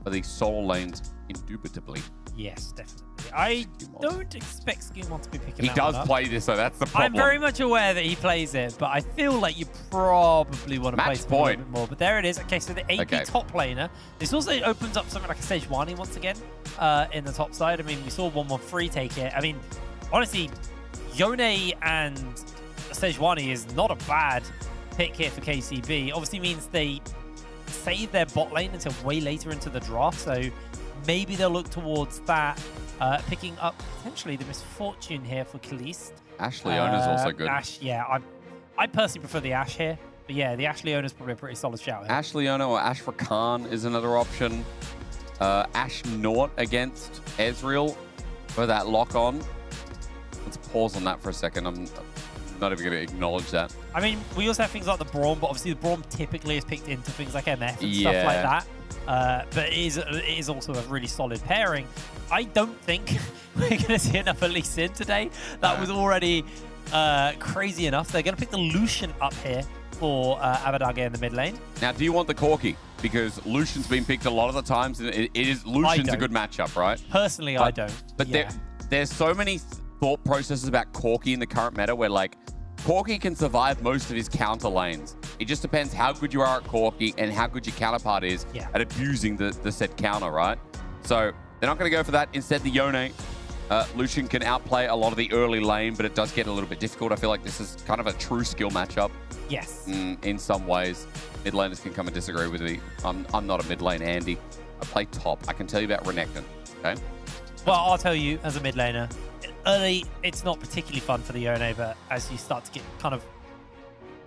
K: for the soul lanes indubitably.
P: Yes, definitely.
I: I don't expect Skumon to be picking
G: He
I: that
G: does
I: one up.
G: play this, so that's the problem.
I: I'm very much aware that he plays it, but I feel like you probably want to play something a little bit more. But there it is. Okay, so the AP top laner. This also opens up something like a Sejuani once again in the top side. I mean, we saw 113 take it. I mean, honestly, Yone and Sejuani is not a bad pick here for KCB. Obviously means they save their bot lane until way later into the draft, so maybe they'll look towards that, picking up potentially the Misfortune here for Khalees.
K: Ash Leona's also good.
I: Ash, yeah, I personally prefer the Ash here, but yeah, the Ash Leona's probably a pretty solid shout here.
K: Ash Leona or Ash for Khan is another option. Ash Nort against Ezreal for that lock on. Let's pause on that for a second. I'm not even going to acknowledge that.
I: I mean, we also have things like the Braum, but obviously the Braum typically is picked into things like MF and stuff like that. But it is also a really solid pairing. I don't think we're going to see enough of Lee Sin today. That was already crazy enough. They're going to pick the Lucian up here for Abadage in the mid lane.
K: Now, do you want the Corki? Because Lucian's been picked a lot of the times. And Lucian's a good matchup, right?
I: Personally, I don't.
K: But there's so many thought processes about Corki in the current meta where, like, Corki can survive most of his counter lanes. It just depends how good you are at Corki and how good your counterpart is at abusing the said counter, right? So they're not going to go for that. Instead, the Yone, Lucian can outplay a lot of the early lane, but it does get a little bit difficult. I feel like this is kind of a true skill matchup.
I: Yes.
K: In some ways. Mid laners can come and disagree with me. I'm not a mid lane Andy. I play top. I can tell you about Renekton, okay?
I: Well, I'll tell you, as a mid laner, early, it's not particularly fun for the Yone, but as you start to get kind of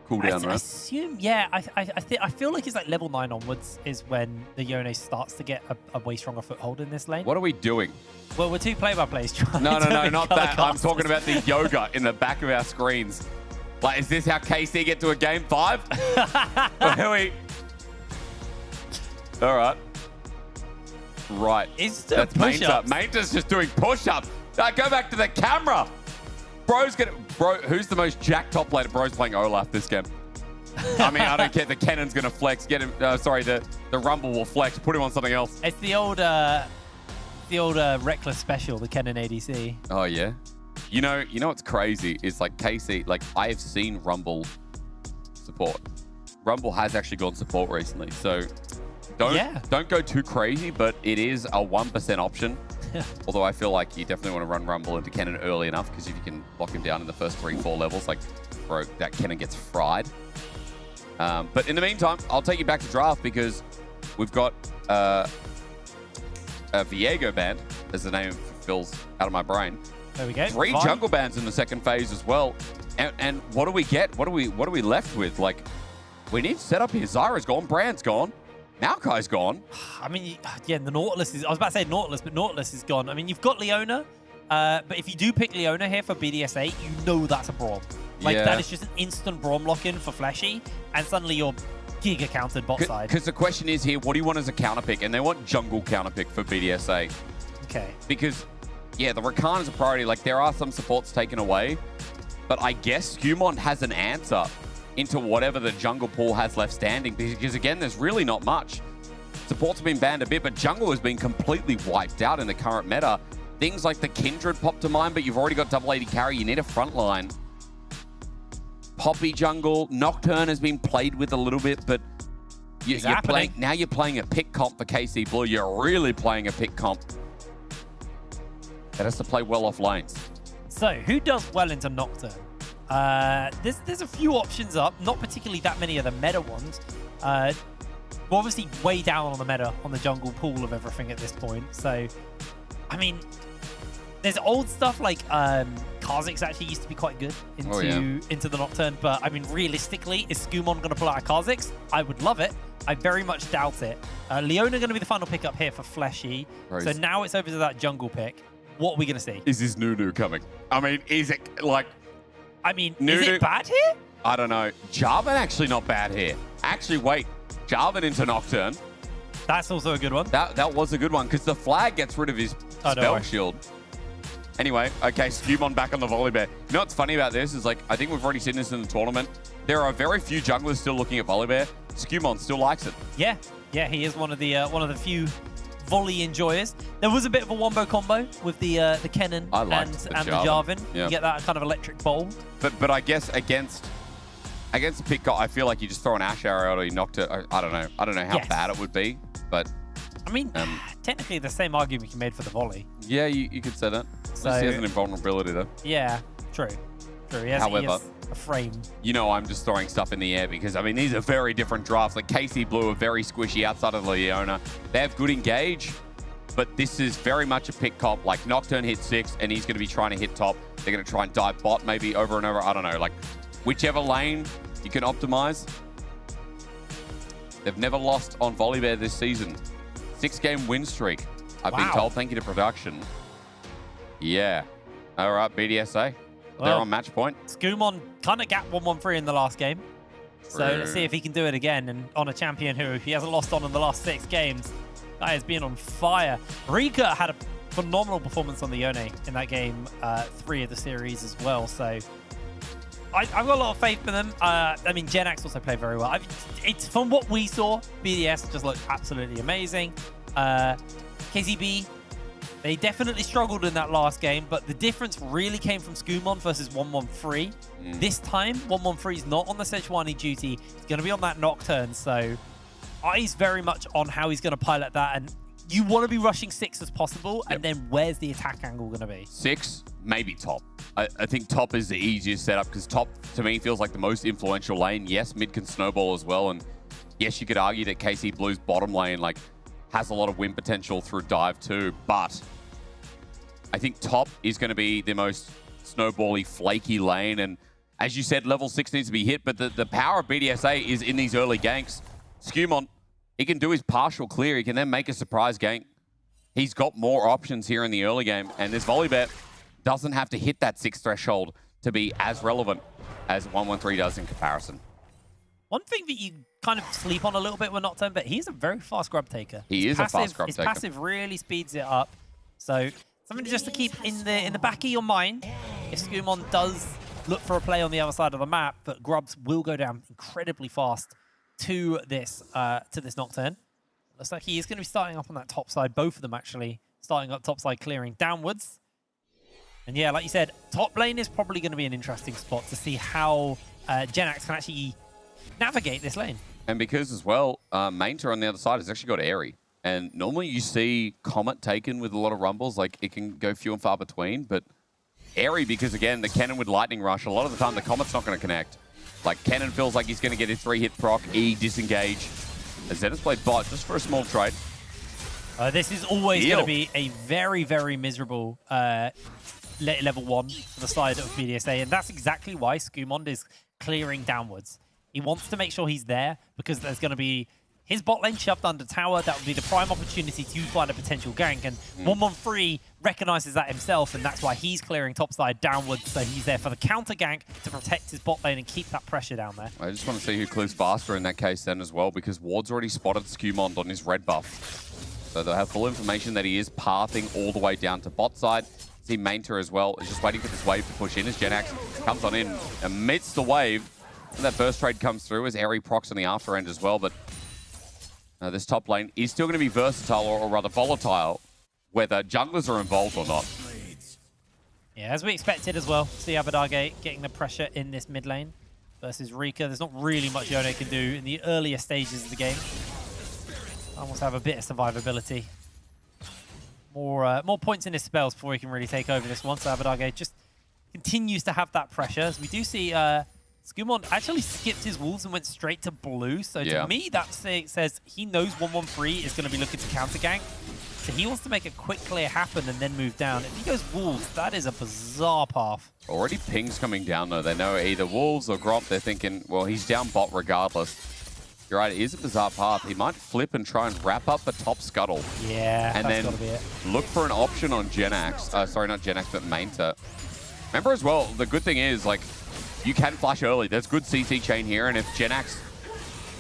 K: cool down,
I: I
K: right?
I: assume, yeah. I feel like it's like level 9 onwards is when the Yone starts to get a way stronger foothold in this lane.
K: What are we doing?
I: Well, we're two play-by-plays trying
K: No,
I: to
K: not that. I'm talking about the yoga in the back of our screens. Like, is this how KC get to a game 5? Where we? All right. Right. That's Mainta. Mainta's just doing push-ups. Go back to the camera. Bro, who's the most jacked top laner? Bro's playing Olaf this game. I mean, I don't care. The cannon's going to flex. Get him. Sorry, the Rumble will flex. Put him on something else.
I: It's the old Reckless special, the Kennen ADC.
K: Oh, yeah? You know what's crazy is like KC, like I have seen Rumble support. Rumble has actually gone support recently. So don't go too crazy, but it is a 1% option. Although I feel like you definitely want to run Rumble into Kennen early enough, because if you can lock him down in the first 3-4 levels, like, bro, that Kennen gets fried. But in the meantime, I'll take you back to draft because we've got a Viego band, as the name fills out of my brain.
I: There we go.
K: 3 jungle bands in the second phase as well. And what do we get? What are we left with? Like, we need to set up here. Zyra's gone, Brand's gone. Maokai's gone.
I: I mean, yeah, the Nautilus is... I was about to say Nautilus, but Nautilus is gone. I mean, you've got Leona, but if you do pick Leona here for BDSA, you know that's a Braum. Like, that is just an instant Braum lock-in for Fleshy, and suddenly you're giga-countered bot side.
K: Because the question is here, what do you want as a counter pick? And they want jungle counter pick for BDSA.
I: Okay.
K: Because, yeah, the Rakan is a priority. Like, there are some supports taken away, but I guess Skumon has an answer into whatever the jungle pool has left standing, because again, there's really not much. Support's been banned a bit, but jungle has been completely wiped out in the current meta. Things like the Kindred pop to mind, but you've already got double AD carry. You need a front line. Poppy jungle. Nocturne has been played with a little bit, but you're playing a pick comp for KC Blue. You're really playing a pick comp that has to play well off lanes.
I: So, who does well into Nocturne? There's a few options up, not particularly that many of the meta ones. We're obviously way down on the meta, on the jungle pool of everything at this point. So, I mean, there's old stuff like Kha'Zix actually used to be quite good into the Nocturne, but I mean, realistically, is Skumon going to pull out a Kha'Zix? I would love it. I very much doubt it. Leona going to be the final pick up here for Fleshy. So now it's over to that jungle pick. What are we going to see?
K: Is this Nunu coming? I mean, is it like...
I: I mean, Nunu, is it bad here?
K: I don't know. Jarvan actually not bad here. Actually, wait. Jarvan into Nocturne.
I: That's also a good one.
K: That was a good one, because the flag gets rid of his spell shield. Anyway, okay, Skumon back on the volley bear. You know what's funny about this is, like, I think we've already seen this in the tournament. There are very few junglers still looking at volley bear. Skumon still likes it.
I: Yeah, he is one of the few
P: volley enjoyers. There was a bit of a wombo combo with the Kennen and the Jarvan.
K: Yeah.
P: You get that kind of electric bowl.
K: But I guess against the pick, I feel like you just throw an Ash arrow or you knocked it. I don't know. I don't know how bad it would be, but
P: I mean, technically the same argument you made for the volley.
K: Yeah, you could say that. So, he has an invulnerability though.
P: Yeah, true. He has a frame.
K: You know, I'm just throwing stuff in the air because, I mean, these are very different drafts. Like, KC Blue are very squishy outside of Leona. They have good engage, but this is very much a pick comp. Like, Nocturne hit 6, and he's going to be trying to hit top. They're going to try and dive bot maybe over and over. I don't know. Like, whichever lane you can optimize. They've never lost on Volibear this season. 6-game win streak, I've been told. Thank you to production. Yeah. All right, BDSA. They're on match point.
P: Skumon kind of gapped 1-1-3 in the last game. So let's see if he can do it again. And on a champion who he hasn't lost on in the last 6 games. Guy has been on fire. Rika had a phenomenal performance on the Yone in that game 3 of the series as well. So I've got a lot of faith in them. I mean, Genax also played very well. It's from what we saw, BDS just looked absolutely amazing. KCB, they definitely struggled in that last game, but the difference really came from Skumon versus 1-1-3. This time, 1-1-3 is not on the Sejuani duty. He's going to be on that Nocturne, so eyes very much on how he's going to pilot that. And you want to be rushing 6 as possible, and then where's the attack angle going to be?
K: 6, maybe top. I think top is the easiest setup because top, to me, feels like the most influential lane. Yes, mid can snowball as well, and yes, you could argue that KC Blue's bottom lane like has a lot of win potential through dive too, but I think top is going to be the most snowbally, flaky lane. And as you said, level 6 needs to be hit, but the power of BDSA is in these early ganks. Skumon, he can do his partial clear. He can then make a surprise gank. He's got more options here in the early game, and this Volibear doesn't have to hit that 6 threshold to be as relevant as 1-1-3 does in comparison.
P: One thing that you kind of sleep on a little bit with Nocturne, but he's a very fast grub taker.
K: He is a fast grub taker.
P: His passive really speeds it up. So something just to keep in the back of your mind. If Skumon does look for a play on the other side of the map, but grubs will go down incredibly fast to this Nocturne. Looks like he is going to be starting up on that top side. Both of them actually starting up top side, clearing downwards. And yeah, like you said, top lane is probably going to be an interesting spot to see how Genax can actually navigate this lane.
K: And because as well, Mainter on the other side has actually got Airy. And normally you see Comet taken with a lot of rumbles, like it can go few and far between, but Airy, because again, the Kennen with Lightning Rush, a lot of the time the Comet's not going to connect. Like Kennen feels like he's going to get his 3-hit proc, E, disengage. Zenith's played bot just for a small trade.
P: This is always going to be a very, very miserable level 1 for the side of BDSA, and that's exactly why Skumon is clearing downwards. He wants to make sure he's there because there's going to be his bot lane shoved under tower. That would be the prime opportunity to find a potential gank, and 1-1-3 recognizes that himself, and that's why he's clearing topside downwards, so he's there for the counter gank to protect his bot lane and keep that pressure down there.
K: I just want to see who clears faster in that case then as well, because Ward's already spotted Skumon on his red buff. So they'll have full information that he is pathing all the way down to bot side. See Mainter as well is just waiting for this wave to push in as Genax comes on in amidst the wave. And that burst trade comes through as Airy procs on the after end as well, but this top lane is still going to be versatile, or rather volatile, whether junglers are involved or not.
P: Yeah, as we expected as well. See Abadage getting the pressure in this mid lane versus Rika. There's not really much Yone can do in the earlier stages of the game. Almost have a bit of survivability. More points in his spells before he can really take over this one. So Abadage just continues to have that pressure. As we do see Skumon actually skipped his wolves and went straight to blue. So to me, that says he knows 1-1-3 is going to be looking to counter gank. So he wants to make a quick clear happen and then move down. If he goes wolves, that is a bizarre path.
K: Already pings coming down though. They know either wolves or Gromp. They're thinking, well, he's down bot regardless. You're right, it is a bizarre path. He might flip and try and wrap up the top scuttle.
P: Yeah,
K: and
P: that's
K: then
P: gotta be it.
K: Look for an option on Genax. Sorry, not Genax, but Mainter. Remember as well, the good thing is, like, you can flash early. There's good CC chain here, and if Genax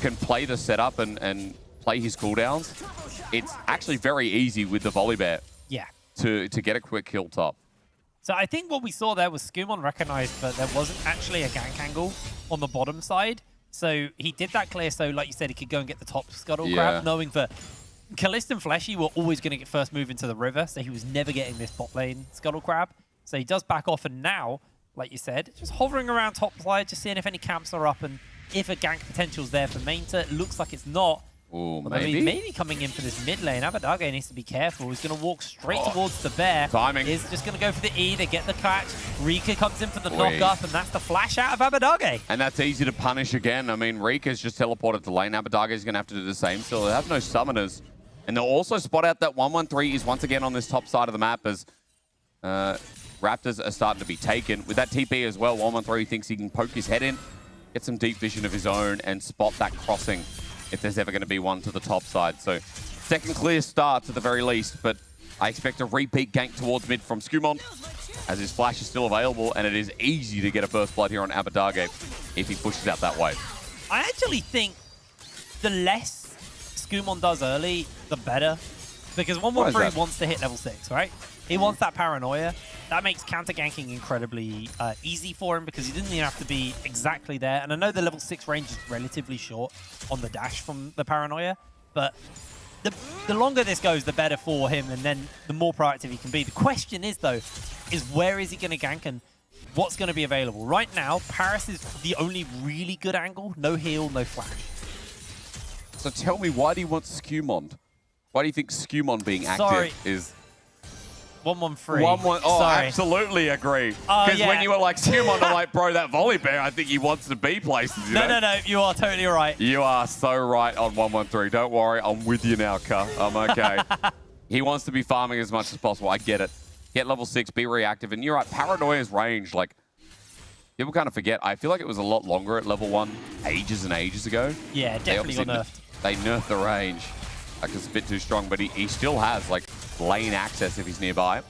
K: can play the setup and play his cooldowns, it's actually very easy with the Volibear to get a quick kill top.
P: So I think what we saw there was Skumon recognized that there wasn't actually a gank angle on the bottom side. So he did that clear so, like you said, he could go and get the top scuttle grab, knowing that Kalist and Fleshy were always going to get first move into the river, so he was never getting this bot lane Scuttle Crab. So he does back off, and now, like you said, just hovering around top side, just seeing if any camps are up and if a gank potential's there for Mainta. It looks like it's not.
K: Ooh,
P: maybe coming in for this mid lane. Abadage needs to be careful. He's going to walk straight towards the bear.
K: Timing.
P: He's just going to go for the E. They get the catch. Rika comes in for the knock-up, and that's the flash out of Abadage.
K: And that's easy to punish again. I mean, Rika's just teleported to lane. Abadage is going to have to do the same. So they have no summoners. And they'll also spot out that 113 is once again on this top side of the map as Raptors are starting to be taken. With that TP as well, 113 thinks he can poke his head in, get some deep vision of his own, and spot that crossing if there's ever going to be one to the top side. So second clear start at the very least, but I expect a repeat gank towards mid from Skumon as his flash is still available, and it is easy to get a first blood here on Abadage if he pushes out that way.
P: I actually think the less Skumon does early, the better. Because 113 wants to hit level 6, right? He wants that paranoia. That makes counter ganking incredibly easy for him because he doesn't even have to be exactly there. And I know the level 6 range is relatively short on the dash from the paranoia, but the longer this goes, the better for him, and then the more proactive he can be. The question is, though, is where is he going to gank and what's going to be available? Right now, Paris is the only really good angle. No heal, no flash.
K: So tell me, why do you want Skumon? Why do you think Skumon being active is...
P: 113.
K: Oh,
P: Sorry.
K: absolutely agree. Because when you were like Skumon, I'm like, bro, that volley bear, I think he wants to be places. You know?
P: No, you are totally right.
K: You are so right on 113. Don't worry, I'm with you now, Ka. I'm okay. He wants to be farming as much as possible. I get it. Get level 6, be reactive. And you're right, Paranoia's range, like, people kind of forget. I feel like it was a lot longer at level 1 ages and ages ago.
P: Yeah, definitely got nerfed.
K: They nerfed the range. Like, it's a bit too strong, but he still has, like, lane access if he's nearby.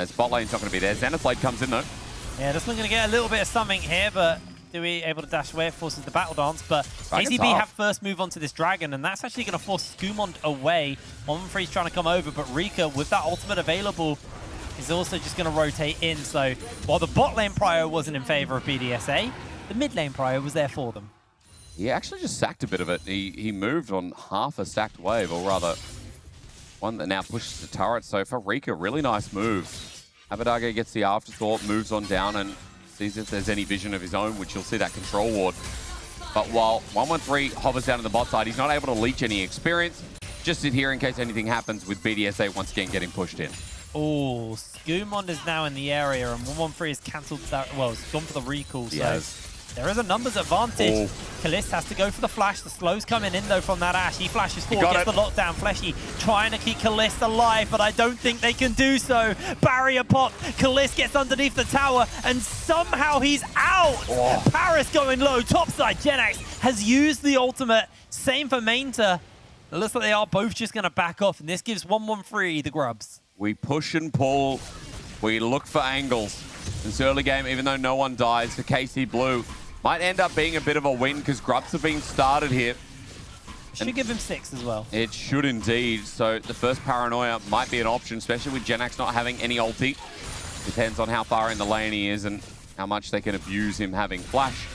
K: Spot lane's not going to be there. Zenith Blade comes in, though.
P: Yeah, this one's going to get a little bit of something here, but do we able to dash away? It forces the battle dance, but KCB have first move onto this dragon, and that's actually going to force Skumon away. 113's trying to come over, but Rika, with that ultimate available, is also just going to rotate in. So while the bot lane prior wasn't in favor of BDSA, the mid lane prior was there for them.
K: He actually just sacked a bit of it. He moved on half a stacked wave, or rather, one that now pushes the turret. So for Rika, really nice move. Abadage gets the afterthought, moves on down, and sees if there's any vision of his own, which you'll see that control ward. But while 113 hovers down to the bot side, he's not able to leech any experience. Just sit here in case anything happens with BDSA once again getting pushed in.
P: Oh, Skumon is now in the area, and 113 has cancelled that. Well, it's gone for the recall, so there is a numbers advantage. Kalist has to go for the flash. The slow's coming in, though, from that Ashe. He flashes forward, gets the lockdown. Fleshy trying to keep Kalist alive, but I don't think they can do so. Barrier pop. Kalist gets underneath the tower, and somehow he's out. Paris going low. Topside, Genax has used the ultimate. Same for Mainta. It looks like they are both just going to back off, and this gives 113 the grubs.
K: We push and pull. We look for angles. This early game, even though no one dies, for KC Blue might end up being a bit of a win because grubs have been started here.
P: Should give him 6 as well.
K: It should indeed. So the first paranoia might be an option, especially with Genax not having any ulti. Depends on how far in the lane he is and how much they can abuse him having flash,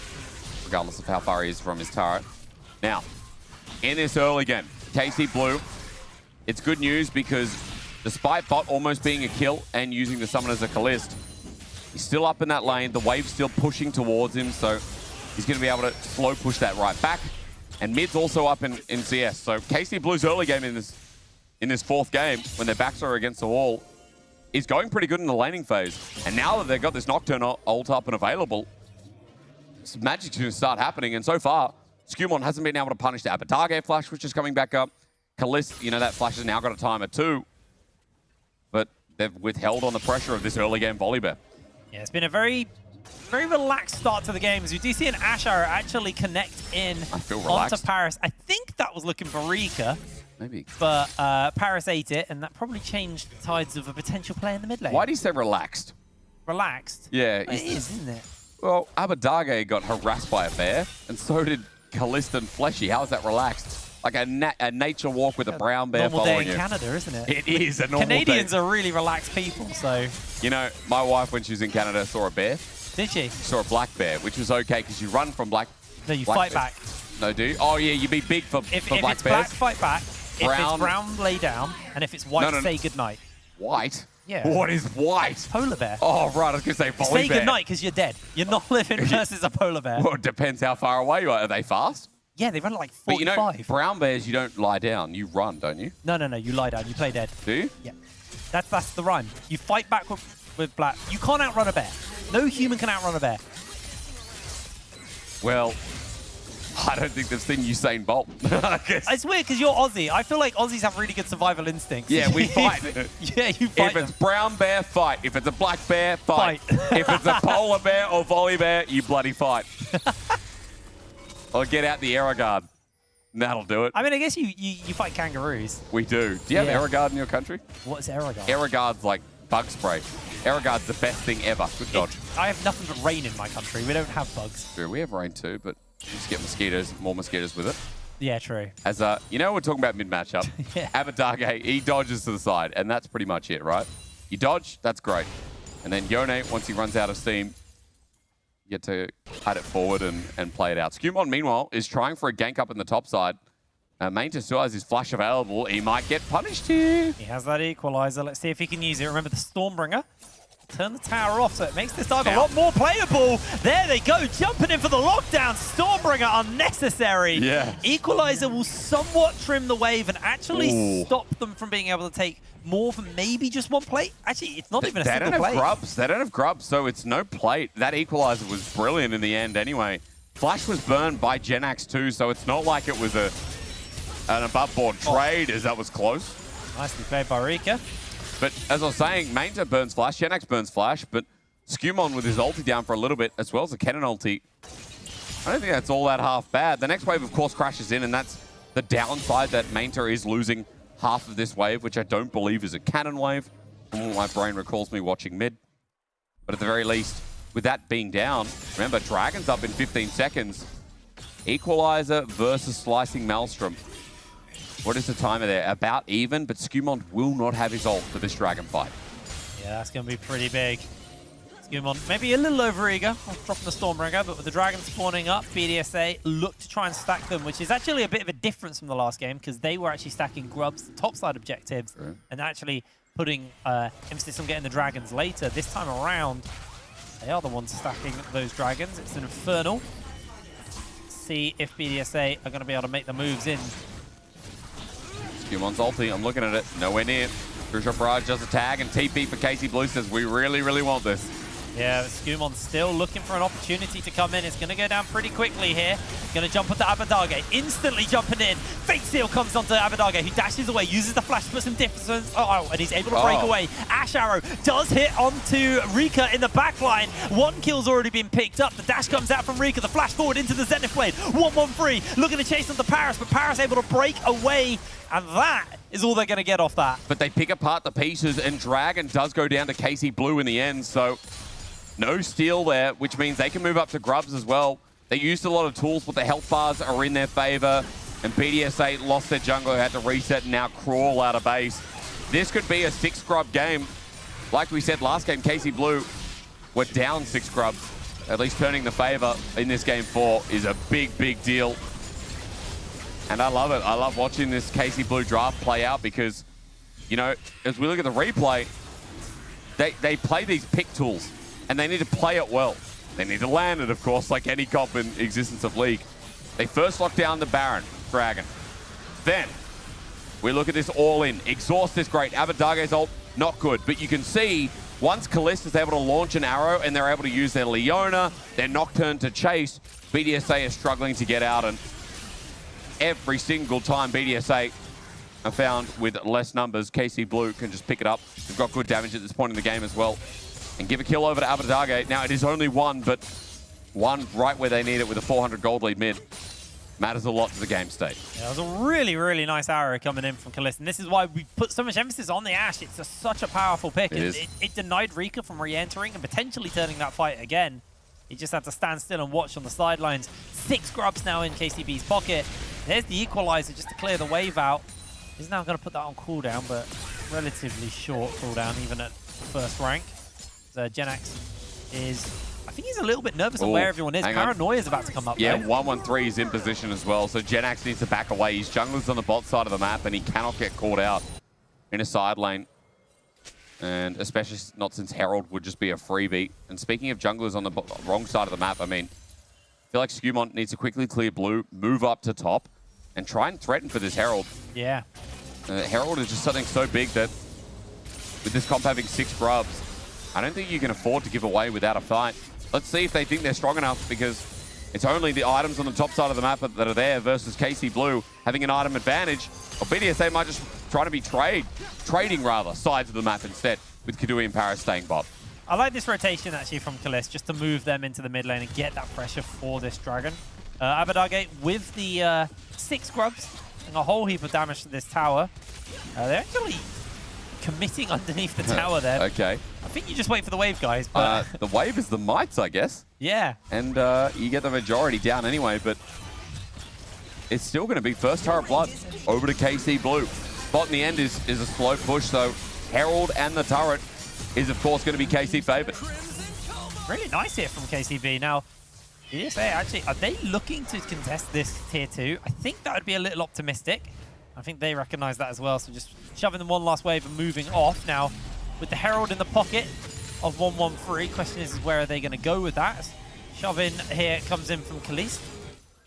K: regardless of how far he is from his turret. Now, in this early game, KC Blue, it's good news because despite bot almost being a kill and using the summon as a Kalist, he's still up in that lane. The wave's still pushing towards him, so he's going to be able to slow push that right back. And mid's also up in CS. So KC Blue's early game in this fourth game, when their backs are against the wall, is going pretty good in the laning phase. And now that they've got this Nocturne ult up and available, some magic's going to start happening. And so far, Skumon hasn't been able to punish the Abadage flash, which is coming back up. Kalist, you know, that flash has now got a timer too. But they've withheld on the pressure of this early game volley bear.
P: Yeah, it's been a very relaxed start to the game. As DC and Asher actually connect in onto Paris. I think that was looking for Rika.
K: Maybe.
P: But Paris ate it, and that probably changed the tides of a potential play in the mid lane.
K: Why do you say relaxed?
P: Relaxed?
K: Yeah.
P: Well, it is, isn't it?
K: Well, Abadage got harassed by a bear, and so did Kalist and Fleshy. How is that relaxed? Like a nature walk with a brown bear following you.
P: Normal day in Canada, isn't it?
K: It is a normal
P: Canadians
K: day.
P: are really relaxed people, so...
K: You know, my wife, when she was in Canada, saw a bear.
P: Did she?
K: She saw a black bear, which was okay because you run from black...
P: No, you fight back.
K: No, do you? Oh, yeah, you'd be big for
P: if
K: black
P: it's
K: bears.
P: black, fight back. If it's brown, lay down, and if it's white, say goodnight.
K: White?
P: Yeah.
K: What is white?
P: Polar bear.
K: Oh, right. I was going to say volley
P: Say
K: bear.
P: goodnight because you're dead. You're not living versus a polar bear.
K: Well, it depends how far away you are. Are they fast?
P: Yeah, they run at like 45.
K: But you know, brown bears, you don't lie down. You run, don't you?
P: No, you lie down. You play dead.
K: Do you?
P: Yeah. That's the rhyme. You fight back with black. You can't outrun a bear. No human can outrun a bear.
K: Well, I don't think they've seen Usain Bolt. I guess.
P: It's weird because you're Aussie. I feel like Aussies have really good survival instincts.
K: Yeah, we fight.
P: Yeah, you fight
K: If it's brown bear, fight. If it's a black bear, fight. If it's a polar bear or volley bear, you bloody fight. Or get out the error guard. That'll do it.
P: I mean, I guess you fight kangaroos.
K: We do. Do you have error guard in your country?
P: What's error guard?
K: Error guard's like bug spray. Error guard's the best thing ever. Good dodge.
P: I have nothing but rain in my country. We don't have bugs.
K: True, we have rain too, but you just get mosquitoes, more mosquitoes with it.
P: Yeah, true.
K: As you know, we're talking about mid-matchup.
P: Yeah.
K: Abadage, he dodges to the side, and that's pretty much it, right? You dodge, that's great. And then Yone, once he runs out of steam, you get to cut it forward and play it out. Skumon, meanwhile, is trying for a gank up in the top side. Mainta still has his flash available. He might get punished here.
P: He has that equalizer. Let's see if he can use it. Remember the Stormbringer. Turn the tower off, so it makes this dive a lot more playable. There they go, jumping in for the lockdown. Stormbringer unnecessary.
K: Yeah.
P: Equalizer will somewhat trim the wave and actually stop them from being able to take more than maybe just one plate. Actually, it's not even a single plate.
K: They don't have grubs, so it's no plate. That equalizer was brilliant in the end anyway. Flash was burned by Genax too, so it's not like it was an above-board trade, as that was close.
P: Nicely played by Rika.
K: But as I was saying, Mainta burns Flash, Genax burns Flash, but Skumon with his ulti down for a little bit, as well as the cannon ulti. I don't think that's all that half bad. The next wave, of course, crashes in, and that's the downside that Mainta is losing half of this wave, which I don't believe is a cannon wave, from what my brain recalls me watching mid. But at the very least, with that being down, remember, Dragon's up in 15 seconds. Equalizer versus Slicing Maelstrom. What is the timer there? About even, but Skumon will not have his ult for this Dragon fight.
P: Yeah, that's going to be pretty big. Skumon maybe a little over-eager dropping the Stormbringer, but with the Dragon spawning up, BDSA look to try and stack them, which is actually a bit of a difference from the last game, because they were actually stacking Grub's topside objectives and actually putting emphasis on getting the Dragons later. This time around, they are the ones stacking those Dragons. It's an Infernal. See if BDSA are going to be able to make the moves in.
K: Skumon's ulti, I'm looking at it, nowhere near. Crucial Barrage does a tag, and TP for KC Blue says, we really, really want this.
P: Yeah, Skumon's still looking for an opportunity to come in. It's going to go down pretty quickly here. Going to jump onto Abadage, instantly jumping in. Fate Seal comes onto Abadage, who dashes away, uses the flash to put some distance. Oh, and he's able to break away. Ash Arrow does hit onto Rika in the backline. One kill's already been picked up. The dash comes out from Rika, the flash forward into the Zenith Blade. 1-1-3, looking to chase onto Paris, but Paris able to break away. And that is all they're going to get off that.
K: But they pick apart the pieces, and Dragon does go down to KC Blue in the end, so no steal there, which means they can move up to Grubs as well. They used a lot of tools, but the health bars are in their favor, and BDSA lost their jungler, had to reset and now crawl out of base. This could be a 6 Grub game. Like we said last game, KC Blue were down 6 Grubs. At least turning the favor in this game 4 is a big, big deal. And I love it. I love watching this KC Blue draft play out because, you know, as we look at the replay, they play these pick tools and they need to play it well. They need to land it, of course, like any comp in existence of League. They first lock down the Baron, Dragon. Then we look at this all-in. Exhaust is great. Abadage's ult, not good. But you can see once Kallista's able to launch an arrow and they're able to use their Leona, their Nocturne to chase, BDSA is struggling to get out. And every single time BDSA are found with less numbers, KC Blue can just pick it up. They've got good damage at this point in the game as well. And give a kill over to Abadage. Now, it is only one, but one right where they need it with a 400 gold lead mid. Matters a lot to the game state.
P: Yeah, it was a really, really nice arrow coming in from Kalista. And this is why we put so much emphasis on the Ashe. It's such a powerful pick. It denied Rika from re-entering and potentially turning that fight again. He just had to stand still and watch on the sidelines. 6 Grubs now in KCB's pocket. There's the equalizer just to clear the wave out. He's now going to put that on cooldown, but relatively short cooldown even at first rank. So Genax is, I think he's a little bit nervous of where everyone is. Paranoia is about to come up.
K: Yeah,
P: though.
K: 113 is in position as well, so Genax needs to back away. His jungler's on the bot side of the map, and he cannot get caught out in a side lane. And especially not since Herald would just be a freebie. And speaking of junglers on the wrong side of the map, I mean, I feel like Skumont needs to quickly clear blue, move up to top, and try and threaten for this Herald.
P: Yeah.
K: Herald is just something so big that with this comp having 6 grubs, I don't think you can afford to give away without a fight. Let's see if they think they're strong enough, because it's only the items on the top side of the map that are there versus KC Blue having an item advantage. Or BDSA might just try to be trading sides of the map instead, with Kadui and Paris staying bot.
P: I like this rotation actually from Kalist, just to move them into the mid lane and get that pressure for this dragon. Abadage with the 6 grubs and a whole heap of damage to this tower. They're actually committing underneath the tower there.
K: Okay.
P: I think you just wait for the wave, guys. But
K: the wave is the mites, I guess.
P: Yeah.
K: And you get the majority down anyway, but it's still going to be first turret blood over to KC Blue. Spot in the end is a slow push, so Herald and the turret is, of course, going to be KC favored.
P: Really nice here from KCB. Now, BDSA actually, are they looking to contest this tier 2? I think that would be a little optimistic. I think they recognize that as well, so just shoving them one last wave and moving off. Now, with the Herald in the pocket of 113, question is where are they going to go with that? Shove-in here comes in from Kalist.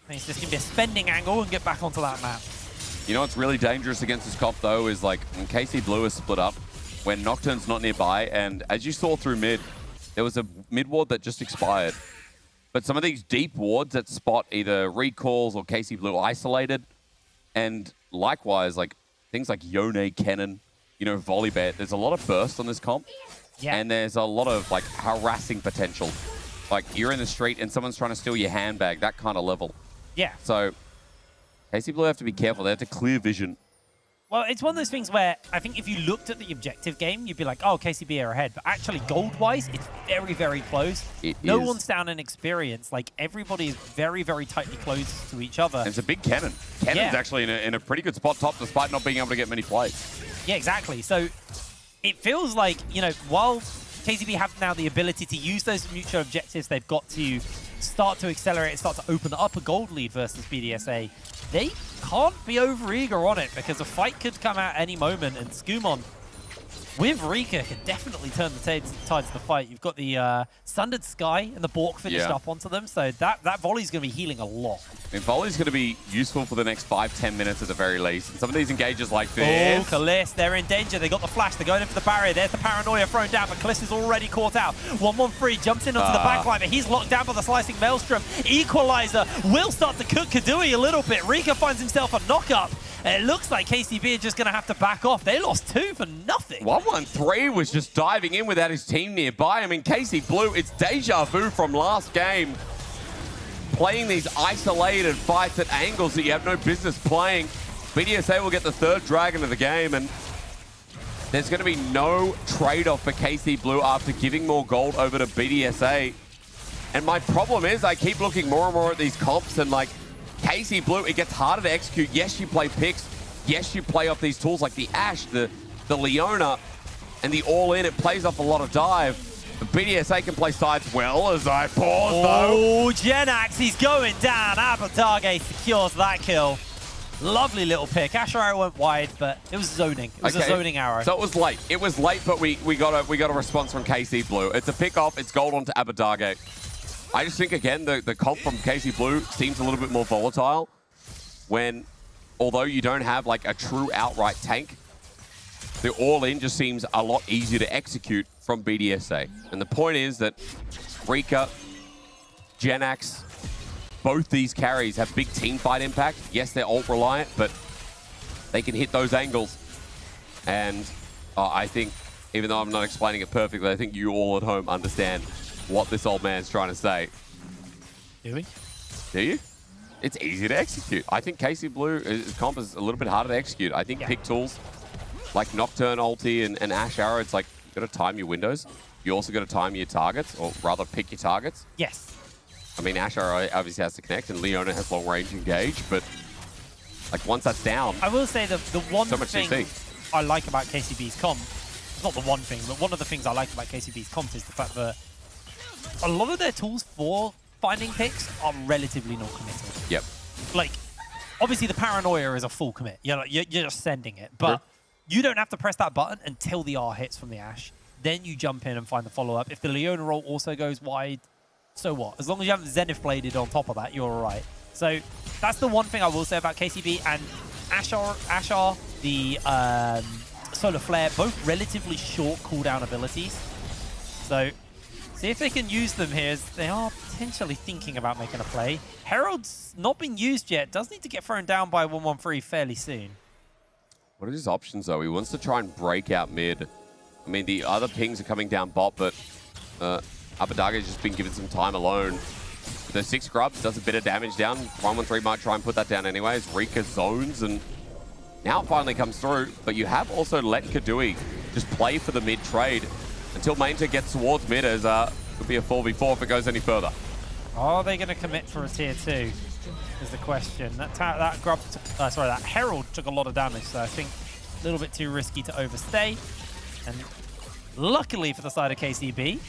P: It's just going to be a spending angle and get back onto that map.
K: You know what's really dangerous against this comp, though, is like when KC Blue is split up, when Nocturne's not nearby, and as you saw through mid, there was a mid ward that just expired. But some of these deep wards that spot either recalls or KC Blue isolated, and likewise, like things like Yone, Kennen, you know, Volleybet, there's a lot of burst on this comp.
P: Yeah.
K: And there's a lot of like harassing potential. Like you're in the street and someone's trying to steal your handbag, that kind of level.
P: Yeah.
K: So KC Blue have to be careful. They have to clear vision.
P: Well, it's one of those things where I think if you looked at the objective game, you'd be like, oh, KCB are ahead. But actually, gold-wise, it's very, very close. No one's down in experience. Like, everybody is very, very tightly close to each other.
K: And it's a big Kennen. Kennen's actually in a pretty good spot top, despite not being able to get many plays.
P: Yeah, exactly. So it feels like, you know, while KCB have now the ability to use those mutual objectives, they've got to start to accelerate, start to open up a gold lead versus BDSA. They can't be over-eager on it because a fight could come out any moment, and Skumon with Rika can definitely turn the tides of the fight. You've got the Sundered Sky and the Bork finished up onto them, so that volley's going to be healing a lot.
K: I mean, volley's going to be useful for the next 5-10 minutes at the very least. And some of these engages like this.
P: Oh, Kalist, they're in danger. They got the flash. They're going in for the barrier. There's the Paranoia thrown down, but Kalist is already caught out. 113 jumps in onto the backline, but he's locked down by the Slicing Maelstrom. Equalizer will start to cook Kadui a little bit. Rika finds himself a knock-up. It looks like KCB are just going to have to back off. They lost 2 for nothing.
K: 113 was just diving in without his team nearby. I mean, KC Blue, it's deja vu from last game. Playing these isolated fights at angles that you have no business playing. BDSA will get the 3rd dragon of the game, and there's going to be no trade-off for KC Blue after giving more gold over to BDSA. And my problem is I keep looking more and more at these comps, and like, KC Blue, it gets harder to execute. Yes, you play picks. Yes, you play off these tools like the Ashe, the Leona, and the All-In. It plays off a lot of dive. But BDSA can play sides well as I pause, though.
P: Oh, Genax, he's going down. Abadage secures that kill. Lovely little pick. Ashe arrow went wide, but it was zoning. It was a zoning arrow.
K: So it was late. It was late, but we got a response from KC Blue. It's a pick off. It's gold onto Abadage. I just think, again, the comp from KC Blue seems a little bit more volatile when, although you don't have like a true outright tank, the all-in just seems a lot easier to execute from BDSA. And the point is that Rika, Genax, both these carries have big team fight impact. Yes, they're ult-reliant, but they can hit those angles. And I think, even though I'm not explaining it perfectly, I think you all at home understand what this old man's trying to say.
P: Do we?
K: Do you? It's easy to execute. I think KC Blue's comp is a little bit harder to execute. I think pick tools like Nocturne ulti and Ashe arrow, it's like you got to time your windows. You also got to time your targets, or rather pick your targets.
P: Yes.
K: I mean, Ashe arrow obviously has to connect, and Leona has long range engage, but like once that's down,
P: I will say that the one
K: so much
P: thing
K: CC.
P: I like about KCB's comp, not the one thing, but one of the things I like about KCB's comp is the fact that a lot of their tools for finding picks are relatively non-committal.
K: Yep.
P: Like, obviously the paranoia is a full commit. You're just sending it, but you don't have to press that button until the R hits from the Ashe. Then you jump in and find the follow-up. If the Leona roll also goes wide, so what? As long as you haven't Zenith bladed on top of that, you're all right. So that's the one thing I will say about KCB and Ashar, the Solar Flare, both relatively short cooldown abilities. So see if they can use them here, as they are potentially thinking about making a play. Herald's not been used yet. Does need to get thrown down by 113 fairly soon.
K: What are his options, though? He wants to try and break out mid. I mean, the other pings are coming down bot, but Abadaga's just been given some time alone. The 6 grubs does a bit of damage down. 113 might try and put that down anyways. Rika zones, and now it finally comes through. But you have also let Kadui just play for the mid trade until Mainta gets towards mid, as could be a 4v4 if it goes any further.
P: Are they going to commit for a tier 2 is the question. That grub, that Herald took a lot of damage, so I think a little bit too risky to overstay. And luckily for the side of KCB,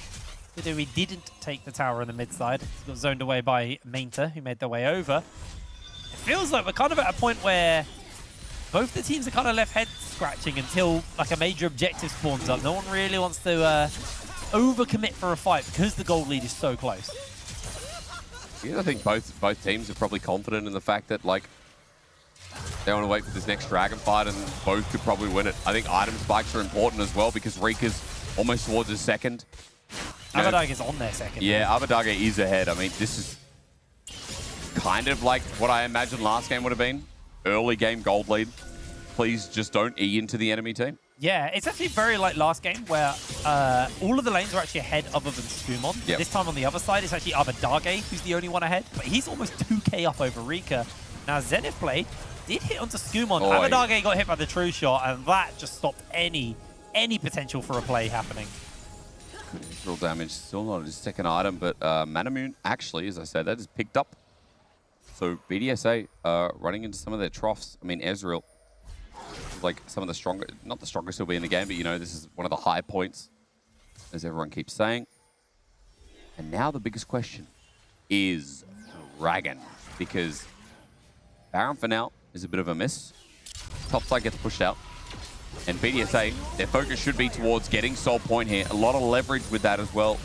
P: Kadui didn't take the tower on the mid side. He got zoned away by Mainta, who made their way over. It feels like we're kind of at a point where both the teams are kind of left head scratching until like a major objective spawns up. No one really wants to overcommit for a fight because the gold lead is so close.
K: Yeah, I think both teams are probably confident in the fact that like they want to wait for this next dragon fight, and both could probably win it. I think item spikes are important as well because Rika's almost towards his second.
P: Abadaga's on their second.
K: Yeah, Abadaga is ahead. I mean, this is kind of like what I imagined last game would have been. Early game gold lead. Please just don't E into the enemy team.
P: Yeah, it's actually very like last game where all of the lanes were actually ahead other than Skumon.
K: Yep.
P: This time on the other side, it's actually Abadage who's the only one ahead, but he's almost 2k up over Rika. Now Zenith Blade did hit onto Skumon. Abadage got hit by the true shot, and that just stopped any potential for a play happening.
K: Real damage, still not his second item, but Manamoon actually, as I said, that is picked up. So BDSA running into some of their troughs. I mean, Ezreal, like some of the stronger, not the strongest he'll be in the game, but you know, this is one of the high points, as everyone keeps saying. And now the biggest question is Dragon, because Baron for now is a bit of a miss. Top side gets pushed out. And BDSA, their focus should be towards getting Soul Point here. A lot of leverage with that as well.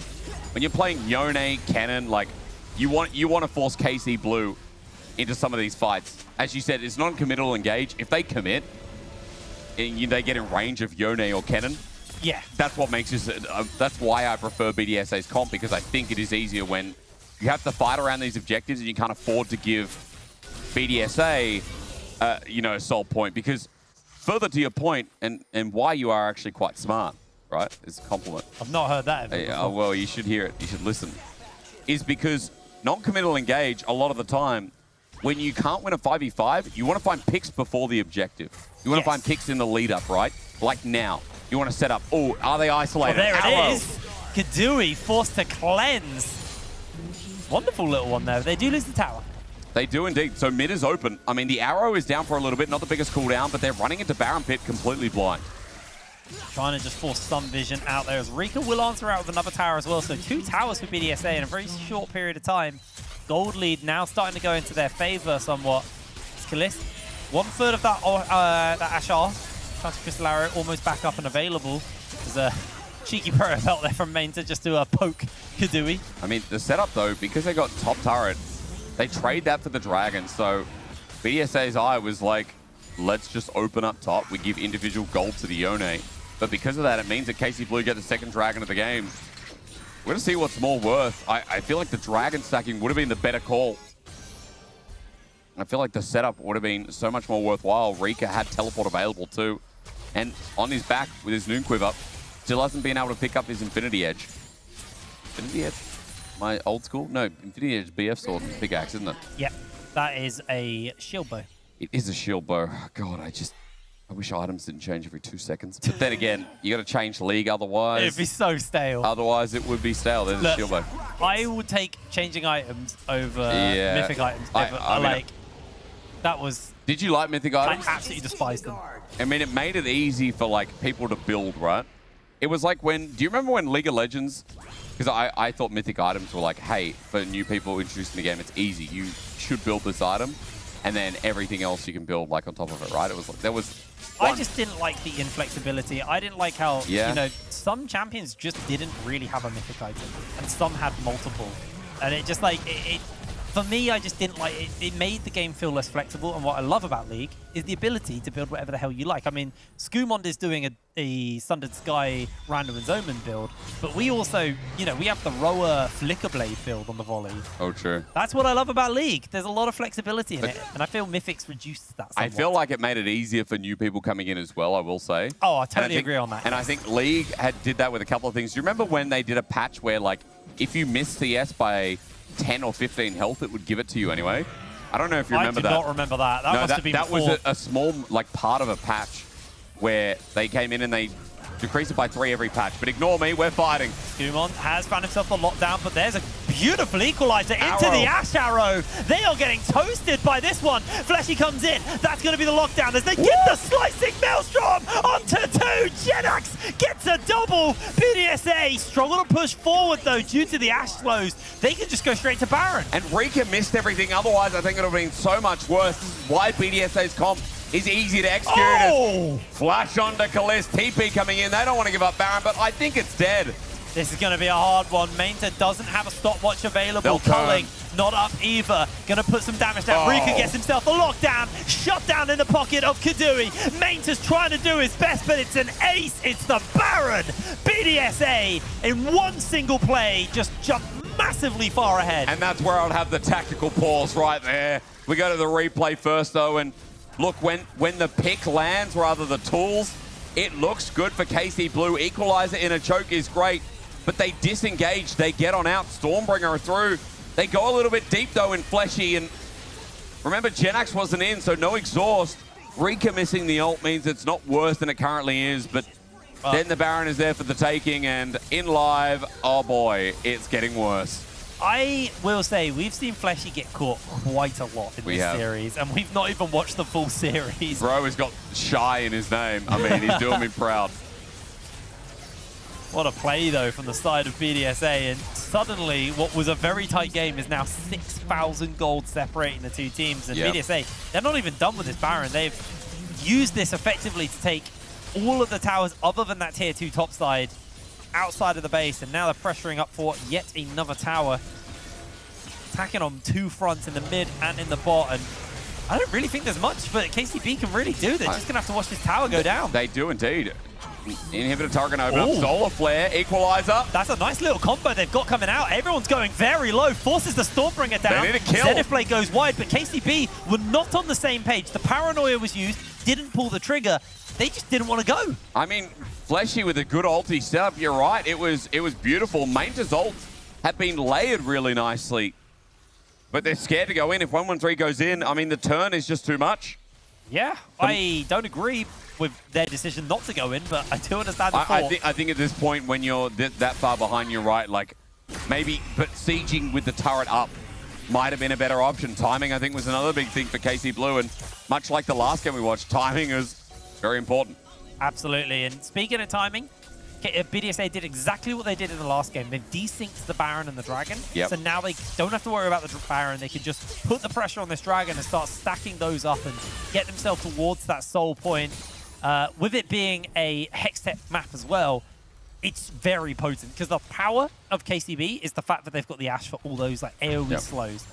K: When you're playing Yone, Cannon, like you want to force KC Blue into some of these fights. As you said, it's non-committal engage. If they commit, and they get in range of Yone or Cannon,
P: yeah,
K: that's what makes this. That's why I prefer BDSA's comp, because I think it is easier when you have to fight around these objectives and you can't afford to give BDSA, a Soul Point, because. Further to your point, and why you are actually quite smart, right? It's a compliment.
P: I've not heard that before.
K: Well, you should hear it. You should listen. Is because non-committal engage, a lot of the time, when you can't win a 5v5, you want to find picks before the objective. You want to find picks in the lead up, right? Like now. You want to set up, oh, are they isolated?
P: Oh, there it is. Kadui forced to cleanse. Wonderful little one there. They do lose the tower.
K: They do indeed. So mid is open. I mean, the arrow is down for a little bit, not the biggest cooldown, but they're running into Baron Pit completely blind.
P: Trying to just force some vision out there, as Rika will answer out with another tower as well. So 2 towers for BDSA in a very short period of time. Gold lead now starting to go into their favor somewhat. Skalis, 1/3 of that Ashar. Crystal Arrow almost back up and available. There's a cheeky proto belt there from Mainta just to poke Kadui.
K: I mean, the setup though, because they got top turret, they trade that for the dragon, so BDSA's eye was like, let's just open up top. We give individual gold to the Yone. But because of that, it means that KC Blue get the second dragon of the game. We're going to see what's more worth. I feel like the dragon stacking would have been the better call. I feel like the setup would have been so much more worthwhile. Rika had teleport available too. And on his back with his Noon Quiver, still hasn't been able to pick up his Infinity Edge. Infinity Edge? My old school? No, Infinity Edge BF sword and big axe, isn't it?
P: Yep, that is a shield bow.
K: It is a shield bow. God, I wish items didn't change every 2 seconds. But then again, you got to change league otherwise.
P: It'd be so stale.
K: Otherwise, it would be stale. There's a shield bow.
P: I would take changing items over mythic items. That was...
K: Did you like mythic items?
P: I absolutely despised them.
K: I mean, it made it easy for like people to build, right? It was like when... Do you remember when League of Legends Because I thought mythic items were like, hey, for new people introduced in the game, it's easy. You should build this item, and then everything else you can build like on top of it, right? It was like there was.
I: I just didn't like the inflexibility. I didn't like how you know some champions just didn't really have a mythic item, and some had multiple, and it just like it for me, I just didn't like it. It made the game feel less flexible, and what I love about League is the ability to build whatever the hell you like. I mean, Skumond is doing a Sundered Sky Random and Zoman build, but we also, you know, we have the Roa Flickerblade build on the volley.
K: Oh, true.
I: That's what I love about League. There's a lot of flexibility in it, and I feel Mythics reduced that somewhat.
K: I feel like it made it easier for new people coming in as well, I will say.
I: Oh, I totally agree on that.
K: And I think League did that with a couple of things. Do you remember when they did a patch where, like, if you missed CS by 10 or 15 health, it would give it to you anyway? I don't know if you remember that.
I: I do not remember that. That must have been
K: before. That was a small, like, part of a patch where they came in and they decreased it by 3 every patch. But ignore me, we're fighting.
I: Skumond has found himself the lockdown, but there's a beautiful equalizer into the Ash Arrow. They are getting toasted by this one. Fleshy comes in. That's going to be the lockdown as they get the slicing Maelstrom onto 2. Genax gets a double. BDSA struggle to push forward, though, due to the Ash slows. They can just go straight to Baron.
K: And Rika missed everything. Otherwise, I think it would have been so much worse. Why BDSA's comp is easy to execute.
I: Oh!
K: Flash onto Kalist. TP coming in. They don't want to give up Baron, but I think it's dead.
I: This is going to be a hard one. Mainta doesn't have a stopwatch available.
K: They'll
I: Culling
K: turn.
I: not up either. Going to put some damage down. Rika gets himself a lockdown. Shut down in the pocket of Kadui. Mainta's trying to do his best, but it's an ace. It's the Baron. BDSA in one single play just jumped massively far ahead.
K: And that's where I'll have the tactical pause right there. We go to the replay first, though, and look, when the pick lands, rather the tools, it looks good for KC Blue. Equalizer in a choke is great, but they disengage. They get on out. Stormbringer through. They go a little bit deep, though, in Fleshy. And remember, Genax wasn't in, so no exhaust. Rika missing the ult means it's not worse than it currently is, but then the Baron is there for the taking, and in live, oh boy, it's getting worse.
I: I will say, we've seen Fleshy get caught quite a lot in this series, and we've not even watched the full series.
K: Bro has got Shy in his name. I mean, he's doing me proud.
I: What a play, though, from the side of BDSA, and suddenly what was a very tight game is now 6,000 gold separating the two teams, and BDSA, they're not even done with this Baron. They've used this effectively to take all of the towers other than that tier 2 top side outside of the base, and now they're pressuring up for yet another tower. Attacking on 2 fronts in the mid and in the bot, and I don't really think there's much, but KCB can really do. They're just going to have to watch this tower go down.
K: They do indeed. Inhibitor target open up. Solar Flare, Equalizer.
I: That's a nice little combo they've got coming out. Everyone's going very low. Forces the Stormbringer down.
K: They need a kill.
I: Zenith Blade goes wide, but KCB were not on the same page. The Paranoia was used, didn't pull the trigger. They just didn't want to go.
K: I mean, Fleshy with a good ulti setup. You're right. It was beautiful. Mainta's ult had been layered really nicely, but they're scared to go in. If 113 goes in, I mean, the turn is just too much.
I: Yeah, I don't agree with their decision not to go in, but I do understand the thought.
K: I think at this point, when you're that far behind, you're right. Like, maybe, but sieging with the turret up might have been a better option. Timing, I think, was another big thing for KC Blue, and much like the last game we watched, timing is very important.
I: Absolutely, and speaking of timing, BDSA did exactly what they did in the last game. They've desynced the Baron and the Dragon, so now they don't have to worry about the Baron. They can just put the pressure on this Dragon and start stacking those up and get themselves towards that soul point. With it being a Hextech map as well, it's very potent, because the power of KCB is the fact that they've got the Ash for all those like AoE slows.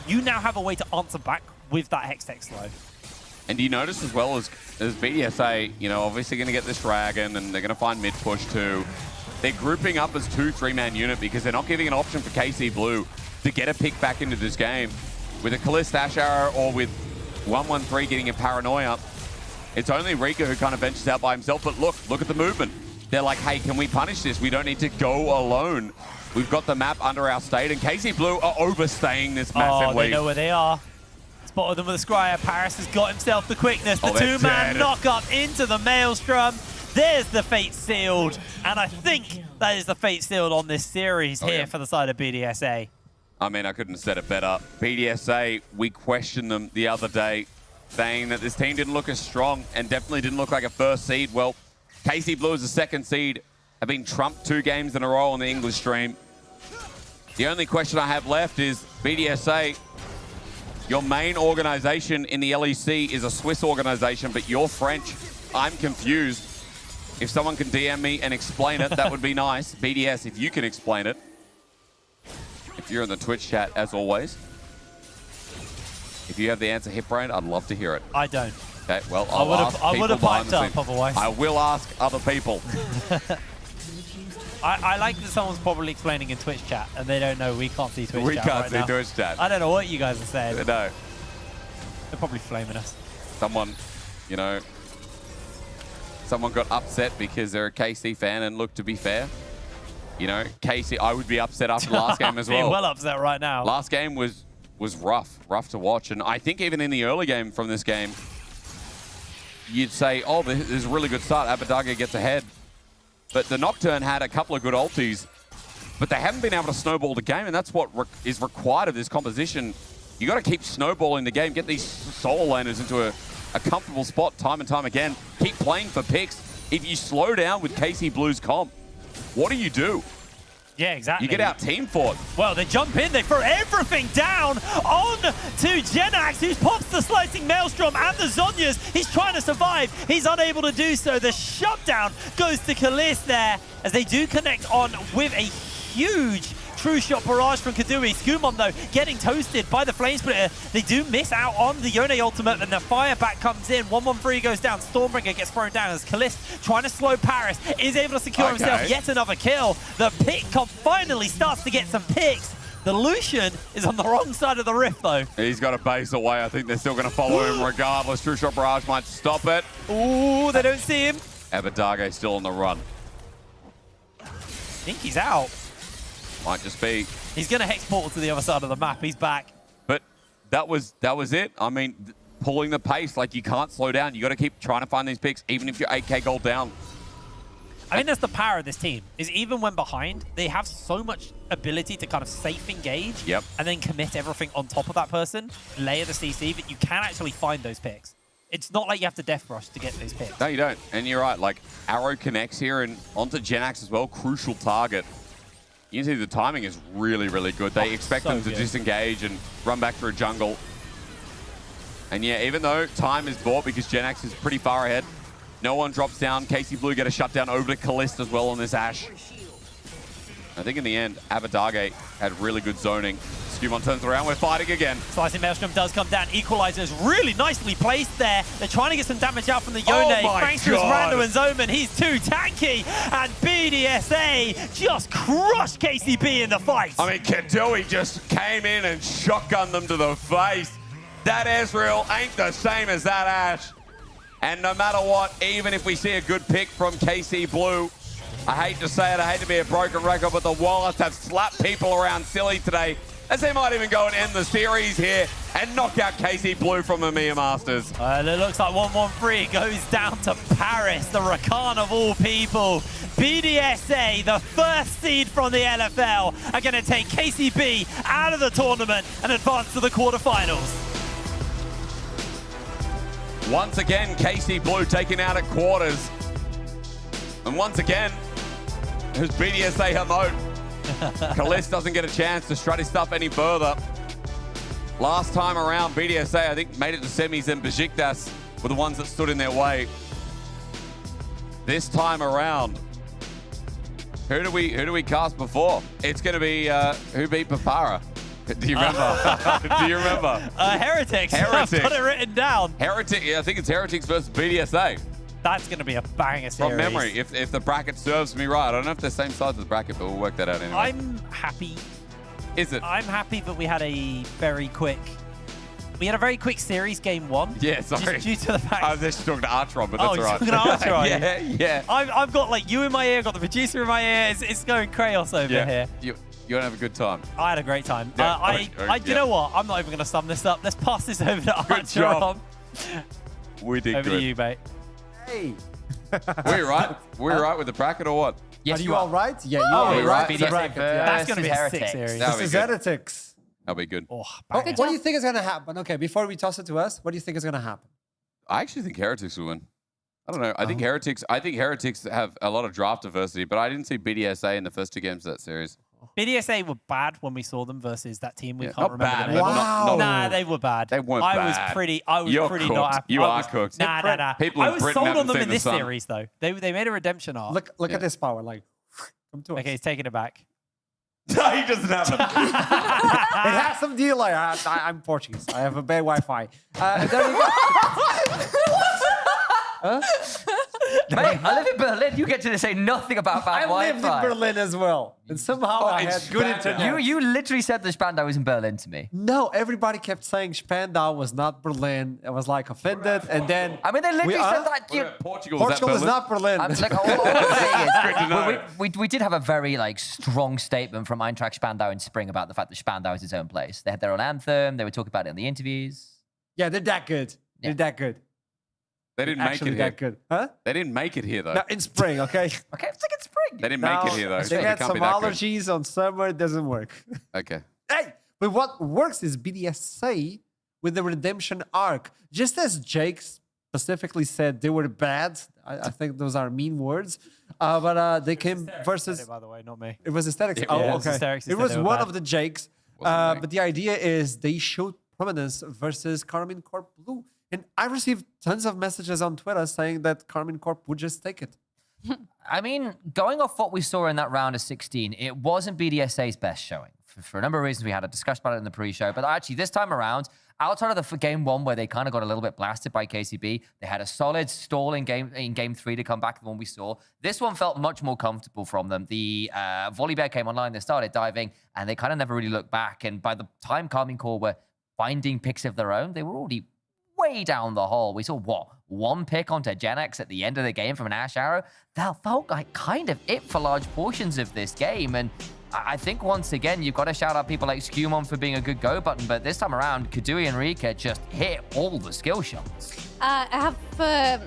I: You now have a way to answer back with that Hextech slow.
K: And you notice as well as BDSA, you know, obviously going to get this Dragon, and they're going to find mid push too. They're grouping up as 2 3-man unit because they're not giving an option for KC Blue to get a pick back into this game. With a Kalist Ash Arrow or with 113 getting a Paranoia, it's only Rika who kind of ventures out by himself. But look at the movement. They're like, hey, can we punish this? We don't need to go alone. We've got the map under our state, and KC Blue are overstaying this massively.
I: Oh, they know where they are. Spotted them with a Scryer. Paris has got himself the quickness. The 2-man knock up into the Maelstrom. There's the fate sealed. And I think that is the fate sealed on this series here for the side of BDSA.
K: I mean, I couldn't have said it better. BDSA, we questioned them the other day, saying that this team didn't look as strong and definitely didn't look like a first seed. Well, KC Blue as a second seed have been trumped 2 games in a row on the English stream. The only question I have left is BDSA, your main organization in the LEC is a Swiss organization, but you're French. I'm confused. If someone can DM me and explain it, that would be nice. BDS, if you can explain it. If you're in the Twitch chat, as always. If you have the answer, Hipbrain, I'd love to hear it.
P: I don't.
K: Okay, well, I
P: would have piped up otherwise.
K: I will ask other people.
P: I like that someone's probably explaining in Twitch chat, and they don't know we can't see Twitch chat.
K: We can't
P: right
K: see
P: now.
K: Twitch chat.
P: I don't know what you guys are saying.
K: No.
P: They're probably flaming us.
K: Someone, you know, someone got upset because they're a KC fan, and look, to be fair, you know, KC, I would be upset after the last game as well.
P: Being well upset right now.
K: Last game was rough to watch, and I think even in the early game from this game, you'd say, oh, this is a really good start. Abadaga gets ahead. But the Nocturne had a couple of good ultis, but they haven't been able to snowball the game, and that's what is required of this composition. You got to keep snowballing the game, get these solo laners into a comfortable spot time and time again. Keep playing for picks. If you slow down with KC Blue's comp, what do?
P: Yeah, exactly.
K: You get out team fought.
P: Well, they jump in, they throw everything down on to Jenax, who pops the Slicing Maelstrom and the Zhonya's. He's trying to survive. He's unable to do so. The shutdown goes to Kalist there, as they do connect on with a huge true shot barrage from Kadui. Skumon, though, getting toasted by the Flame Splitter. They do miss out on the Yone ultimate, and the fire back comes in. 1-1-3 goes down. Stormbringer gets thrown down as Kalist, trying to slow Paris, is able to secure himself yet another kill. The pick comp finally starts to get some picks. The Lucian is on the wrong side of the rift, though.
K: He's got a base away. I think they're still going to follow him regardless. True shot barrage might stop it.
P: Ooh, they don't see him.
K: Abadage still on the run.
P: I think he's out.
K: Might just be.
P: He's going to hex portal to the other side of the map. He's back.
K: But that was it. I mean, pulling the pace, like, you can't slow down. You got to keep trying to find these picks, even if you're 8k gold down.
P: I think that's the power of this team, is even when behind, they have so much ability to kind of safe engage and then commit everything on top of that person, layer the CC, that you can actually find those picks. It's not like you have to death rush to get those picks.
K: No, you don't. And you're right. Like, Arrow connects here and onto Jenax as well. Crucial target. You can see the timing is really, really good. They expect them to disengage and run back through jungle. And yeah, even though time is bought because Jenax is pretty far ahead, no one drops down. KC Blue get a shutdown over to Kalist as well on this Ashe. I think in the end, Abadage had really good zoning. Skumon turns around, we're fighting again.
P: Slicing Maelstrom does come down. Equalizer is really nicely placed there. They're trying to get some damage out from the Yone. Thanks to his Rando and Zoman. He's too tanky. And BDSA just crushed KCB in the fight.
K: I mean, Kadui just came in and shotgunned them to the face. That Ezreal ain't the same as that Ashe. And no matter what, even if we see a good pick from KC Blue, I hate to say it, I hate to be a broken record, but the Wallets have slapped people around silly today, as they might even go and end the series here and knock out KC Blue from EMEA Masters.
P: It looks like 1-1-3 goes down to Paris, the Rakan of all people. BDSA, the first seed from the LFL, are going to take KCB out of the tournament and advance to the quarterfinals.
K: Once again, KC Blue taken out at quarters. And once again, who's BDSA Hamote? Kalist doesn't get a chance to strut his stuff any further. Last time around, BDSA, I think, made it to semis, and Besiktas were the ones that stood in their way. This time around, who do we cast before? It's going to be who beat Papara? Do you remember? Do you remember?
P: Heretics.
K: Heretics.
P: I've got it written down.
K: Heretic. Yeah, I think it's Heretics versus BDSA.
P: That's going to be a banger series.
K: From memory, if the bracket serves me right. I don't know if they're same size as the bracket, but we'll work that out anyway.
P: I'm happy.
K: Is it?
P: I'm happy that we had a very quick series game one.
K: Yeah, sorry.
P: Just due to the fact.
K: I was actually talking to Artron, but that's all right.
P: Oh, you're talking to Artron.
K: yeah.
P: I've got like you in my ear, got the producer in my ear. It's going chaos over here.
K: You're going to have a good time.
P: I had a great time.
K: Yeah,
P: you know what? I'm not even going to sum this up. Let's pass this over to
K: Good
P: Artron.
K: job. We did
P: over
K: good.
P: to you, mate.
F: Hey.
K: We're right. We're right with the bracket or what?
F: Are you all right? Yeah, you
K: Oh,
F: are
K: you're
F: right.
K: right.
F: with the bracket, yeah.
P: That's going to be a sick series.
K: That'll
F: This
K: be
F: is
K: good.
F: Heretics.
K: That'll be good.
P: Oh,
F: What do you think is going to happen? Okay, before we toss it to us, what do you think is going to happen?
K: I actually think Heretics will win. I don't know. I think Heretics have a lot of draft diversity, but I didn't see BDSA in the first two games of that series.
P: BDSA were bad when we saw them versus that team. We
K: Yeah,
P: can't
K: not
P: remember.
K: bad,
P: the name.
K: but not-
P: Nah, they were bad.
K: They weren't
P: I
K: bad.
P: was pretty
K: You're
P: not
K: cooked.
P: happy.
K: You
P: I
K: are
P: was-
K: cooked.
P: Nah.
K: People
P: I
K: in
P: was
K: Britain
P: sold on
K: haven't
P: them
K: seen
P: in
K: the
P: this
K: sun.
P: series, though. They made a redemption arc.
F: Look at this power. Like, come to us.
P: Okay, he's taking it back.
K: No, he doesn't have it.
F: It has some delay. I'm Portuguese. I have a bad Wi-Fi. There you go.
H: Mate, I live in Berlin. You get to say nothing about bad
F: I lived in
H: Wi-Fi.
F: Berlin as well, and somehow I had
K: it's
F: good
K: bad.
F: internet.
H: You literally said the Spandau was in Berlin to me.
F: No, everybody kept saying Spandau was not Berlin. I was like offended, and then
H: I mean, they literally said that. You,
K: Portugal
F: Portugal is not Berlin.
H: I'm like, all I'm saying
K: Good to know.
H: is, we did have a very like strong statement from Eintracht Spandau in spring about the fact that Spandau is its own place. They had their own anthem. They would talk about it in the interviews.
F: Yeah, they're that good. They're that good.
K: They didn't make
F: Actually
K: it here.
F: that good. Huh?
K: They didn't make it here, though.
F: No, in spring, okay?
H: Okay, it's like in spring.
K: They didn't make it here, though. so
F: They had
K: can't
F: some
K: be that good.
F: allergies on summer. It doesn't work.
K: Okay.
F: Hey, but what works is BDSA with the redemption arc. Just as Jake specifically said they were bad. I think those are mean words. But they came versus...
P: By the way, not me.
F: It was Aesthetics.
K: It
F: Oh,
K: was
F: okay.
P: Aesthetics
F: It
P: instead
F: was
P: they were
F: one
P: bad.
F: of the Jakes.
K: Wasn't me.
F: But the idea is they showed prominence versus Carmine Corp Blue. And I received tons of messages on Twitter saying that Carmine Corp would just take it.
H: I mean, going off what we saw in that round of 16, it wasn't BDSA's best showing. For a number of reasons, we had a discussion about it in the pre-show. But actually, this time around, outside of the game one where they kind of got a little bit blasted by KCB, they had a solid stall in game three to come back to the one we saw. This one felt much more comfortable from them. The volley bear came online, they started diving, and they kind of never really looked back. And by the time Carmine Corp were finding picks of their own, they were already way down the hole. We saw, one pick onto Gen X at the end of the game from an Ash Arrow? That felt like kind of it for large portions of this game. And I think once again, you've got to shout out people like Skumon for being a good go button, but this time around, Kadui and Rika just hit all the skill shots.
J: I have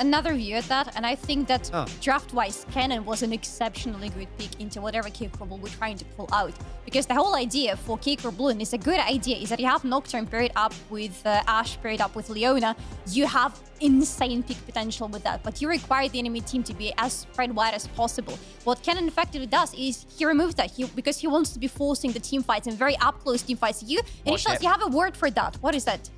J: another view at that, and I think that draft-wise, Cannon was an exceptionally good pick into whatever K-Corp we're trying to pull out. Because the whole idea for K-Corp Blue, and it's a good idea, is that you have Nocturne paired up with Ash paired up with Leona. You have insane pick potential with that, but you require the enemy team to be as spread wide as possible. What Cannon effectively does is he removes that because he wants to be forcing the team fights and very up-close team fights. Initials, you have a word for that. What is that?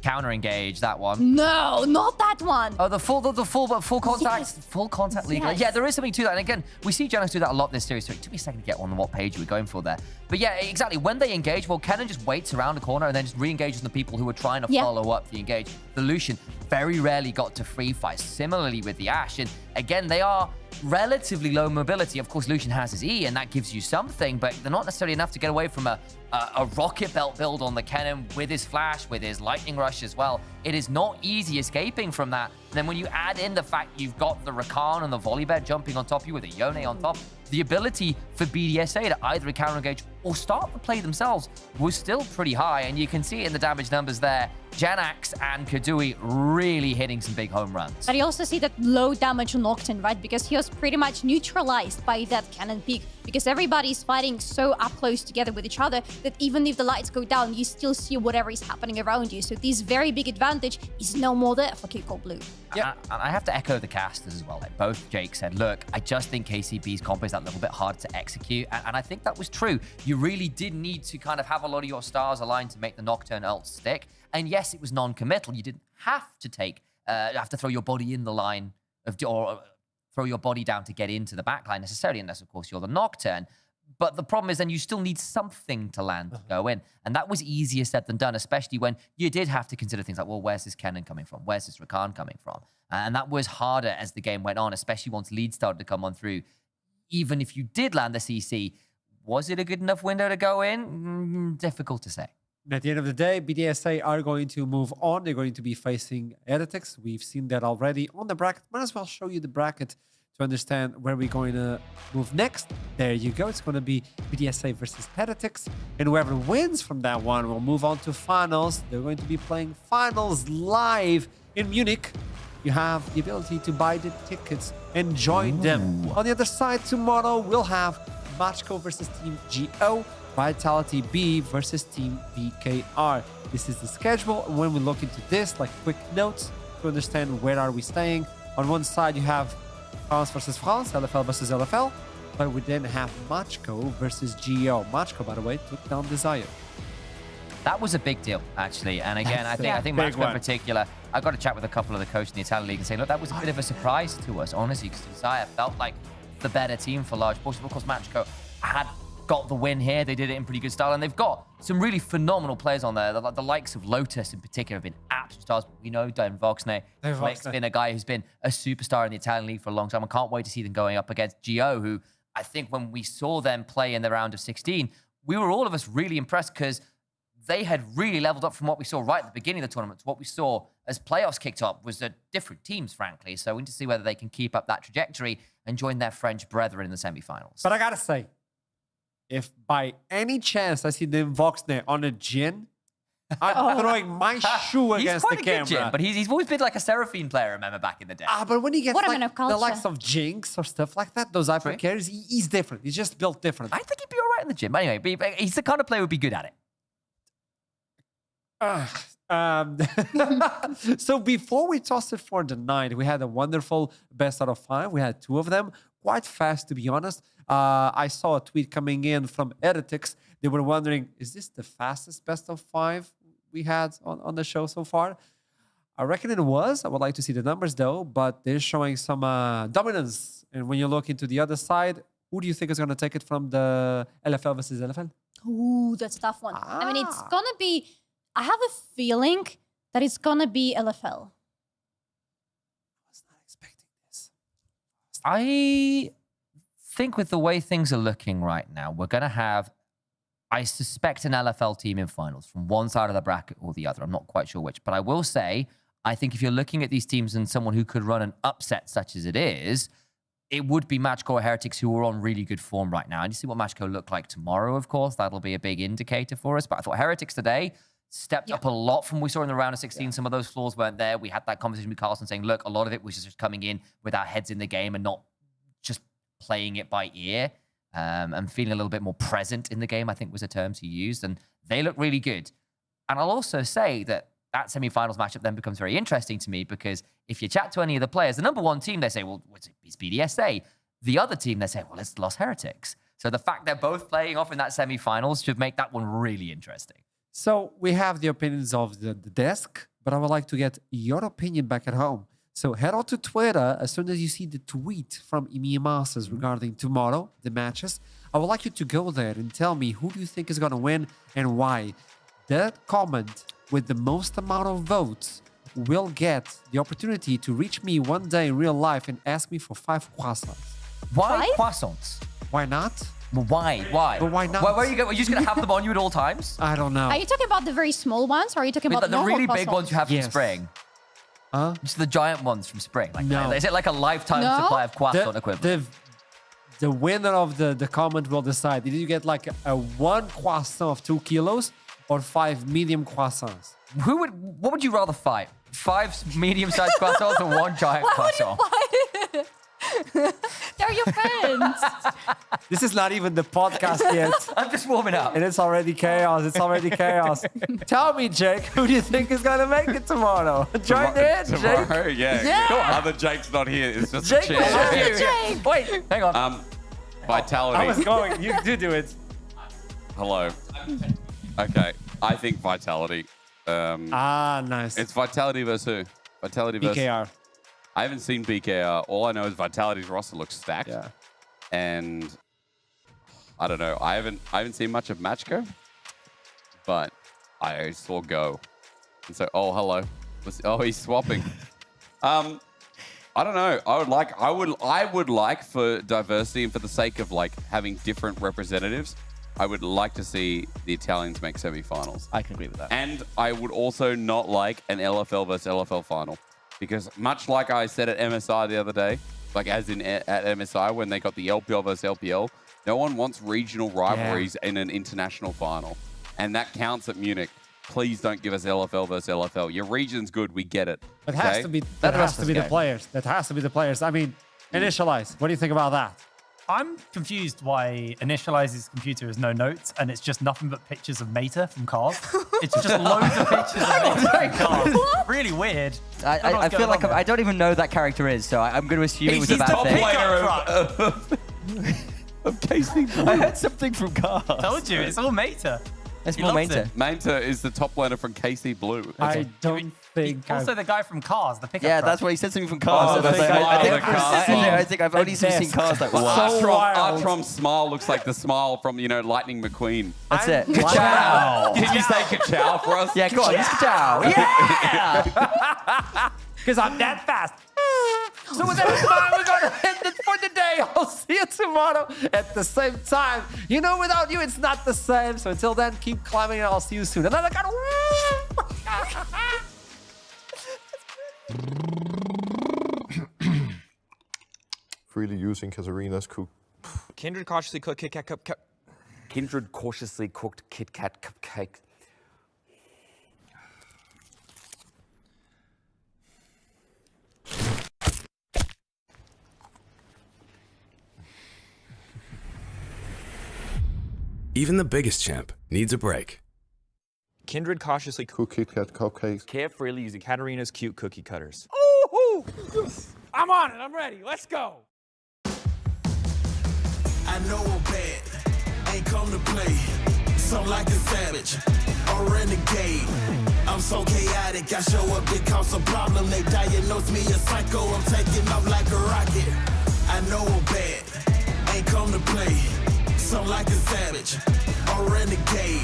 H: Counter engage, that one.
J: No, not that one.
H: Oh, the full contact,
J: Yes.
H: full contact legal.
J: Yes.
H: Yeah, there is something to that. And again, we see Genex do that a lot this series. So it took me a second to get on what page we're going for there. But yeah, exactly. When they engage, well, Kennen just waits around the corner and then just re-engages the people who are trying to follow up the engage. The Lucian very rarely got to free fight. Similarly with the Ashe. And again, they are relatively low mobility. Of course, Lucian has his E, and that gives you something, but they're not necessarily enough to get away from a rocket belt build on the Kennen with his flash, with his lightning rush as well. It is not easy escaping from that. And then when you add in the fact you've got the Rakan and the Volibear jumping on top of you with a Yone on top, the ability for BDSA to either counter engage or start the play themselves was still pretty high, and you can see it in the damage numbers there. Janax and Kadui really hitting some big home runs.
J: But you also see that low damage on Nocturne, right? Because he was pretty much neutralized by that cannon peak. Because everybody's fighting so up close together with each other that even if the lights go down, you still see whatever is happening around you. So this very big advantage is no more there for K-Corp Blue.
H: Yeah, and I have to echo the casters as well. Like both Jake said, look, I just think KCB's comp is that little bit hard to execute. And I think that was true. You really did need to kind of have a lot of your stars aligned to make the Nocturne ult stick. And yes, it was non-committal. You didn't have to have to throw your body in the line or throw your body down to get into the backline necessarily, unless of course you're the Nocturne. But the problem is then you still need something to land to go in. And that was easier said than done, especially when you did have to consider things like, well, where's this Kennen coming from? Where's this Rakan coming from? And that was harder as the game went on, especially once leads started to come on through. Even if you did land the CC, was it a good enough window to go in? Difficult to say.
F: At the end of the day, BDSA are going to move on. They're going to be facing Heretics. We've seen that already on the bracket. Might as well show you the bracket to understand where we're going to move next. There you go. It's going to be BDSA versus Heretics. And whoever wins from that one will move on to finals. They're going to be playing finals live in Munich. You have the ability to buy the tickets and join them. On the other side, tomorrow we'll have Machko versus Team GO. Vitality B versus Team BKR. This is the schedule. When we look into this, like quick notes to understand where are we staying. On one side, you have France versus France, LFL versus LFL. but we didn't have Machko versus Geo. Machko, by the way, took down Desire.
H: That was a big deal, actually. And again, I think
F: big
H: Machko
F: one.
H: in particular, I got to chat with a couple of the coaches in the Italian league and say, look, that was a bit of a surprise to us, honestly, because Desire felt like the better team for large portions. Of course, Machko had got the win here. They did it in pretty good style, and they've got some really phenomenal players on there. The likes of Lotus in particular have been absolute stars. We know Dan Voxney. Flick's been a guy who's been a superstar in the Italian league for a long time. I can't wait to see them going up against Gio, who I think when we saw them play in the round of 16, we were all of us really impressed because they had really leveled up from what we saw right at the beginning of the tournament to what we saw as playoffs kicked off was the different teams, frankly. So we need to see whether they can keep up that trajectory and join their French brethren in the semifinals.
F: But I gotta say, if by any chance I see the Voxner on a Jhin, I'm throwing my shoe against the camera.
H: Jhin, but he's always been like a Seraphine player, remember, back in the day.
F: But when he gets
J: What a
F: like,
J: man of
F: the
J: culture.
F: likes of Jinx or stuff like that, those hyper carries, he's different. He's just built different.
H: I think he'd be all right in the gym. Anyway, but he's the kind of player who'd be good at it.
F: So before we tossed it for the night, we had a wonderful best out of 5. We had 2 of them, quite fast to be honest. I saw a tweet coming in from Heretics. They were wondering, is this the fastest best of 5 we had on the show so far? I reckon it was. I would like to see the numbers though, but they're showing some dominance. And when you look into the other side, who do you think is going to take it from the LFL versus LFL?
J: Ooh, that's a tough one. I mean, it's gonna be. I have a feeling that it's gonna be LFL.
H: I think with the way things are looking right now, we're going to have, I suspect, an LFL team in finals from one side of the bracket or the other. I'm not quite sure which. But I will say, I think if you're looking at these teams and someone who could run an upset such as it is, it would be Matchco or Heretics who are on really good form right now. And you see what Matchco look like tomorrow, of course. That'll be a big indicator for us. But I thought Heretics today stepped up a lot from what we saw in the round of 16. Some of those flaws weren't there. We had that conversation with Carlson saying, look, a lot of it was just coming in with our heads in the game and not just playing it by ear and feeling a little bit more present in the game, I think was a term to use. And they look really good. And I'll also say that that semi-finals matchup then becomes very interesting to me because if you chat to any of the players, the number one team, they say, well, it's BDSA. The other team, they say, well, it's Los Heretics. So the fact they're both playing off in that semi-finals should make that one really interesting.
F: So we have the opinions of the desk, but I would like to get your opinion back at home. So head on to Twitter as soon as you see the tweet from EMEA Masters regarding tomorrow, the matches. I would like you to go there and tell me who do you think is going to win and why. That comment with the most amount of votes will get the opportunity to reach me one day in real life and ask me for 5 croissants.
H: Why croissants?
F: Why not?
H: Why? Why?
F: But why not?
H: Where are you going? Are you just going to have them on you at all times?
F: I don't know.
J: Are you talking about the very small ones, or are you talking about
H: the really big ones you have from
F: Yes.
H: spring?
F: Huh?
H: Just the giant ones from spring. Like,
F: No.
H: Is it like a lifetime
J: No.
H: supply of croissant equivalent?
F: The winner of the comment will decide. Did you get like a 1 croissant of 2 kilos or 5 medium croissants?
H: What would you rather fight? 5 medium-sized croissants or 1 giant croissant?
J: They're your friends.
F: This is not even the podcast yet.
H: I'm just warming up.
F: And it's already chaos. It's already chaos. Tell me, Jake, who do you think is going to make it tomorrow? Join in, Jake.
G: Tomorrow, yeah. Other Jake's not here. It's just
F: Jake,
G: a chair.
J: Jake.
H: Wait, hang on.
G: Vitality.
F: I was going. You do it.
G: Hello. Okay. I think Vitality.
F: Nice.
G: It's Vitality versus who? Vitality versus...
F: BKR.
G: I haven't seen BKR. All I know is Vitality's roster looks stacked.
F: Yeah.
G: And I don't know. I haven't seen much of Matchco, but I saw Go. And so, oh, hello. Oh, he's swapping. I don't know. I would like for diversity and for the sake of like having different representatives, I would like to see the Italians make semifinals.
H: I can agree with that.
G: And I would also not like an LFL versus LFL final. Because much like I said at MSI the other day, like as in at MSI when they got the LPL versus LPL, no one wants regional rivalries in an international final. And that counts at Munich. Please don't give us LFL versus LFL. Your region's good, we get it.
F: That has to be the players. That has to be the players. I mean, Initialize. What do you think about that?
Q: I'm confused why Initialize's computer has no notes and it's just nothing but pictures of Meta from cars. It's just loads of pictures of Meta from cars. Really weird.
R: I feel like I don't even know who that character is, so I'm going to assume it was a bad thing.
K: of KCB.
P: I heard something from Cars.
Q: Told you, it's all Meta.
P: It's
Q: He
P: more
Q: loves
P: Meta.
Q: it.
K: Manta is the top laner from KC Blue.
F: I don't think.
Q: Also, the guy from Cars, the pickup
P: Yeah,
Q: truck.
P: that's what he said something from Cars.
K: Oh,
P: I think I've only seen
F: desk.
P: Cars like
F: So
P: once.
F: wild.
K: Artrom's smile looks like the smile from, Lightning McQueen.
P: That's it.
F: Wow.
P: Ka-chow.
K: Can you say ka-chow for us?
P: Yeah, go on. Use ka-chow. Yeah.
F: Because I'm that fast. So with that in mind, we're going to end it for the day. I'll see you tomorrow at the same time. Without you, it's not the same. So until then, keep climbing, and I'll see you soon. Another kind
R: Freely using Katarina's cook.
L: Kindred cautiously cooked Kit Kat cup.
K: Kindred cautiously cooked Kit Kat cupcake.
M: Even the biggest champ needs a break.
L: Kindred cautiously
R: Cook Kit Kat cupcakes.
L: carefully using Katarina's cute cookie cutters.
E: Ooh, I'm on it. I'm ready. Let's go.
A: I know I'm bad, ain't come to play. So like a savage or renegade. I'm so chaotic, I show up, it cause a problem. They diagnose me a psycho, I'm taking off like a rocket. I know I'm bad, ain't come to play. So like a savage or renegade.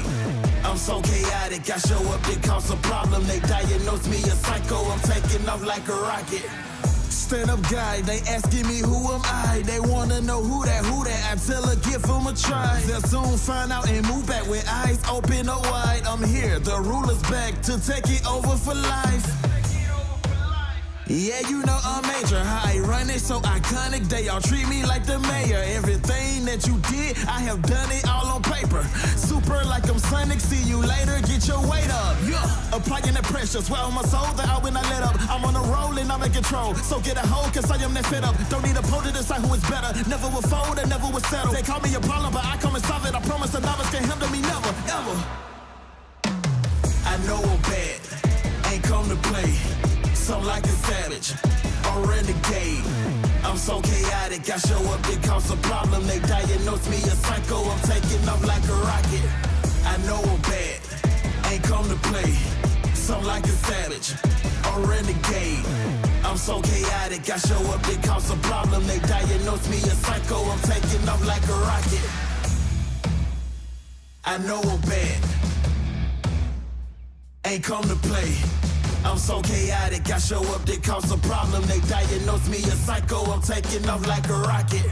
A: I'm so chaotic, I show up, it cause a problem. They diagnose me a psycho, I'm taking off like a rocket. Stand-up guy, they asking me who am I. They wanna know who that, I tell her give them a try. They'll soon find out and move back with eyes open up wide. I'm here, the ruler's back to take it over for life. Yeah, I'm major, how I run it so iconic. They all treat me like the mayor. Everything that you did, I have done it all on paper. Super like I'm Sonic, see you later, get your weight up. Yeah, applying the pressure, swear on my soul that I will not let up. I'm on a roll and I'm in control, so get a hold cause I am that fed up. Don't need a poll to decide who is better. Never will fold and never will settle. They call me a problem, but I come and solve it. I promise the novice can't handle me, never, ever. I know I'm bad, ain't come to play. So like a savage or renegade. I'm so chaotic, I show up, it cause a problem. They diagnose me a psycho, I'm taking off like a rocket. I know I'm bad, ain't come to play. So like a savage or renegade. I'm so chaotic, I show up, it cause a problem. They diagnose me a psycho, I'm taking off like a rocket. I know I'm bad, ain't come to play. I'm so chaotic, I show up, they cause a problem. They diagnose me a psycho, I'm taking off like a rocket.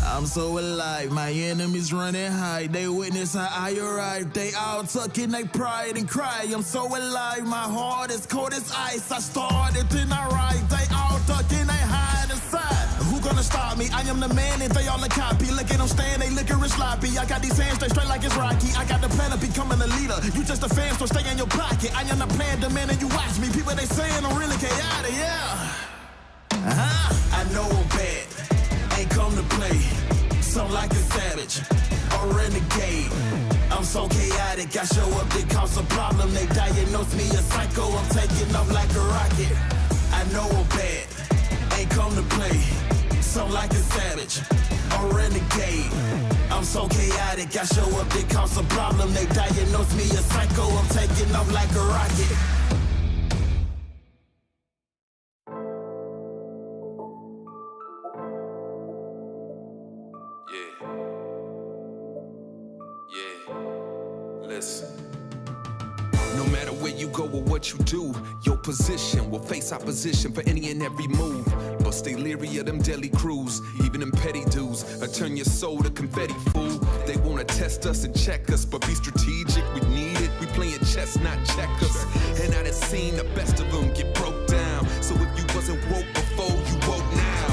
A: I'm so alive, my enemies running high. They witness how I arrive. They all tucking their pride and cry. I'm so alive, my heart is cold as ice. I started, then I ride. They all ducking, they hide inside. Who gonna stop me? I am the man and they all a copy. Look at them stand, they licorice sloppy. I got these hands, they straight like it's Rocky. I got the plan of becoming a leader. You just a fan, so stay in your pocket. I am the plan, demanding you watch me. People they saying I'm really chaotic, yeah. I know I'm bad, ain't come to play. So like a savage or renegade. I'm so chaotic, I show up, they cause a problem. They diagnose me a psycho, I'm taking off like a rocket. I know I'm bad, ain't come to play. So like a savage or renegade. I'm so chaotic, I show up, they cause a problem. They diagnose me a psycho, I'm taking off like a rocket.
S: No matter where you go or what you do, your position will face opposition for any and every move. But stay leery of them deadly crews, even them petty dudes. Or turn your soul to confetti, fool. They wanna test us and check us, but be strategic, we need it. We playing chess, not checkers. And I done seen the best of them get broke down. So if you wasn't woke before, you woke now.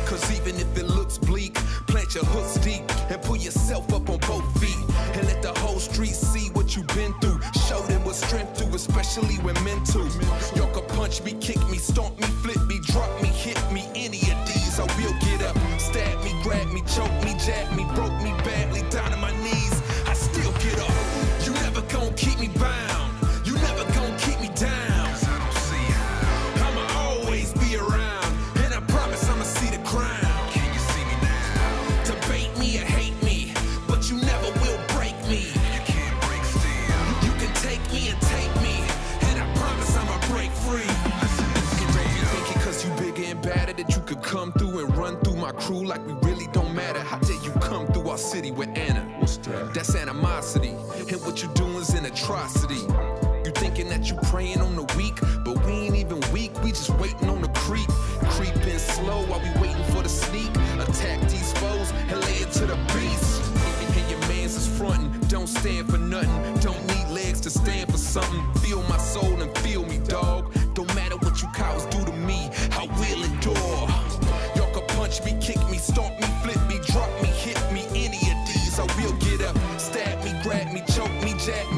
S: Cause even if it looks bleak, plant your hooks deep and pull yourself up on both feet. And let the whole street see what you've been through. Show them what strength do, especially when mental. Y'all can punch me, kick me, stomp me, flip me, drop me, hit me, any of these I will get up. Stab me, grab me, choke me, jab me, broke me badly down to my knees. I still get up. You never gon' keep me bound. You never gon' keep me down. I'ma always be around, and I promise I'ma see the crown. Can you see me now? Debate me or hate me, street. You thinking that you praying on the weak, but we ain't even weak, we just waiting on the creep. Creeping slow while we waiting for the sneak. Attack these foes and lay it to the beast. And your mans is frontin', don't stand for nothing. Don't need legs to stand for something. Feel my soul and feel me, dog. Don't matter what you cowards do to me, I will endure. Y'all can punch me, kick me, stomp me, flip me, drop me, hit me, any of these I will get up. Stab me, grab me, choke me, jack me.